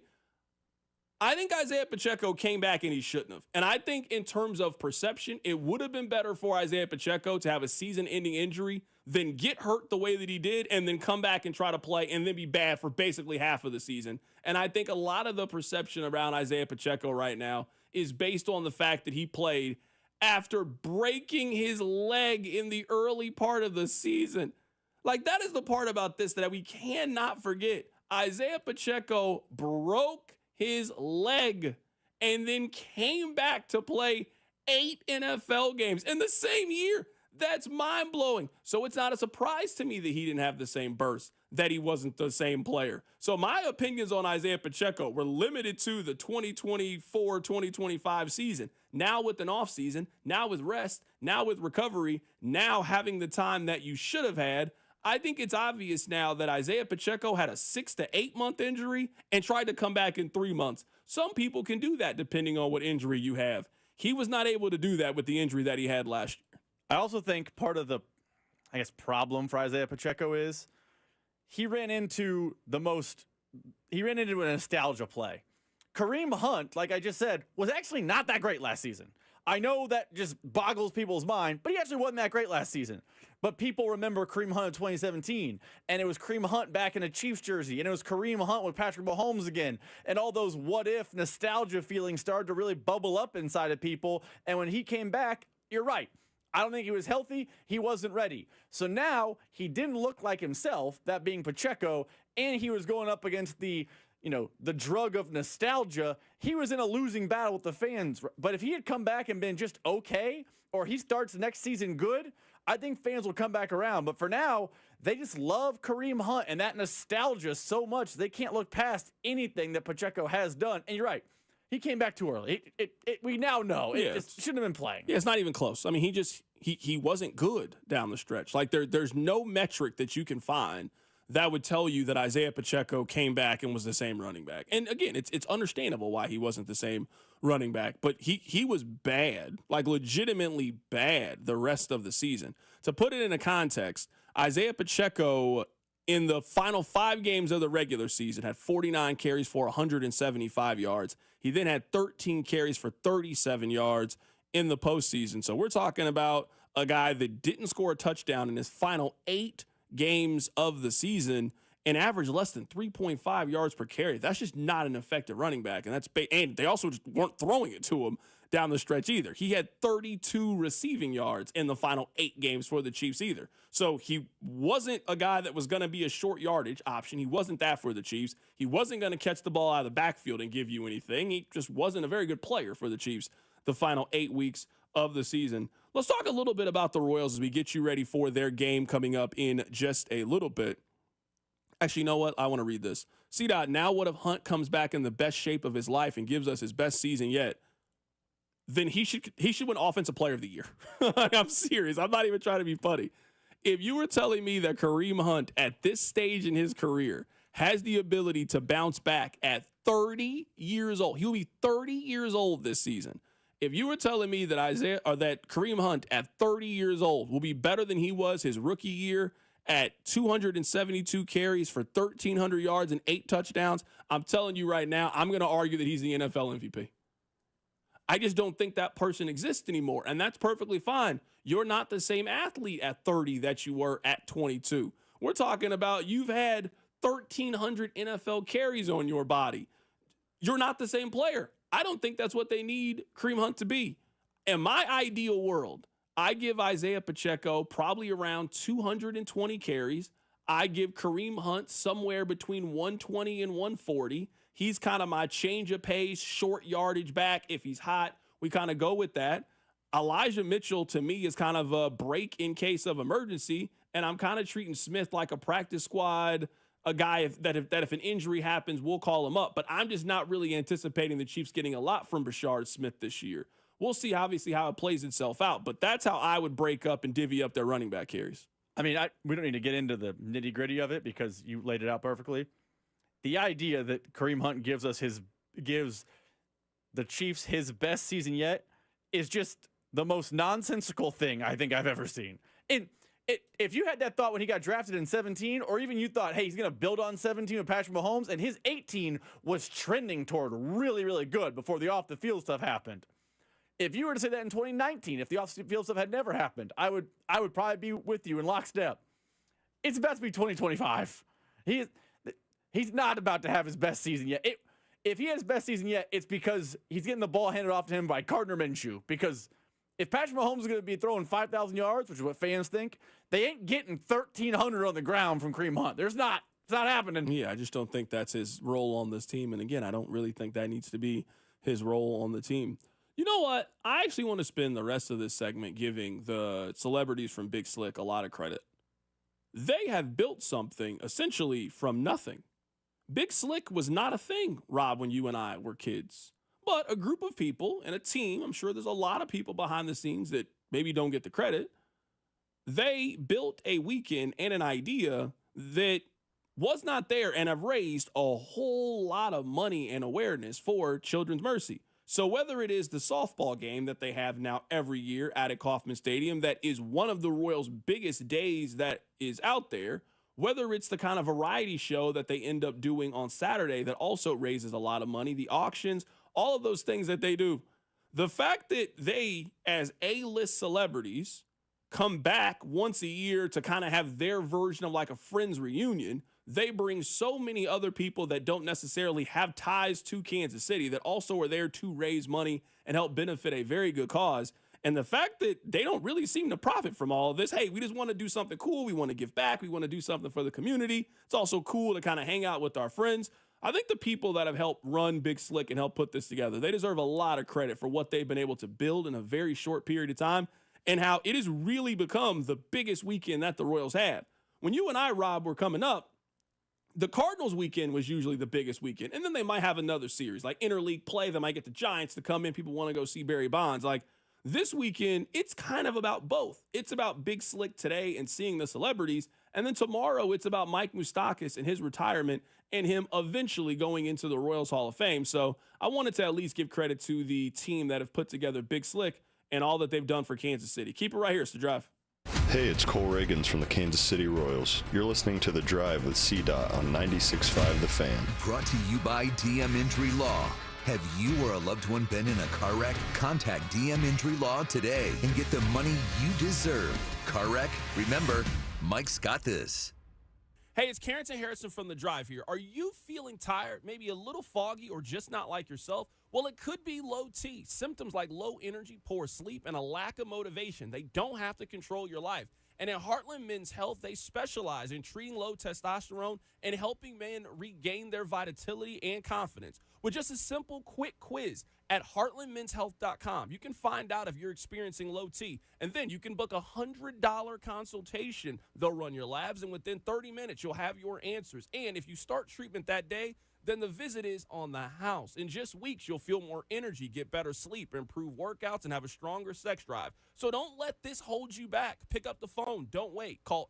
I think Isaiah Pacheco came back and he shouldn't have. And I think in terms of perception, it would have been better for Isaiah Pacheco to have a season-ending injury than get hurt the way that he did and then come back and try to play and then be bad for basically half of the season. And I think a lot of the perception around Isaiah Pacheco right now is based on the fact that he played after breaking his leg in the early part of the season. Like, that is the part about this that we cannot forget. Isaiah Pacheco broke his leg and then came back to play 8 NFL games in the same year. That's mind-blowing. So it's not a surprise to me that he didn't have the same burst, that he wasn't the same player. So my opinions on Isaiah Pacheco were limited to the 2024-2025 season. Now with an offseason, now with rest, now with recovery, now having the time that you should have had, I think it's obvious now that Isaiah Pacheco had a 6 to 8 month injury and tried to come back in 3 months. Some people can do that depending on what injury you have. He was not able to do that with the injury that he had last year. I also think part of the, problem for Isaiah Pacheco is he ran into a nostalgia play. Kareem Hunt, like I just said, was actually not that great last season. I know that just boggles people's mind, but he actually wasn't that great last season. But people remember Kareem Hunt in 2017, and it was Kareem Hunt back in a Chiefs jersey, and it was Kareem Hunt with Patrick Mahomes again, and all those what-if nostalgia feelings started to really bubble up inside of people, and when he came back, you're right. I don't think he was healthy. He wasn't ready. So now he didn't look like himself, that being Pacheco, and he was going up against the drug of nostalgia. He was in a losing battle with the fans. But if he had come back and been just okay, or he starts next season good, I think fans will come back around. But for now, they just love Kareem Hunt and that nostalgia so much they can't look past anything that Pacheco has done. And you're right. He came back too early. We now know. It just shouldn't have been playing. Yeah, it's not even close. I mean, he wasn't good down the stretch. Like, there's no metric that you can find that would tell you that Isaiah Pacheco came back and was the same running back. And again, it's understandable why he wasn't the same running back, but he was bad, like legitimately bad the rest of the season. To put it into context, Isaiah Pacheco in the final 5 games of the regular season had 49 carries for 175 yards. He then had 13 carries for 37 yards in the postseason. So we're talking about a guy that didn't score a touchdown in his final 8 games of the season and averaged less than 3.5 yards per carry. That's just not an effective running back. And and they also just weren't throwing it to him down the stretch either. He had 32 receiving yards in the final 8 games for the Chiefs either. So he wasn't a guy that was going to be a short yardage option. He wasn't that for the Chiefs. He wasn't going to catch the ball out of the backfield and give you anything. He just wasn't a very good player for the Chiefs the final 8 weeks of the season. Let's talk a little bit about the Royals as we get you ready for their game coming up in just a little bit. Actually, you know what? I want to read this. C-Dot, now what if Hunt comes back in the best shape of his life and gives us his best season yet? Then he should win Offensive Player of the Year. I'm serious. I'm not even trying to be funny. If you were telling me that Kareem Hunt at this stage in his career has the ability to bounce back at 30 years old, he'll be 30 years old this season. If you were telling me that Kareem Hunt at 30 years old will be better than he was his rookie year at 272 carries for 1,300 yards and 8 touchdowns, I'm telling you right now, I'm going to argue that he's the NFL MVP. I just don't think that person exists anymore, and that's perfectly fine. You're not the same athlete at 30 that you were at 22. We're talking about you've had 1,300 NFL carries on your body. You're not the same player. I don't think that's what they need Kareem Hunt to be. In my ideal world, I give Isaiah Pacheco probably around 220 carries. I give Kareem Hunt somewhere between 120 and 140. He's kind of my change of pace, short yardage back. If he's hot, we kind of go with that. Elijah Mitchell, to me, is kind of a break in case of emergency, and I'm kind of treating Smith like a practice squad, a guy that if an injury happens, we'll call him up. But I'm just not really anticipating the Chiefs getting a lot from Brashard Smith this year. we'll see obviously how it plays itself out. But that's how I would break up and divvy up their running back carries. I mean, we don't need to get into the nitty-gritty of it because you laid it out perfectly. The idea that Kareem Hunt gives the Chiefs his best season yet is just the most nonsensical thing I think I've ever seen. And if you had that thought when he got drafted in 17, or even you thought, hey, he's going to build on 17 with Patrick Mahomes, and his 18 was trending toward really, really good before the off-the-field stuff happened. If you were to say that in 2019, if the off-field stuff had never happened, I would probably be with you in lockstep. It's about to be 2025. He's not about to have his best season yet. If he has his best season yet, it's because he's getting the ball handed off to him by Gardner Minshew. Because if Patrick Mahomes is going to be throwing 5,000 yards, which is what fans think, they ain't getting 1,300 on the ground from Kareem Hunt. It's not happening. Yeah, I just don't think that's his role on this team. And again, I don't really think that needs to be his role on the team. You know what? I actually want to spend the rest of this segment giving the celebrities from Big Slick a lot of credit. They have built something essentially from nothing. Big Slick was not a thing, Rob, when you and I were kids. But a group of people and a team, I'm sure there's a lot of people behind the scenes that maybe don't get the credit. They built a weekend and an idea that was not there and have raised a whole lot of money and awareness for Children's Mercy. So whether it is the softball game that they have now every year at Kauffman Stadium, that is one of the Royals' biggest days that is out there, whether it's the kind of variety show that they end up doing on Saturday that also raises a lot of money, the auctions, all of those things that they do. The fact that they, as A-list celebrities, come back once a year to kind of have their version of like a Friends reunion, they bring so many other people that don't necessarily have ties to Kansas City that also are there to raise money and help benefit a very good cause. And the fact that they don't really seem to profit from all of this, hey, we just want to do something cool. We want to give back. We want to do something for the community. It's also cool to kind of hang out with our friends. I think the people that have helped run Big Slick and help put this together, they deserve a lot of credit for what they've been able to build in a very short period of time and how it has really become the biggest weekend that the Royals have. When you and I, Rob, were coming up, the Cardinals weekend was usually the biggest weekend. And then they might have another series, like interleague play. They might get the Giants to come in. People want to go see Barry Bonds. Like this weekend, it's kind of about both. It's about Big Slick today and seeing the celebrities. And then tomorrow, it's about Mike Moustakas and his retirement and him eventually going into the Royals Hall of Fame. So I wanted to at least give credit to the team that have put together Big Slick and all that they've done for Kansas City. Keep it right here. It's The Drive. Hey, it's Cole Reagans from the Kansas City Royals. You're listening to The Drive with C-Dot on 96.5 The Fan. Brought to you by DM Injury Law. Have you or a loved one been in a car wreck? Contact DM Injury Law today and get the money you deserve. Car wreck? Remember, Mike's got this. Hey, it's Carrington Harrison from The Drive here. Are you feeling tired, maybe a little foggy, or just not like yourself? Well, it could be low T. Symptoms like low energy, poor sleep, and a lack of motivation. They don't have to control your life. And at Heartland Men's Health, they specialize in treating low testosterone and helping men regain their vitality and confidence. With just a simple, quick quiz at heartlandmenshealth.com, you can find out if you're experiencing low T, and then you can book a $100 consultation. They'll run your labs, and within 30 minutes, you'll have your answers. And if you start treatment that day, then the visit is on the house. In just weeks, you'll feel more energy, get better sleep, improve workouts, and have a stronger sex drive. So don't let this hold you back. Pick up the phone. Don't wait. Call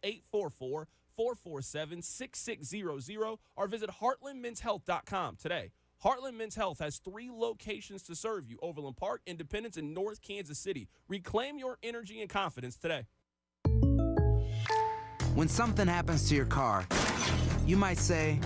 844-447-6600 or visit heartlandmenshealth.com today. Heartland Men's Health has 3 locations to serve you: Overland Park, Independence, and North Kansas City. Reclaim your energy and confidence today. When something happens to your car, you might say,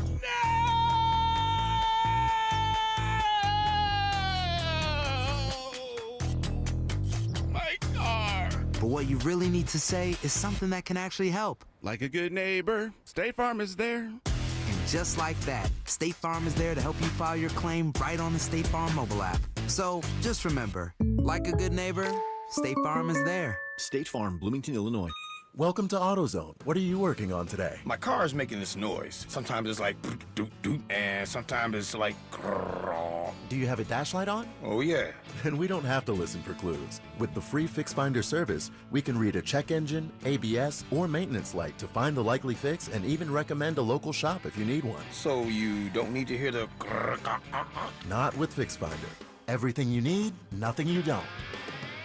but what you really need to say is something that can actually help. Like a good neighbor, State Farm is there. And just like that, State Farm is there to help you file your claim right on the State Farm mobile app. So just remember, like a good neighbor, State Farm is there. State Farm, Bloomington, Illinois. Welcome to AutoZone. What are you working on today? My car is making this noise. Sometimes it's like doot doot, and sometimes it's like grrr. Do you have a dash light on? Oh yeah. Then we don't have to listen for clues. With the free Fix Finder service, we can read a check engine, ABS, or maintenance light to find the likely fix and even recommend a local shop if you need one. So you don't need to hear the grrr. Not with Fix Finder. Everything you need, nothing you don't.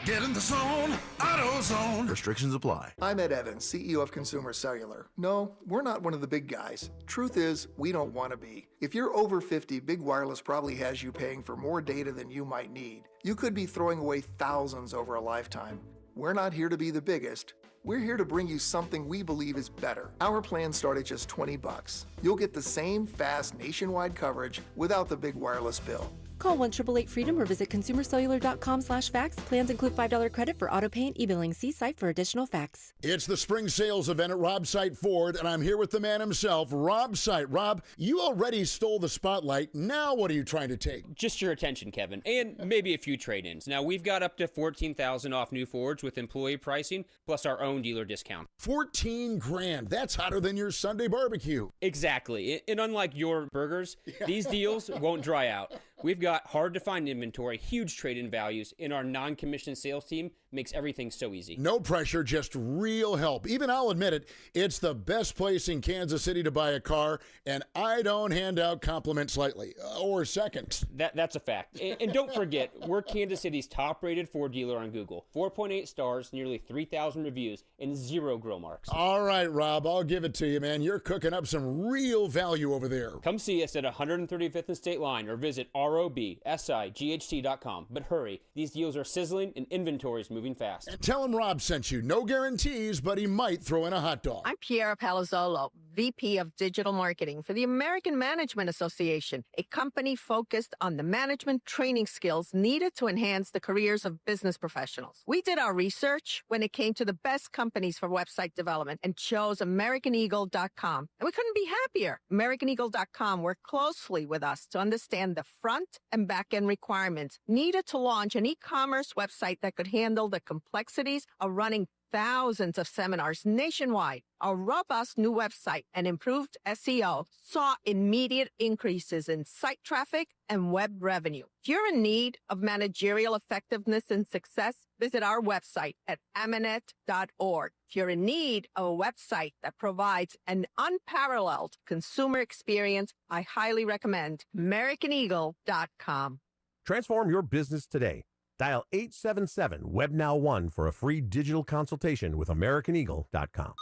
Get in the zone, AutoZone. Restrictions apply. I'm Ed Evans, CEO of Consumer Cellular. No, we're not one of the big guys. Truth is, we don't want to be. If you're over 50, Big Wireless probably has you paying for more data than you might need. You could be throwing away thousands over a lifetime. We're not here to be the biggest. We're here to bring you something we believe is better. Our plans start at just $20. You'll get the same fast nationwide coverage without the big wireless bill. Call 1-888-FREEDOM or visit consumercellular.com/facts. Plans include $5 credit for auto pay and e-billing. See site for additional facts. It's the spring sales event at Rob Sight Ford, and I'm here with the man himself, Rob Sight. Rob, you already stole the spotlight. Now what are you trying to take? Just your attention, Kevin, and maybe a few trade-ins. Now, we've got up to $14,000 off new Fords with employee pricing, plus our own dealer discount. $14,000. That's hotter than your Sunday barbecue. Exactly. And unlike your burgers, these deals won't dry out. We've got hard-to-find inventory, huge trade-in values, and our non-commissioned sales team makes everything so easy. No pressure, just real help. Even I'll admit it, it's the best place in Kansas City to buy a car, and I don't hand out compliments lightly, or seconds. That's a fact. And don't forget, we're Kansas City's top-rated Ford dealer on Google. 4.8 stars, nearly 3,000 reviews, and 0 grill marks. All right, Rob, I'll give it to you, man. You're cooking up some real value over there. Come see us at 135th and State Line or visit robsight.com. But hurry, these deals are sizzling and inventory's moving fast. And tell him Rob sent you. No guarantees, but he might throw in a hot dog. I'm Piera Palazzolo, VP of Digital Marketing for the American Management Association, a company focused on the management training skills needed to enhance the careers of business professionals. We did our research when it came to the best companies for website development and chose AmericanEagle.com. And we couldn't be happier. AmericanEagle.com worked closely with us to understand the front and back end requirements needed to launch an e-commerce website that could handle the complexities of running thousands of seminars nationwide. Our robust new website and improved SEO saw immediate increases in site traffic and web revenue. If you're in need of managerial effectiveness and success, visit our website at amanet.org. If you're in need of a website that provides an unparalleled consumer experience, I highly recommend AmericanEagle.com. Transform your business today. Dial 877-WebNow1 for a free digital consultation with AmericanEagle.com.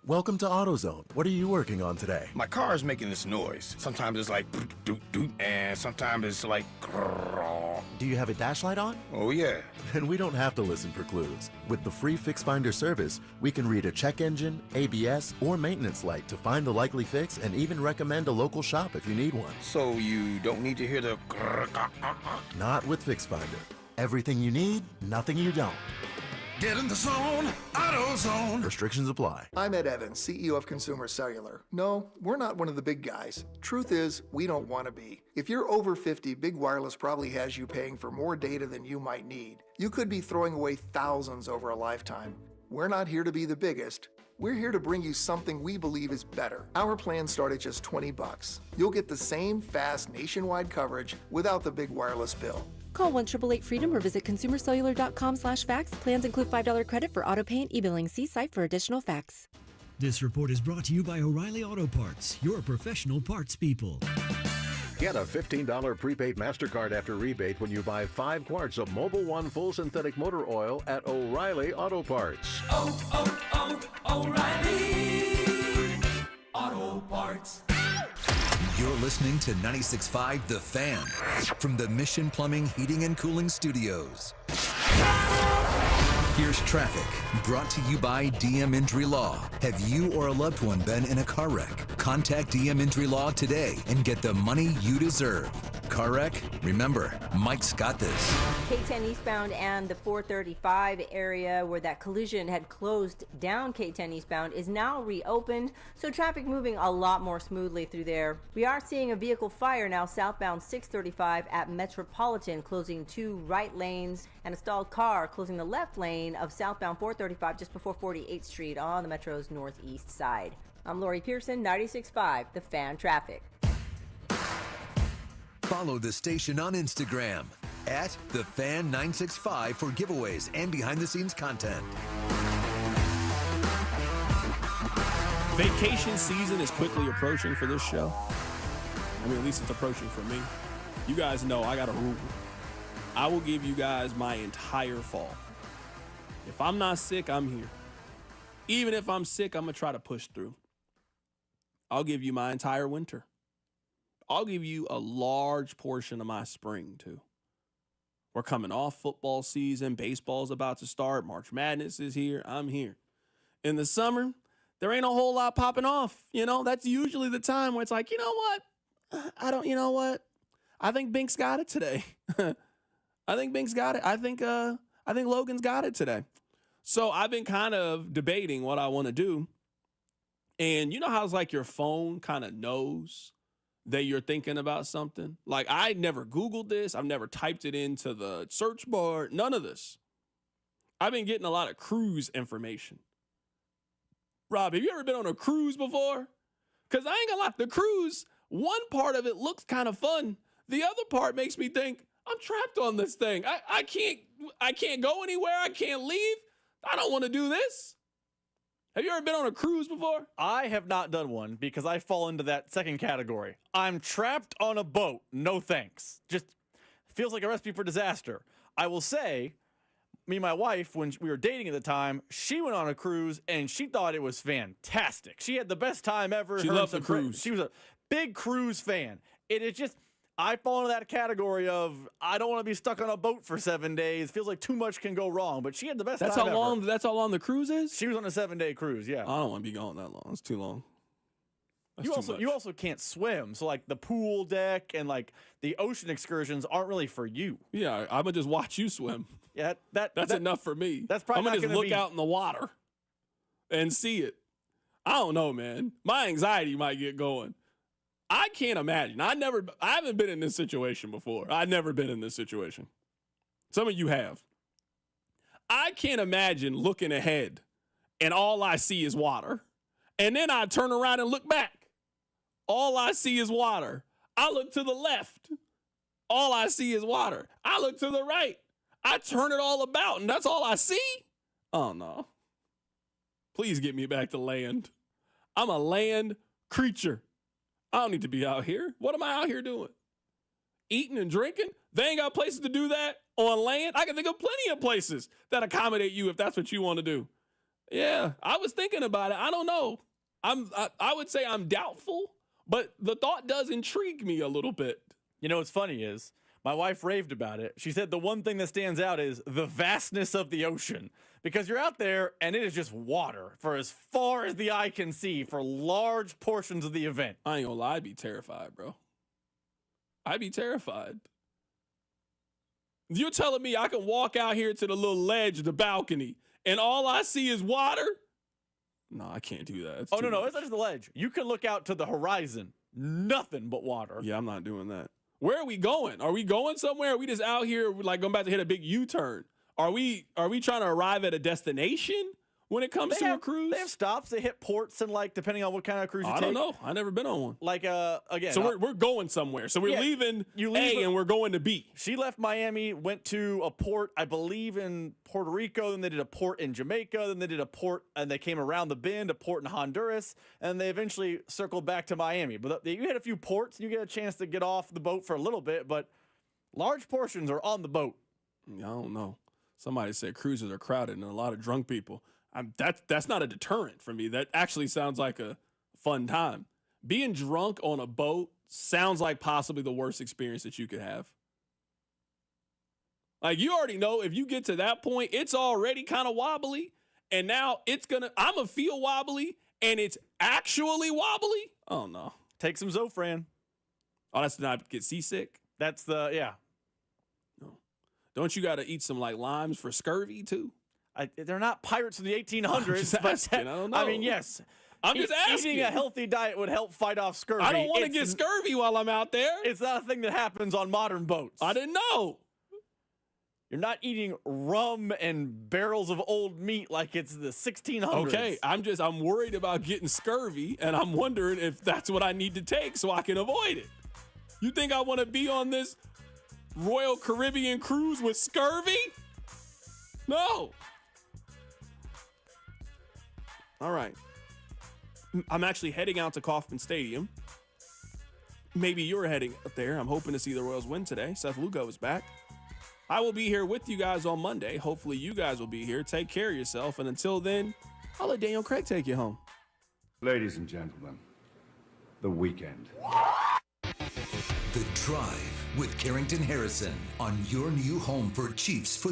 Welcome to AutoZone. What are you working on today? My car is making this noise. Sometimes it's like doot doot, and sometimes it's like grrr. Do you have a dash light on? Oh yeah. Then we don't have to listen for clues. With the free Fix Finder service, we can read a check engine, ABS, or maintenance light to find the likely fix and even recommend a local shop if you need one. So you don't need to hear the grrr. Not with Fix Finder. Everything you need, nothing you don't. Get in the zone, AutoZone. Restrictions apply. I'm Ed Evans, CEO of Consumer Cellular. No, we're not one of the big guys. Truth is, we don't want to be. If you're over 50, Big Wireless probably has you paying for more data than you might need. You could be throwing away thousands over a lifetime. We're not here to be the biggest. We're here to bring you something we believe is better. Our plans start at just $20. You'll get the same fast nationwide coverage without the big wireless bill. Call 1-888-FREEDOM or visit consumercellular.com/facts. Plans include $5 credit for auto pay and e-billing. See site for additional facts. This report is brought to you by O'Reilly Auto Parts, your professional parts people. Get a $15 prepaid MasterCard after rebate when you buy 5 quarts of Mobil 1 full synthetic motor oil at O'Reilly Auto Parts. O'Reilly Auto Parts. You're listening to 96.5 The Fan from the Mission Plumbing, Heating, and Cooling Studios. Here's traffic, brought to you by DM Injury Law. Have you or a loved one been in a car wreck? Contact DM Injury Law today and get the money you deserve. Car wreck? Remember, Mike's got this. K10 eastbound and the 435 area where that collision had closed down K10 eastbound is now reopened, so traffic moving a lot more smoothly through there. We are seeing a vehicle fire now southbound 635 at Metropolitan, closing 2 right lanes, and a stalled car closing the left lane of southbound 435 just before 48th Street on the Metro's northeast side. I'm Lori Pearson, 96.5 The Fan Traffic. Follow the station on Instagram at TheFan965 for giveaways and behind-the-scenes content. Vacation season is quickly approaching for this show. I mean, at least it's approaching for me. You guys know I got a rule. I will give you guys my entire fall. If I'm not sick, I'm here. Even if I'm sick, I'm going to try to push through. I'll give you my entire winter. I'll give you a large portion of my spring, too. We're coming off football season. Baseball's about to start. March Madness is here. I'm here. In the summer, there ain't a whole lot popping off. You know, that's usually the time where it's like, you know what? I think Bink's got it today. I think Bink's got it. I think Logan's got it today. So I've been kind of debating what I want to do. And you know how it's like your phone kind of knows that you're thinking about something? Like, I never Googled this. I've never typed it into the search bar. None of this. I've been getting a lot of cruise information. Rob, have you ever been on a cruise before? Because I ain't gonna lie, the cruise, one part of it looks kind of fun. The other part makes me think, I'm trapped on this thing. I can't go anywhere. I can't leave. I don't want to do this. Have you ever been on a cruise before? I have not done one because I fall into that second category. I'm trapped on a boat. No thanks. Just feels like a recipe for disaster. I will say, me and my wife, when we were dating at the time, she went on a cruise and she thought it was fantastic. She had the best time ever. She loved the cruise. She was a big cruise fan. It is just, I fall into that category of I don't want to be stuck on a boat for 7 days. Feels like too much can go wrong. But she had the best time ever. That's how long the cruise is? She was on a 7-day cruise, yeah. I don't want to be going that long. It's too long. You also can't swim. So like the pool deck and like the ocean excursions aren't really for you. Yeah, I'm going to just watch you swim. Yeah, that's enough for me. That's probably I'm going to just look out in the water and see it. I don't know, man. My anxiety might get going. I can't imagine. I haven't been in this situation before. I've never been in this situation. Some of you have. I can't imagine looking ahead and all I see is water. And then I turn around and look back. All I see is water. I look to the left. All I see is water. I look to the right. I turn it all about and that's all I see? Oh, no. Please get me back to land. I'm a land creature. I don't need to be out here. What am I out here doing? Eating and drinking? They ain't got places to do that on land. I can think of plenty of places that accommodate you if that's what you want to do. Yeah, I was thinking about it. I don't know. I would say I'm doubtful, but the thought does intrigue me a little bit. You know what's funny is my wife raved about it. She said the one thing that stands out is the vastness of the ocean. Because you're out there and it is just water for as far as the eye can see for large portions of the event. I ain't gonna lie, I'd be terrified, bro. I'd be terrified. You're telling me I can walk out here to the little ledge, the balcony, and all I see is water? No, I can't do that. No, it's not just the ledge. You can look out to the horizon. Nothing but water. Yeah, I'm not doing that. Where are we going? Are we going somewhere? Are we just out here like going back to hit a big U-turn? Are we trying to arrive at a destination when it comes to a cruise? They have stops. They hit ports and like depending on what kind of cruise you take. I don't know. I never been on one. Like again. So we're going somewhere. So we're leaving A and we're going to B. She left Miami, went to a port, I believe in Puerto Rico. Then they did a port in Jamaica. Then they did a port and they came around the bend, a port in Honduras, and they eventually circled back to Miami. But you hit a few ports and you get a chance to get off the boat for a little bit, but large portions are on the boat. I don't know. Somebody said cruises are crowded and a lot of drunk people. That's not a deterrent for me. That actually sounds like a fun time. Being drunk on a boat sounds like possibly the worst experience that you could have. Like, you already know if you get to that point, it's already kind of wobbly. And now I'm going to feel wobbly and it's actually wobbly. Oh, no. Take some Zofran. Oh, that's to not get seasick? That's yeah. Don't you got to eat some like limes for scurvy too? They're not pirates of the 1800s. But I don't know. I mean, yes. I'm just asking. Eating a healthy diet would help fight off scurvy. I don't want to get scurvy while I'm out there. It's not a thing that happens on modern boats. I didn't know. You're not eating rum and barrels of old meat like it's the 1600s. Okay, I'm worried about getting scurvy, and I'm wondering if that's what I need to take so I can avoid it. You think I want to be on this Royal Caribbean cruise with scurvy? No. All right. I'm actually heading out to Kauffman Stadium. Maybe you're heading up there. I'm hoping to see the Royals win today. Seth Lugo is back. I will be here with you guys on Monday. Hopefully you guys will be here. Take care of yourself. And until then, I'll let Daniel Craig take you home. Ladies and gentlemen, the weekend. The Drive with Carrington Harrison on your new home for Chiefs football.